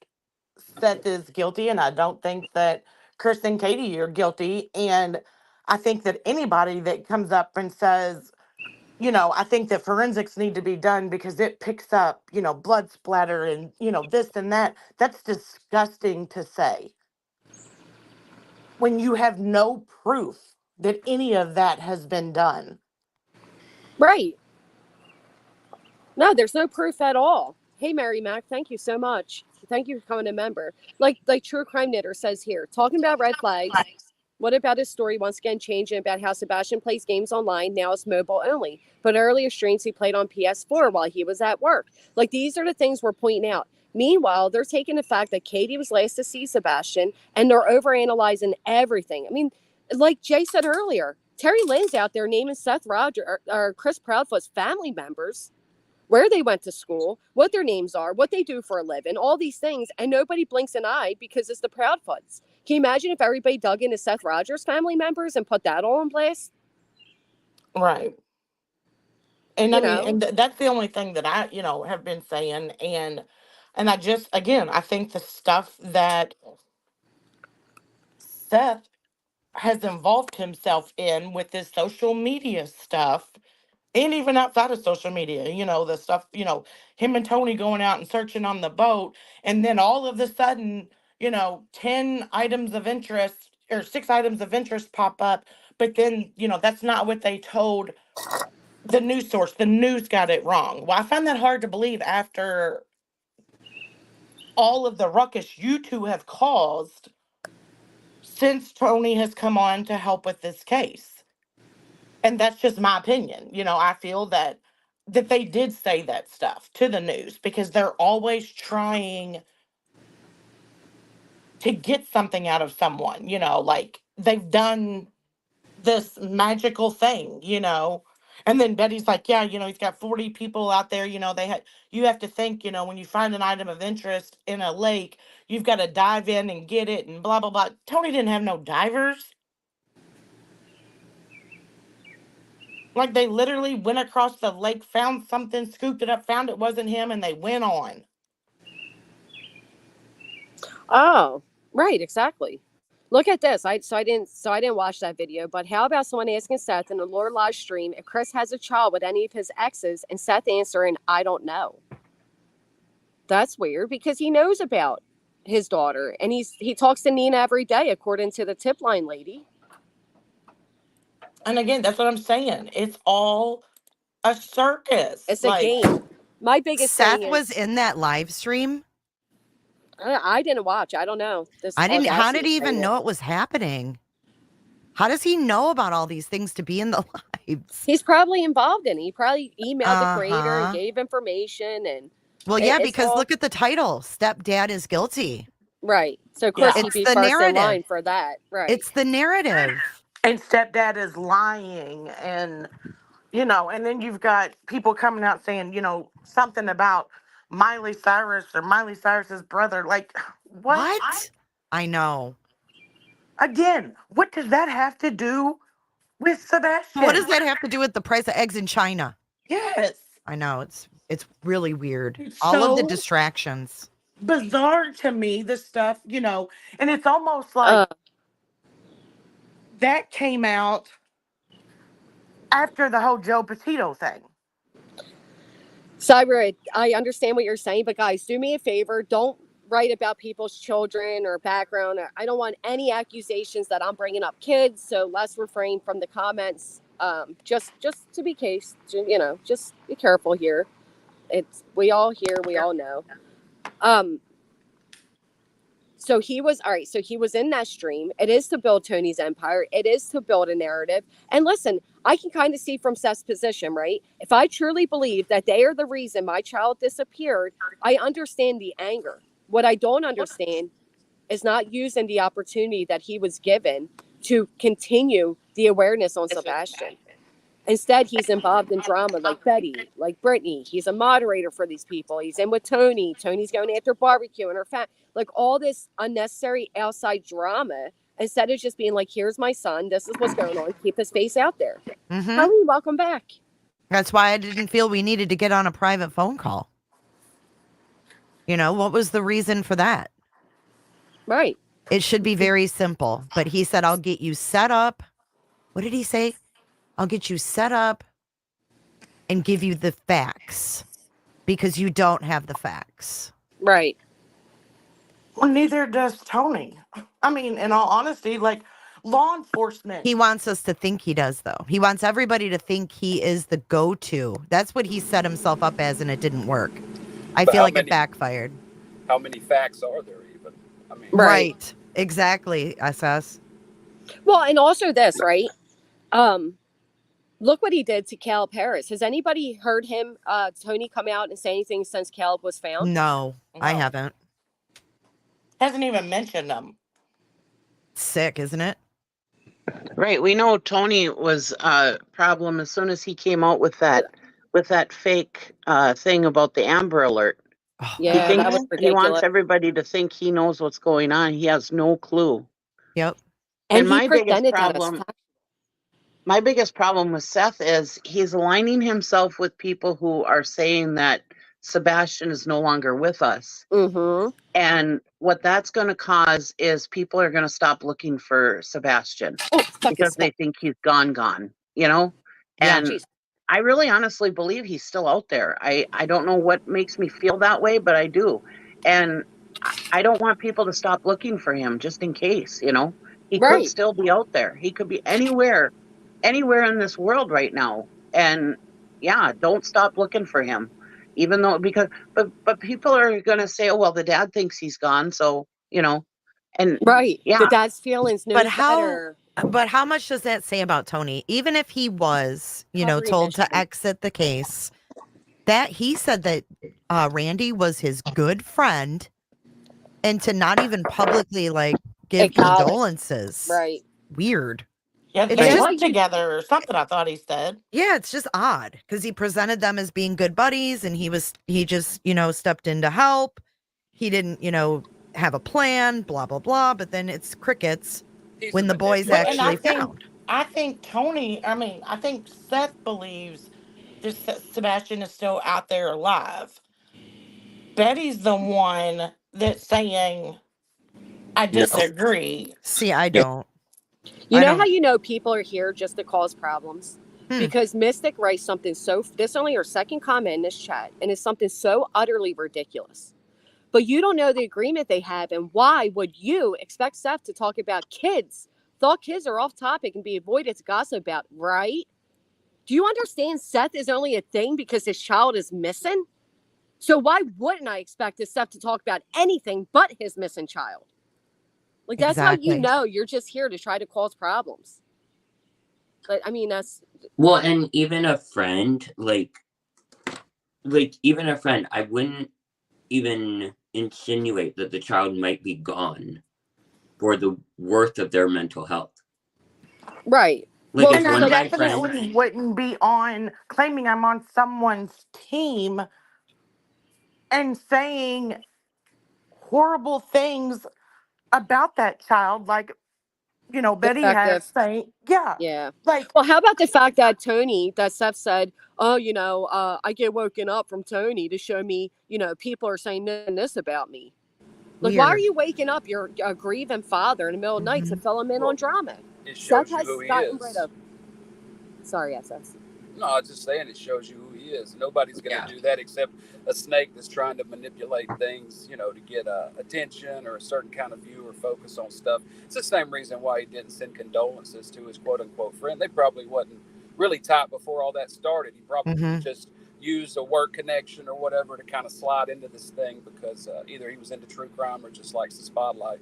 Seth is guilty, and I don't think that Chris and Katie are guilty. And I think that anybody that comes up and says, I think that forensics need to be done because it picks up, blood splatter and, this and that. That's disgusting to say when you have no proof that any of that has been done. Right. No, there's no proof at all. Hey, Mary Mac, thank you so much. Thank you for becoming a member. Like True Crime Knitter says here, talking about red flags. What about his story once again changing about how Sebastian plays games online? Now it's mobile only. But earlier streams he played on PS4 while he was at work. Like, these are the things we're pointing out. Meanwhile, they're taking the fact that Katie was last to see Sebastian and they're overanalyzing everything. I mean, like Jay said earlier, Terry Lynn's out there naming Seth Rogers or Chris Proudfoot's family members. where they went to school, what their names are, what they do for a living, all these things, and nobody blinks an eye because it's the Proudfoots. Can you imagine if everybody dug into Seth Rogers' family members and put that all in place? Right. And You I mean, know? and that's the only thing that I, have been saying. And I just, again, I think the stuff that Seth has involved himself in with this social media stuff, and even outside of social media, the stuff, him and Tony going out and searching on the boat, and then all of a sudden, 10 items of interest or 6 items of interest pop up, but then, that's not what they told the news source. The news got it wrong. Well, I find that hard to believe after all of the ruckus you two have caused since Tony has come on to help with this case. And that's just my opinion. I feel that they did say that stuff to the news because they're always trying to get something out of someone, like they've done this magical thing, and then Betty's like, yeah, he's got 40 people out there, you have to think, when you find an item of interest in a lake, you've got to dive in and get it and blah, blah, blah. Tony didn't have no divers. Like, they literally went across the lake, found something, scooped it up, found it wasn't him, and they went on. Oh, right, exactly. Look at this. I didn't watch that video, but how about someone asking Seth in the Lord live stream if Chris has a child with any of his exes, and Seth answering, I don't know. That's weird because he knows about his daughter, and he talks to Nina every day, according to the tip line lady. And again, that's what I'm saying. It's all a circus. It's a game. My biggest Seth thing was is, in that live stream. I didn't watch. I don't know. I didn't. How did he even know it was happening? How does he know about all these things to be in the lives? He's probably involved in it. He probably emailed the creator and gave information. And well, yeah, because look at the title: "Stepdad is guilty." Right. So of course he'd be first in line for that. Right. It's the narrative. And stepdad is lying, and and then you've got people coming out saying, something about Miley Cyrus or Miley Cyrus's brother. Like, what? I know. Again, what does that have to do with Sebastian? What does that have to do with the price of eggs in China? Yes. I know. It's really weird. It's all of the so distractions. Bizarre to me, this stuff, and it's almost like that came out after the whole Joe Petito thing. Cyber, I understand what you're saying, but guys, do me a favor. Don't write about people's children or background. I don't want any accusations that I'm bringing up kids, so let's refrain from the comments. Just to be case, just be careful here. We all hear, we all know. So he was all right. So he was in that stream. It is to build Tony's empire. It is to build a narrative. And listen, I can kind of see from Seth's position, right? If I truly believe that they are the reason my child disappeared, I understand the anger. What I don't understand is not using the opportunity that he was given to continue the awareness on Sebastian. Instead, he's involved in drama like Betty, like Brittany. He's a moderator for these people. He's in with Tony. Tony's going after barbecue and her like all this unnecessary outside drama instead of just being like, here's my son. This is what's going on. Keep his face out there. Mm-hmm. Holly, welcome back. That's why I didn't feel we needed to get on a private phone call. What was the reason for that? Right. It should be very simple. But he said, I'll get you set up. What did he say? I'll get you set up and give you the facts because you don't have the facts. Right. Well, neither does Tony. I mean, in all honesty, like law enforcement. He wants us to think he does, though. He wants everybody to think he is the go-to. That's what he set himself up as, and it didn't work. I feel like it backfired. How many facts are there even? I mean, right. Exactly, SS. Well, and also this, right? Look what he did to Caleb Harris. Has anybody heard him, Tony, come out and say anything since Caleb was found? No, I haven't. Hasn't even mentioned them. Sick, isn't it? Right. We know Tony was a problem as soon as he came out with that with that fake thing about the Amber Alert. Oh, He Yeah, thinks that was he wants ridiculous. everybody to think he knows what's going on. He has no clue. yep. And And he my biggest presented that as problem, fact. my biggest problem with Seth is he's aligning himself with people who are saying that Sebastian is no longer with us. Mm-hmm. And what that's going to cause is people are going to stop looking for Sebastian Oh, fucking because they think he's gone, you know? Yeah. And jeez. I really honestly believe he's still out there. I don't know what makes me feel that way, but I do. And I don't want people to stop looking for him just in case, you know? He could Right. still be out there. He could be anywhere in this world right now. And yeah, don't stop looking for him. Even though but people are gonna say, oh well, the dad thinks he's gone, so you know, and Right. The yeah, dad's feelings But knows how better. how much does that say about Tony? Even if he was, Covering told his to exit the case, that he said that Randy was his good friend, and to not even publicly like give Acknowledge. condolences. Right. Weird. Yeah, It's they just work together or something, I thought he said. yeah, it's just odd because he presented them as being good buddies, and he just stepped in to help. He didn't have a plan, blah blah blah. But then it's crickets He's when a the boys manipulator. And I actually think found. I think Seth believes that Sebastian is still out there alive. Betty's the one that's saying, I No. disagree. See, I don't. You I know don't- how you know people are here just to cause problems? Because Mystic writes something this only her second comment in this chat, and it's something so utterly ridiculous. But you don't know the agreement they have, and why would you expect Seth to talk about kids? Thought kids are off topic and be avoided to gossip about, right? Do you understand Seth is only a thing because his child is missing? So why wouldn't I expect Seth to talk about anything but his missing child? Like, that's how you Exactly. know you're just here to try to cause problems. But I mean, that's Well, and even a friend, like even a friend, I wouldn't even insinuate that the child might be gone for the worth of their mental health. right. Like, Well, if And one I of my definitely friends, wouldn't be claiming I'm on someone's team and saying horrible things about that child, like, Betty has Defective. saying, yeah, Yeah. like, Well, how about the fact that Seth said, oh, I get woken up from Tony to show me, people are saying this about me. Like, why are Weird. you waking up your grieving father in the middle of the night to fill him in on drama? It shows Seth you has who he gotten rid is. of. Sorry, SS. No, I was just saying it shows you who he is. Nobody's going to do that except a snake that's trying to manipulate things, to get attention or a certain kind of view or focus on stuff. It's the same reason why he didn't send condolences to his quote-unquote friend. They probably wasn't really tight before all that started. He probably just used a work connection or whatever to kind of slide into this thing because either he was into true crime or just likes the spotlight.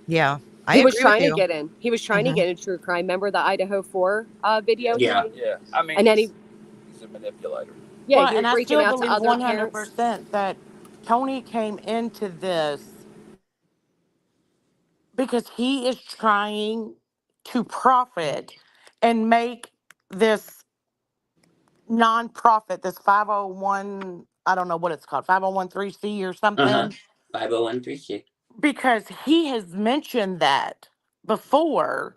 Yeah. He was trying to get in. He was trying to get in true crime. Remember the Idaho 4 video? Yeah. Yeah. I mean, and then he's a manipulator. Yeah, well, he and was I reaching still out to believe other parents. 100% that Tony came into this because he is trying to profit and make this nonprofit, this 501, I don't know what it's called, 501c or something. 501c. Because he has mentioned that before.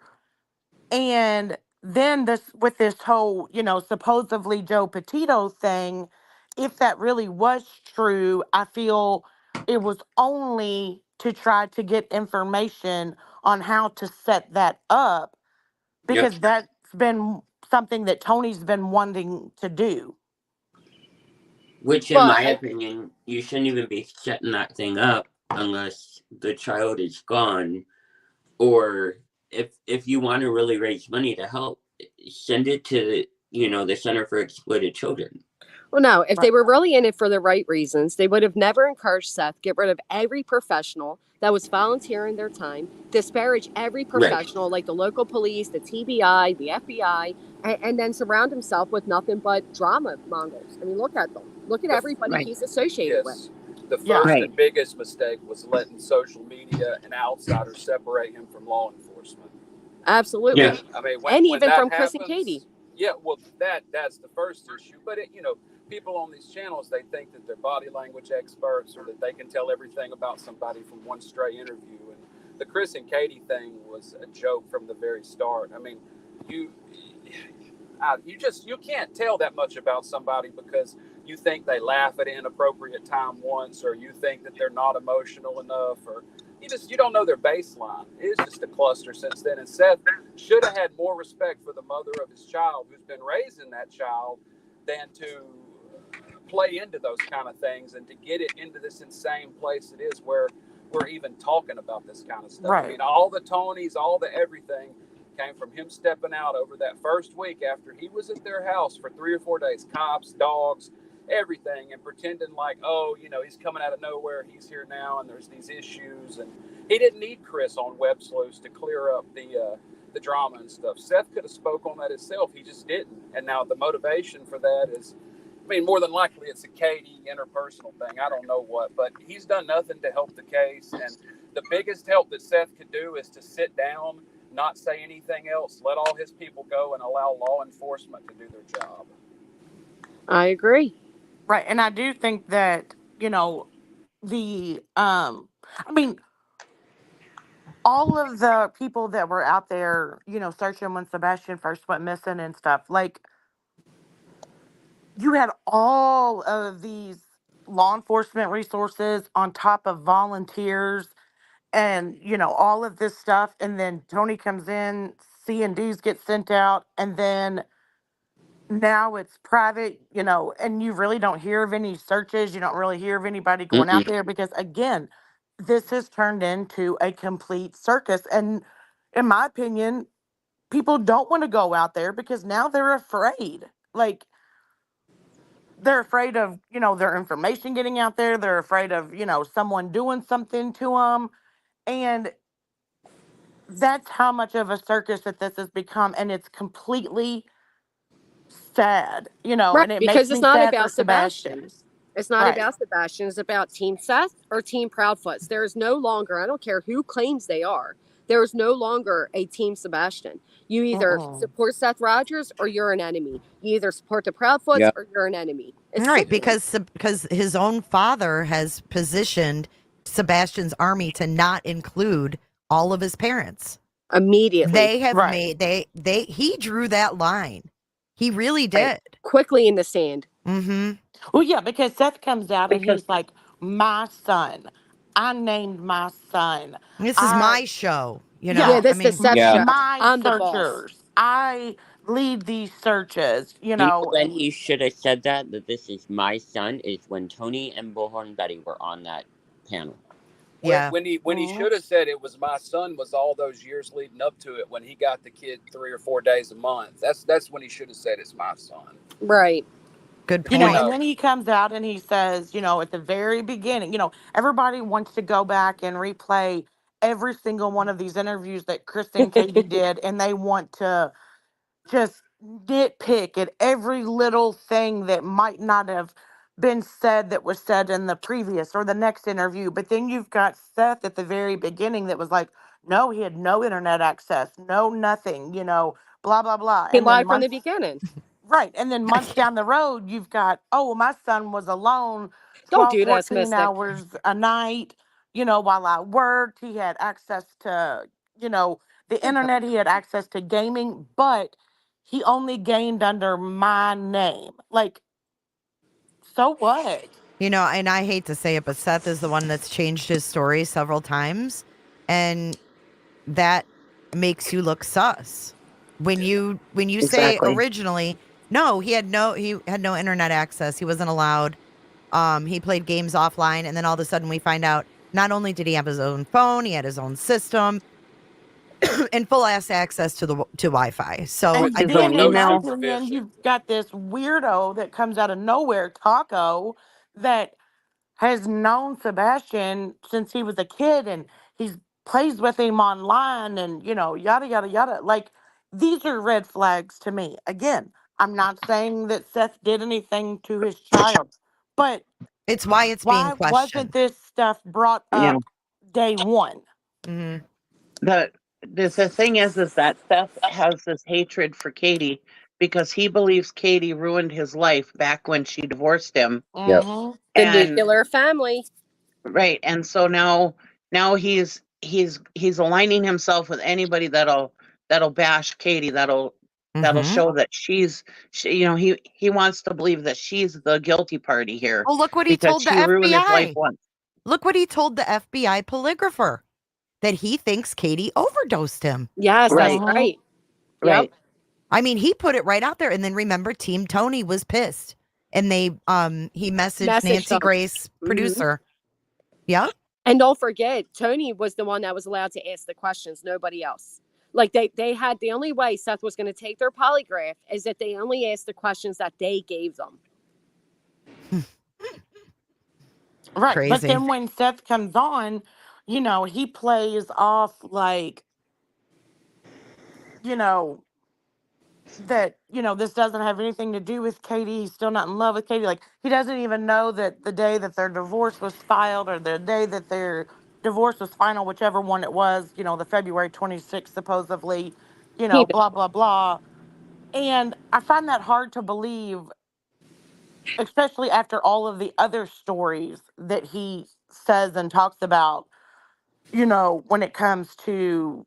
And then with this whole, supposedly Joe Petito thing, if that really was true, I feel it was only to try to get information on how to set that up, because that's been something that Tony's been wanting to do. Which, in my opinion, you shouldn't even be setting that thing up unless the child is gone, or if you want to really raise money to help, send it to the Center for Exploited Children. Well, no, if they were really in it for the right reasons, they would have never encouraged Seth get rid of every professional that was volunteering their time, disparage every professional like the local police, the TBI, the FBI, and then surround himself with nothing but drama mongers. I mean, look at them. Look at everybody he's associated with. The first and biggest mistake was letting social media and outsiders separate him from law enforcement. Absolutely. Yeah. I mean, and even from happens, Chris and Katie. Yeah, well, that's the first issue. But people on these channels, they think that they're body language experts or that they can tell everything about somebody from one stray interview. And the Chris and Katie thing was a joke from the very start. I mean, you can't tell that much about somebody because you think they laugh at an inappropriate time once, or you think that they're not emotional enough, or you don't know their baseline. It's just a cluster since then. And Seth should have had more respect for the mother of his child, who's been raising that child, than to play into those kind of things and to get it into this insane place it is where we're even talking about this kind of stuff. Right. I mean, all the Tonys, all the everything came from him stepping out over that first week after he was at their house for 3 or 4 days, cops, dogs, everything, and pretending like, oh, he's coming out of nowhere, he's here now, and there's these issues. And he didn't need Chris on Web Sleuths to clear up the drama and stuff. Seth could have spoke on that himself. He just didn't. And now the motivation for that is, I mean, more than likely it's a Katie interpersonal thing. I don't know what, but he's done nothing to help the case. And the biggest help that Seth could do is to sit down, not say anything else, let all his people go, and allow law enforcement to do their job. I agree. Right. And I do think that, I mean, all of the people that were out there, searching when Sebastian first went missing and stuff, like, you had all of these law enforcement resources on top of volunteers and, all of this stuff. And then Tony comes in, C&Ds get sent out, and then now it's private, and you really don't hear of any searches. You don't really hear of anybody going out there because, again, this has turned into a complete circus. And in my opinion, people don't want to go out there because now they're afraid. Like, they're afraid of, their information getting out there. They're afraid of, someone doing something to them. And that's how much of a circus that this has become. And it's completely sad, Right, and it because makes it's me not sad for about Sebastian. Sebastian. It's not Right. about Sebastian. It's about Team Seth or Team Proudfoots. There is no longer, I don't care who claims they are, there is no longer a Team Sebastian. You either support Seth Rogers or you're an enemy. You either support the Proudfoots or you're an enemy. It's Right, simple. because his own father has positioned Sebastian's army to not include all of his parents. Immediately. They have Right. made he drew that line. He really did. Quickly in the sand. Mm-hmm. Well, yeah, because Seth comes out and he's like, my son. I named my son. This is my show, Yeah, this I is the mean, Seth show. My I'm the boss. searchers. I lead these searches, When he should have said that this is my son, is when Tony and Bullhorn Betty were on that panel. Yeah. When he should have said it was my son was all those years leading up to it when he got the kid 3 or 4 days a month. That's when he should have said it's my son. Right. Good point. and then he comes out and he says, at the very beginning, everybody wants to go back and replay every single one of these interviews that Chris and Katie did, and they want to just nitpick at every little thing that might not have been said that was said in the previous or the next interview. But then you've got Seth at the very beginning that was like, no, he had no internet access, no nothing, blah, blah, blah. He And then lied from the beginning. Right. And then months down the road, you've got, oh, my son was alone Don't 12, do this, 14 Mystic. hours a night, while I worked. He had access to, the internet. He had access to gaming, but he only gamed under my name. Like, so what? And I hate to say it, but Seth is the one that's changed his story several times. And that makes you look sus. When you say originally, no, he had no internet access. He wasn't allowed. He played games offline, and then all of a sudden we find out not only did he have his own phone, he had his own system and full ass access to Wi-Fi. So And then in my opinion, you've got this weirdo that comes out of nowhere, Taco, that has known Sebastian since he was a kid, and he's plays with him online, and yada yada yada. Like, these are red flags to me. Again, I'm not saying that Seth did anything to his child, but it's why it's being questioned. Why wasn't this stuff brought up day one? The thing is that Seth has this hatred for Katie because he believes Katie ruined his life back when she divorced him. Yep. The And nuclear family. right, and so now he's aligning himself with anybody that'll bash Katie, that'll show that he wants to believe that she's the guilty party here. Oh, look what he because told the she ruined his life FBI. once. Look what he told the FBI polygrapher, that he thinks Katie overdosed him. Yes, Right. that's right. Right. Yep. I mean, he put it right out there. And then remember, Team Tony was pissed. And they he messaged Nancy them. Grace, producer. Yep. And don't forget, Tony was the one that was allowed to ask the questions, nobody else. Like they had, the only way Seth was going to take their polygraph is that they only asked the questions that they gave them. Right. Crazy. But then when Seth comes on, he plays off like, that, this doesn't have anything to do with Katie. He's still not in love with Katie. Like, he doesn't even know that the day that their divorce was filed, or the day that their divorce was final, whichever one it was, the February 26th, supposedly, blah, blah, blah. And I find that hard to believe, especially after all of the other stories that he says and talks about, when it comes to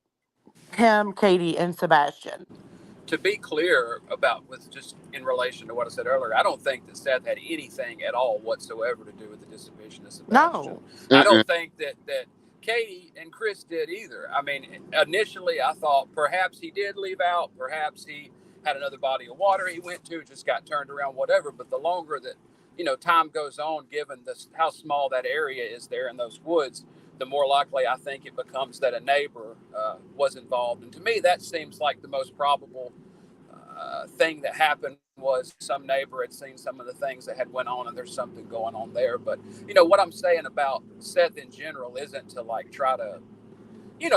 him, Katie, and Sebastian. To be clear with just in relation to what I said earlier, I don't think that Seth had anything at all whatsoever to do with the dissolution of Sebastian. No. I don't think that Katie and Chris did either. I mean, initially I thought perhaps he did leave out, perhaps he had another body of water he went to, just got turned around, whatever. But the longer that, time goes on, given how small that area is there in those woods, the more likely I think it becomes that a neighbor was involved. And to me, that seems like the most probable thing that happened was some neighbor had seen some of the things that had went on, and there's something going on there. But, what I'm saying about Seth in general isn't to try to,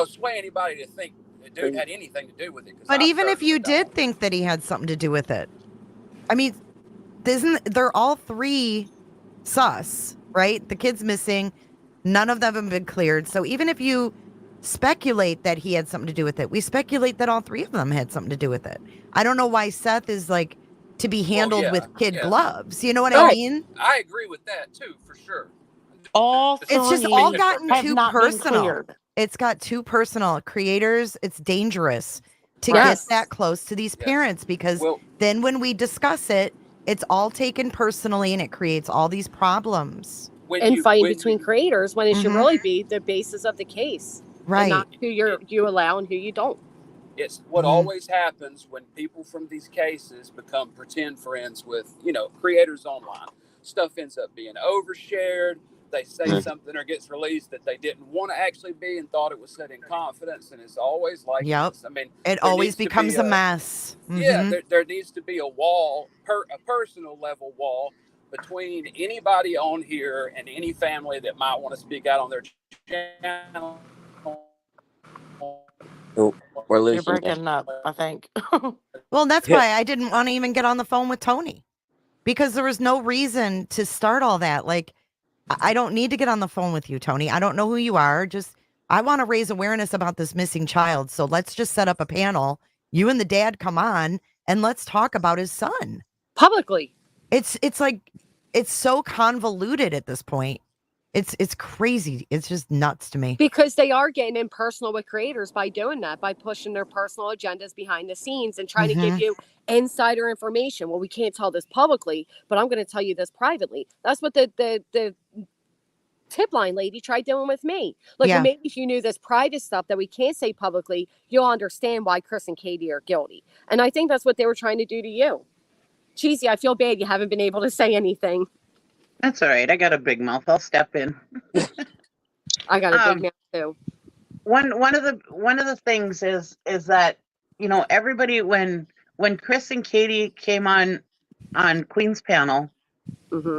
sway anybody to think the dude had anything to do with it. But even if you did think that he had something to do with it, I mean, they're all three sus, right? The kid's missing. None of them have been cleared. So even if you speculate that he had something to do with it, we speculate that all three of them had something to do with it. I don't know why Seth is to be handled with kid gloves. You know what I mean? I agree with that too, for sure. It's just all gotten too personal. Cleared. It's got too personal. Creators, it's dangerous to get that close to these parents, because then when we discuss it, it's all taken personally and it creates all these problems. Fighting between creators when it should really be the basis of the case. Right. And not who you allow and who you don't. It's what always happens when people from these cases become pretend friends with, creators online. Stuff ends up being overshared. They say something or gets released that they didn't want to actually be and thought it was said in confidence. And it's always like this. I mean, it always becomes a mess. Yeah, there needs to be a wall, a personal level wall between anybody on here and any family that might want to speak out on their channel. Oh, we're losing. You're breaking up, I think. Well, that's why I didn't want to even get on the phone with Tony, because there was no reason to start all that. I don't need to get on the phone with you, Tony. I don't know who you are. I want to raise awareness about this missing child. So let's just set up a panel. You and the dad come on and let's talk about his son publicly. It's so convoluted at this point. It's crazy. It's just nuts to me. Because they are getting impersonal with creators by doing that, by pushing their personal agendas behind the scenes and trying to give you insider information. Well, we can't tell this publicly, but I'm going to tell you this privately. That's what the tip line lady tried doing with me. Well, maybe if you knew this private stuff that we can't say publicly, you'll understand why Chris and Katie are guilty. And I think that's what they were trying to do to you. Cheesy, I feel bad you haven't been able to say anything. That's all right. I got a big mouth. I'll step in. I got a big mouth too. One of the things is that everybody, when Chris and Katie came on Queen's panel,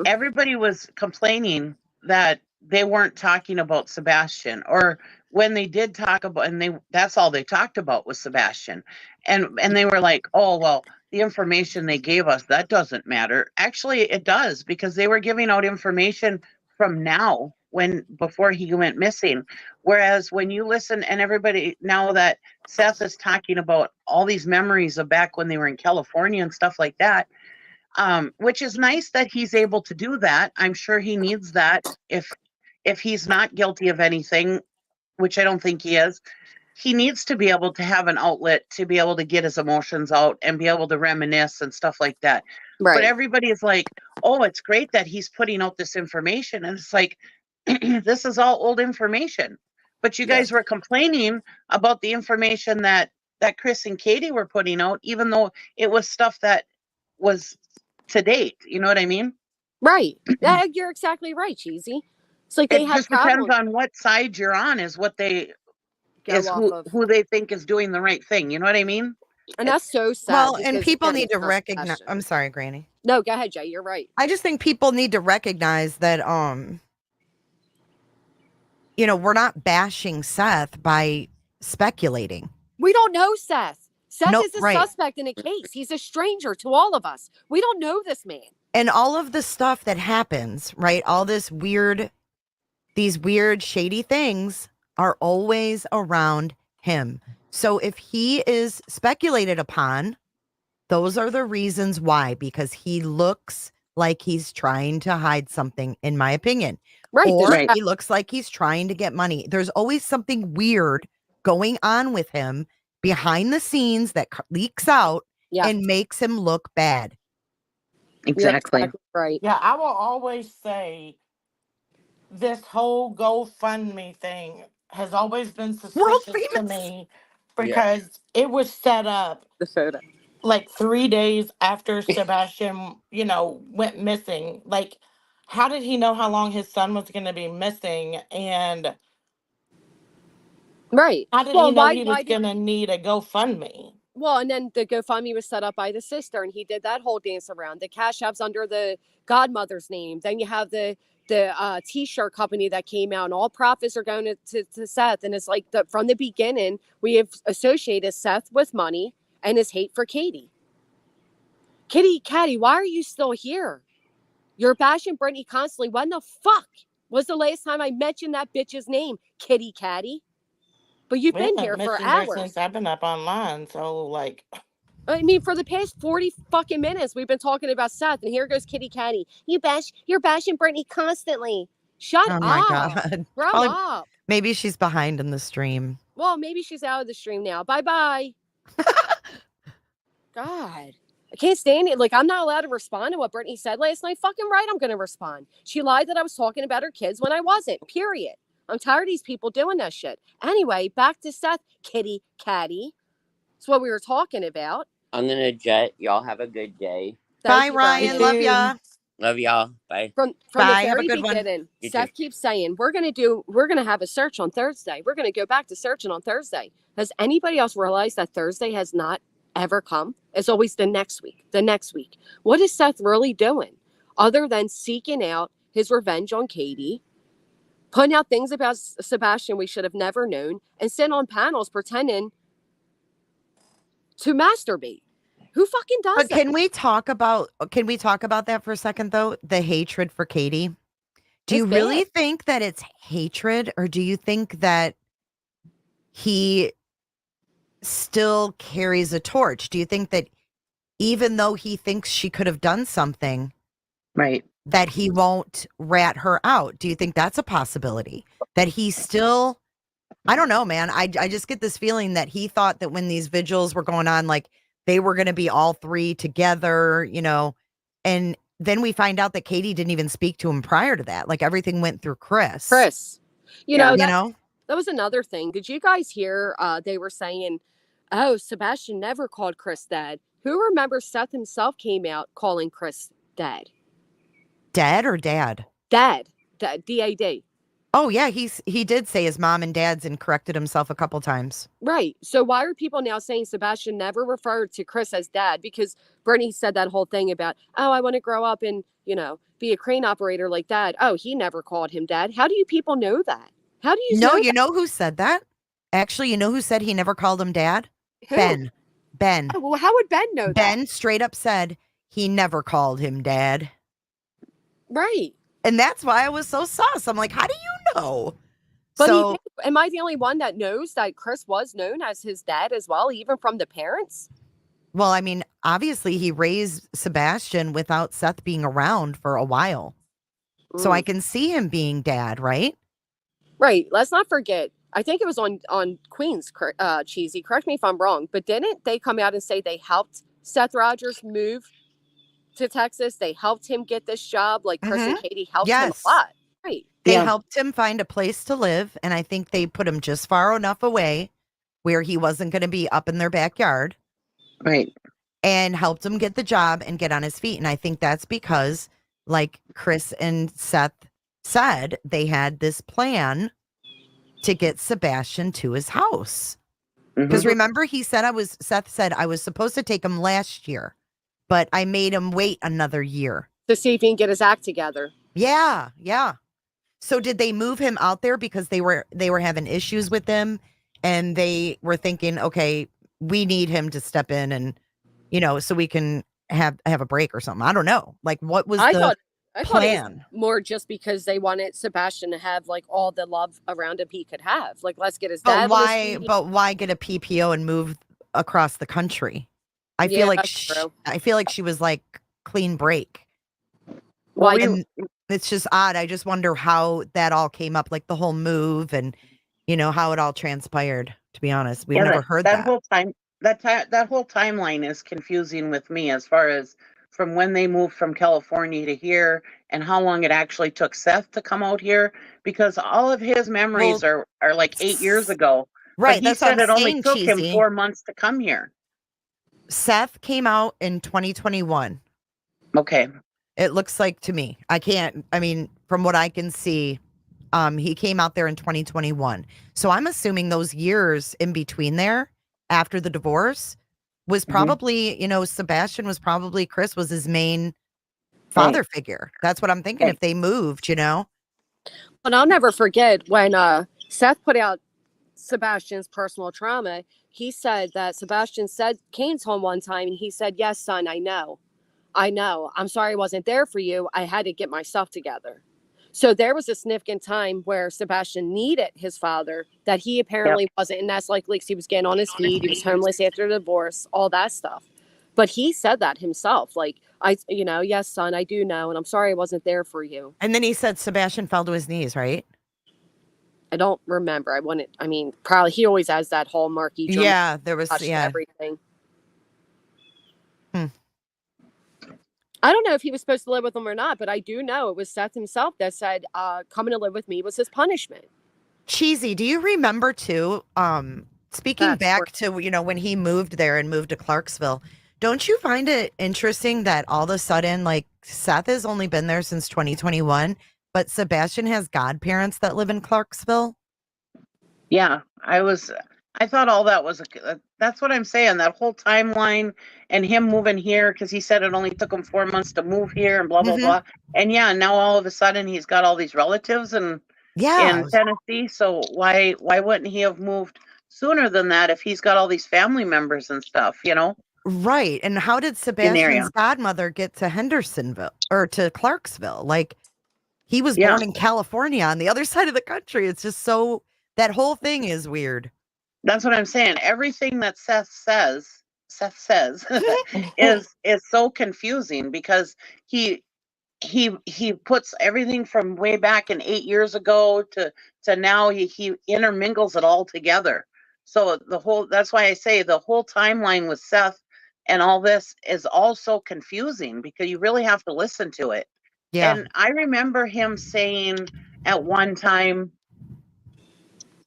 everybody was complaining that they weren't talking about Sebastian, or when they did talk about, that's all they talked about was Sebastian, and they were like, oh well, the information they gave us, that doesn't matter. Actually, it does, because they were giving out information from now before he went missing. Whereas when you listen, and everybody, now that Seth is talking about all these memories of back when they were in California and stuff like that, which is nice that he's able to do that. I'm sure he needs that if he's not guilty of anything, which I don't think he is. He needs to be able to have an outlet to be able to get his emotions out and be able to reminisce and stuff like that. Right. But everybody is like, oh, it's great that he's putting out this information. And it's like, this is all old information. But you guys were complaining about the information that Chris and Katie were putting out, even though it was stuff that was to date. You know what I mean? Right. Yeah, you're exactly right, Cheesy. It's like they It have just depends problems. on what side you're on is what they Go is off who, of. who they think is doing the right thing. You know what I mean? And that's so sad. Well, and because, people again, need to it's not recognize. passion. I'm sorry, Granny. No, go ahead, Jay. You're right. I just think people need to recognize that, we're not bashing Seth by speculating. We don't know Seth. Seth Nope, is a right. suspect in a case. He's a stranger to all of us. We don't know this man. And all of the stuff that happens, right? All these weird, shady things are always around him. So if he is speculated upon, those are the reasons why, because he looks like he's trying to hide something, in my opinion. Right. Or he looks like he's trying to get money. There's always something weird going on with him behind the scenes that leaks out and makes him look bad. Exactly. Right. Yeah, I will always say this whole GoFundMe thing has always been suspicious to me because it was set up The photo. like 3 days after Sebastian, went missing. Like, how did he know how long his son was going to be missing? And right. How did he know he was going to need a GoFundMe? Well, and then the GoFundMe was set up by the sister, and he did that whole dance around. The Cash App's under the godmother's name. Then you have the T-shirt company that came out, and all profits are going to Seth. And it's like from the beginning, we have associated Seth with money and his hate for Katie. Kitty Catty, why are you still here? You're bashing Brittany constantly. When the fuck was the last time I mentioned that bitch's name, Kitty Catty? But you've been here for hours. Since I've been up online, so like. I mean, for the past 40 fucking minutes, we've been talking about Seth, and here goes Kitty Catty. You're bashing Brittany constantly. Shut up. Oh my God. Grow up. Maybe she's behind in the stream. Well, maybe she's out of the stream now. Bye-bye. God. I can't stand it. Like, I'm not allowed to respond to what Brittany said last night. Fucking right, I'm going to respond. She lied that I was talking about her kids when I wasn't. Period. I'm tired of these people doing that shit. Anyway, back to Seth, Kitty Catty. That's what we were talking about. I'm gonna jet. Y'all have a good day. Bye, Ryan. Love ya. Love y'all. Bye. From Bye. the Have a very good one. beginning, You Seth too. keeps saying, we're going to have a search on Thursday. We're going to go back to searching on Thursday. Has anybody else realized that Thursday has not ever come? It's always the next week. What is Seth really doing other than seeking out his revenge on Katie, putting out things about Sebastian we should have never known, and sitting on panels pretending to masturbate? Who fucking does But that? can we talk about that for a second though? The hatred for Katie. Do you really think that it's hatred, or do you think that he still carries a torch? Do you think that even though he thinks she could have done something, right, that he won't rat her out? Do you think that's a possibility? That he still, I don't know, man. I just get this feeling that he thought that when these vigils were going on, like they were going to be all three together, and then we find out that Katie didn't even speak to him prior to that. Like everything went through Chris. That was another thing. Did you guys hear they were saying, oh, Sebastian never called Chris dad? Who remembers Seth himself came out calling Chris dad? Dad or dad? Dad. D-A-D. Oh, yeah. He did say his mom and dad's and corrected himself a couple times. Right. So why are people now saying Sebastian never referred to Chris as dad? Because Brittany said that whole thing about, oh, I want to grow up and, be a crane operator like dad. Oh, he never called him dad. How do you people know that? How do you know you know who said that? Actually, you know who said he never called him dad? Who? Ben. Oh, well, how would Ben know that? Ben straight up said he never called him dad. Right. And that's why I was so sus. I'm like, how do you know? But So, am I the only one that knows that Chris was known as his dad as well, even from the parents? well, I mean, obviously he raised Sebastian without Seth being around for a while. So I can see him being dad, right? Right. Let's not forget. I think it was on Queen's, Cheesy. Correct me if I'm wrong, but didn't they come out and say they helped Seth Rogers move to Texas? They helped him get this job. Like Chris and Katie helped him a lot. Right. They helped him find a place to live, and I think they put him just far enough away where he wasn't going to be up in their backyard. Right. And helped him get the job and get on his feet. And I think that's because, like Chris and Seth said, they had this plan to get Sebastian to his house. Because remember, Seth said, I was supposed to take him last year, but I made him wait another year. To see if he can get his act together. Yeah, yeah. So did they move him out there because they were having issues with him and they were thinking, okay, we need him to step in and, so we can have a break or something. I don't know. Like, what was the plan? I thought it was more just because they wanted Sebastian to have like all the love around him he could have. Like, let's get his dad. But why get a PPO and move across the country? I feel like she was like clean break. Why? It's just odd. I just wonder how that all came up, like the whole move and, how it all transpired, to be honest. We've never heard that. That whole timeline is confusing with me as far as from when they moved from California to here and how long it actually took Seth to come out here, because all of his memories are like 8 years ago. Right. But he said it only took him 4 months to come here. Seth came out in 2021. Okay. It looks like to me. From what I can see, he came out there in 2021. So I'm assuming those years in between there after the divorce was probably, Sebastian was probably, Chris was his main father figure. That's what I'm thinking. If they moved, And I'll never forget when Seth put out Sebastian's personal trauma. He said that Sebastian came home one time and he said, yes, son, I know. I'm sorry I wasn't there for you. I had to get myself together. So there was a significant time where Sebastian needed his father that he apparently wasn't. And that's like he was getting on his feet. He was homeless after the divorce, all that stuff. But he said that himself. Like, yes, son, I do know. And I'm sorry I wasn't there for you. And then he said Sebastian fell to his knees, right? I don't remember. Probably he always has that hallmarky. Yeah, there was, everything. I don't know if he was supposed to live with him or not, but I do know it was Seth himself that said, coming to live with me was his punishment. Cheesy, do you remember too, speaking back to, when he moved there and moved to Clarksville, don't you find it interesting that all of a sudden, like, Seth has only been there since 2021, but Sebastian has godparents that live in Clarksville? Yeah, I thought all that was, that's what I'm saying, that whole timeline and him moving here, because he said it only took him 4 months to move here and blah, blah, blah. And now all of a sudden he's got all these relatives in Tennessee. So why wouldn't he have moved sooner than that if he's got all these family members and stuff, Right. And how did Sebastian's godmother get to Hendersonville or to Clarksville? Like, he was born in California on the other side of the country. It's just that whole thing is weird. That's what I'm saying. Everything that Seth says is so confusing because he puts everything from way back in 8 years ago to now he intermingles it all together. So that's why I say the whole timeline with Seth and all this is also confusing because you really have to listen to it. Yeah. And I remember him saying at one time,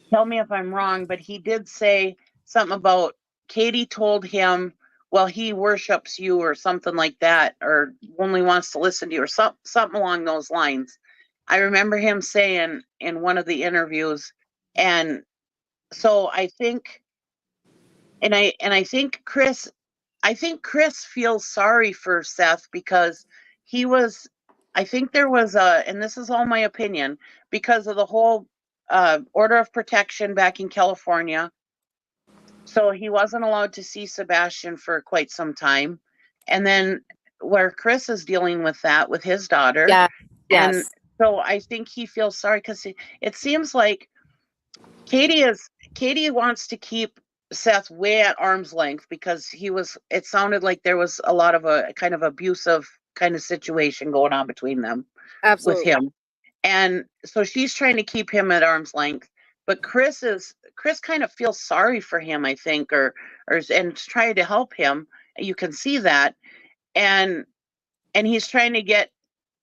tell me if I'm wrong, but he did say something about Katie told him, well, he worships you or something like that, or only wants to listen to you or something along those lines. I remember him saying in one of the interviews. And so I think, I think Chris feels sorry for Seth because I think there was and this is all my opinion, because of the whole order of protection back in California. So he wasn't allowed to see Sebastian for quite some time. And then where Chris is dealing with that with his daughter. Yeah. And So I think he feels sorry because it seems like Katie wants to keep Seth way at arm's length because it sounded like there was a lot of a kind of abusive kind of situation going on between them. Absolutely. With him. And so she's trying to keep him at arm's length, but Chris kind of feels sorry for him, I think, or and trying to help him. You can see that. And he's trying to get,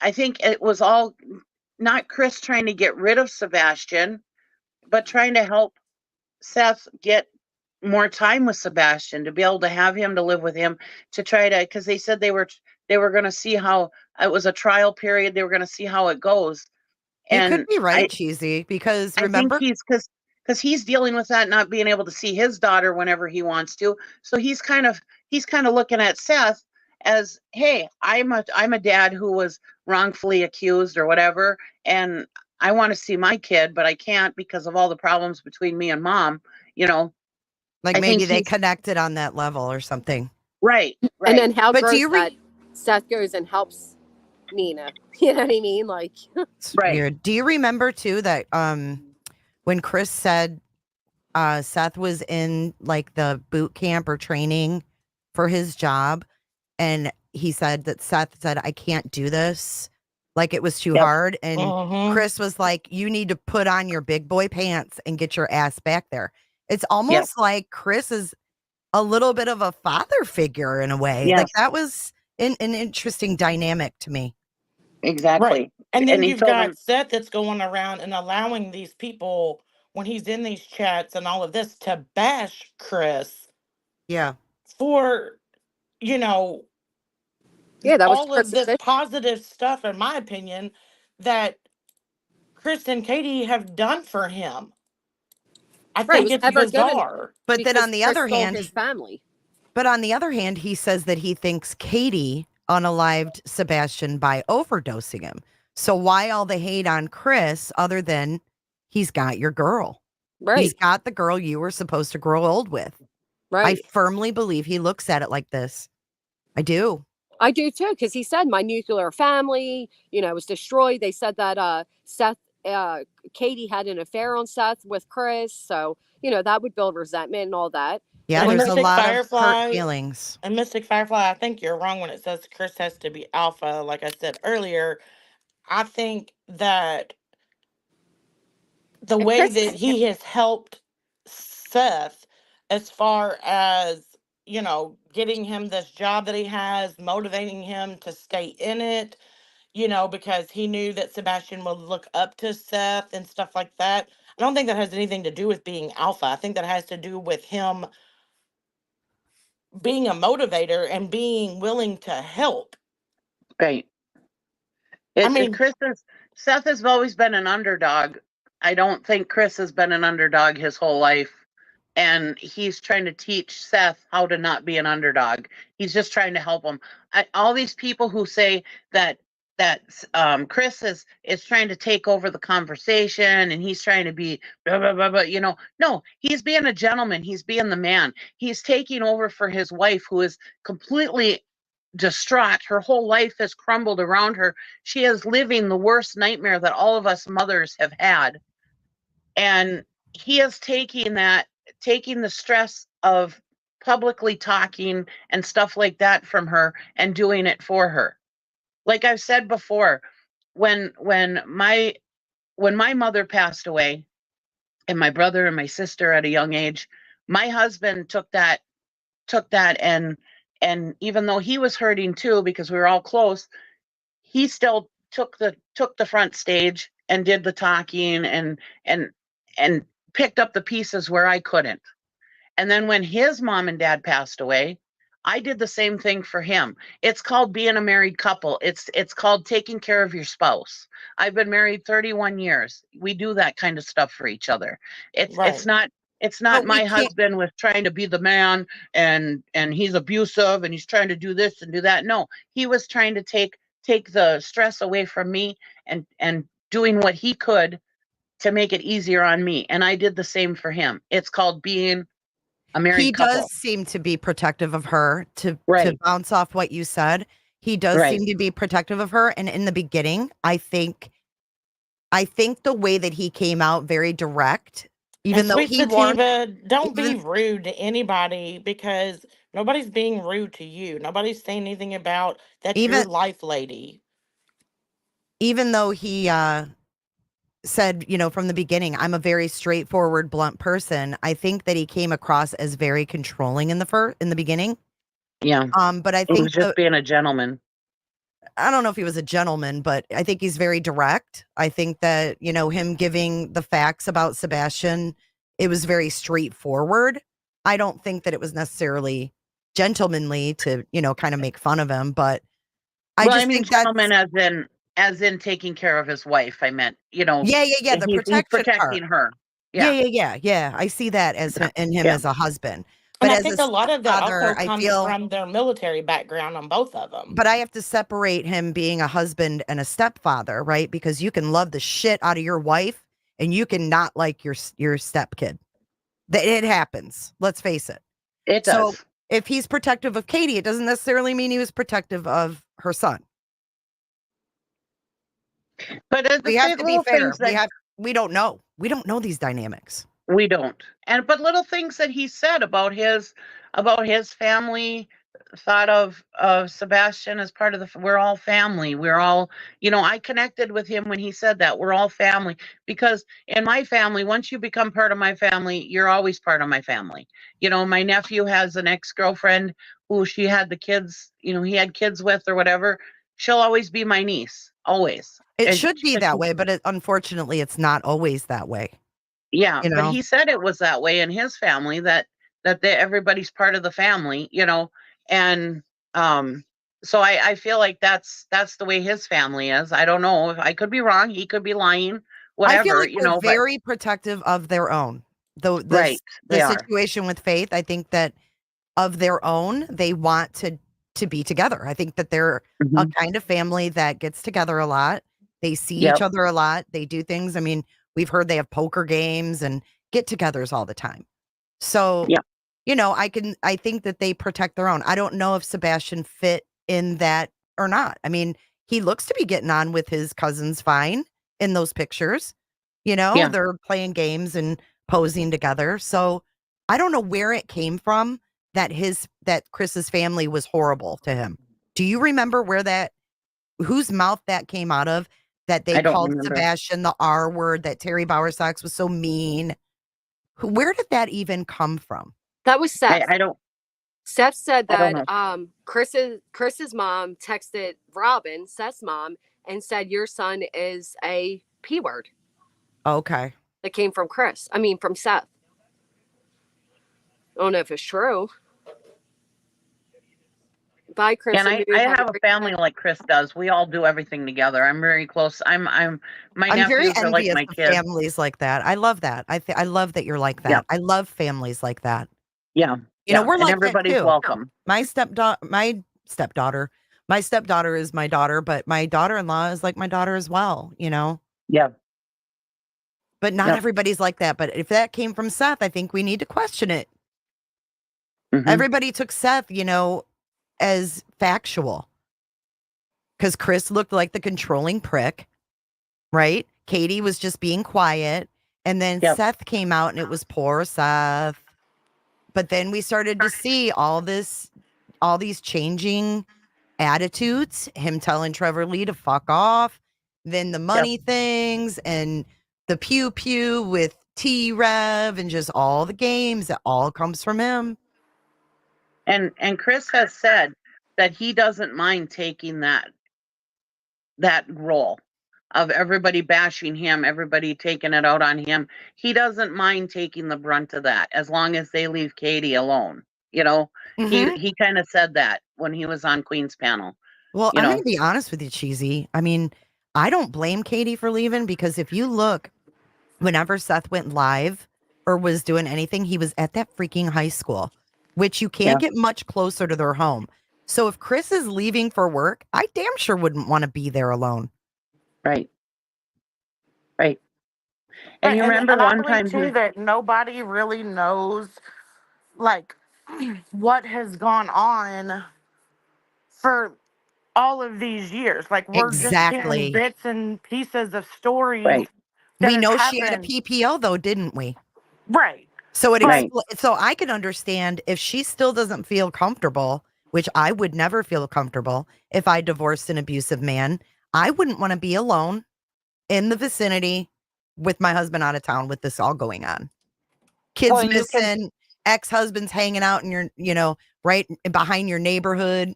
I think it was all not Chris trying to get rid of Sebastian, but trying to help Seth get more time with Sebastian, to be able to have him, to live with him, to try to, because they said they were going to see how it was a trial period. They were going to see how it goes. You And could be right, Cheesy, because I remember, think because he's dealing with that, not being able to see his daughter whenever he wants to. So he's kind of looking at Seth as, hey, I'm a dad who was wrongfully accused or whatever, and I want to see my kid, but I can't because of all the problems between me and mom. like I maybe think they connected on that level or something. Right. And then how But do gross you that Seth goes and helps Nina. You know what I mean? Like, It's weird. Do you remember too that when Chris said Seth was in like the boot camp or training for his job, and he said that Seth said, I can't do this, like it was too hard, and Chris was like, you need to put on your big boy pants and get your ass back there. It's almost like Chris is a little bit of a father figure in a way. Like that was an interesting dynamic to me. Exactly. Right. And then he you've told got him, Seth that's going around and allowing these people, when he's in these chats and all of this, to bash Chris Yeah. for, that was all of this positive stuff, in my opinion, that Chris and Katie have done for him. I think it's bizarre. But then on the other hand, his family. But on the other hand, he says that he thinks Katie unalived Sebastian by overdosing him. So why all the hate on Chris other than he's got your girl? Right. He's got the girl you were supposed to grow old with. Right. I firmly believe he looks at it like this. I do. I do too, because he said my nuclear family, was destroyed. They said that Seth, Katie had an affair on Seth with Chris. So, that would build resentment and all that. Yeah, And there's a lot Firefly, of hurt feelings. And Mystic Firefly, I think you're wrong when it says Chris has to be alpha. Like I said earlier, I think that the way that he has helped Seth as far as, getting him this job that he has, motivating him to stay in it, because he knew that Sebastian would look up to Seth and stuff like that. I don't think that has anything to do with being alpha. I think that has to do with him being a motivator and being willing to help. Right. Seth has always been an underdog. I don't think Chris has been an underdog his whole life. And he's trying to teach Seth how to not be an underdog. He's just trying to help him. All these people who say that Chris is trying to take over the conversation and he's trying to be blah, blah, blah, blah, no, he's being a gentleman. He's being the man. He's taking over for his wife, who is completely distraught. Her whole life has crumbled around her. She is living the worst nightmare that all of us mothers have had. And he is taking the stress of publicly talking and stuff like that from her and doing it for her. Like I've said before, when my mother passed away and my brother and my sister at a young age, my husband took that and even though he was hurting too, because we were all close, he still took the front stage and did the talking and picked up the pieces where I couldn't. And then when his mom and dad passed away, I did the same thing for him. It's called being a married couple. It's called taking care of your spouse. I've been married 31 years. We do that kind of stuff for each other. It's not my husband was trying to be the man and he's abusive and he's trying to do this and do that. No, he was trying to take the stress away from me and doing what he could to make it easier on me. And I did the same for him. It's called being a married couple. He does seem to be protective of her, to bounce off what you said. He does seem to be protective of her. And in the beginning, I think I think the way that he came out very direct, even And though Sweet he warned, Sativa, don't be even rude to anybody because nobody's being rude to you. Nobody's saying anything about that's your even life lady. even though he said, from the beginning, I'm a very straightforward, blunt person. I think that he came across as very controlling in the beginning. Yeah. But I He was think just being a gentleman. I don't know if he was a gentleman, but I think he's very direct. I think that, him giving the facts about Sebastian, it was very straightforward. I don't think that it was necessarily gentlemanly to, kind of make fun of him, but I Well, I just mean, think that's, gentleman as in taking care of his wife. I meant, yeah, the he's protection protecting part. her. Yeah, Yeah. yeah. I see that as in him Yeah. as a husband. And But I as a think a lot of that stepfather, also I comes feel, from their military background on both of them. but I have to separate him being a husband and a stepfather, right? Because you can love the shit out of your wife and you can not like your stepkid. It happens. Let's face it. It So does. if he's protective of Katie, it doesn't necessarily mean he was protective of her son. But the We have to be little fair. things that We don't know. We don't know these dynamics. we don't. But little things that he said about his family, thought of Sebastian as part of we're all family. We're all, I connected with him when he said that we're all family, because in my family, once you become part of my family, you're always part of my family. My nephew has an ex-girlfriend who she had the kids, he had kids with or whatever. She'll always be my niece, always. It And should be that way, but unfortunately, it's not always that way. yeah, but he said it was that way in his family, that everybody's part of the family, and so I feel like that's the way his family is. I don't know, if I could be wrong, he could be lying, I feel whatever, like they're but very protective of their own. right, The they are. situation with Faith, I think that of their own, they want to be together. I think that they're a Mhm. kind of family that gets together a lot. They see each Yep. other a lot. They do things. I mean, we've heard they have poker games and get-togethers all the time. So, Yep. I think that they protect their own. I don't know if Sebastian fit in that or not. I mean, he looks to be getting on with his cousins fine in those pictures. Yeah. They're playing games and posing together. So I don't know where it came from that Chris's family was horrible to him. Do you remember whose mouth that came out of, that they I don't called remember. Sebastian the R word, that Terry Bowersox was so mean? Where did that even come from? That was Seth. I don't. Seth said I don't that know. Chris's mom texted Robin, Seth's mom, and said your son is a P word. Okay. That came from from Seth. I don't know if it's true. Bye, Chris. And I have a family like Chris does. We all do everything together. I'm very close. My I'm very nephews are like envious my of kids. families like that. I love that. I love that you're like that. Yeah. I love families like that. Yeah. We're and like everybody's that too. welcome. My stepdaughter is my daughter, but my daughter-in-law is like my daughter as well, Yeah. But not Yep. everybody's like that. But if that came from Seth, I think we need to question it. Mhm. Everybody took Seth, as factual. Because Chris looked like the controlling prick, right? Katie was just being quiet. And then Yep. Seth came out and it was poor Seth. But then we started to see all these changing attitudes, him telling Trevor Lee to fuck off, then the money things and the pew pew with T-Rev and just all the games, that all comes from him. And Chris has said that he doesn't mind taking that role of everybody bashing him, everybody taking it out on him. He doesn't mind taking the brunt of that as long as they leave Katie alone. He kind of said that when he was on Queen's panel. Well, I'm going to be honest with you, Cheesy. I mean, I don't blame Katie for leaving, because if you look, whenever Seth went live or was doing anything, he was at that freaking high school, which you can't get much closer to their home. So if Chris is leaving for work, I damn sure wouldn't want to be there alone. Right. And you remember one time too that nobody really knows like what has gone on for all of these years. Like, we're just getting Exactly. bits and pieces of stories Right. that We have know she had a happened. PPO though, didn't we? Right. So it Right. so I can understand if she still doesn't feel comfortable, which I would never feel comfortable if I divorced an abusive man. I wouldn't want to be alone in the vicinity with my husband out of town with this all going on. Kids Well, you can, missing, ex-husbands hanging out in your, right behind your neighborhood.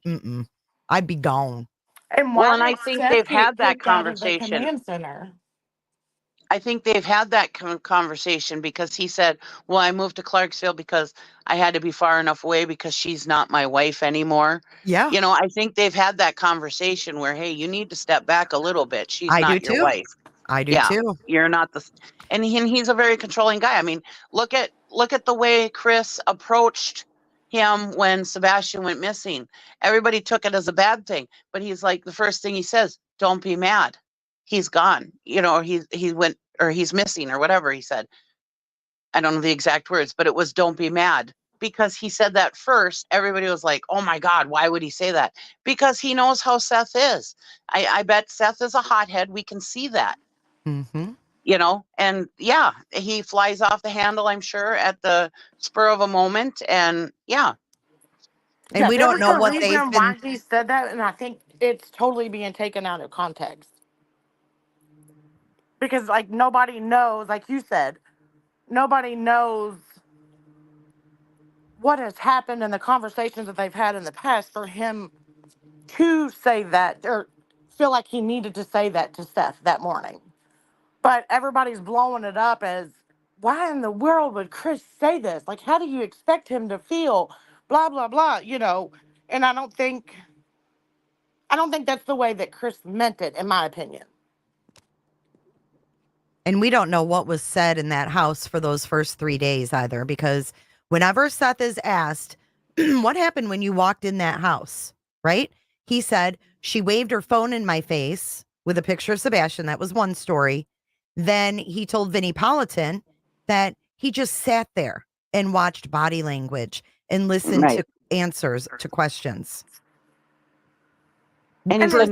I'd be gone. And well, why and I did think Seth they've get had that kicked out of the conversation. command center? I think they've had that conversation because he said, well, I moved to Clarksville because I had to be far enough away because she's not my wife anymore. Yeah, You know, I think they've had that conversation where, hey, you need to step back a little bit. She's I do not your too. wife. I do Yeah, too. you're not the, and he's a very controlling guy. I mean, look at the way Chris approached him when Sebastian went missing. Everybody took it as a bad thing, but he's like, the first thing he says, don't be mad. He's gone, or he went, or he's missing, or whatever he said. I don't know the exact words, but it was don't be mad. Because he said that first, everybody was like, oh my God, why would he say that? Because he knows how Seth is. I bet Seth is a hothead. We can see that. Mm-hmm. And yeah, he flies off the handle, I'm sure, at the spur of a moment. And yeah. And we There don't was know a what they've reason been. why he said that, and I think it's totally being taken out of context. Because, like, nobody knows, like you said, nobody knows what has happened in the conversations that they've had in the past for him to say that, or feel like he needed to say that to Seth that morning. But everybody's blowing it up as, why in the world would Chris say this? Like, how do you expect him to feel? Blah, blah, blah, And I don't think that's the way that Chris meant it, in my opinion. And we don't know what was said in that house for those first 3 days either, because whenever Seth is asked, what happened when you walked in that house, right? He said, she waved her phone in my face with a picture of Sebastian. That was one story. Then he told Vinnie Politan that he just sat there and watched body language and listened Right. to answers to questions. And he For- said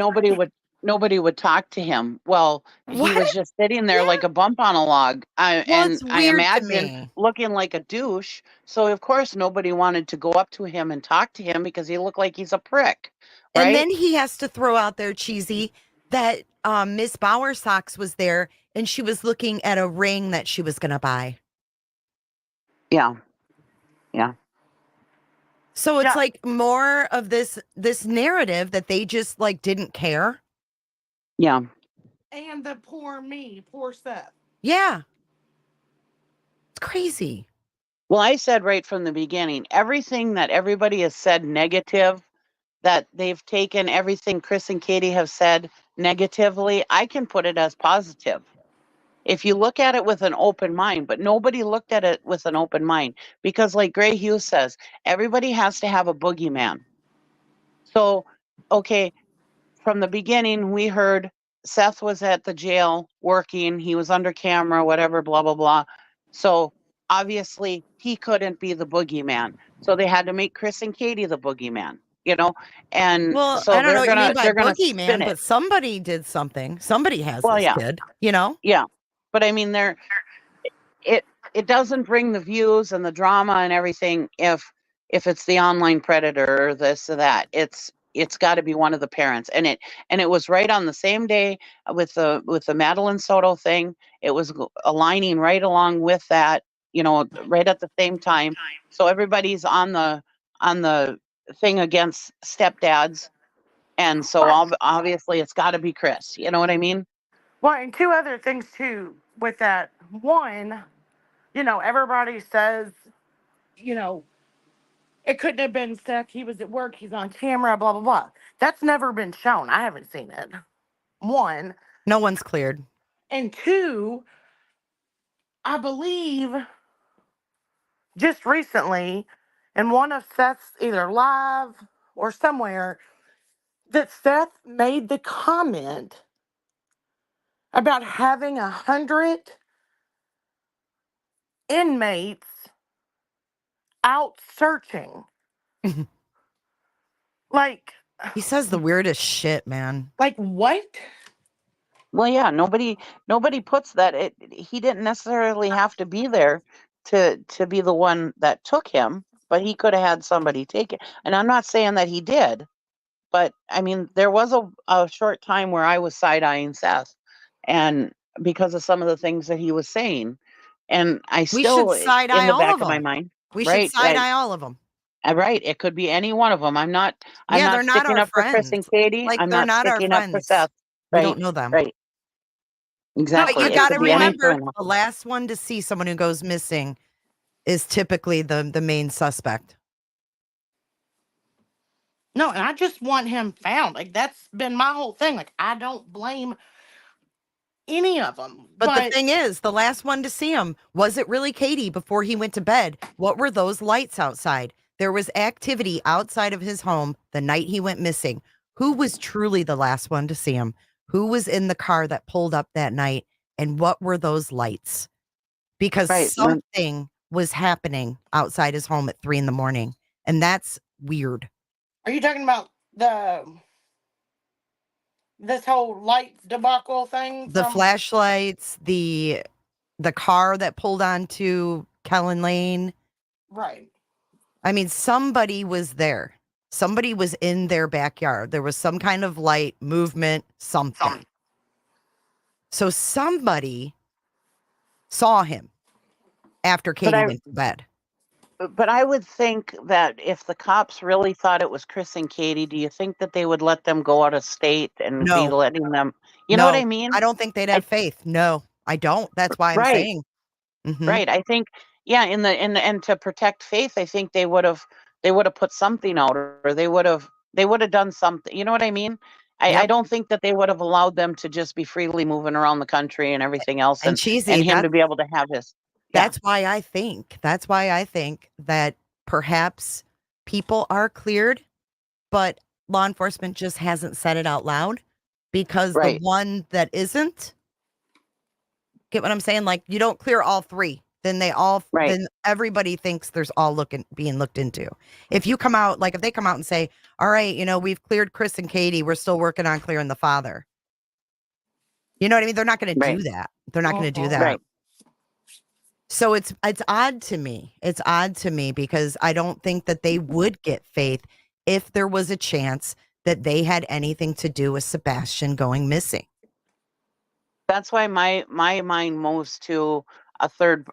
nobody would talk to him. Well, he what? was just sitting there Yeah. like a bump on a log. Well, And it's I weird to imagine me. looking like a douche. So of course nobody wanted to go up to him and talk to him because he looked like he's a prick. Right? And then he has to throw out there, cheesy, that Miss Bowersox was there and she was looking at a ring that she was going to buy. Yeah. Yeah. So it's Yeah. like more of this narrative that they just like didn't care. Yeah. And the poor Seth. Yeah. It's crazy. Well, I said right from the beginning, everything that everybody has said negative, that they've taken everything Chris and Katie have said negatively, I can put it as positive. If you look at it with an open mind, but nobody looked at it with an open mind because, like Gray Hughes says, everybody has to have a boogeyman. So, okay, from the beginning, we heard Seth was at the jail working, he was under camera, whatever, blah, blah, blah. So, obviously, he couldn't be the boogeyman. So, they had to make Chris and Katie the boogeyman. And Well, so I don't know what you mean by they're gonna spin boogeyman, it. but somebody did something. Somebody has Well, this yeah, kid, yeah. But I mean, it doesn't bring the views and the drama and everything if it's the online predator or this or that. It's got to be one of the parents, and it was right on the same day with the Madeline Soto thing. It was aligning right along with that, right at the same time. So everybody's on the thing against stepdads, and so obviously it's got to be Chris. You know what I mean? Well, and two other things too with that. One, everybody says, it couldn't have been Seth. He was at work. He's on camera, blah, blah, blah. That's never been shown. I haven't seen it. One. no one's cleared. And two, I believe just recently in one of Seth's either live or somewhere that Seth made the comment about having 100 inmates out searching. Like, He says the weirdest shit, man. Like what? Well, yeah, nobody puts that. He didn't necessarily have to be there to be the one that took him, but he could have had somebody take it. And I'm not saying that he did, but I mean, there was a short time where I was side-eyeing Seth, and because of some of the things that he was saying, and I We should still, side in eye the all back of of my them. mind, We should right? side eye all of them. Right. It could be any one of them. I'm not Yeah, they're not sticking our up for Chris and friends. Katie. Like, I'm they're not not our sticking up for friends. Seth. We Right. don't know them. Right. But Exactly. you It got to could be any two remember, of them. the last one to see someone who goes missing is typically the main suspect. No, and I just want him found. Like that's been my whole thing. Like I don't blame any of them. But the thing is, the last one to see him, was it really Katie before he went to bed? What were those lights outside? There was activity outside of his home the night he went missing. Who was truly the last one to see him? Who was in the car that pulled up that night? And what were those lights? Because something was happening outside his home at 3 a.m. And that's weird. Are you talking about this whole light debacle thing? The flashlights, the car that pulled onto Kellen Lane. Right. I mean, somebody was there. Somebody was in their backyard. There was some kind of light, movement, something. So somebody saw him after Katie went to bed. But I would think that if the cops really thought it was Chris and Katie, do you think that they would let them go out of state and be letting them? You know what I mean? I don't think they'd have faith. No, I don't. That's why I'm saying. Right. I think, yeah, and to protect faith, I think they would have put something out, or they would have done something. You know what I mean? I don't think that they would have allowed them to just be freely moving around the country and everything else, and cheesy, him to be able to have his. That's why I think that perhaps people are cleared, but law enforcement just hasn't said it out loud, because the one that isn't, get what I'm saying? Like, you don't clear all three, then then everybody thinks there's all being looked into. If you come out, like if they come out and say, all right, we've cleared Chris and Katie, we're still working on clearing the father. You know what I mean? They're not going to do that. They're not going to do that. Right. So it's odd to me. It's odd to me because I don't think that they would get faith if there was a chance that they had anything to do with Sebastian going missing. That's why my mind moves to a third,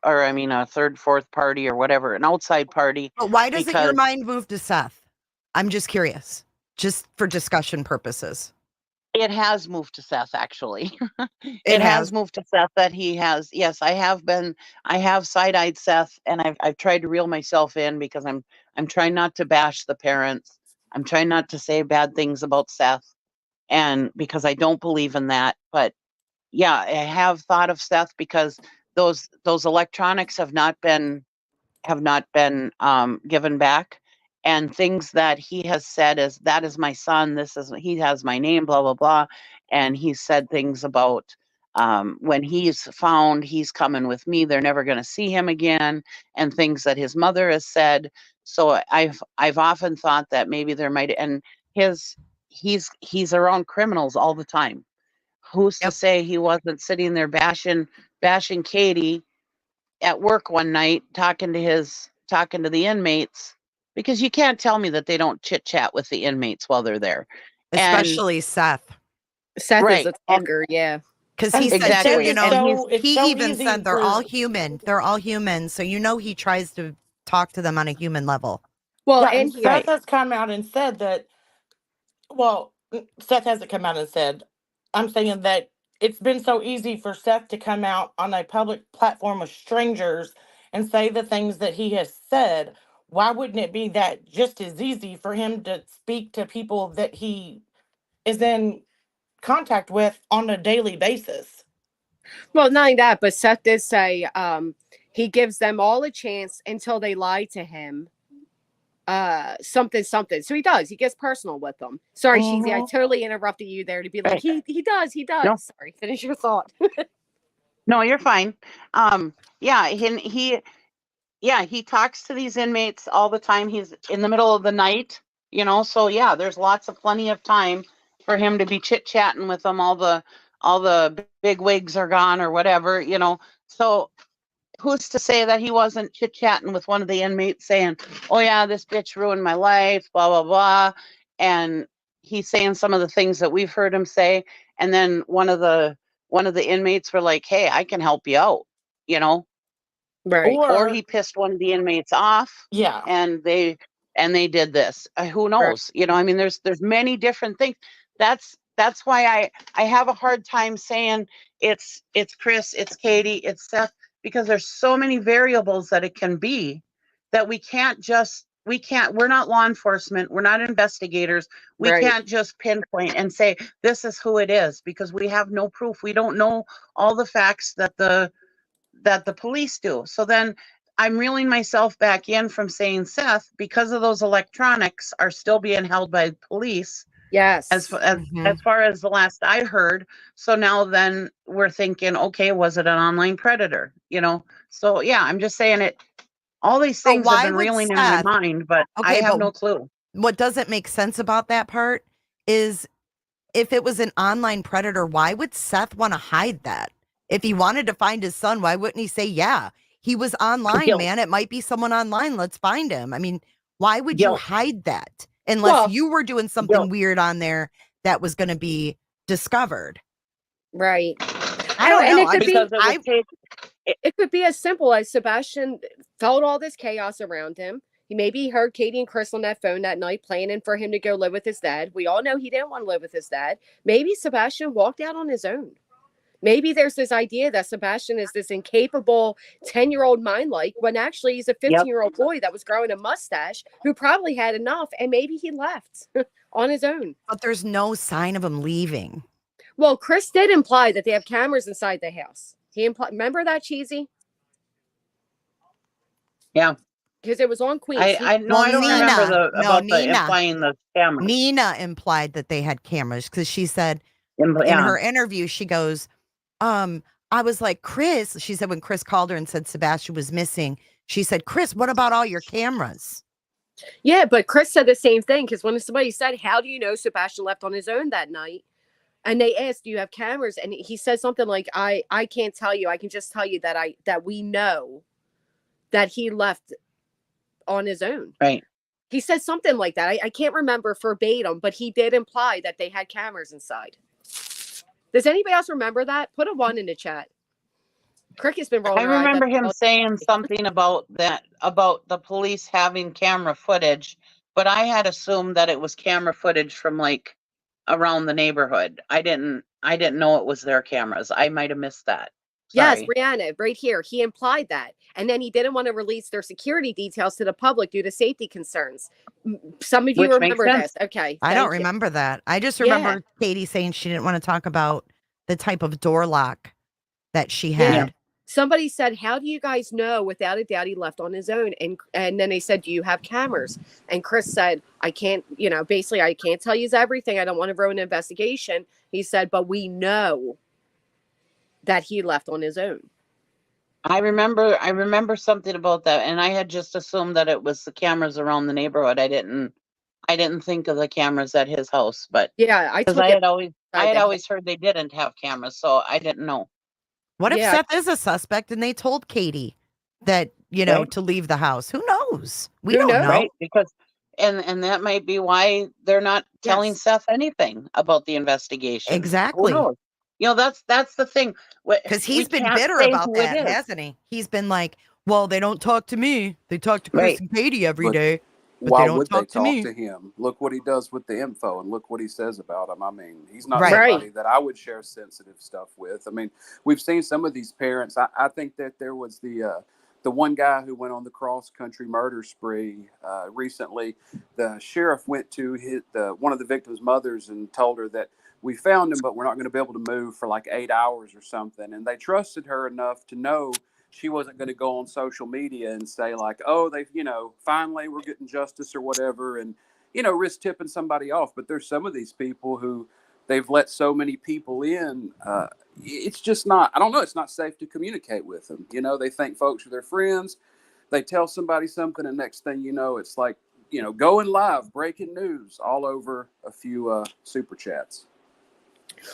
fourth party or whatever, an outside party. But why doesn't your mind move to Seth? I'm just curious, just for discussion purposes. It has moved to Seth, actually. It has moved to Seth that he has. Yes, I have side-eyed Seth, and I've tried to reel myself in because I'm trying not to bash the parents. I'm trying not to say bad things about Seth, and because I don't believe in that. But yeah, I have thought of Seth because those electronics have not been given back, and things that he has said is, that is my son, he has my name, blah blah blah, and he said things about when he's found, he's coming with me, they're never going to see him again, and things that his mother has said. So I've often thought that maybe there might, and he's around criminals all the time. Who's to say he wasn't sitting there bashing Katie at work one night, talking to the inmates, because you can't tell me that they don't chit chat with the inmates while they're there. Especially Seth. Seth is a talker, yeah. Because he said, exactly. he even said they're all human. They're all human. So he tries to talk to them on a human level. Well, yeah, and Seth has come out and said that. Well, Seth hasn't come out and said. I'm saying that it's been so easy for Seth to come out on a public platform with strangers and say the things that he has said. Why wouldn't it be that just as easy for him to speak to people that he is in contact with on a daily basis? Well, not only that, but Seth did say he gives them all a chance until they lie to him. Something. So he gets personal with them. Sorry, Sheezy, I totally interrupted you there to be like, he does. No. Sorry, finish your thought. No, you're fine. He talks to these inmates all the time. He's in the middle of the night, you know, so yeah, there's plenty of time for him to be chit-chatting with them. All the big wigs are gone or whatever, you know. So who's to say that he wasn't chit-chatting with one of the inmates saying, oh yeah, this bitch ruined my life, blah blah blah, and he's saying some of the things that we've heard him say, and then one of the inmates were like, hey, I can help you out, you know. Right. Or he pissed one of the inmates off, Yeah. and they did this. Who knows? You know, I mean, there's many different things. That's why I have a hard time saying it's Chris, it's Katie, it's Seth, because there's so many variables that it can be that we're not law enforcement, we're not investigators. We Right. can't just pinpoint and say this is who it is, because we have no proof. We don't know all the facts that the police do. So then I'm reeling myself back in from saying, Seth, because of those electronics are still being held by police. Yes. As far as the last I heard. So now then we're thinking, okay, was it an online predator? You know? So yeah, I'm just saying it. All these things have been reeling in my mind, but I have no clue. What doesn't make sense about that part is, if it was an online predator, why would Seth want to hide that? If he wanted to find his son, why wouldn't he say, yeah, he was online, Guilt. man. It might be someone online. Let's find him. I mean, why would Guilt. you hide that? Unless you were doing something weird on there that was going to be discovered. Right. I don't know. It could be as simple as Sebastian felt all this chaos around him. He maybe heard Katie and Chris on that phone that night planning for him to go live with his dad. We all know he didn't want to live with his dad. Maybe Sebastian walked out on his own. Maybe there's this idea that Sebastian is this incapable 10-year-old mind-like, when actually he's a 15-year-old boy that was growing a mustache who probably had enough, and maybe he left on his own. But there's no sign of him leaving. Well, Chris did imply that they have cameras inside the house. Remember that, Cheesy? Yeah. Because it was on Queens. I don't remember implying the cameras. Nina implied that they had cameras, because she said in her interview, she goes, I was like, Chris, she said, when Chris called her and said Sebastian was missing, she said, Chris, what about all your cameras? Yeah, but Chris said the same thing, because when somebody said, how do you know Sebastian left on his own that night? And they asked, do you have cameras? And he said something like, I can't tell you. I can just tell you that we know that he left on his own. Right. He said something like that. I can't remember verbatim, but he did imply that they had cameras inside. Does anybody else remember that? Put a 1 in the chat. Cricket's been rolling. I remember him saying something about the police having camera footage, but I had assumed that it was camera footage from like around the neighborhood. I didn't know it was their cameras. I might have missed that. Sorry. Yes, Brianna, right here. He implied that. And then he didn't want to release their security details to the public due to safety concerns. Some of you remember this. Okay. I don't remember that. I just remember Katie saying she didn't want to talk about the type of door lock that she had. Yeah. Somebody said, how do you guys know without a doubt he left on his own? And then they said, do you have cameras? And Chris said, I can't, basically, I can't tell you everything. I don't want to ruin an investigation. He said, but we know that he left on his own. I remember something about that, and I had just assumed that it was the cameras around the neighborhood. I didn't think of the cameras at his house, but yeah, I had always heard they didn't have cameras, so I didn't know. What if Seth is a suspect and they told Katie that, to leave the house? Who knows? We don't know. Right? Because and that might be why they're not telling Seth anything about the investigation. Exactly. Who knows? That's the thing. Because he's been bitter about that, hasn't he? He's been like, well, they don't talk to me. They talk to Chris and Katie every day. But why they don't would talk they talk to him? Look what he does with the info, and look what he says about him. I mean, he's not somebody that I would share sensitive stuff with. I mean, we've seen some of these parents. I think that there was the one guy who went on the cross-country murder spree recently. The sheriff went to one of the victim's mothers and told her that we found him, but we're not going to be able to move for like 8 hours or something. And they trusted her enough to know she wasn't going to go on social media and say like, oh, they, finally we're getting justice or whatever. And, risk tipping somebody off. But there's some of these people who they've let so many people in. It's just not, I don't know. It's not safe to communicate with them. They think folks are their friends. They tell somebody something, and next thing you know, it's like going live, breaking news all over a few super chats.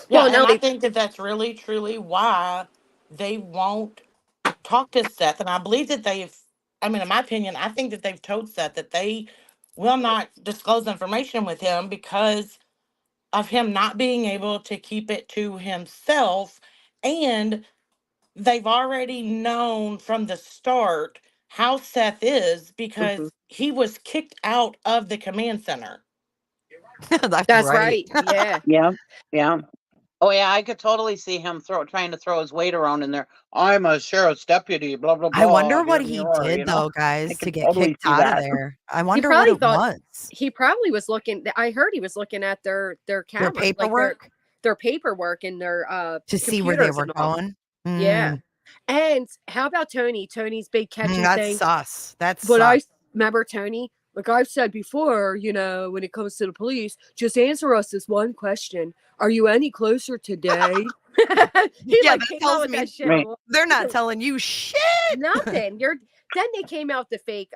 Yeah, Well, no, and I think that that's really, truly why they won't talk to Seth. And I believe that in my opinion, I think that they've told Seth that they will not disclose information with him because of him not being able to keep it to himself. And they've already known from the start how Seth is because he was kicked out of the command center. That's right. Yeah. Yeah. Yeah. Oh yeah, I could totally see him trying to throw his weight around in there. I'm a sheriff's deputy, blah blah blah. I wonder what here he you are, did though, guys, to could get totally kicked see out of that. there. I He wonder what probably it thought was. he probably was looking. I heard he was looking at their Their camera, like paperwork their paperwork and their to see where they computers were and all. going. Yeah. And how about Tony? Tony's big catchy That's thing. sus. That's But I sus. remember Tony, like I've said before, when it comes to the police, just answer us this one question: are you any closer today? Yeah, that came out tells with me that shit. Right. they're not telling you shit. Nothing. Then they came out the fake,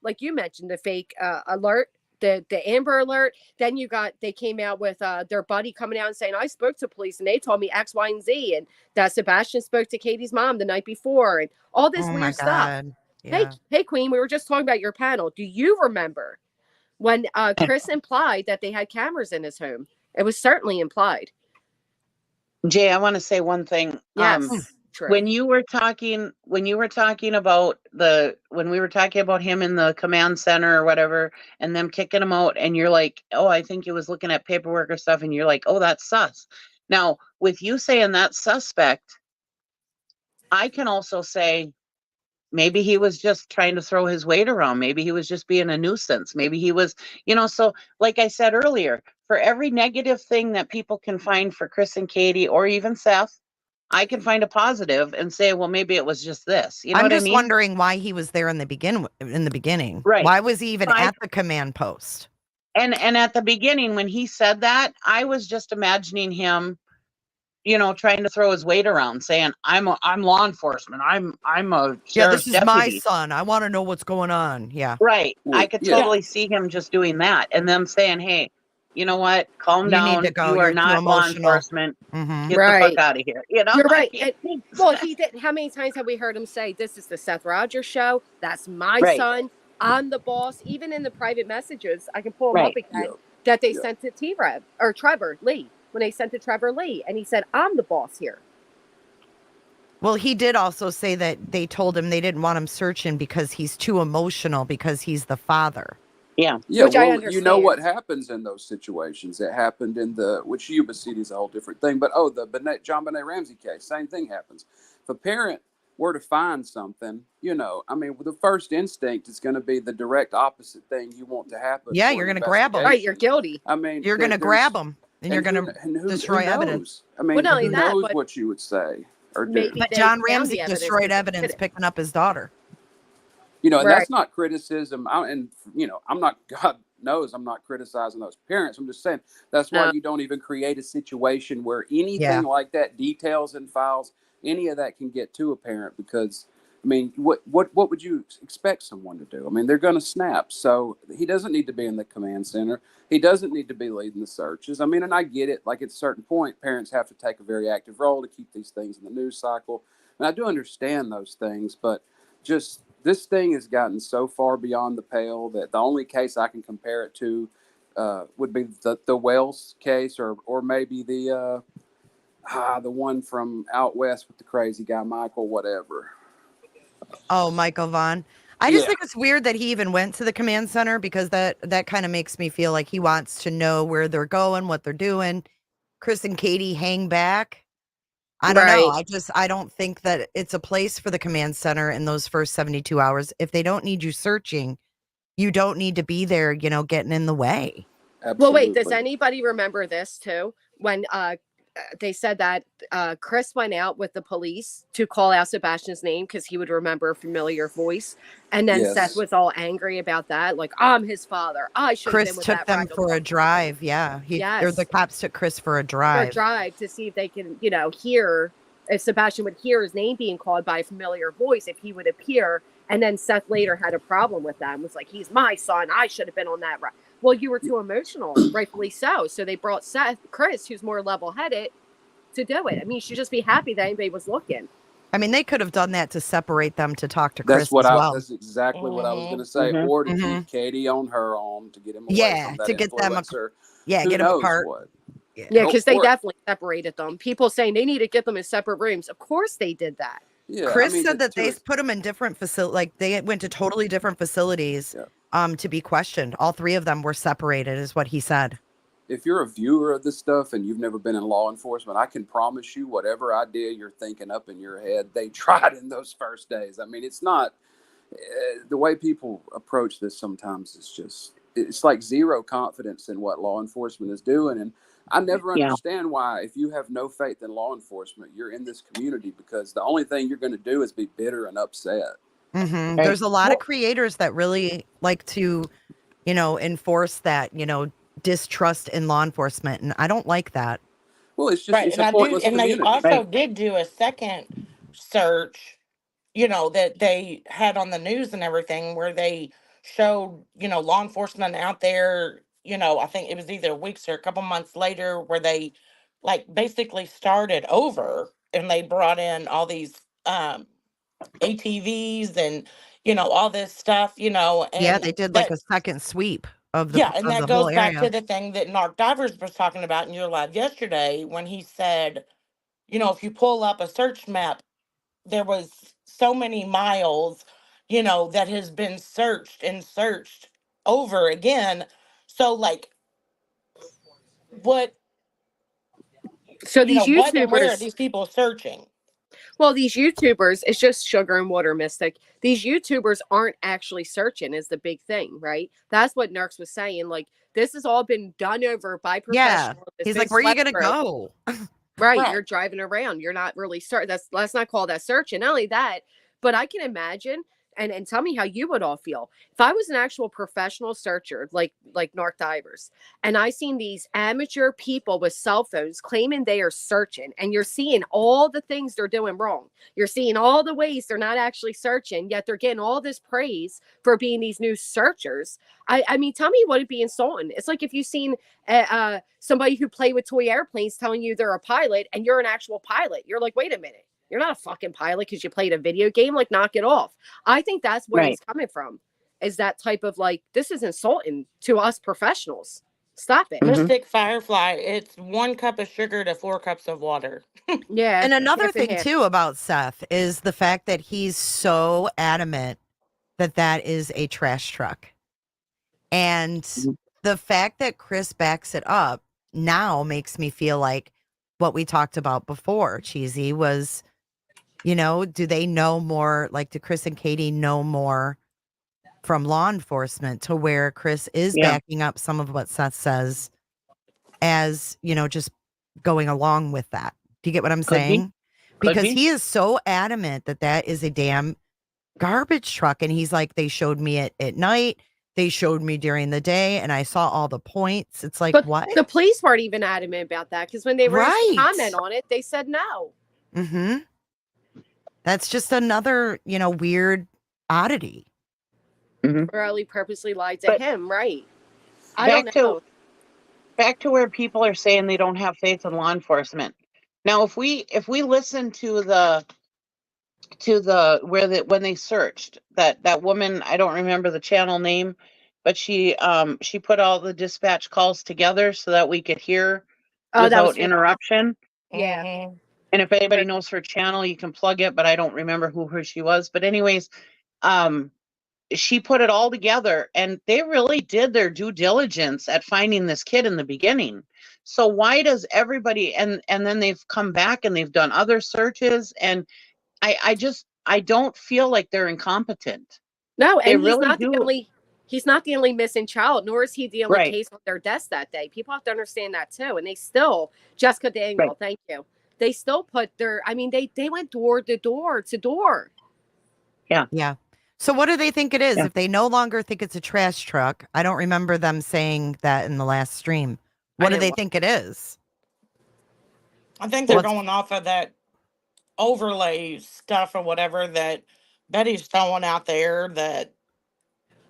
like you mentioned, the fake alert, the Amber Alert. Then they came out with their buddy coming out and saying, I spoke to police and they told me X, Y, and Z, and that Sebastian spoke to Katie's mom the night before, and all this Oh my weird stuff. God. Yeah. Hey, Queen, we were just talking about your panel. Do you remember when Chris implied that they had cameras in his home? It was certainly implied. Jay, I want to say one thing. Yes. True. When we were talking about him in the command center or whatever, and them kicking him out, and you're like, oh, I think he was looking at paperwork or stuff, and you're like, oh, that's sus. Now, with you saying that's suspect, I can also say maybe he was just trying to throw his weight around. Maybe he was just being a nuisance. Maybe he was, so like I said earlier, for every negative thing that people can find for Chris and Katie or even Seth, I can find a positive and say, well, maybe it was just this. You know I'm what I just mean? wondering why he was there in the beginning. Right. Why was he even at the command post? And at the beginning, when he said that, I was just imagining him, trying to throw his weight around, saying, I'm law enforcement. I'm a sheriff's this is my deputy. son. I want to know what's going on. Yeah. Right. Well, I could yeah. totally see him just doing that and them saying, hey, you know what? Calm You down. need to go. You are You're too not law emotional. enforcement. Mhm. Get the Right. fuck out of here. You know? You're right. Well, he did. How many times have we heard him say, this is the Seth Rogers show? That's my Right. son. I'm the boss. Even in the private messages, I can pull them up Right. again, Yeah. that they Yeah. sent to T-Rev or Trevor Lee, when they sent to Trevor Lee. And he said, I'm the boss here. Well, he did also say that they told him they didn't want him searching because he's too emotional because he's the father. Yeah. Yeah, Which I well, understand. you know what happens in those situations. It happened in which Yuba City is a whole different thing. But the John Benet Ramsey case, same thing happens. If a parent were to find something, the first instinct is going to be the direct opposite thing you want to happen. Yeah, for you're an going to grab him. Right, you're guilty. You're going to grab him and you're going to destroy evidence. Well, not only who that, knows but what you would say or do? maybe But they John found Ramsey the evidence destroyed because they evidence did it. picking up his daughter. And Right. that's not criticism. I'm not, God knows I'm not criticizing those parents. I'm just saying that's why you don't even create a situation where anything like that, details and files, any of that can get to a parent, because what would you expect someone to do? They're going to snap. So he doesn't need to be in the command center. He doesn't need to be leading the searches. And I get it. Like at a certain point, parents have to take a very active role to keep these things in the news cycle. And I do understand those things, but just this thing has gotten so far beyond the pale that the only case I can compare it to would be the Wells case, or maybe the one from out west with the crazy guy, Michael, whatever. Oh, Michael Vaughn. I just think it's weird that he even went to the command center, because that kind of makes me feel like he wants to know where they're going, what they're doing. Chris and Katie hang back. I don't know. I don't think that it's a place for the command center in those first 72 hours. If they don't need you searching, you don't need to be there, getting in the way. Absolutely. Well, wait, does anybody remember this too? When they said that Chris went out with the police to call out Sebastian's name because he would remember a familiar voice. And then Seth was all angry about that. Like, I'm his father. I should have been Chris with took that them for a drive. Yeah. Or the cops took Chris for a drive. To see if they can, hear, if Sebastian would hear his name being called by a familiar voice, if he would appear And then Seth later had a problem with that and was like, he's my son. I should have been on that ride. Well, you were too emotional, rightfully so. So they brought Chris, who's more level-headed, to do it. I mean, you should just be happy that anybody was looking. I mean, they could have done that to separate them to talk to Chris That's exactly what I was going to say. Or to keep Katie on her own to get him away from that to get influencer. them, get them apart. What? Yeah, because they definitely separated them. People saying they need to get them in separate rooms. Of course they did that. Yeah, Chris said that they put them in different facilities. Like they went to totally different facilities to be questioned. All three of them were separated, is what he said. If you're a viewer of this stuff and you've never been in law enforcement, I can promise you whatever idea you're thinking up in your head, they tried in those first days. I mean, it's not the way people approach this sometimes is just, it's like zero confidence in what law enforcement is doing. And I never understand why, if you have no faith in law enforcement, you're in this community, because the only thing you're going to do is be bitter and upset. Right. There's a lot of creators that really like to, enforce that, distrust in law enforcement, and I don't like that. Well, it's just it's a pointless community. They also did do a second search, that they had on the news and everything, where they showed, law enforcement out there, I think it was either weeks or a couple months later, where they basically started over, and they brought in all these ATVs and all this stuff, and they did like a second sweep of the and that goes back to the thing that Narc Divers was talking about in your live yesterday, when he said, if you pull up a search map, there was so many miles, that has been searched and searched over again. So what? So these YouTubers, what and where are these people searching? Well, these YouTubers, it's just sugar and water, Mystic. These YouTubers aren't actually searching is the big thing, right? That's what Nerks was saying. Like, this has all been done over by professionals. Yeah. He's like, where are you going to go? Right. You're driving around. You're not really searching. Let's not call that searching. Not only that, but I can imagine, and tell me how you would all feel. If I was an actual professional searcher, like Narc Divers, and I seen these amateur people with cell phones claiming they are searching, and you're seeing all the things they're doing wrong. You're seeing all the ways they're not actually searching, yet they're getting all this praise for being these new searchers. I mean, tell me, would it be insulting? It's like if you've seen somebody who play with toy airplanes telling you they're a pilot, and you're an actual pilot. You're like, wait a minute. You're not a fucking pilot because you played a video game. Like, knock it off. I think that's where he's coming from, is that type of this is insulting to us professionals. Stop it. Mystic Firefly, it's 1 cup of sugar to 4 cups of water. Yeah. And another thing too about Seth is the fact that he's so adamant that is a trash truck. And the fact that Chris backs it up now makes me feel like what we talked about before, Cheesy, was, do they know more? Like, do Chris and Katie know more from law enforcement to where Chris is backing up some of what Seth says as, just going along with that? Do you get what I'm saying? Because he is so adamant that is a damn garbage truck. And he's like, they showed me it at night. They showed me during the day, and I saw all the points. It's like, but what? The police weren't even adamant about that, because when they were to comment on it, they said no. Mm-hmm. That's just another, weird oddity. Probably purposely lied to him, right? I don't know. Back to where people are saying they don't have faith in law enforcement. Now, if we listen to when they searched that woman, I don't remember the channel name, but she put all the dispatch calls together so that we could hear without interruption. Yeah. And if anybody knows her channel, you can plug it, but I don't remember who she was. But anyways, she put it all together, and they really did their due diligence at finding this kid in the beginning. So why does everybody, and then they've come back and they've done other searches, and I don't feel like they're incompetent. No, and he's not the only missing child, nor is he the only case on their desk that day. People have to understand that too. And they still, Jessica Daniel, thank you. They still put they went door to door. Yeah. Yeah. So what do they think it is? If they no longer think it's a trash truck, I don't remember them saying that in the last stream. What do they think it is? I think they're going off of that overlay stuff or whatever that Betty's throwing out there that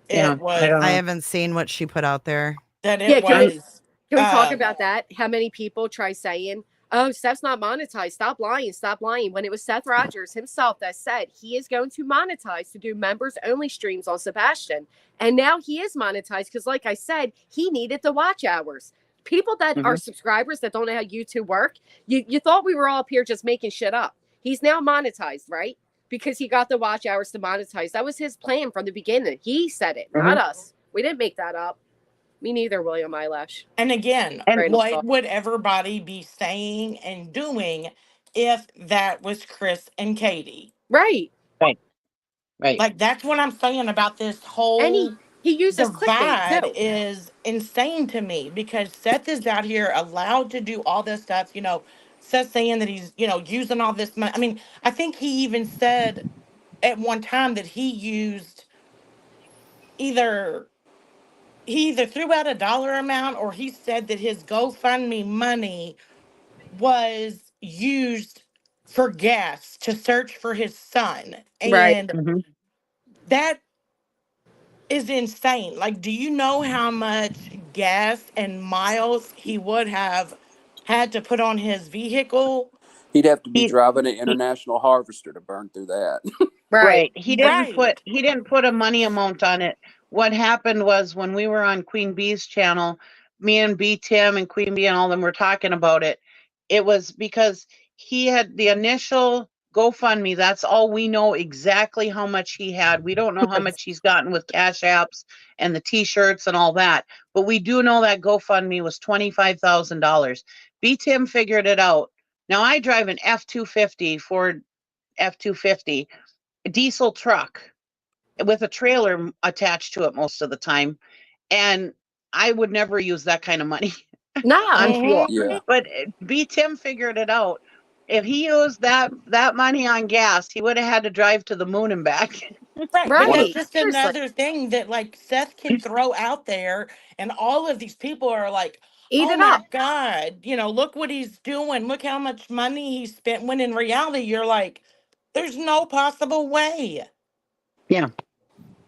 Yeah, it was I don't I know. haven't seen what she put out there. that Yeah, it was can we talk about that? How many people try saying, "Oh, Seth's not monetized. Stop lying. Stop lying." When it was Seth Rogers himself that said he is going to monetize to do members only streams on Sebastian. And now he is monetized because, like I said, he needed the watch hours. People that are subscribers that don't know how YouTube work, you thought we were all up here just making shit up. He's now monetized, right? Because he got the watch hours to monetize. That was his plan from the beginning. He said it, not us. We didn't make that up. Me neither, William Eyelash. And again, And what would everybody be saying and doing if that was Chris and Katie? Right. right, right. Like, that's what I'm saying about this And whole he uses clickbait divide too. is insane to me, because Seth is out here allowed to do all this stuff. Seth saying that he's, using all this money. I mean, I think he even said at one time that he either threw out a dollar amount, or he said that his GoFundMe money was used for gas to search for his son. Right. And that is insane. Like, do you know how much gas and miles he would have had to put on his vehicle? He'd have to be He, driving an he international harvester to burn through that. Right. He Right. didn't put a money amount on it. What happened was, when we were on Queen Bee's channel, me and B Tim and Queen Bee and all them were talking about it. It was because he had the initial GoFundMe. That's all we know, exactly how much he had. We don't know how much he's gotten with Cash Apps and the T-shirts and all that. But we do know that GoFundMe was $25,000. B Tim figured it out. Now, I drive an F-250 Ford F-250 diesel truck with a trailer attached to it most of the time, and I would never use that kind of money No. on fuel. Yeah. But B Tim figured it out. If he used that money on gas, he would have had to drive to the moon and back. Right. But that's Right. just Seriously. another thing that, like, Seth can throw out there, and all of these people are like, Eat oh it my up. God, look what he's doing. Look how much money he spent. When in reality, you're like, there's no possible way. Yeah.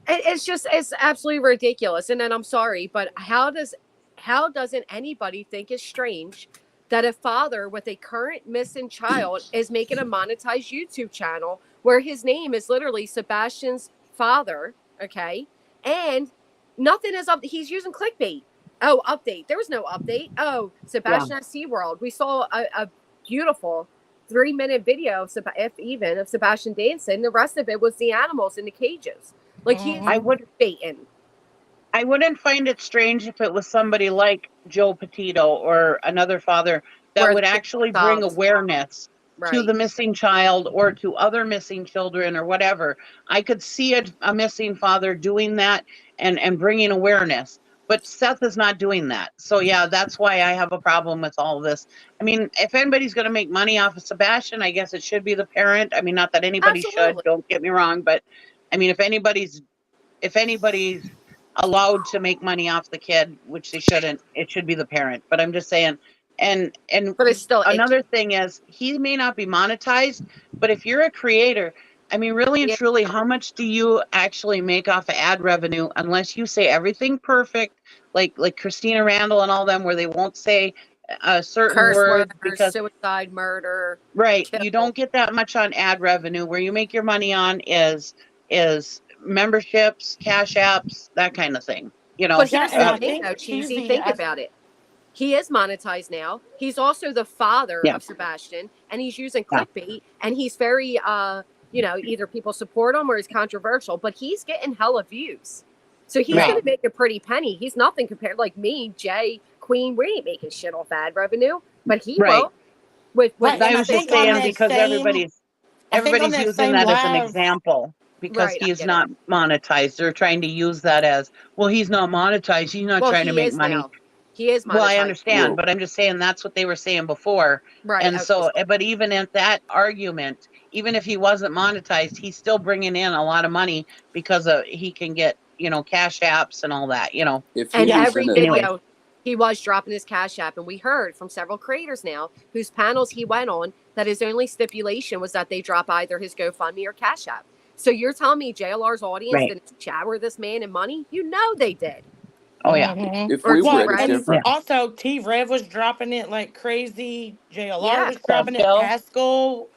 It's absolutely ridiculous. And then I'm sorry, but how doesn't anybody think it's strange that a father with a current missing child is making a monetized YouTube channel where his name is literally Sebastian's father, okay? And nothing is up. He's using clickbait. Oh, update. There was no update. Oh, Sebastian at SeaWorld. We saw a beautiful 3-minute video, if even, of Sebastian dancing. The rest of it was the animals in the cages. Like, he's baiting. I wouldn't find it strange if it was somebody like Joe Petito or another father that would actually bring awareness to the missing child or to other missing children or whatever. I could see a missing father doing that and bringing awareness. But Seth is not doing that. So, yeah, that's why I have a problem with all of this. I mean, if anybody's going to make money off of Sebastian, I guess it should be the parent. I mean, not that anybody should, don't get me wrong. But, I mean, if anybody's allowed to make money off the kid, which they shouldn't, it should be the parent. But I'm just saying, and but it's still another thing is, he may not be monetized, but if you're a creator, I mean, really and truly, how much do you actually make off of ad revenue unless you say everything perfect, like Christina Randall and all them, where they won't say a certain curse word words, because suicide, murder. Right. Kill. You don't get that much on ad revenue. Where you make your money on is memberships, cash apps, that kind of thing. But here's the thing, though, Cheesy. Think about it. He is monetized now. He's also the father of Sebastian, and he's using clickbait, and he's very, either people support him or he's controversial, but he's getting hella views. So he's going to make a pretty penny. He's nothing compared, like me, Jay, Queen, we ain't making shit off ad revenue, but he will. I was just saying because everybody's using that as an example. Because he's not monetized. They're trying to use that as, well, he's not monetized. He's not trying to make money. Now. He is monetized. Well, I understand, but I'm just saying that's what they were saying before. Right. And so, but even at that argument, even if he wasn't monetized, he's still bringing in a lot of money because he can get, cash apps and all that, And every video, he was dropping his cash app. And we heard from several creators now whose panels he went on that his only stipulation was that they drop either his GoFundMe or cash app. So you're telling me JLR's audience Right. didn't shower this man in money? You know they did. Oh yeah. Mhm. If Or we T were at a Rev. different, Also, T Rev was dropping it like crazy. JLR Yeah. was dropping it. Bill. Pascal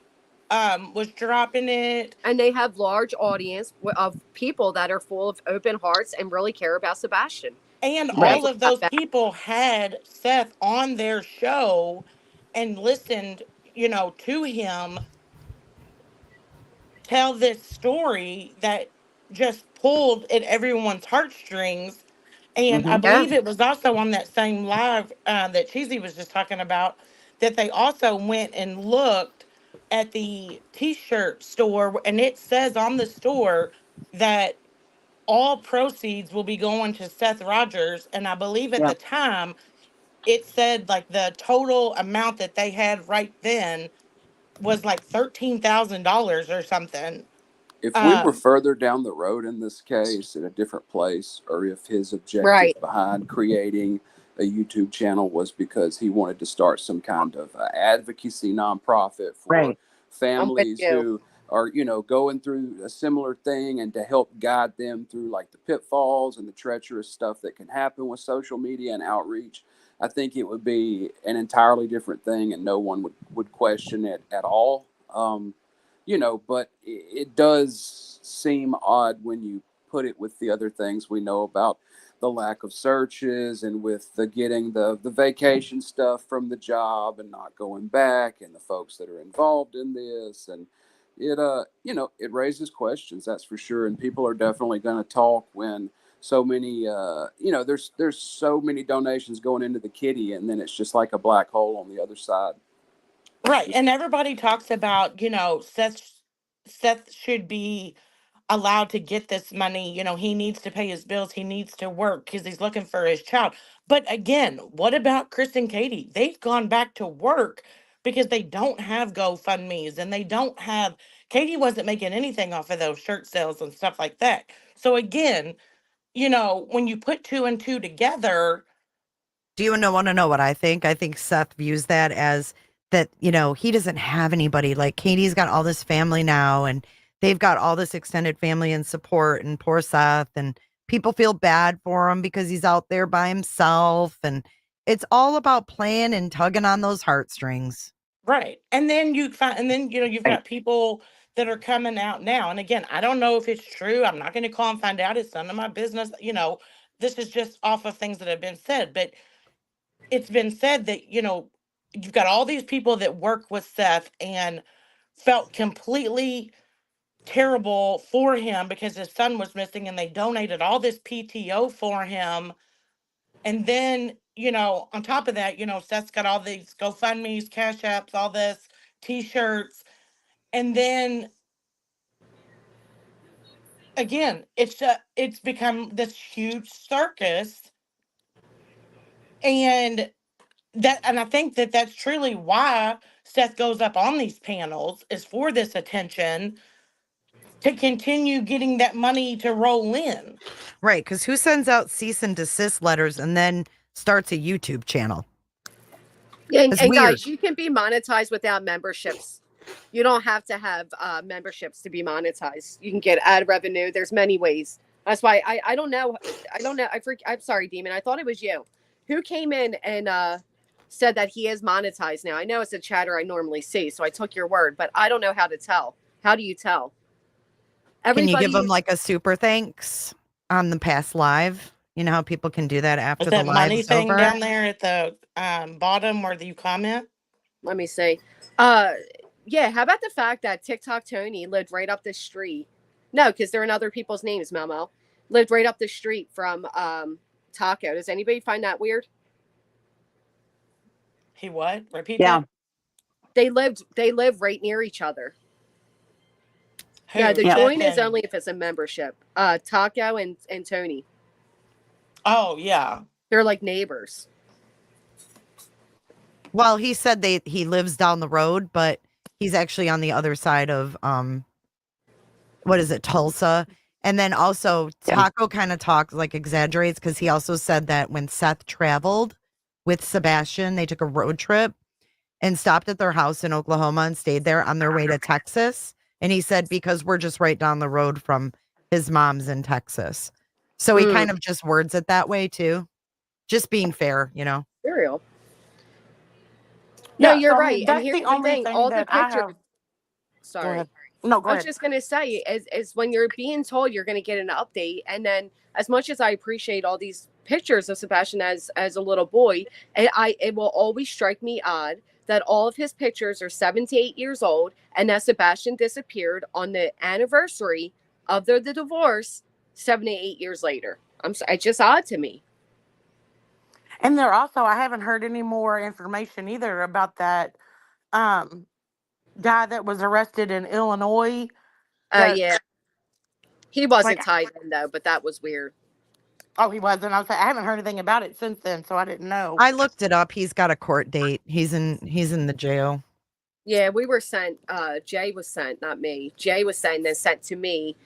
was dropping it. And they have large audience of people that are full of open hearts and really care about Sebastian. And Right. all of those people had Seth on their show and listened, to him tell this story that just pulled at everyone's heartstrings. And I Mhm. Yeah. believe it was also on that same live that Cheesy was just talking about, that they also went and looked at the t-shirt store, and it says on the store that all proceeds will be going to Seth Rogers. And I believe at Yeah. the time it said like the total amount that they had right then was like $13,000 or something. if we were Um, further down the road in this case in a different place, or if his objective Right. behind creating a YouTube channel was because he wanted to start some kind of advocacy nonprofit for Right. families you. who are, going through a similar thing, and to help guide them through like the pitfalls and the treacherous stuff that can happen with social media and outreach, I think it would be an entirely different thing, and no one would question it at all. But it does seem odd when you put it with the other things we know about the lack of searches, and with the getting the vacation stuff from the job and not going back, and the folks that are involved in this. And it raises questions, that's for sure. And people are definitely going to talk when so many there's so many donations going into the kitty, and then it's just like a black hole on the other side. right. And everybody talks about, Seth should be allowed to get this money. He needs to pay his bills. He needs to work because he's looking for his child. But again, what about Chris and Katie? They've gone back to work because they don't have GoFundMe's, and they don't have, Katie wasn't making anything off of those shirt sales and stuff like that. So again, when you put two and two together. Do you want to know what I think? I think Seth views that as that, he doesn't have anybody. Like Katie's got all this family now, and they've got all this extended family and support, and poor Seth, and people feel bad for him because he's out there by himself. And it's all about playing and tugging on those heartstrings. Right. And then you've got people that are coming out now. And again, I don't know if it's true. I'm not going to call and find out. It's none of my business. This is just off of things that have been said. But it's been said that, you've got all these people that work with Seth and felt completely terrible for him because his son was missing, and they donated all this PTO for him. And then, on top of that, Seth's got all these GoFundMe's, Cash Apps, all this, T-shirts. And then again, it's become this huge circus. And I think that that's truly why Seth goes up on these panels, is for this attention, to continue getting that money to roll in. Right. Because who sends out cease and desist letters and then starts a YouTube channel? And It's weird. guys, you can be monetized without memberships. You don't have to have memberships to be monetized. You can get ad revenue. There's many ways. That's why I don't know. I'm sorry, Demon. I thought it was you who came in and said that he is monetized now. I know it's a chatter I normally see, so I took your word, but I don't know how to tell. How do you tell? Can you give them like a super thanks on the past live? You know how people can do that after Is the that live money is thing over? down there at the bottom where you comment? Let me see. Yeah, how about the fact that TikTok Tony lived right up the street? No, because they're in other people's names, Momo. Lived right up the street from Taco. Does anybody find that weird? He what? Repeat Yeah. that? They live right near each other. Who? Yeah, the Yeah. join is Seth only if it's a membership. Taco and Tony. Oh, yeah. They're like neighbors. Well, he said he lives down the road, but he's actually on the other side of what is it, Tulsa? And then also Taco kind of talks, like exaggerates, because he also said that when Seth traveled with Sebastian, they took a road trip and stopped at their house in Oklahoma and stayed there on their way to Texas And he said, because we're just right down the road from his mom's in Texas. So he kind of just words it that way too. Just being fair, you know. Serial. No, Yeah, you're so I right. mean, And that's here's the the only thing. thing All the that I pictures. have. Go Sorry. ahead. No, go I was ahead. just going to say is when you're being told you're going to get an update, and then as much as I appreciate all these pictures of Sebastian as a little boy, it will always strike me odd that all of his pictures are 7 to 8 years old, and that Sebastian disappeared on the anniversary of the divorce 7 to 8 years later. It's just odd to me. And there also, I haven't heard any more information either about that um, guy that was arrested in Illinois. Yeah. He wasn't Like, tied in though, but that was weird. oh, he wasn't. I was like, I haven't heard anything about it since then, so I didn't know. I looked it up. He's got a court date. He's in the jail. Yeah, we were sent, Jay was sent, not me. Jay was sent and sent to me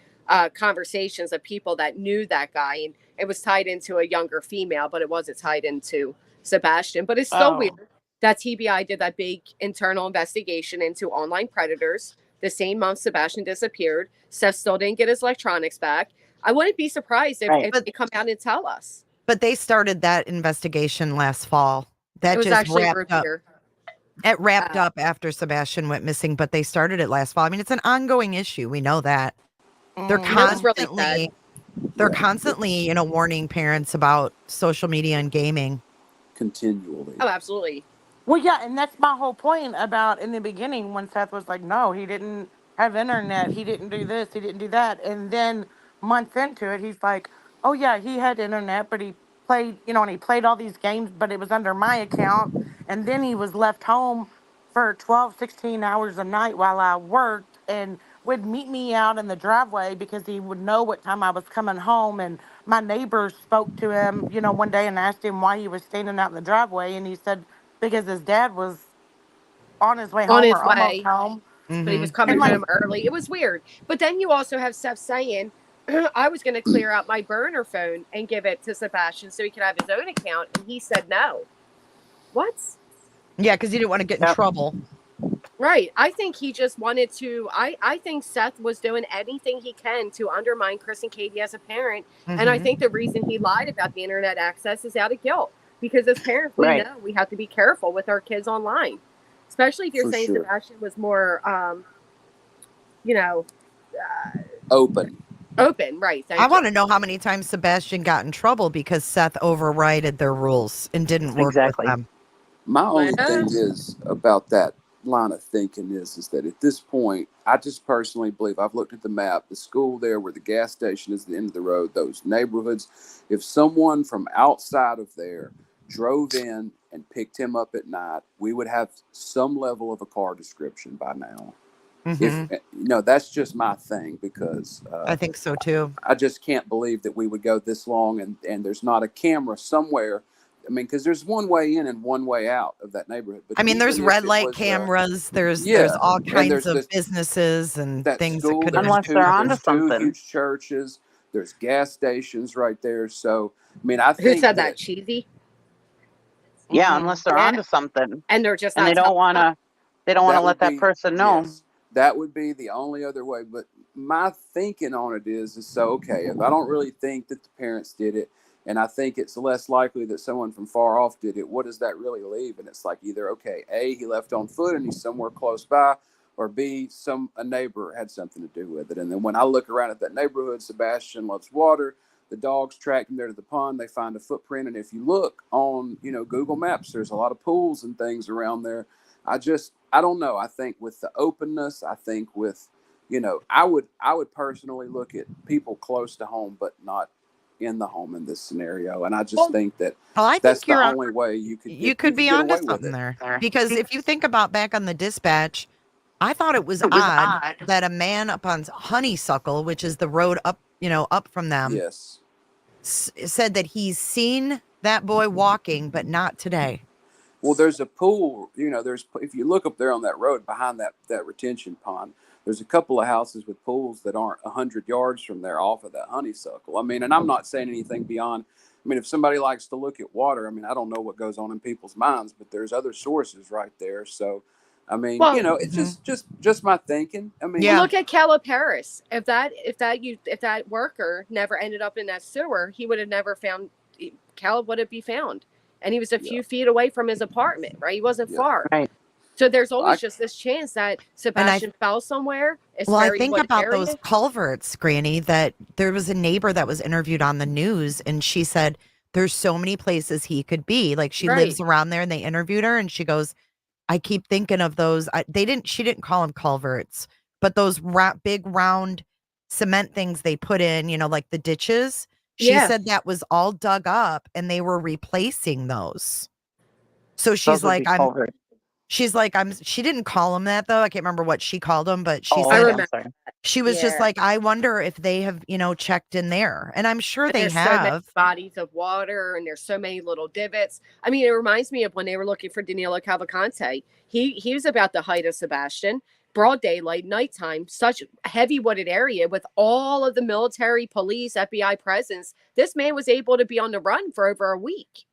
conversations of people that knew that guy. And it was tied into a younger female, but it wasn't tied into Sebastian. But it's still weird that TBI did that big internal investigation into online predators. The same month Sebastian disappeared. Seth still didn't get his electronics back. I wouldn't be surprised if they come out and tell us. But they started that investigation last fall. That It was just actually wrapped up. Rupier. It wrapped up after Sebastian went missing, but they started it last fall. I mean, it's an ongoing issue. We know that. They're constantly, you know, warning parents about social media and gaming. Continually. Oh, absolutely. Well, yeah, and that's my whole point about in the beginning when Seth was like, no, he didn't have internet. He didn't do this. He didn't do that. And then months into it, he's like, oh, yeah, he had internet, but he played, you know, and he played all these games, but it was under my account. And then he was left home for 12, 16 hours a night while I worked and would meet me out in the driveway because he would know what time I was coming home. And my neighbors spoke to him, you know, one day and asked him why he was standing out in the driveway. And he said, because his dad was on his way home or almost home. But he was coming home early. It was weird. But then you also have Seth saying, I was going to clear out my burner phone and give it to Sebastian so he could have his own account. And he said no. What? Yeah, because he didn't want to get in trouble. Right. I think he just wanted to. I think Seth was doing anything he can to undermine Chris and Katie as a parent. And I think the reason he lied about the internet access is out of guilt. Because as parents, we know we have to be careful with our kids online. Especially if you're saying Sebastian was more, you know, open, right? I want to know how many times Sebastian got in trouble because Seth overrided their rules and didn't work with them. My only thing is about that line of thinking is that at this point, I just personally believe, I've looked at the map, the school there where the gas station is at the end of the road, those neighborhoods, if someone from outside of there drove in and picked him up at night, we would have some level of a car description by now. If you know, that's just my thing, because I think so too. I just can't believe that we would go this long and there's not a camera somewhere. I mean, because there's one way in and one way out of that neighborhood. But I mean, there's red light cameras. There's all kinds of businesses and things that could, unless they're onto two something. Huge churches. There's gas stations right there. So I mean, I think who said that cheesy? Yeah, unless they're onto something, and they're just and they don't want to. They don't want to let that person know. Yes, that would be the only other way. But my thinking on it is so okay. If I don't really think that the parents did it, and I think it's less likely that someone from far off did it, what does that really leave? And it's like either, okay, A, he left on foot and he's somewhere close by, or B, a neighbor had something to do with it. And then when I look around at that neighborhood, Sebastian loves water. The dogs track him there to the pond. They find a footprint. And if you look on, you know, Google Maps, there's a lot of pools and things around there. I don't know. I think with the openness, I think with, you know, I would personally look at people close to home, but not in the home in this scenario. And I just think that that's the only way you could be onto something there. Because if you think about back on the dispatch, I thought it was odd that a man up on Honeysuckle, which is the road up, you know, up from them, said that he's seen that boy walking, but not today. Well, there's a pool, you know, if you look up there on that road behind that retention pond, there's a couple of houses with pools that aren't 100 yards from there off of that Honeysuckle. I mean, and I'm not saying anything beyond, I mean, if somebody likes to look at water, I mean, I don't know what goes on in people's minds, but there's other sources right there. So, I mean, Well, it's just my thinking. I mean, well, Yeah. look at Caleb Harris. If that worker never ended up in that sewer, he would have never found Caleb. Would it be found? And he was a yeah, few feet away from his apartment, right? He wasn't yeah. far. Right. So there's always I, just this chance that And I Sebastian fell somewhere. It's Well, I very think wooded about those area. culverts, Granny, that there was a neighbor that was interviewed on the news and she said there's so many places he could be. Like she Right. lives around there and they interviewed her and she goes, I keep thinking of those. She didn't call them culverts, but those big round cement things they put in, like the ditches. She Yeah. said that was all dug up and they were replacing those. So Those would be culverts. she didn't call them that though. I can't remember what she called them, but she Oh, I said okay, I'm remember. sorry. she was just Yeah. like, I wonder if they have, checked in there. And I'm sure And they there's so many have. bodies of water and there's so many little divots. I mean, it reminds me of when they were looking for Danilo Cavalcante. He was about the height of Sebastian, broad daylight, nighttime, such a heavy wooded area with all of the military, police, FBI presence. This man was able to be on the run for over a week.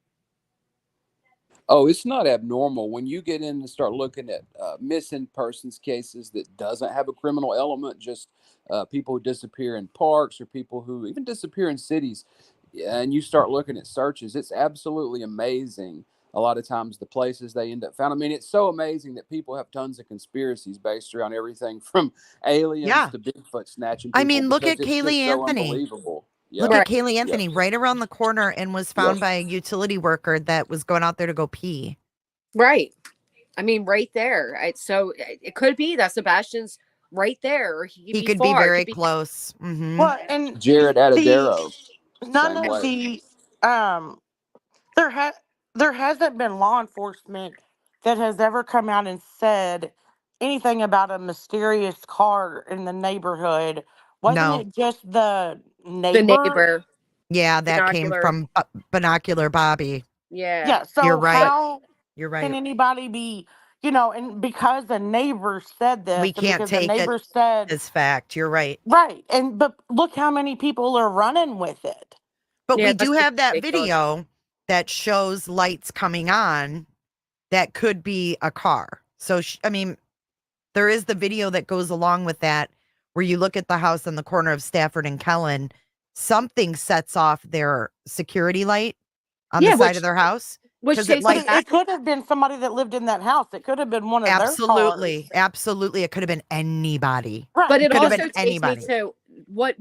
Oh, it's not abnormal when you get in and start looking at missing persons cases that doesn't have a criminal element, just people who disappear in parks or people who even disappear in cities. And you start looking at searches, it's absolutely amazing. A lot of times the places they end up found. I mean, it's so amazing that people have tons of conspiracies based around everything from aliens Yeah. to Bigfoot snatching I people mean, look because at it's Kaylee just so Anthony. unbelievable. Look Yeah. at Kaylee Yeah. Anthony right around the corner and was found by a utility worker that was going out there to go pee. Right. I mean, right there. So it could be that Sebastian's right there, or He could be far. It very could be close. Mm-hmm. Well, and Jared Adadero, none same of way. the there hasn't been law enforcement that has ever come out and said anything about a mysterious car in the neighborhood. Wasn't No. it just the the neighbor? neighbor. Yeah, that came Binocular. from Binocular Bobby. Yeah. Yeah. You're So right. how You're can right. anybody be, and because the neighbor said this, We and can't because the take it neighbor said as fact. You're right. right, but look how many people are running with it. But Yeah, we that's do just have that ridiculous. video that shows lights coming on that could be a car. So, I mean, there is the video that goes along with that where you look at the house on the corner of Stafford and Kellen. Something sets off their security light on the side of their house. Which 'Cause it takes But me lights. back. it could have been somebody that lived in that house. It could have been one of their cars. Absolutely. Absolutely. It could have been anybody. Right. But it Could have also been takes me anybody. to what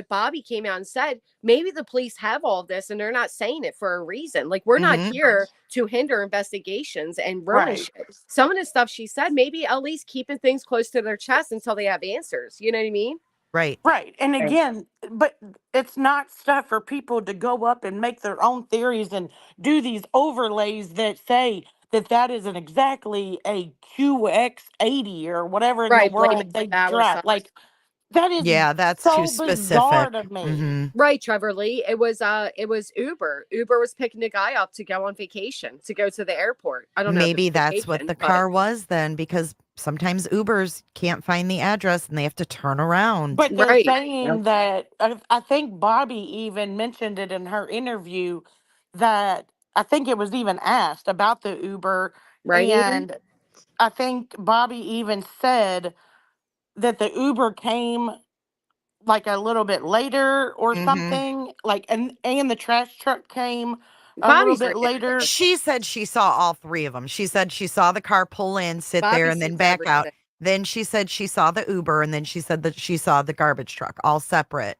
Bobby came out and said. Maybe the police have all of this and they're not saying it for a reason. Like, we're not Mhm. here to hinder investigations and ruin Right. shit. Some of the stuff she said, maybe at least keeping things close to their chest until they have answers. You know what I mean? Right. Right. And again, but it's not stuff for people to go up and make their own theories and do these overlays that say that isn't exactly a QX80 or whatever in the Right. Blame it world they on our drive. side. Like, that is Yeah, that's so too bizarre specific. to me. Mhm. Right, Trevor Lee. It was Uber. Uber was picking the guy up to go on vacation, to go to the airport. I don't know if Maybe it's that's what vacation, the but car was then, because sometimes Ubers can't find the address and they have to turn around. But they're right. saying that I think Bobby even mentioned it in her interview that I think it was even asked about the Uber. Right, Adrian? And I think Bobby even said that the Uber came like a little bit later or Mhm. something. Like, and the trash truck came a little Bobby's bit later. ridiculous. She said she saw all three of them. She said she saw the car pull in, sit there, Bobby and then sees back out. everything. Then she said she saw the Uber, and then she said that she saw the garbage truck, all separate.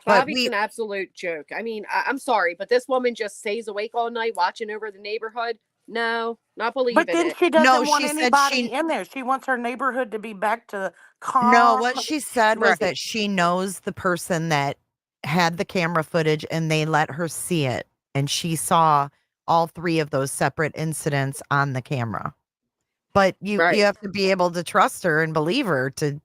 But Bobby's an absolute joke. I mean, I'm sorry, but this woman just stays awake all night watching over the neighborhood. No, not But believing then it. she doesn't no, want she said anybody she in there. She wants her neighborhood to be back to no, calm. what she said was Right. that she knows the person that had the camera footage and they let her see it. And she saw all three of those separate incidents on the camera. But you Right. have to be able to trust her and believe her to,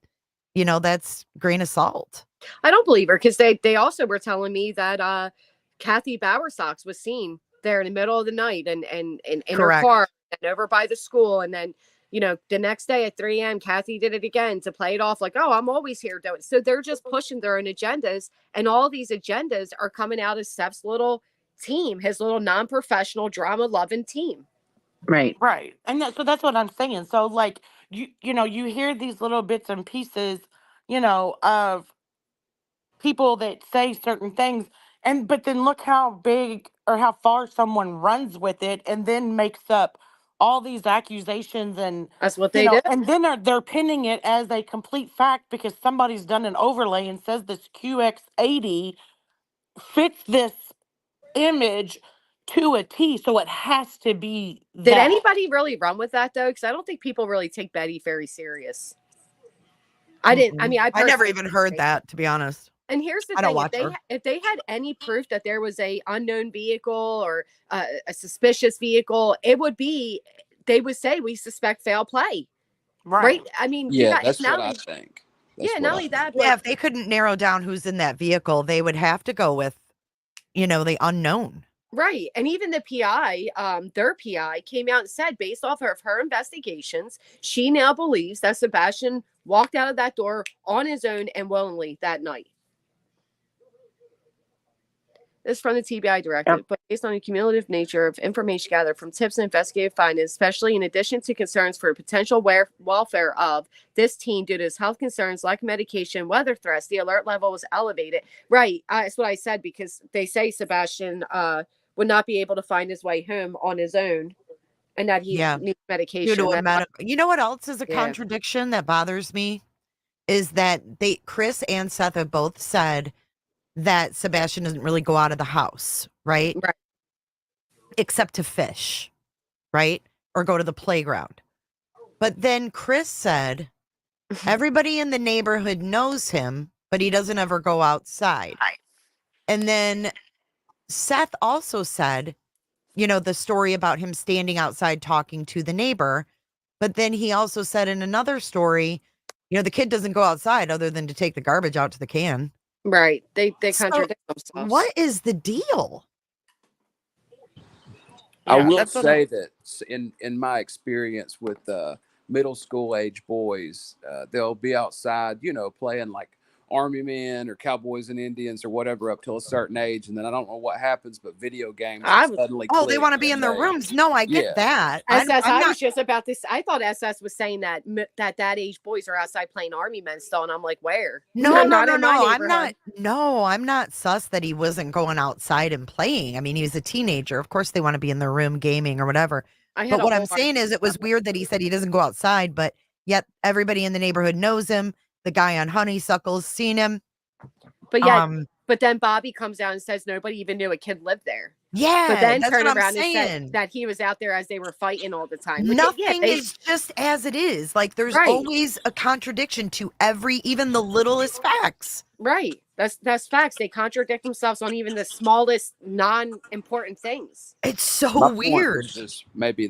that's grain of salt. I don't believe her because they also were telling me that Kathy Bowersox was seen there in the middle of the night and in her Correct. car and over by the school. And then, the next day at 3 a.m., Kathy did it again to play it off like, oh, I'm always here doing it. So they're just pushing their own agendas. And all these agendas are coming out of Seth's little team, his little non-professional drama loving team. Right. Right. And so that's what I'm saying. So like you know, you hear these little bits and pieces, you know, of people that say certain things, and but then look how big or how far someone runs with it and then makes up all these accusations, and That's what you they know, do. and then they're pinning it as a complete fact because somebody's done an overlay and says this QX80 fits this image to a T, so it has to be Did that. anybody really run with that though? Because I don't think people really take Betty very serious. I didn't. I mean, I never personally even heard didn't. that, to be honest. And here's the I don't thing: watch her. if they had any proof that there was a unknown vehicle or a suspicious vehicle, it would be they would say we suspect foul play, right? I mean, you Yeah, got it's that's what not I only think. That's yeah, what not I only think. that, but Yeah, if they couldn't narrow down who's in that vehicle, they would have to go with, the unknown. right. And even the PI, their PI came out and said, based off of her investigations, she now believes that Sebastian walked out of that door on his own and willingly that night. This is from the TBI directive, but based on the cumulative nature of information gathered from tips and investigative findings, especially in addition to concerns for potential welfare of this teen due to his health concerns, lack of medication, weather threats, the alert level was elevated. Right. That's what I said, because they say Sebastian would not be able to find his way home on his own and that he Yeah. needs Due medication. to a medical. You know what else is a Yeah. contradiction that bothers me? Is that Chris and Seth have both said that Sebastian doesn't really go out of the house, right? Right. Except to fish, right? Or go to the playground. But then Chris said everybody in the neighborhood knows him, but he doesn't ever go outside. And then Seth also said, the story about him standing outside talking to the neighbor. But then he also said in another story, the kid doesn't go outside other than to take the garbage out to the can. Right. They So, contradict themselves. what is the deal? I Yeah, will that's what say that in my experience with middle school age boys, they'll be outside, playing like Army men or Cowboys and Indians or whatever up till a certain age, and then I don't know what happens, but video games suddenly Oh, they click want to be in and their rooms. No, I get that. I'm I not. was just about this. I thought SS was saying that that age boys are outside playing Army men still, and I'm like, where? No, Not in my I'm not. neighborhood. No, I'm not sus that he wasn't going outside and playing. I mean, he was a teenager. Of course, they want to be in their room gaming or whatever. But what I'm saying is, it was weird that he said he doesn't go outside, but yet everybody in the neighborhood knows him. The guy on Honeysuckle's seen him. But yet, but then Bobby comes out and says nobody even knew a kid lived there. Yeah, but then that's turn what I'm around and saying. said that he was out there as they were fighting all the time. Nothing is just as it is. Like there's always a contradiction to even the littlest facts. Right. That's facts. They contradict themselves on even the smallest non-important things. It's so My weird. point was just maybe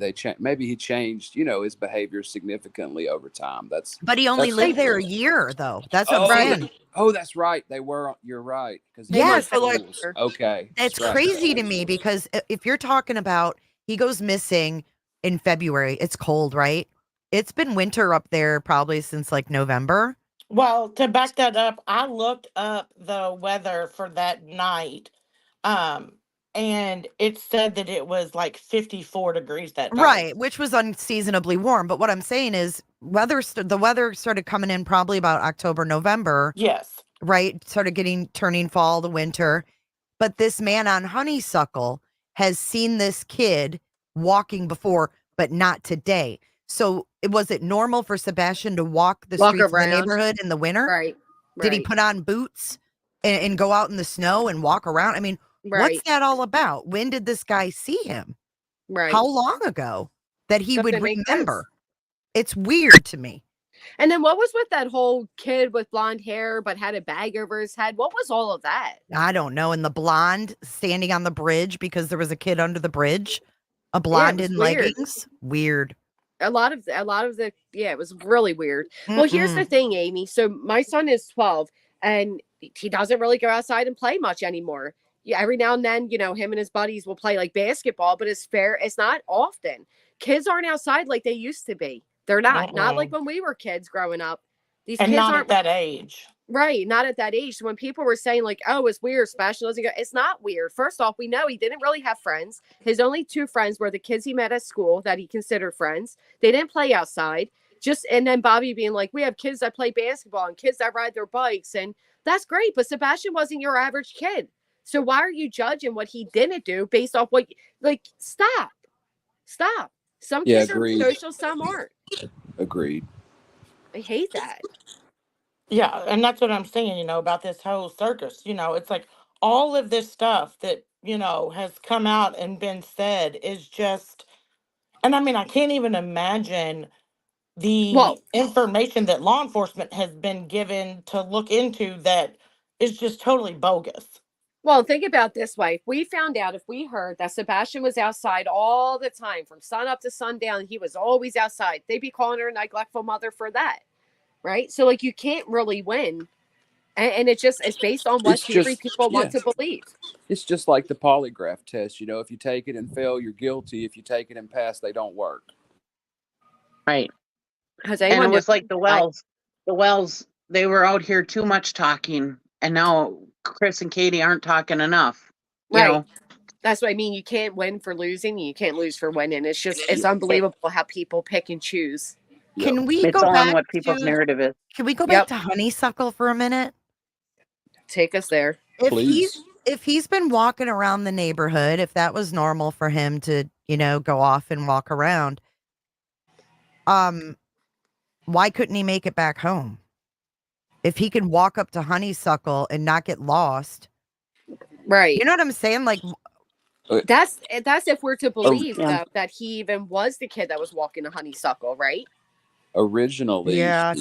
he changed, his behavior significantly over time. But he only lived there a year, though. That's what I'm saying. Oh, that's right. You're right. Yeah, so like, okay. That's crazy to me because if you're talking about he goes missing in February, it's cold, right? It's been winter up there probably since like November. Well, to back that up, I looked up the weather for that night, and it said that it was like 54 degrees that night. Right, which was unseasonably warm. But what I'm saying is the weather started coming in probably about October, November. Yes. Right? Started turning fall to winter. But this man on Honeysuckle has seen this kid walking before, but not today. So was it normal for Sebastian to walk streets of the neighborhood in the winter? Right. Did he put on boots and go out in the snow and walk around? I mean, what's that all about? When did this guy see him? Right. How long ago that he would remember? It's weird to me. And then what was with that whole kid with blonde hair but had a bag over his head? What was all of that? I don't know. And the blonde standing on the bridge because there was a kid under the bridge. A blonde in leggings. Weird. A lot of the it was really weird. Well, here's the thing, Amy. So my son is 12 and he doesn't really go outside and play much anymore. Yeah, every now and then, him and his buddies will play like basketball, but it's not often. Kids aren't outside like they used to be. They're not like when we were kids growing up. These And kids not aren't at that age. right, not at that age. So when people were saying like, "Oh, it's weird," Sebastian doesn't go. It's not weird. First off, we know he didn't really have friends. His only two friends were the kids he met at school that he considered friends. They didn't play outside. And then Bobby being like, "We have kids that play basketball and kids that ride their bikes, and that's great." But Sebastian wasn't your average kid. So why are you judging what he didn't do based off what? Like, stop. Some kids are social, some aren't. Agreed. I hate that. Yeah, and that's what I'm saying, about this whole circus. It's like all of this stuff that, has come out and been said is just, and I mean, I can't even imagine the information that law enforcement has been given to look into that is just totally bogus. Well, think about this way. If we heard that Sebastian was outside all the time from sun up to sundown, he was always outside, they'd be calling her a neglectful mother for that. Right? So, like, you can't really win. And it's based on what people want to believe. It's just like the polygraph test. If you take it and fail, you're guilty. If you take it and pass, they don't work. Right. And it was like the Wells. The Wells, they were out here too much talking. And now Chris and Katie aren't talking enough. Right. That's what I mean. You can't win for losing. You can't lose for winning. It's unbelievable how people pick and choose. Can we it's go all back on what people's narrative is. Can we go back to honeysuckle for a minute? Take us there. If he's been walking around the neighborhood, if that was normal for him to, go off and walk around, why couldn't he make it back home? If he can walk up to honeysuckle and not get lost. Right. You know what I'm saying? Like, that's if we're to believe though, that he even was the kid that was walking to honeysuckle, right? Originally,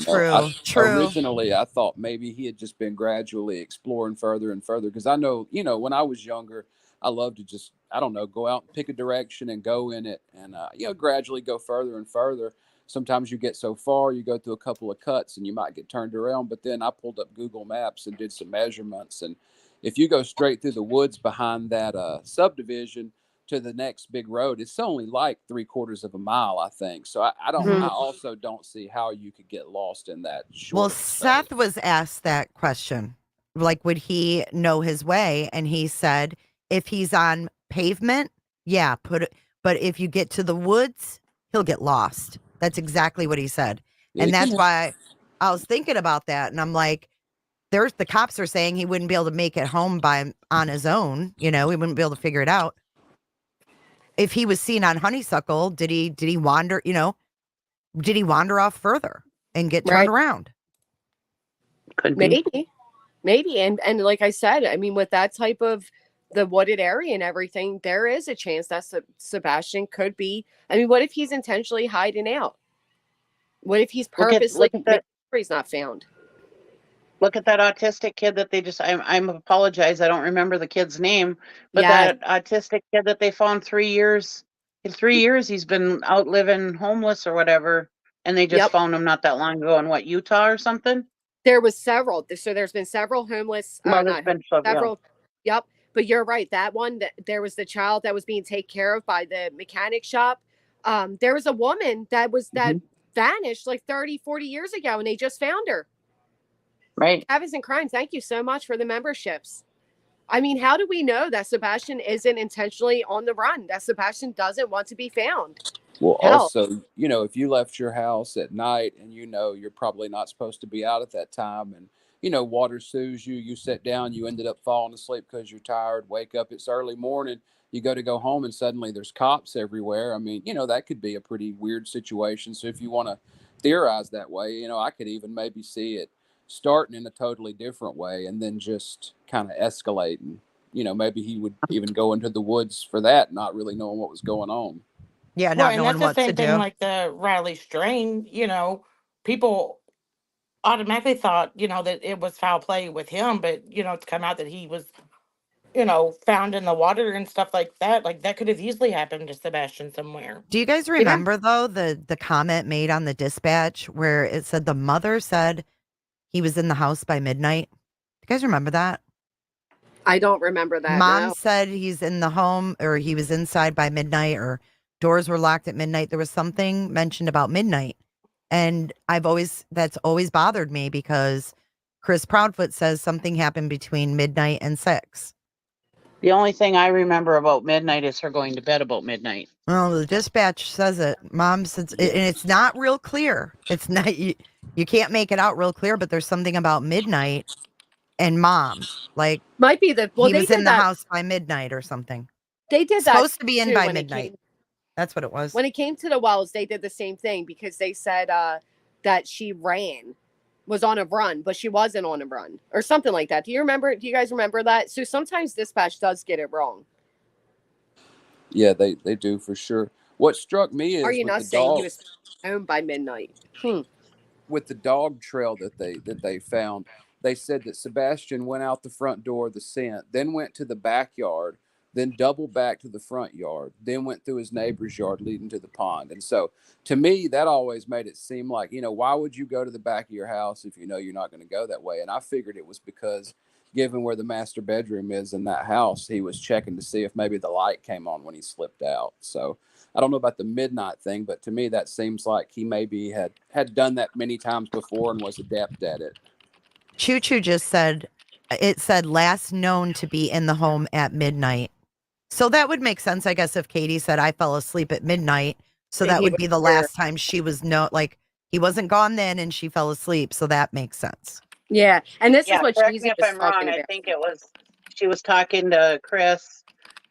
true. Originally, I thought maybe he had just been gradually exploring further and further. Because I know, when I was younger, I loved to just, I don't know, go out and pick a direction and go in it, and gradually go further and further. Sometimes you get so far, you go through a couple of cuts, and you might get turned around. But then I pulled up Google Maps and did some measurements, and if you go straight through the woods behind that subdivision to the next big road, it's only like 3/4 of a mile, I think. So I don't. I also don't see how you could get lost in that. Well, Seth was asked that question, like, would he know his way? And he said, if he's on pavement, but if you get to the woods, he'll get lost. That's exactly what he said, and that's why I was thinking about that. And I'm like, the cops are saying he wouldn't be able to make it home on his own. He wouldn't be able to figure it out. If he was seen on honeysuckle, did he wander, did he wander off further and get turned around? Could be. Maybe. And like I said, I mean, with that type of the wooded area and everything, there is a chance that Sebastian could be. I mean, what if he's intentionally hiding out? What if he's purposely making sure he's not found? Look at that autistic kid that they just, I apologize, I don't remember the kid's name, but that autistic kid that they found 3 years, in 3 years he's been out living homeless or whatever, and they just found him not that long ago in Utah or something? There was several. So there's been several homeless. Several. Yep. But you're right. That one, there was the child that was being taken care of by the mechanic shop. There was a woman that vanished like 30, 40 years ago, and they just found her. Right. Habits and Crime, thank you so much for the memberships. I mean, how do we know that Sebastian isn't intentionally on the run, that Sebastian doesn't want to be found? Well, also, if you left your house at night and you're probably not supposed to be out at that time, and water soothes you sit down, you ended up falling asleep because you're tired, wake up, it's early morning, you go home, and suddenly there's cops everywhere. I mean, that could be a pretty weird situation. So if you want to theorize that way, I could even maybe see it starting in a totally different way and then just kind of escalating. Maybe he would even go into the woods for that, not really knowing what was going on. Yeah, not knowing what to do. That's the same thing like the Riley strain. People automatically thought, that it was foul play with him, but, it's come out that he was, found in the water and stuff like that. Like, that could have easily happened to Sebastian somewhere. Do you guys remember, though, the comment made on the dispatch where it said the mother said he was in the house by midnight? Do you guys remember that? I don't remember that. Mom said he's in the home, or he was inside by midnight, or doors were locked at midnight. There was something mentioned about midnight. And that's always bothered me because Chris Proudfoot says something happened between midnight and 6. The only thing I remember about midnight is her going to bed about midnight. Well, the dispatch says it. Mom says, and it's not real clear. It's not, you can't make it out real clear, but there's something about midnight and mom. Like, might be the he was in the house by midnight or something. They did Supposed that to be in too by when midnight. That's what it was. When it came to the Wells, they did the same thing because they said that she was on a run, but she wasn't on a run or something like that. Do you guys remember that? So sometimes dispatch does get it wrong. Yeah, they do for sure. What struck me is, are you not saying he was home by midnight? With the dog trail that they found, they said that Sebastian went out the front door of the scent, then went to the backyard, then doubled back to the front yard, then went through his neighbor's yard leading to the pond. And so to me, that always made it seem like, why would you go to the back of your house if you know you're not going to go that way? And I figured it was because, given where the master bedroom is in that house, he was checking to see if maybe the light came on when he slipped out. So I don't know about the midnight thing, but to me, that seems like he maybe had done that many times before and was adept at it. Choo Choo just said, it said last known to be in the home at midnight. So that would make sense, I guess, if Katie said, I fell asleep at midnight. So that would be the last time she was he wasn't gone then and she fell asleep. So that makes sense. Yeah. And this is what correct me if I'm wrong. I think she was talking to Chris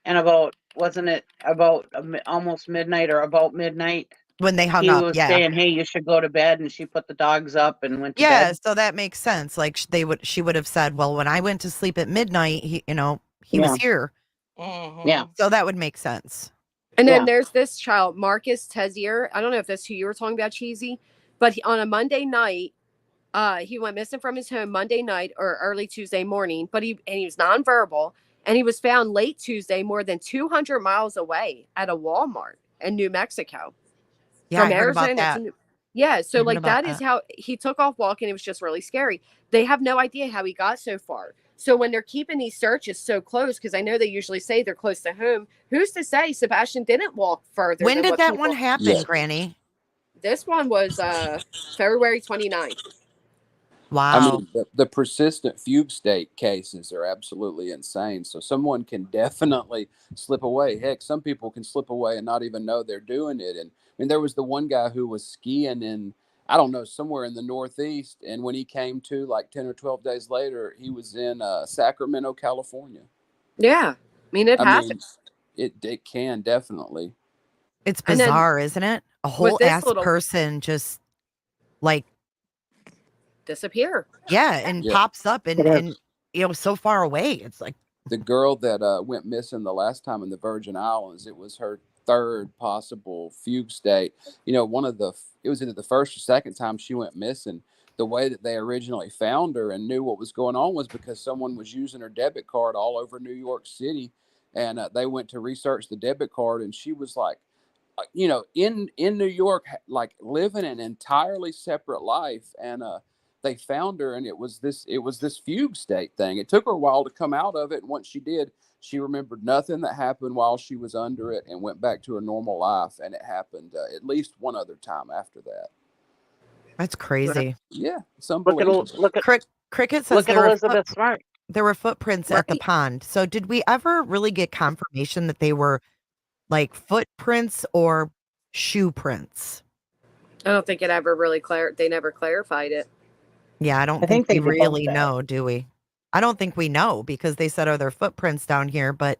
and wasn't it about almost midnight or about midnight? When they hung he up, was saying, hey, you should go to bed. And she put the dogs up and went to bed. Yeah, so that makes sense. Like she would have said, well, when I went to sleep at midnight, he was here. Mm-hmm. Yeah. So that would make sense. And then there's this child, Marcus Tezier. I don't know if that's who you were talking about, Cheesy, but on a Monday night, he went missing from his home Monday night or early Tuesday morning, but he was nonverbal, and he was found late Tuesday, more than 200 miles away at a Walmart in New Mexico. Yeah, from I heard Arizona about that. Yeah, so like that is how he took off walking. It was just really scary. They have no idea how he got so far. So when they're keeping these searches so close, because I know they usually say they're close to home, who's to say Sebastian didn't walk further? When did that one happen, Granny? This one was February 29th. Wow. I mean, the persistent fugue state cases are absolutely insane. So someone can definitely slip away. Heck, some people can slip away and not even know they're doing it. And I mean, there was the one guy who was skiing in, I don't know, somewhere in the Northeast. And when he came to, like 10 or 12 days later, he was in Sacramento, California. Yeah. I mean, it happens. It can definitely. It's bizarre, isn't it? A whole ass person just like disappear. Yeah, and pops up and so far away. It's like the girl that went missing the last time in the Virgin Islands. It was her third possible fugue state. It was either the first or second time she went missing. The way that they originally found her and knew what was going on was because someone was using her debit card all over New York City, and they went to research the debit card, and she was like, in New York, like living an entirely separate life, and they found her, and it was this fugue state thing. It took her a while to come out of it, and once she did, she remembered nothing that happened while she was under it and went back to her normal life. And it happened at least one other time after that. That's crazy. Yeah, it's unbelievable. Cricket says look at Elizabeth Smart. There were footprints at the pond. So did we ever really get confirmation that they were like footprints or shoe prints? I don't think it ever really they never clarified it. Yeah, I don't think we really know, do we? I don't think we know because they said, are there footprints down here? But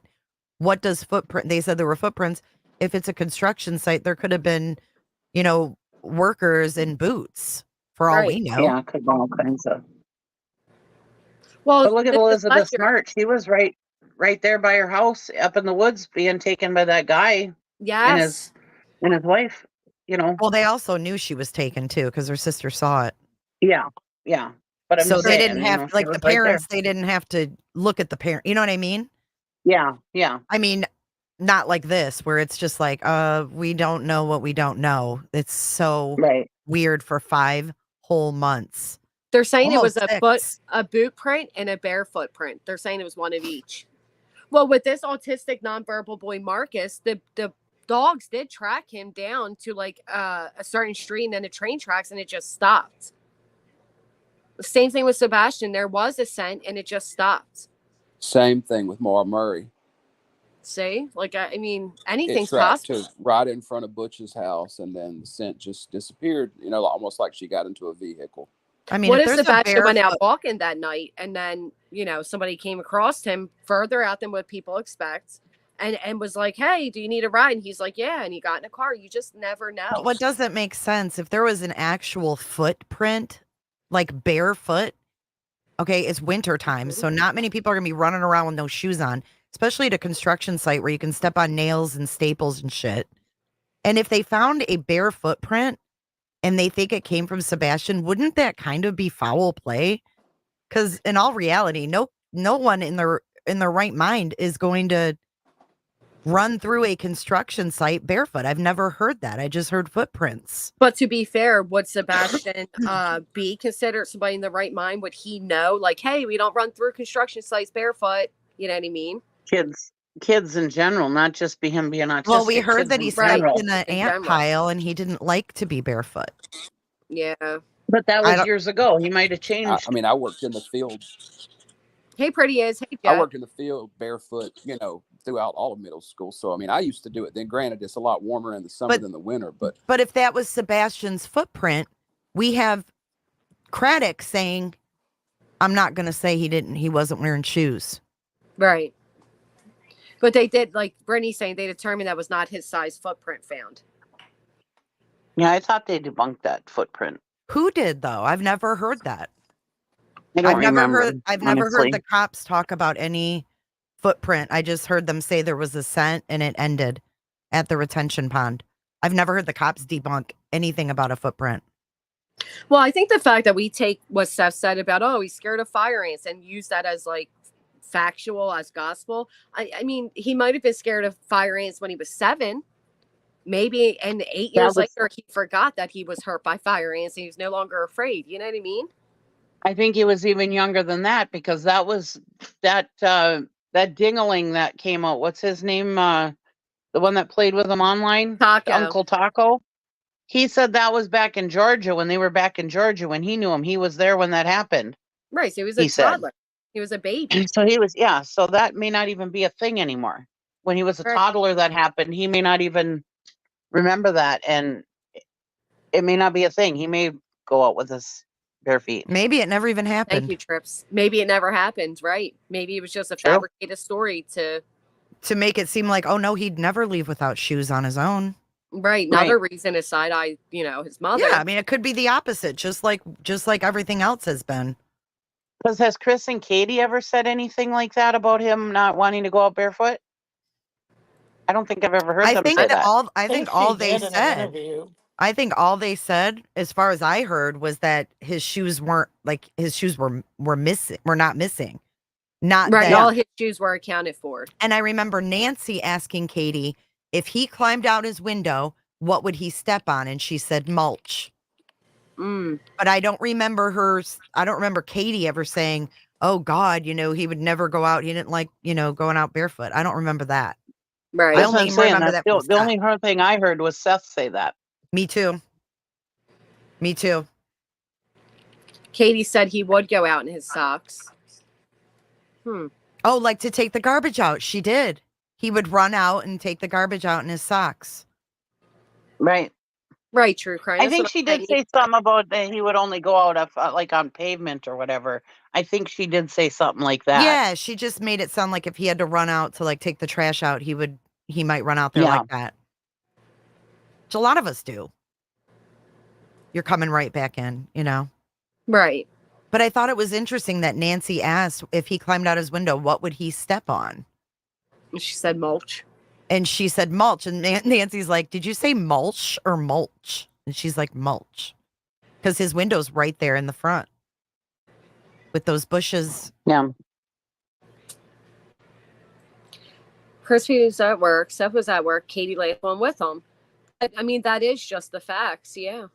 what does footprint? They said there were footprints. If it's a construction site, there could have been, workers in boots for all we know. Yeah, could be all kinds of. Well, but look at Elizabeth Smart. She was right there by her house up in the woods being taken by that guy. Yes. And his wife, Well, they also knew she was taken too because her sister saw it. Yeah. Yeah. But so they didn't have like the parents, they didn't have to look at the parent. You know what I mean? Yeah. Yeah. I mean, not like this where it's just like, we don't know what we don't know. It's so weird for 5 whole months. They're saying almost it was a boot print and a bare footprint. They're saying it was one of each. Well, with this autistic nonverbal boy, Marcus, the dogs did track him down to like a certain street and then the train tracks, and it just stopped. The same thing with Sebastian. There was a scent and it just stopped. Same thing with Maura Murray. See, like I mean, It anything's tracked possible. to right in front of Butch's house, and then the scent just disappeared. You know, almost like she got into a vehicle. I mean, What if if there's a Sebastian went out barefoot, walking that night and then, you know, somebody came across him further out than what people expect and was like, hey, do you need a ride? And he's like, yeah. And he got in a car. You just never know. but what doesn't make sense, if there was an actual footprint, like barefoot, okay, it's winter time, so not many people are gonna be running around with no shoes on, especially at a construction site where you can step on nails and staples and shit. And if they found a bare footprint and they think it came from Sebastian, wouldn't that kind of be foul play? Because in all reality, no one in their right mind is going to run through a construction site barefoot. I've never heard that. I just heard footprints. But to be fair, would Sebastian be considered somebody in the right mind? Would he know, like, hey, we don't run through construction sites barefoot? You know what I mean? Kids in general, not just him being autistic. Well, we heard kids that he in slept general. in an In ant general. pile and he didn't like to be barefoot. Yeah. But that I was don't- years ago. He might have changed. I mean, I worked in the field. Hey, Pretty is. Hey, I Jeff. worked in the field barefoot, you know, throughout all of middle school. So, I mean, I used to do it. Then, granted, it's a lot warmer in the summer than the winter. But if that was Sebastian's footprint, we have Craddock saying, I'm not going to say he wasn't wearing shoes. Right. But they did, like Brittany's saying, they determined that was not his size footprint found. Yeah, I thought they debunked that footprint. Who did, though? I've never heard that. I don't remember. I've never honestly. heard the cops talk about any footprint. I just heard them say there was a scent and it ended at the retention pond. I've never heard the cops debunk anything about a footprint. Well, I think the fact that we take what Seth said about, oh, he's scared of fire ants and use that as like factual, as gospel. I mean, he might have been scared of fire ants when he was 7. Maybe, and 8 years later, he forgot that he was hurt by fire ants and he was no longer afraid. You know what I mean? I think he was even younger than that, because that was that dingaling that came out. What's his name? The one that played with him online? Taco. Uncle Taco. He said that was back in Georgia, when they were back in Georgia, when he knew him. He was there when that happened. Right. So he was a toddler. He was a baby. So he was, yeah. So that may not even be a thing anymore. When he was a toddler that happened, he may not even remember that. And it may not be a thing. He may go out with his bare feet. Maybe it never even happened. Thank you, Trips. Maybe it never happened, right? Maybe it was just a fabricated story to make it seem like, oh no, he'd never leave without shoes on his own. Right. Another reason is side-eye, his mother. Yeah, I mean, it could be the opposite, just like everything else has been. Because has Chris and Katie ever said anything like that about him not wanting to go out barefoot? I don't think I've ever heard them say that. I think all they said, as far as I heard, was that his shoes were not missing. Not right. that, all his shoes were accounted for. And I remember Nancy asking Katie, if he climbed out his window, what would he step on? And she said mulch. But I don't remember Katie ever saying, oh God, he would never go out. He didn't like, going out barefoot. I don't remember that. Right. I only remember that. The only thing I heard was Seth say that. Me too. Katie said he would go out in his socks. Oh, like to take the garbage out. She did. He would run out and take the garbage out in his socks. Right. Right, true crime. I think she did say something about that he would only go out like on pavement or whatever. I think she did say something like that. Yeah, she just made it sound like if he had to run out to like take the trash out, he might run out there like that. Which a lot of us do. You're coming right back in, Right. But I thought it was interesting that Nancy asked if he climbed out his window, what would he step on? She said mulch. And she said mulch. And Nancy's like, did you say mulch or mulch? And she's like, mulch. Because his window's right there in the front with those bushes. Yeah. Chris was at work. Seth was at work. Katie laid one with him. I mean, that is just the facts. Yeah.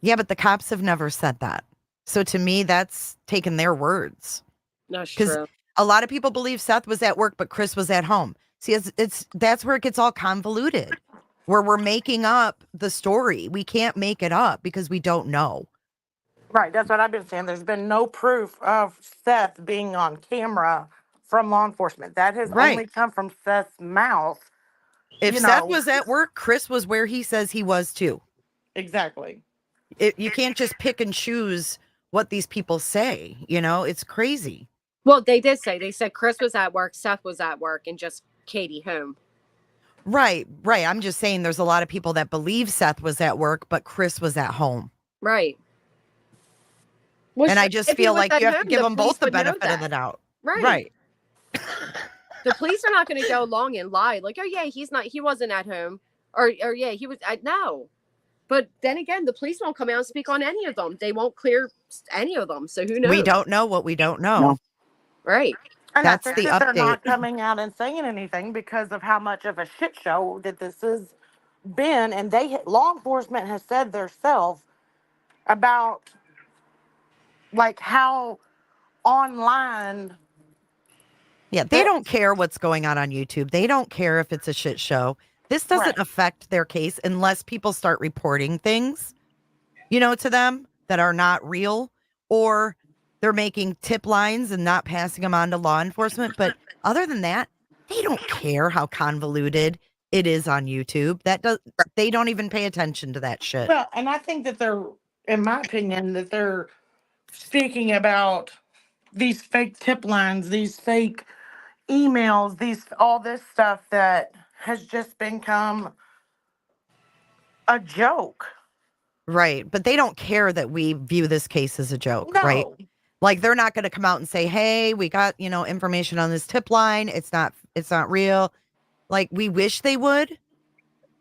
Yeah, but the cops have never said that. So to me, that's taken their words. That's true. A lot of people believe Seth was at work, but Chris was at home. See, that's where it gets all convoluted, where we're making up the story. We can't make it up because we don't know. Right, that's what I've been saying. There's been no proof of Seth being on camera from law enforcement. That has only come from Seth's mouth. If Seth was at work, Chris was where he says he was too. Exactly. You can't just pick and choose what these people say. It's crazy. Well, they said Chris was at work, Seth was at work, and just Katie home. Right. I'm just saying there's a lot of people that believe Seth was at work, but Chris was at home. Right. And I just feel like you have to give them both the benefit of the doubt. Right. The police are not going to go along and lie like, oh yeah, he wasn't at home, or yeah, he was. No. But then again, the police won't come out and speak on any of them. They won't clear any of them. So who knows? We don't know what we don't know. No. Right. And that's the update. They're not coming out and saying anything because of how much of a shit show that this has been. And law enforcement has said themselves about like how online. Yeah, they don't care what's going on YouTube. They don't care if it's a shit show. This doesn't affect their case unless people start reporting things, to them that are not real, or they're making tip lines and not passing them on to law enforcement. But other than that, they don't care how convoluted it is on YouTube. They don't even pay attention to that shit. Well, and I think that in my opinion, that they're speaking about these fake tip lines, these fake emails, all this stuff that has just become a joke. Right. But they don't care that we view this case as a joke, No. right? Like, they're not going to come out and say, hey, we got, information on this tip line. It's not real. Like, we wish they would,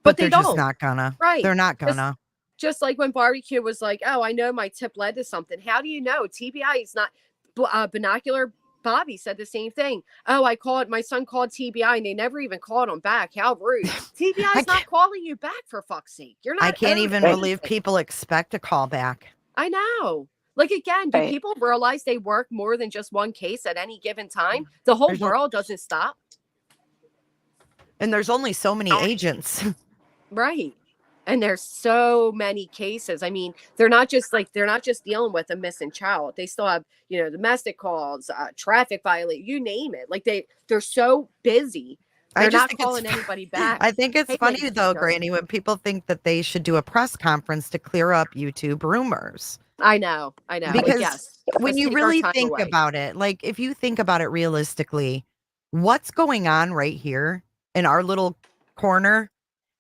but they're just not gonna. Right. They're not gonna. Just like when Barbecue was like, oh, I know my tip led to something. How do you know? TBI is not binocular. Bobby said the same thing. Oh, my son called TBI and they never even called him back. How rude. TBI is not calling you back, for fuck's sake. You're not. I can't even believe people expect a call back. I know. Like, again, do people realize they work more than just one case at any given time? The whole world doesn't stop. And there's only so many agents. Right. And there's so many cases. I mean, they're not just dealing with a missing child. They still have, domestic calls, traffic violation, you name it. Like they're so busy. They're not calling anybody back. I think it's funny though, Granny, when people think that they should do a press conference to clear up YouTube rumors. I know. Because when you really think about it, like if you think about it realistically, what's going on right here in our little corner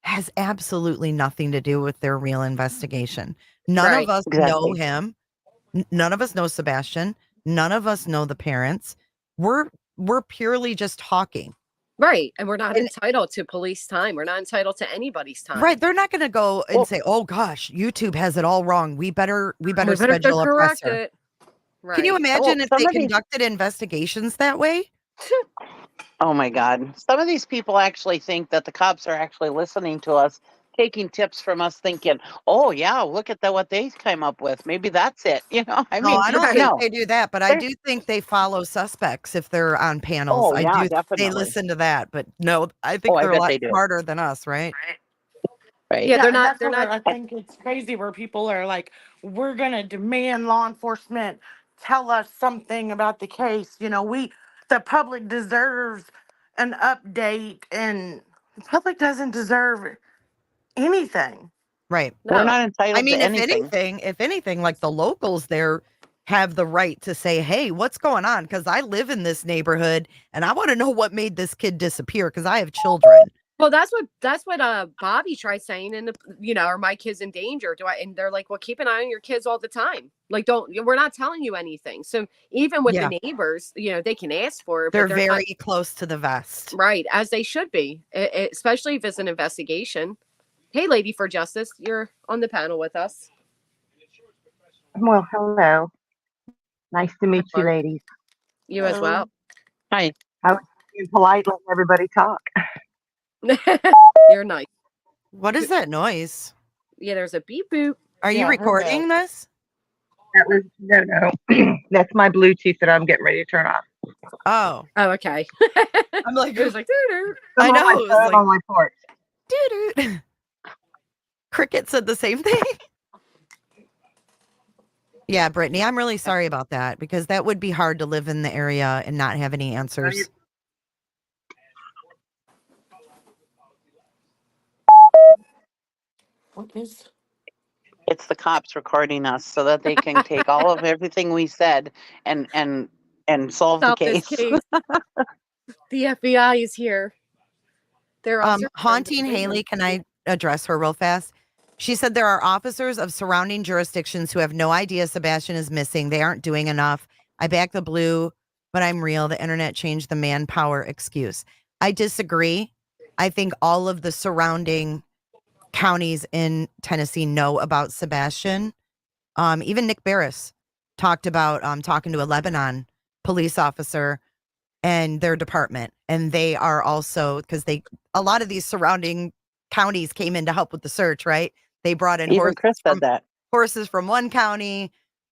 has absolutely nothing to do with their real investigation. None of us know him. None of us know Sebastian. None of us know the parents. We're purely just talking. Right. And we're not entitled to police time. We're not entitled to anybody's time. Right. They're not going to go and say, oh gosh, YouTube has it all wrong. We better schedule a presser. Right. Can you imagine if they conducted investigations that way? Oh my God. Some of these people actually think that the cops are actually listening to us, taking tips from us, thinking, oh yeah, look at what they came up with. Maybe that's it. I don't think they do that, but I do think they follow suspects if they're on panels. Oh, yeah, definitely. They listen to that, but no, I think they're a lot smarter than us, right? Right. Yeah, they're not. I think it's crazy where people are like, we're going to demand law enforcement tell us something about the case. The public deserves an update, and the public doesn't deserve anything. Right. No. We're not entitled to anything. If anything, like the locals there have the right to say, hey, what's going on? Because I live in this neighborhood and I want to know what made this kid disappear because I have children. Well, that's what Bobby tried saying, and are my kids in danger? And they're like, well, keep an eye on your kids all the time. Like, we're not telling you anything. So even with the neighbors, they can ask for it. They're very close to the vest. Right. As they should be, especially if it's an investigation. Hey, Lady for Justice, you're on the panel with us. Well, hello. Nice to meet you, ladies. You as well. Hi. I was being polite, letting everybody talk. You're nice. What is that noise? Yeah, there's a beep boop. Are you recording this? That was no. That's my Bluetooth that I'm getting ready to turn off. Oh, okay. I'm like, It was like, doo-doo. I know. It was on like, my porch. doo-doo. Cricket said the same thing. Yeah, Brittany, I'm really sorry about that because that would be hard to live in the area and not have any answers. What is? It's the cops recording us so that they can take all of everything we said and solve the Stop this case. case. The FBI is here. They're also Haunting Haley, can I address her real fast? She said there are officers of surrounding jurisdictions who have no idea Sebastian is missing. They aren't doing enough. I back the blue, but I'm real. The internet changed the manpower excuse. I disagree. I think all of the surrounding counties in Tennessee know about Sebastian. Even Nick Barris talked about talking to a Lebanon police officer and their department. And they are also, because a lot of these surrounding counties came in to help with the search, right? They brought in Even Chris said that. horses from one county,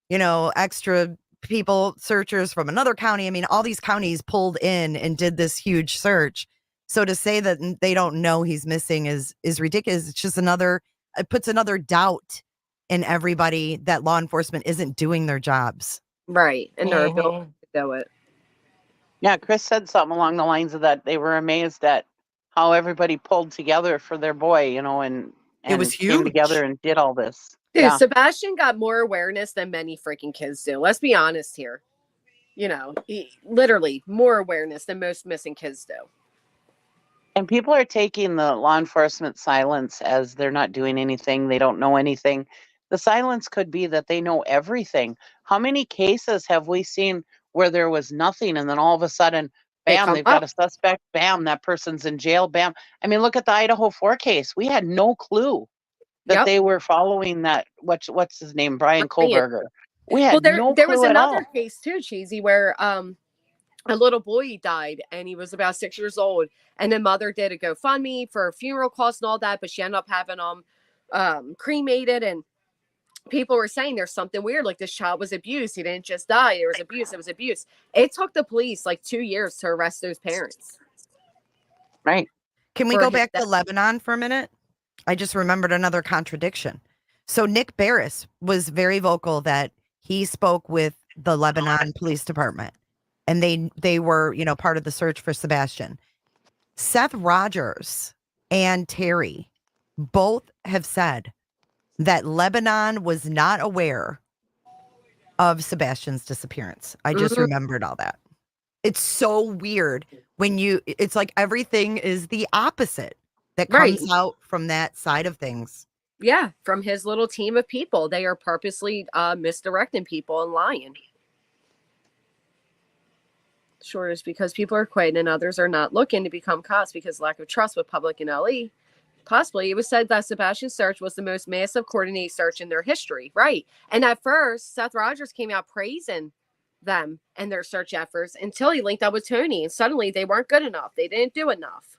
extra people, searchers from another county. I mean, all these counties pulled in and did this huge search. So to say that they don't know he's missing is ridiculous. It's just it puts another doubt in everybody that law enforcement isn't doing their jobs. right, and their ability to do it. Yeah, Chris said something along the lines of that. They were amazed at how everybody pulled together for their boy, and it was came huge. together and did all this. Dude, Yeah. Sebastian got more awareness than many freaking kids do. Let's be honest here. Literally more awareness than most missing kids do. And people are taking the law enforcement silence as they're not doing anything. They don't know anything. The silence could be that they know everything. How many cases have we seen where there was nothing and then all of a sudden, bam, they've got a suspect, bam, that person's in jail, bam. I mean, look at the Idaho 4 case. We had no clue that they were following that. What's his name? Brian Kohlberger. We had no clue there was at all. another case too, Cheesy, where a little boy died and he was about 6 years old, and the mother did a GoFundMe for funeral costs and all that, but she ended up having cremated, and people were saying there's something weird, like this child was abused. He didn't just die. There was abuse. It was abuse. It took the police like 2 years to arrest those parents. Right. Can we go back to Lebanon for a minute? I just remembered another contradiction. So Nick Barris was very vocal that he spoke with the Lebanon Police Department, and they were, part of the search for Sebastian. Seth Rogers and Terry both have said that Lebanon was not aware of Sebastian's disappearance. I just remembered all that. It's so weird when it's like everything is the opposite that comes out from that side of things. Yeah, from his little team of people. They are purposely misdirecting people and lying. Sure, is because people are quitting and others are not looking to become cops because lack of trust with public and LE. Possibly, it was said that Sebastian's search was the most massive coordinated search in their history. Right. And at first, Seth Rogers came out praising them and their search efforts until he linked up with Tony, and suddenly they weren't good enough. They didn't do enough.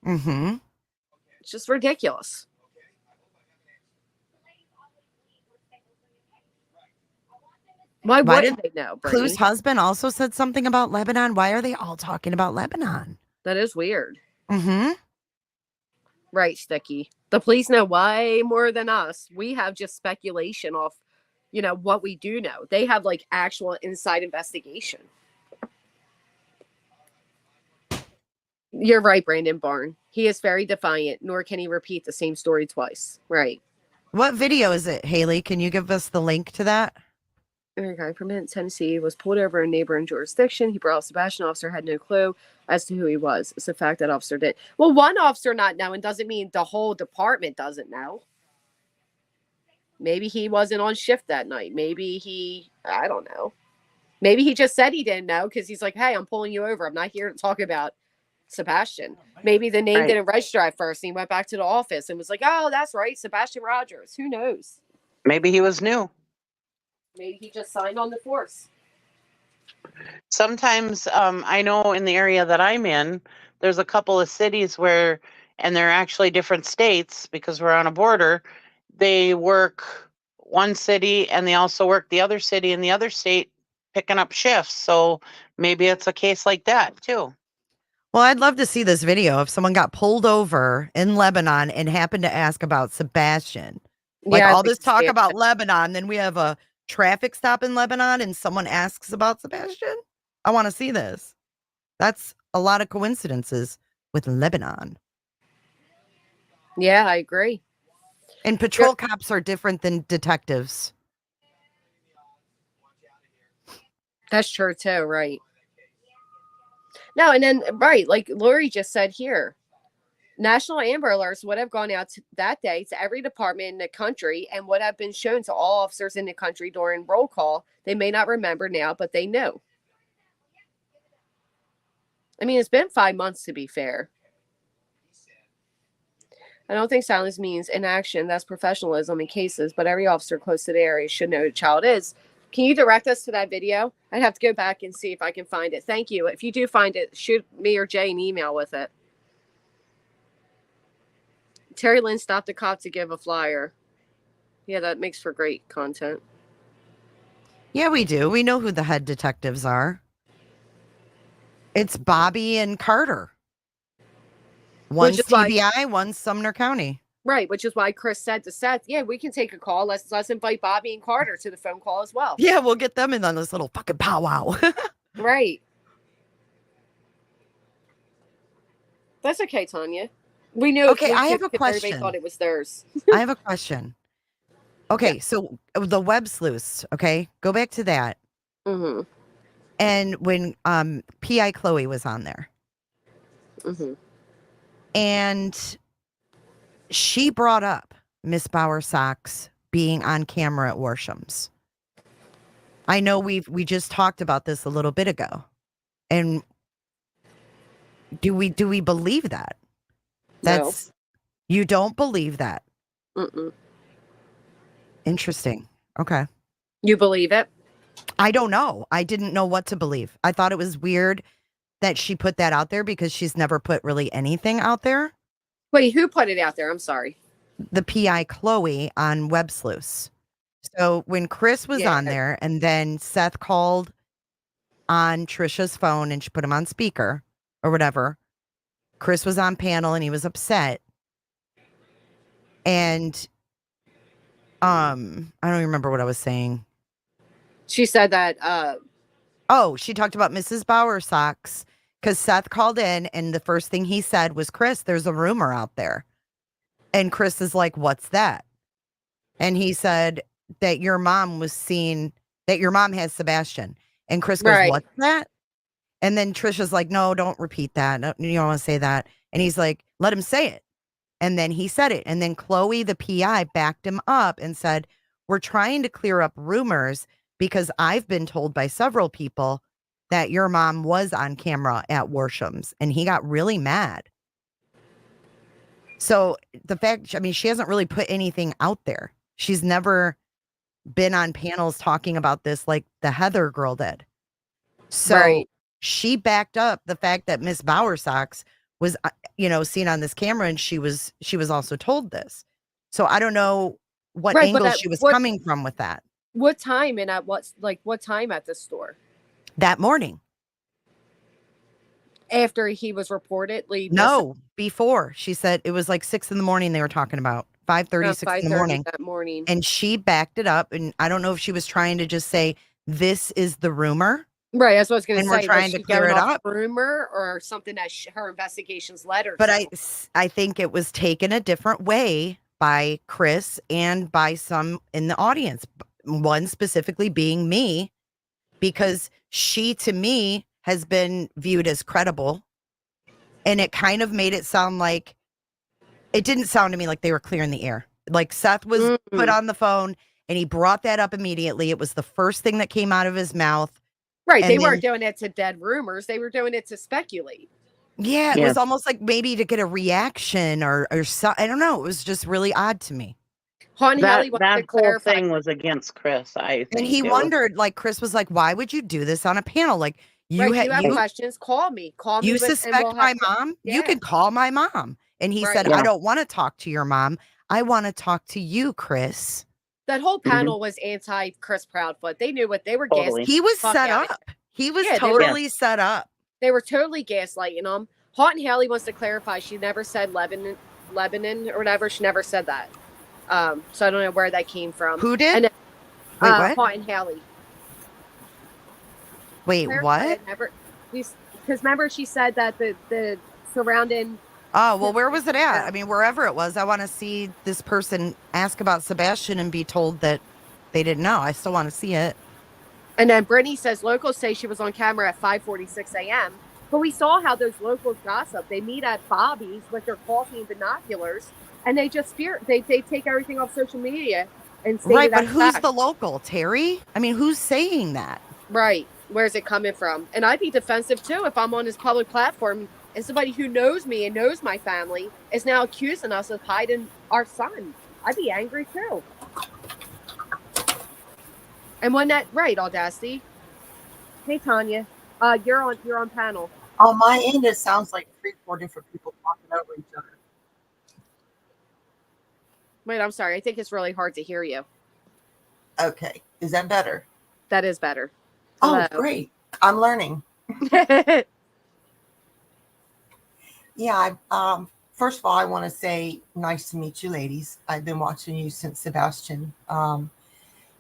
Mm-hmm. It's just ridiculous. Why wouldn't they know? Clue's husband also said something about Lebanon. Why are they all talking about Lebanon? That is weird. Mm-hmm. Right, Sticky. The police know way more than us. We have just speculation off, what we do know. They have like actual inside investigation. You're right, Brandon Barn. He is very defiant, nor can he repeat the same story twice. Right. What video is it, Haley? Can you give us the link to that? A guy from Tennessee was pulled over in neighboring jurisdiction. He brought Sebastian. Officer had no clue as to who he was. It's the fact that officer did. Well, one officer not knowing doesn't mean the whole department doesn't know. Maybe he wasn't on shift that night. Maybe I don't know. Maybe he just said he didn't know because he's like, hey, I'm pulling you over. I'm not here to talk about Sebastian. Maybe the name didn't register at first. And he went back to the office and was like, oh, that's right. Sebastian Rogers. Who knows? Maybe he was new. Maybe he just signed on the force. Sometimes I know in the area that I'm in, there's a couple of cities where, and they're actually different states because we're on a border, they work one city and they also work the other city in the other state picking up shifts. So maybe it's a case like that too. Well, I'd love to see this video if someone got pulled over in Lebanon and happened to ask about Sebastian. Like Yeah, I'd all like this to see talk it. about Lebanon, then we have a traffic stop in Lebanon and someone asks about Sebastian. I want to see this. That's a lot of coincidences with Lebanon. Yeah, I agree. And patrol cops are different than detectives. That's true too, right? No, and then right, like Lori just said here, national Amber Alerts would have gone out that day to every department in the country and would have been shown to all officers in the country during roll call. They may not remember now, but they know. I mean, it's been 5 months to be fair. I don't think silence means inaction. That's professionalism in cases, but every officer close to the area should know who the child is. Can you direct us to that video? I'd have to go back and see if I can find it. Thank you. If you do find it, shoot me or Jay an email with it. Terry Lynn stopped a cop to give a flyer. Yeah, that makes for great content. Yeah, we do. We know who the head detectives are. It's Bobby and Carter. One's TBI, one's Sumner County. Right, which is why Chris said to Seth, yeah, we can take a call. Let's invite Bobby and Carter to the phone call as well. Yeah, we'll get them in on this little fucking powwow. Right. That's okay, Tanya. We knew. Okay, I have a question. Everybody thought it was theirs. I have a question. Okay, so the web sleuths, okay? Go back to that. Mm-hmm. And when PI Chloe was on there. Mm-hmm. And she brought up Miss Bowersox being on camera at Warsham's. I know we just talked about this a little bit ago. And do we believe that? That's No. You don't believe that? Mm-mm. Interesting. Okay. You believe it? I don't know. I didn't know what to believe. I thought it was weird that she put that out there because she's never put really anything out there. Wait, who put it out there? I'm sorry. The PI Chloe on Web Sleuths. So when Chris was on there and then Seth called on Trisha's phone and she put him on speaker or whatever, Chris was on panel and he was upset. And I don't remember what I was saying. She said that she talked about Mrs. Bowersox because Seth called in and the first thing he said was, Chris, there's a rumor out there. And Chris is like, what's that? And he said that your mom has Sebastian. And Chris goes, Right. What's that? And then Trisha's like, no, don't repeat that. No, you don't want to say that. And he's like, let him say it. And then he said it. And then Chloe, the PI, backed him up and said, we're trying to clear up rumors because I've been told by several people that your mom was on camera at Warsham's. And he got really mad. So the fact, I mean, she hasn't really put anything out there. She's never been on panels talking about this like the Heather girl did. So she backed up the fact that Miss Bowersox was, seen on this camera, and she was also told this. So I don't know what angle she was coming from with that. What time and at what time at the store? That morning. After he was reportedly No, before. She said it was like 6 a.m. they were talking about. 5:30, 6 in the morning. That morning. And she backed it up. And I don't know if she was trying to just say, this is the rumor. Right, that's what I was going to say. And we're trying to clear it up. Rumor or something that her investigations led her to. But I think it was taken a different way by Chris and by some in the audience. One specifically being me, because she, to me, has been viewed as credible. And it kind of made it sound like, it didn't sound to me like they were clearing the air. Like Seth was put on the phone and he brought that up immediately. It was the first thing that came out of his mouth. Right. They weren't doing it to dead rumors. They were doing it to speculate. Yeah. It was almost like maybe to get a reaction or so, I don't know. It was just really odd to me. Honey, that whole thing was against Chris, I think. And he wondered, like, Chris was like, why would you do this on a panel? Like, you have questions, call me. You suspect my mom? Yeah. You can call my mom. And he said, I don't want to talk to your mom. I want to talk to you, Chris. That whole Mhm. panel was anti Chris Proudfoot. They knew what they were Totally. He was fuck set out of up. He was Yeah, totally set up. They were totally gaslighting him. Haunt and Haley wants to clarify she never said Lebanon or whatever. She never said that. So I don't know where that came from. Who did? And Wait, what? Haunt and Haley. Wait, what? Because remember she said that the surrounding. Oh, well, where was it at? I mean, wherever it was, I want to see this person ask about Sebastian and be told that they didn't know. I still want to see it. And then Brittany says locals say she was on camera at 5:46 a.m. But we saw how those locals gossip. They meet at Bobby's with their coffee and binoculars, and they just they take everything off social media and say right. But who's the local? Terry? I mean, who's saying that? Right. Where's it coming from? And I'd be defensive too if I'm on this public platform and somebody who knows me and knows my family is now accusing us of hiding our son. I'd be angry too. And when that right, Audacity. Hey Tanya, you're on panel. On my end, it sounds like 3-4 different people talking over each other. Wait, I'm sorry. I think it's really hard to hear you. Okay, is that better? That is better. Oh, great! I'm learning. Yeah. First of all, I want to say nice to meet you, ladies. I've been watching you since Sebastian. And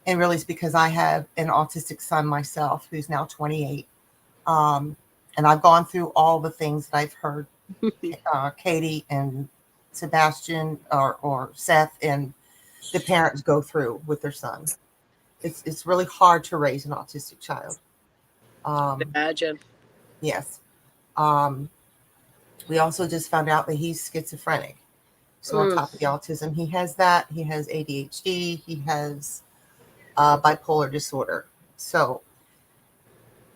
really it's because I have an autistic son myself who's now 28. And I've gone through all the things that I've heard Katie and Sebastian or Seth and the parents go through with their son. It's really hard to raise an autistic child. Imagine. Yes. We also just found out that he's schizophrenic. So on top of the autism, he has that. He has ADHD. He has bipolar disorder. So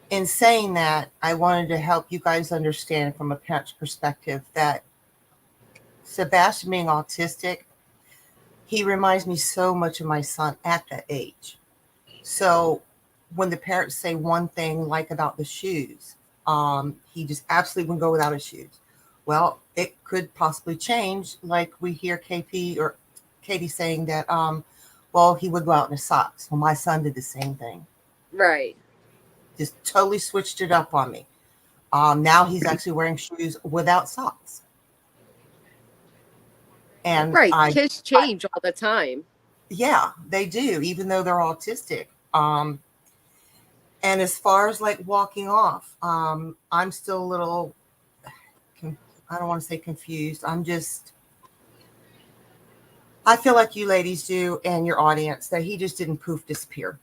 in saying that, I wanted to help you guys understand from a parent's perspective that Sebastian being autistic, he reminds me so much of my son at that age. So when the parents say one thing like about the shoes, he just absolutely wouldn't go without his shoes. Well, it could possibly change, like we hear KP or Katie saying that, well, he would go out in his socks. Well, my son did the same thing. Right. Just totally switched it up on me. Now he's actually wearing shoes without socks. And kids change all the time. Yeah, they do, even though they're autistic. And as far as like walking off, I'm still a little, I don't want to say confused. I feel like you ladies do and your audience that he just didn't poof disappear.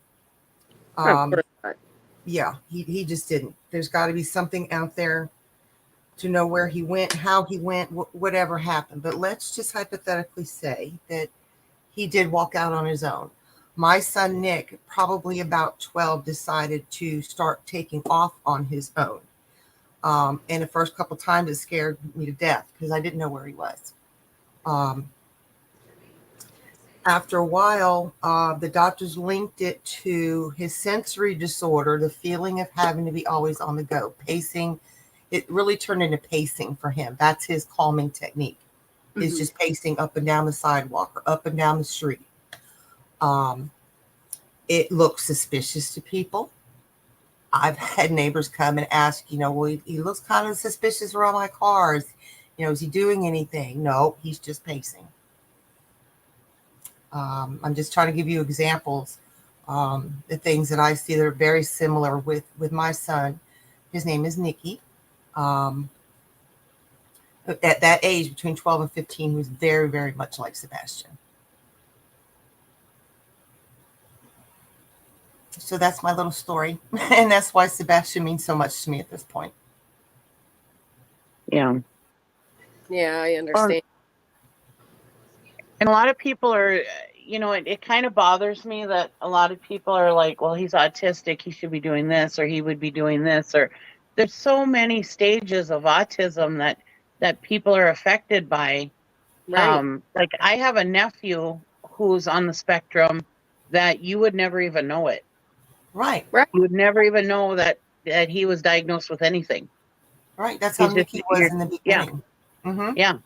Yeah, he just didn't. There's got to be something out there to know where he went, how he went, whatever happened. But let's just hypothetically say that he did walk out on his own. My son, Nick, probably about 12, decided to start taking off on his own. And the first couple of times it scared me to death because I didn't know where he was. After a while, the doctors linked it to his sensory disorder, the feeling of having to be always on the go, pacing. It really turned into pacing for him. That's his calming technique. Mm-hmm. It's just pacing up and down the sidewalk or up and down the street. It looks suspicious to people. I've had neighbors come and ask, well, he looks kind of suspicious around my cars. Is he doing anything? No, he's just pacing. I'm just trying to give you examples, the things that I see that are very similar with my son. His name is Nicky. At that age, between 12 and 15, he was very, very much like Sebastian. So that's my little story. And that's why Sebastian means so much to me at this point. Yeah. Yeah, I understand. And a lot of people are, it kind of bothers me that a lot of people are like, well, he's autistic, he should be doing this, or he would be doing this, or there's so many stages of autism that people are affected by. Right. Like I have a nephew who's on the spectrum that you would never even know it. Right. You would never even know that he was diagnosed with anything. Right. That's how Nicky was in the beginning. Yeah. Mm-hmm. Yeah.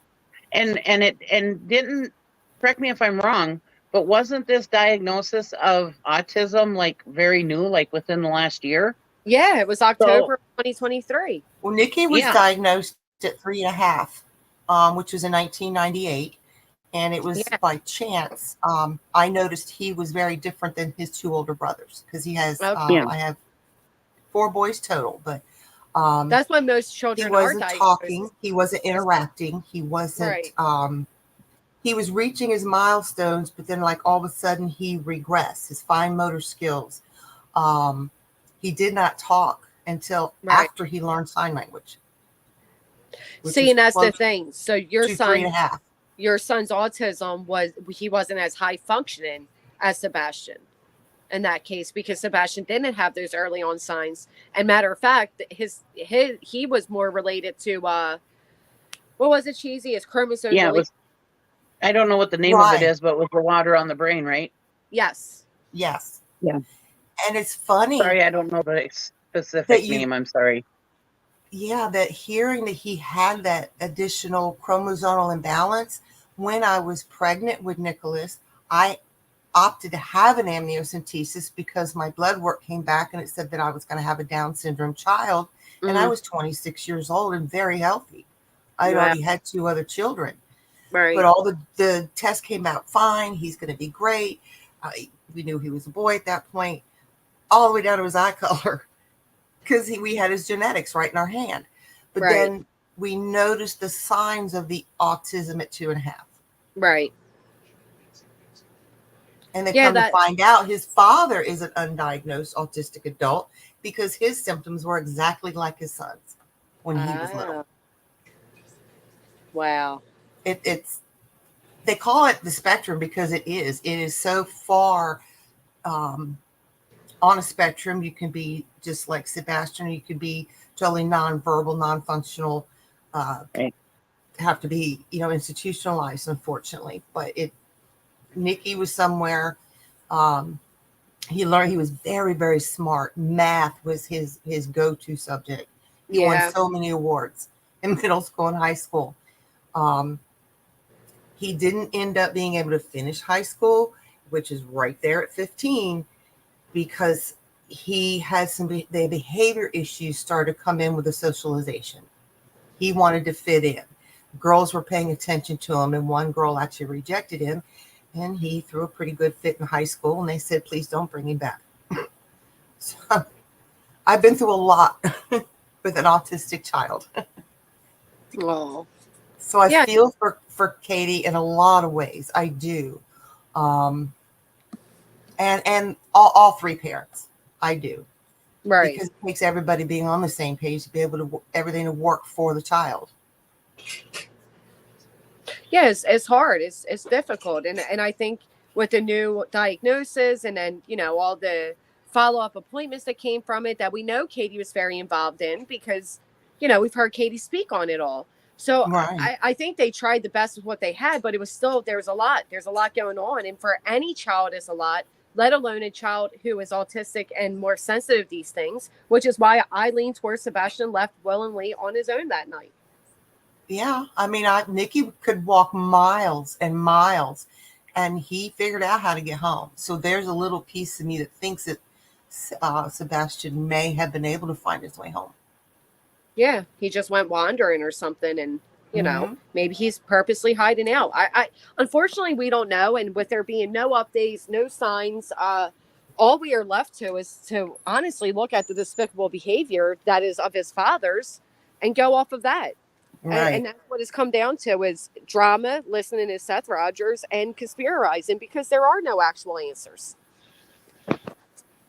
And didn't, correct me if I'm wrong, But wasn't this diagnosis of autism like very new, like within the last year? Yeah, it was October 2023. Well, Nikki was Yeah. diagnosed at 3.5, which was in 1998. And it was by chance. I noticed he was very different than his two older brothers because he has, I have 4 boys total, but that's why most children he wasn't are talking, he wasn't interacting, he wasn't, he was reaching his milestones, but then like all of a sudden he regressed, his fine motor skills. He did not talk until after he learned sign language. See, and that's the thing. So your son, 3.5. Your son's autism he wasn't as high functioning as Sebastian in that case, because Sebastian didn't have those early on signs. And matter of fact, he was more related to what was it, Cheesy? His chromosome. Yeah, it was, I don't know what the name of it is, but with the water on the brain, right? Yes. Yes. Yeah. And it's funny. Sorry, I don't know the specific name. I'm sorry. Yeah, that hearing that he had that additional chromosomal imbalance. When I was pregnant with Nicholas, I opted to have an amniocentesis because my blood work came back and it said that I was going to have a Down syndrome child. And I was 26 years old and very healthy. I had already had 2 other children. Right. But all the tests came out fine. He's going to be great. We knew he was a boy at that point, all the way down to his eye color, because we had his genetics right in our hand. But then we noticed the signs of the autism at 2.5. Right. And they come to find out his father is an undiagnosed autistic adult because his symptoms were exactly like his son's when he was little. Wow. It's they call it the spectrum because it is so far on a spectrum. You can be just like Sebastian, or you could be totally nonverbal, non-functional, have to be, institutionalized, unfortunately. But Nikki was somewhere, he learned, he was very, very smart. Math was his go-to subject. He won so many awards in middle school and high school. He didn't end up being able to finish high school, which is right there at 15, because he had the behavior issues started to come in with the socialization. He wanted to fit in. Girls were paying attention to him, and one girl actually rejected him, and he threw a pretty good fit in high school, and they said, please don't bring him back. So I've been through a lot with an autistic child. Oh. So I feel for Katie in a lot of ways. I do. And all 3 parents. I do. Right. Because it takes everybody being on the same page to be able to everything to work for the child. Yeah, it's hard. It's difficult. And I think with the new diagnosis and then, all the follow-up appointments that came from it that we know Katie was very involved in because, we've heard Katie speak on it all. So I think they tried the best with what they had, but it was still, there's a lot going on. And for any child, it's a lot, let alone a child who is autistic and more sensitive to these things, which is why I lean towards Sebastian left willingly on his own that night. Yeah. I mean, Nikki could walk miles and miles, and he figured out how to get home. So there's a little piece of me that thinks that Sebastian may have been able to find his way home. Yeah, he just went wandering or something, and maybe he's purposely hiding out. I unfortunately we don't know, and with there being no updates, no signs, all we are left to is to honestly look at the despicable behavior that is of his father's and go off of that. Right. And that's what it's come down to is drama, listening to Seth Rogers, and conspiracying because there are no actual answers.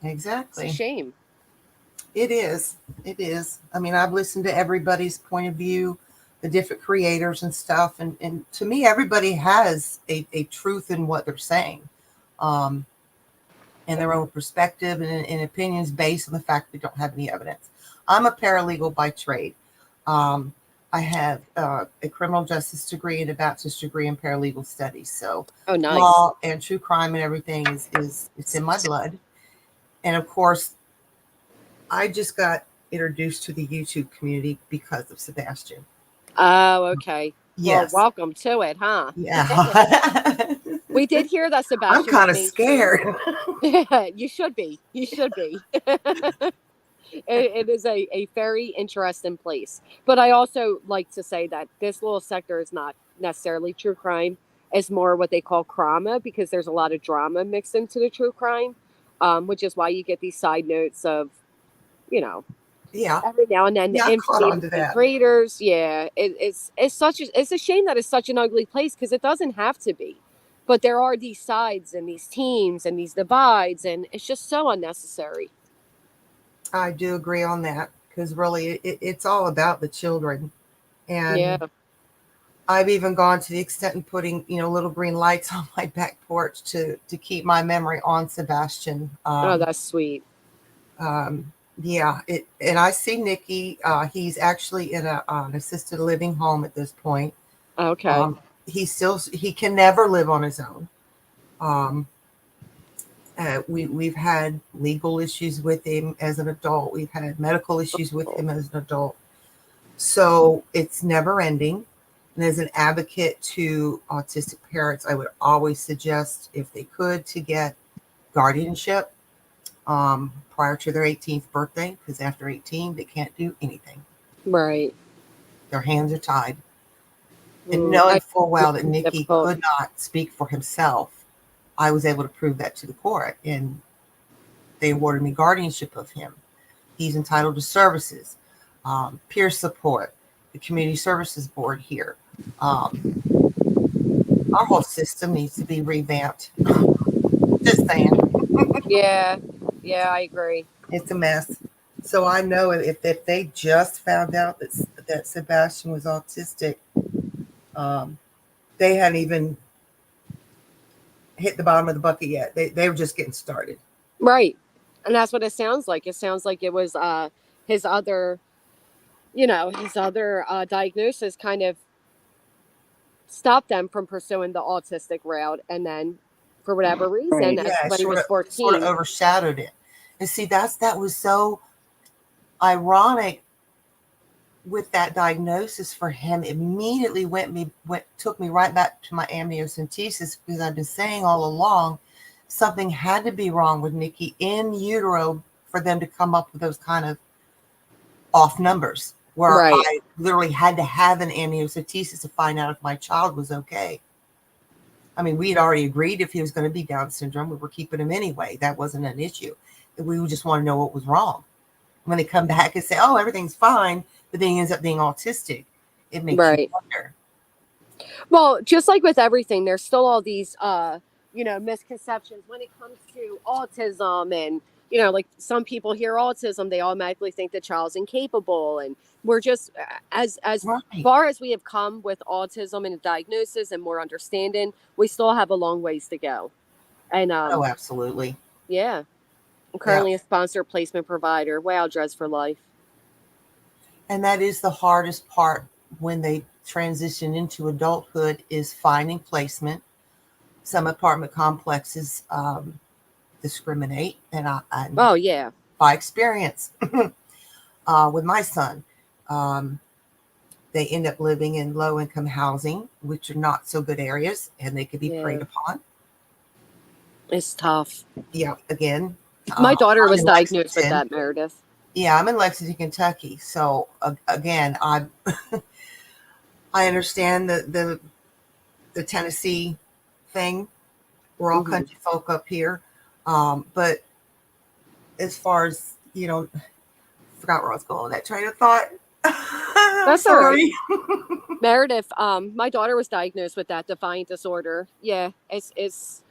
Exactly. It's a shame. It is. It is. I mean, I've listened to everybody's point of view, the different creators and stuff. And to me, everybody has a truth in what they're saying, and their own perspective and opinions based on the fact we don't have any evidence. I'm a paralegal by trade. I have a criminal justice degree and a bachelor's degree in paralegal studies. So nice. Law and true crime and everything is it's in my blood. And of course, I just got introduced to the YouTube community because of Sebastian. Oh, okay. Yes. Well, welcome to it, huh? Yeah. We did hear that I'm Sebastian. kind of scared. Yeah, you should be. You should be. It is a very interesting place. But I also like to say that this little sector is not necessarily true crime. It's more what they call crama, because there's a lot of drama mixed into the true crime, which is why you get these side notes of, you know, Yeah. every now and then Yeah, the I caught on to that. infiltrators. Yeah, it's a shame that it's such an ugly place, because it doesn't have to be. But there are these sides and these teams and these divides, and it's just so unnecessary. I do agree on that, because really it's all about the children. And Yeah. I've even gone to the extent of putting, little green lights on my back porch to keep my memory on Sebastian. Oh, that's sweet. Yeah, and I see Nikki. He's actually in an assisted living home at this point. Okay. He can never live on his own. We've had legal issues with him as an adult. We've had medical issues with him as an adult. So it's never ending. And as an advocate to autistic parents, I would always suggest, if they could, to get guardianship prior to their 18th birthday, because after 18, they can't do anything. Right. Their hands are tied. And knowing full well that Nikki could not speak for himself, I was able to prove that to the court, and they awarded me guardianship of him. He's entitled to services, peer support, the community services board here. Our whole system needs to be revamped. Just saying. Yeah, I agree. It's a mess. So I know if they just found out that Sebastian was autistic, they hadn't even hit the bottom of the bucket yet. They were just getting started. Right. And that's what it sounds like. It sounds like it was his other diagnosis kind of stopped them from pursuing the autistic route. And then for whatever reason, when he was 14. Sort of overshadowed it. And see, that was so ironic with that diagnosis for him. Immediately took me right back to my amniocentesis, because I've been saying all along something had to be wrong with Nikki in utero for them to come up with those kind of off numbers, where I literally had to have an amniocentesis to find out if my child was okay. I mean, we had already agreed if he was going to be Down syndrome, we were keeping him anyway. That wasn't an issue. We would just want to know what was wrong. When they come back and say, oh, everything's fine, but then he ends up being autistic, it makes you wonder. Well, just like with everything, there's still all these, misconceptions when it comes to autism. And, like some people hear autism, they automatically think the child's incapable. And we're just, as far as we have come with autism and a diagnosis and more understanding, we still have a long ways to go. And oh, absolutely. Yeah. I'm currently a sponsor placement provider. Wow, Dress for Life. And that is the hardest part when they transition into adulthood, is finding placement. Some apartment complexes discriminate, and by experience with my son, they end up living in low-income housing, which are not so good areas, and they could be preyed upon. It's tough. Yeah, again. My daughter was diagnosed with that, Meredith. Yeah, I'm in Lexington, Kentucky. So again, I understand the Tennessee thing. We're all country folk up here, but as far as forgot where I was going with that train of thought. That's sorry. All right. Meredith, my daughter was diagnosed with that defiant disorder. Yeah, he's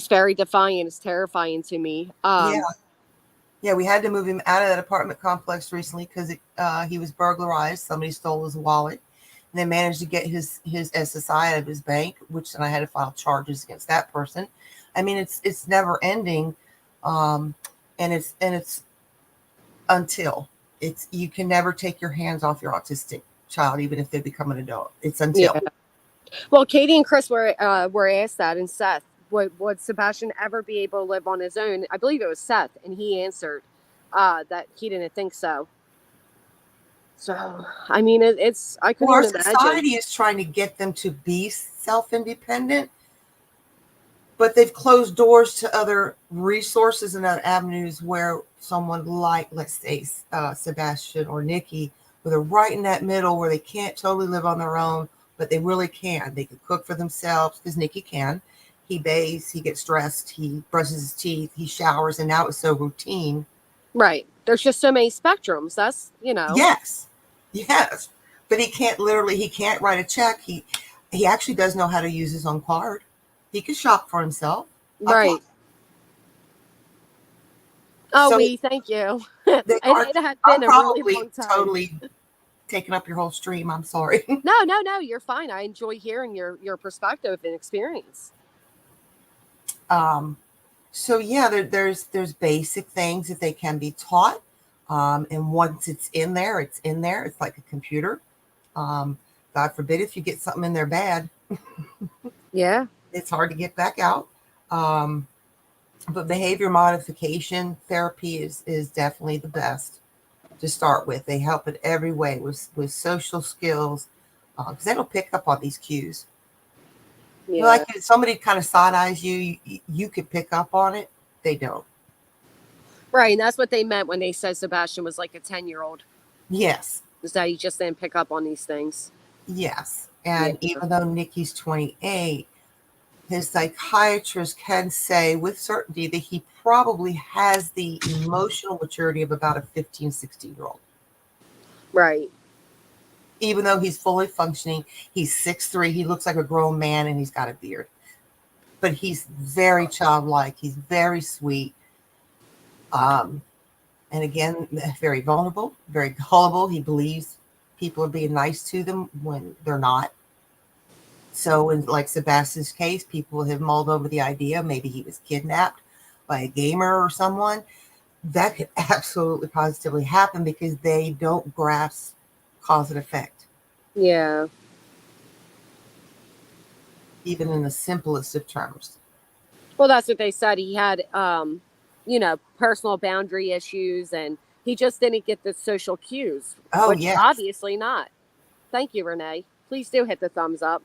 very defiant. It's terrifying to me. Yeah, we had to move him out of that apartment complex recently because he was burglarized. Somebody stole his wallet, and they managed to get his SSI out of his bank, which then I had to file charges against that person. I mean, it's never ending, and it's until you can never take your hands off your autistic child, even if they become an adult. It's until. Yeah. Well, Katie and Chris were asked that, and Seth, would Sebastian ever be able to live on his own? I believe it was Seth, and he answered that he didn't think so. So, I mean, I couldn't imagine. Our society is trying to get them to be self-independent, but they've closed doors to other resources and other avenues where someone like, let's say, Sebastian or Nikki, where they're right in that middle where they can't totally live on their own, but they really can. They can cook for themselves, because Nikki can. He bathes, he gets dressed, he brushes his teeth, he showers, and now it's so routine. Right. There's just so many spectrums. That's, Yes. But he can't write a check. He actually does know how to use his own card. He can shop for himself. Right. Oh, so thank you. It had been a really long time. Totally taking up your whole stream. I'm sorry. No, you're fine. I enjoy hearing your perspective and experience. So yeah, there's basic things that they can be taught. And once it's in there, it's in there. It's like a computer. God forbid if you get something in there bad. Yeah. It's hard to get back out. But behavior modification therapy is definitely the best to start with. They help in every way with social skills, because they don't pick up on these cues. Yeah. Like if somebody kind of side eyes you could pick up on it. They don't. Right, and that's what they meant when they said Sebastian was like a 10-year-old. Yes. Is that he just didn't pick up on these things. Yes. And even though Nikki's 28, his psychiatrist can say with certainty that he probably has the emotional maturity of about a 15, 16-year-old. Right. Even though he's fully functioning, he's 6'3", he looks like a grown man, and he's got a beard. But he's very childlike. He's very sweet. And again, very vulnerable, very gullible. He believes people are being nice to them when they're not. So in like Sebastian's case, people have mulled over the idea maybe he was kidnapped by a gamer or someone. That could absolutely positively happen because they don't grasp cause and effect. Yeah. Even in the simplest of terms. Well, that's what they said. He had, personal boundary issues, and he just didn't get the social cues. Oh, which yes. Obviously not. Thank you, Renee. Please do hit the thumbs up.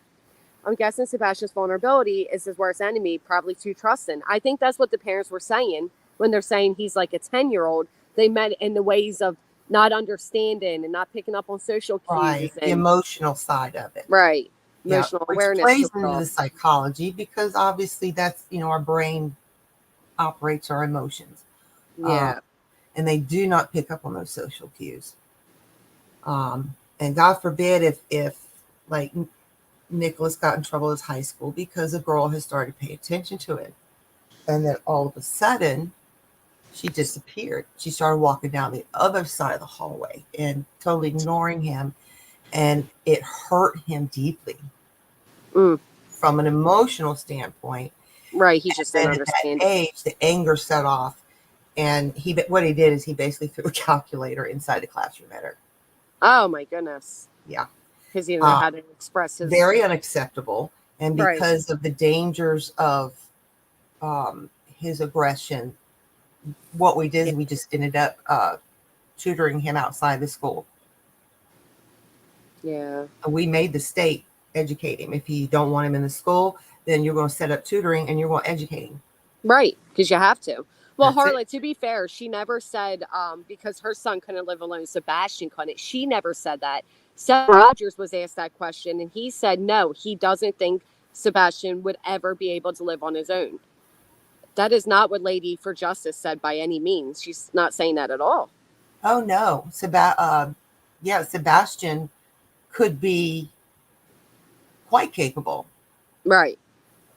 I'm guessing Sebastian's vulnerability is his worst enemy, probably too trusting. I think that's what the parents were saying when they're saying he's like a 10-year-old. They meant in the ways of not understanding and not picking up on social cues. Right, the emotional side of it. Right. Emotional awareness. Which plays into the psychology because obviously that's, our brain operates our emotions. Yeah. And they do not pick up on those social cues. And God forbid if like Nicholas got in trouble at high school because a girl has started to pay attention to him. And then all of a sudden, she disappeared. She started walking down the other side of the hallway and totally ignoring him. And it hurt him deeply from an emotional standpoint. Right. He just didn't understand. At that age, the anger set off. And what he did is he basically threw a calculator inside the classroom at her. Oh, my goodness. Yeah. Because he didn't know how to express his... Very unacceptable. And because of the dangers of his aggression, what we did is we just ended up tutoring him outside the school. Yeah. And we made the state educate him. If you don't want him in the school, then you're going to set up tutoring and you're going to educate him. Right. Because you have to. Well, Harlot, to be fair, she never said because her son couldn't live alone, Sebastian couldn't. She never said that. Seth Rogers was asked that question, and he said no, he doesn't think Sebastian would ever be able to live on his own. That is not what Lady for Justice said by any means. She's not saying that at all. Oh, no. Sebastian could be quite capable. Right.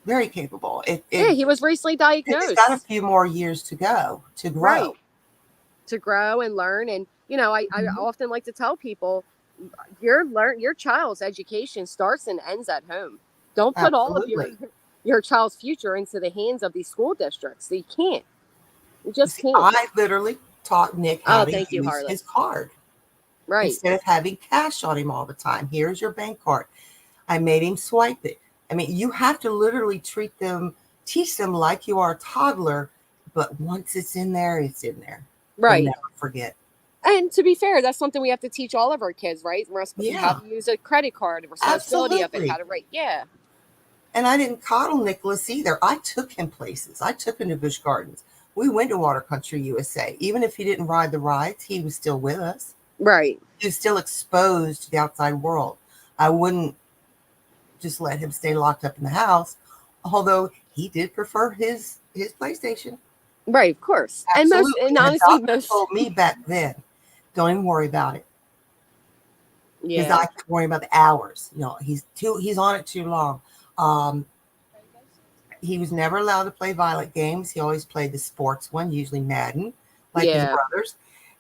Very capable. He was recently diagnosed. He's got a few more years to go to grow. Right. To grow and learn. And, I often like to tell people, your child's education starts and ends at home. Don't put all of your child's future into the hands of these school districts. You can't. You just can't. I literally taught Nick how to use his card. Right. Instead of having cash on him all the time. Here's your bank card. I made him swipe it. I mean, you have to literally teach them like you are a toddler, but once it's in there, it's in there. Right. Never forget. And to be fair, that's something we have to teach all of our kids, right? We're supposed to how to use a credit card, the responsibility of it, how to write. Yeah. And I didn't coddle Nicholas either. I took him places. I took him to Busch Gardens. We went to Water Country USA. Even if he didn't ride the rides, he was still with us. Right. He was still exposed to the outside world. I wouldn't just let him stay locked up in the house, although he did prefer his PlayStation. Right, of course. Absolutely. And honestly, the doctor told me back then, don't even worry about it. Because yeah. I kept worrying about the hours. You know, he's on it too long. He was never allowed to play violent games. He always played the sports one, usually Madden, like his brothers.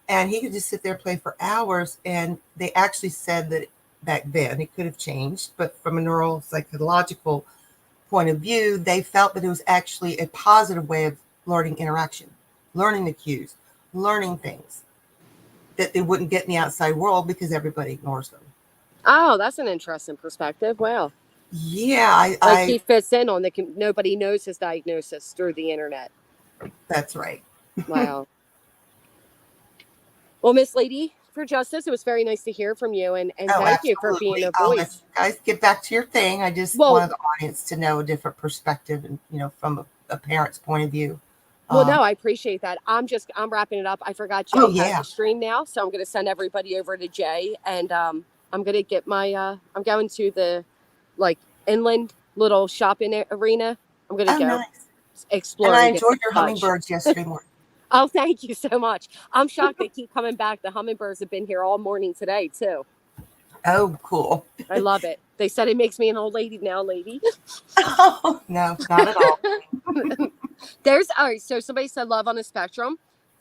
And he could just sit there and play for hours. And they actually said that back then, it could have changed, but from a neuropsychological point of view, they felt that it was actually a positive way of learning interaction, learning the cues, learning things that they wouldn't get in the outside world because everybody ignores them. Oh, that's an interesting perspective. Wow. Yeah, he fits in on nobody knows his diagnosis through the internet. That's right. Wow. Well, Miss Lady for Justice, it was very nice to hear from you, and thank you for being a I'll voice. let you guys get back to your thing. I just wanted the audience to know a different perspective, and from a parent's point of view. Well, no, I appreciate that. I'm wrapping it up. I forgot Jay has a stream now, so I'm going to send everybody over to Jay, and I'm going to get my I'm going to the inland little shopping arena. I'm going to go explore. And I enjoyed your hummingbirds yesterday morning. Oh, thank you so much. I'm shocked they keep coming back. The hummingbirds have been here all morning today too. Oh, cool. I love it. They said it makes me an old lady now, lady. Oh, no, not at all. All right, so somebody said Love on a Spectrum,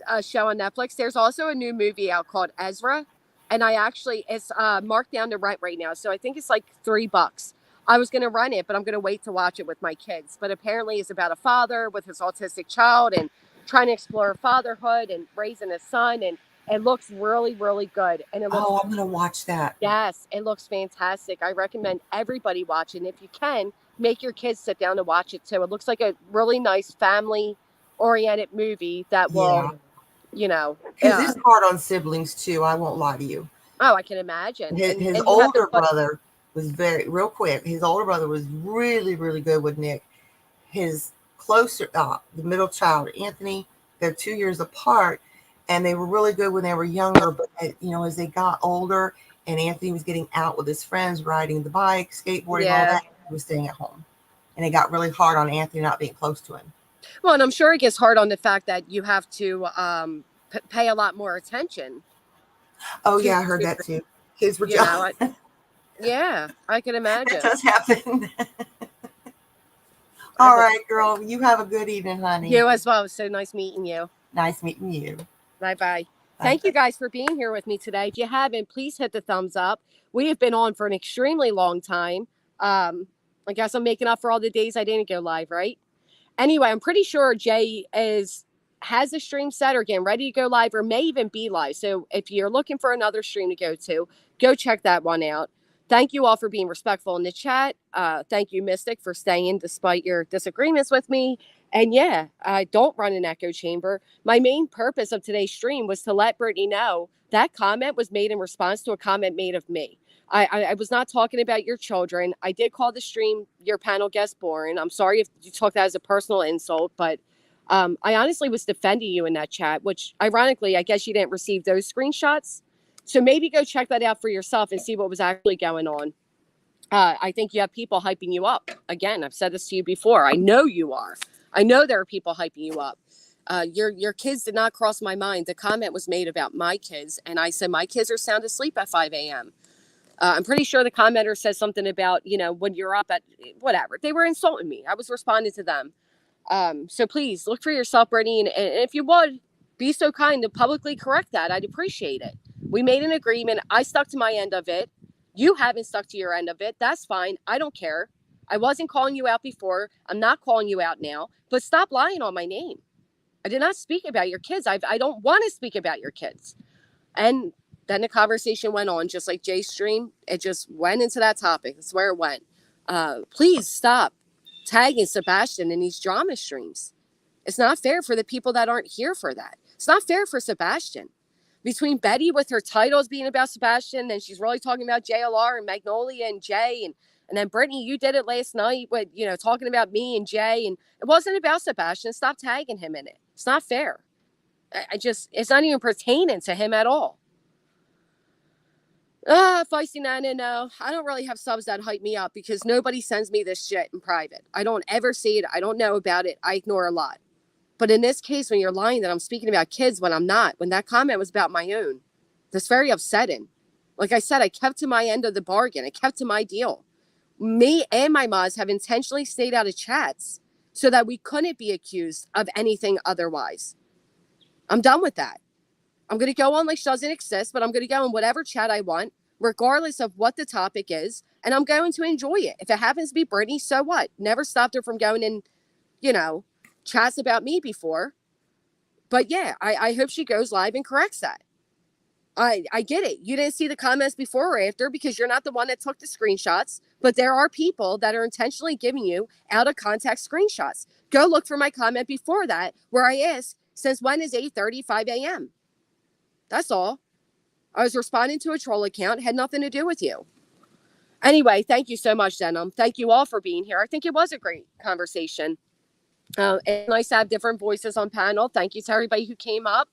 a show on Netflix. There's also a new movie out called Ezra, and it's marked down to rent right now, so I think it's like $3. I was going to rent it, but I'm going to wait to watch it with my kids. But apparently it's about a father with his autistic child and trying to explore fatherhood and raising a son, and it looks really, really good. And it looks, I'm going to watch that. Yes, it looks fantastic. I recommend everybody watch it. And if you can, make your kids sit down to watch it too. It looks like a really nice family-oriented movie that will, because it's hard on siblings too. I won't lie to you. Oh, I can imagine. His older brother was his older brother was really, really good with Nick. His closer, the middle child, Anthony, they're 2 years apart, and they were really good when they were younger. But as they got older, and Anthony was getting out with his friends, riding the bike, skateboarding, all that, he was staying at home, and it got really hard on Anthony not being close to him. Well, and I'm sure it gets hard on the fact that you have to pay a lot more attention. Oh yeah, I heard that too. Kids were jealous. Yeah, I can imagine. It does happen. All right, girl. You have a good evening, honey. You as well. So nice meeting you. Nice meeting you. Bye-bye. Thank you guys for being here with me today. If you haven't, please hit the thumbs up. We have been on for an extremely long time. I guess I'm making up for all the days I didn't go live, right? Anyway, I'm pretty sure Jay has a stream set or getting ready to go live, or may even be live. So if you're looking for another stream to go to, go check that one out. Thank you all for being respectful in the chat. Thank you, Mystic, for staying despite your disagreements with me. And yeah, I don't run an echo chamber. My main purpose of today's stream was to let Brittany know that comment was made in response to a comment made of me. I was not talking about your children. I did call the stream your panel guest boring. I'm sorry if you took that as a personal insult, but I honestly was defending you in that chat, which ironically, I guess you didn't receive those screenshots. So maybe go check that out for yourself and see what was actually going on. I think you have people hyping you up. Again, I've said this to you before. I know you are. I know there are people hyping you up. Your kids did not cross my mind. The comment was made about my kids, and I said my kids are sound asleep at 5 a.m. I'm pretty sure the commenter says something about, when you're up at whatever. They were insulting me. I was responding to them. So please look for yourself, Brittany, and if you would, be so kind to publicly correct that. I'd appreciate it. We made an agreement. I stuck to my end of it. You haven't stuck to your end of it. That's fine. I don't care. I wasn't calling you out before. I'm not calling you out now. But stop lying on my name. I did not speak about your kids. I don't want to speak about your kids. And then the conversation went on, just like Jay's stream. It just went into that topic. That's where it went. Please stop tagging Sebastian in these drama streams. It's not fair for the people that aren't here for that. It's not fair for Sebastian. Between Betty with her titles being about Sebastian, and she's really talking about JLR and Magnolia and Jay, and And then Brittany, you did it last night with, talking about me and Jay. And it wasn't about Sebastian. Stop tagging him in it. It's not fair. It's not even pertaining to him at all. Feisty Nana, no. I don't really have subs that hype me up because nobody sends me this shit in private. I don't ever see it. I don't know about it. I ignore a lot. But in this case, when you're lying that I'm speaking about kids when I'm not, when that comment was about my own, that's very upsetting. Like I said, I kept to my end of the bargain. I kept to my deal. Me and my mods have intentionally stayed out of chats so that we couldn't be accused of anything otherwise. I'm done with that. I'm going to go on like she doesn't exist, but I'm going to go in whatever chat I want, regardless of what the topic is, and I'm going to enjoy it. If it happens to be Brittany, so what? Never stopped her from going in, chats about me before. But yeah, I hope she goes live and corrects that. I get it. You didn't see the comments before or after because you're not the one that took the screenshots, but there are people that are intentionally giving you out of context screenshots. Go look for my comment before that where I asked, since when is 8:35 a.m.? That's all. I was responding to a troll account. It had nothing to do with you. Anyway, thank you so much, Denim. Thank you all for being here. I think it was a great conversation. It's nice to have different voices on panel. Thank you to everybody who came up.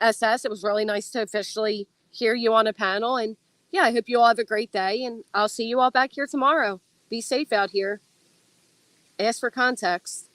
SS, it was really nice to officially hear you on a panel. And yeah, I hope you all have a great day. And I'll see you all back here tomorrow. Be safe out here. Ask for context.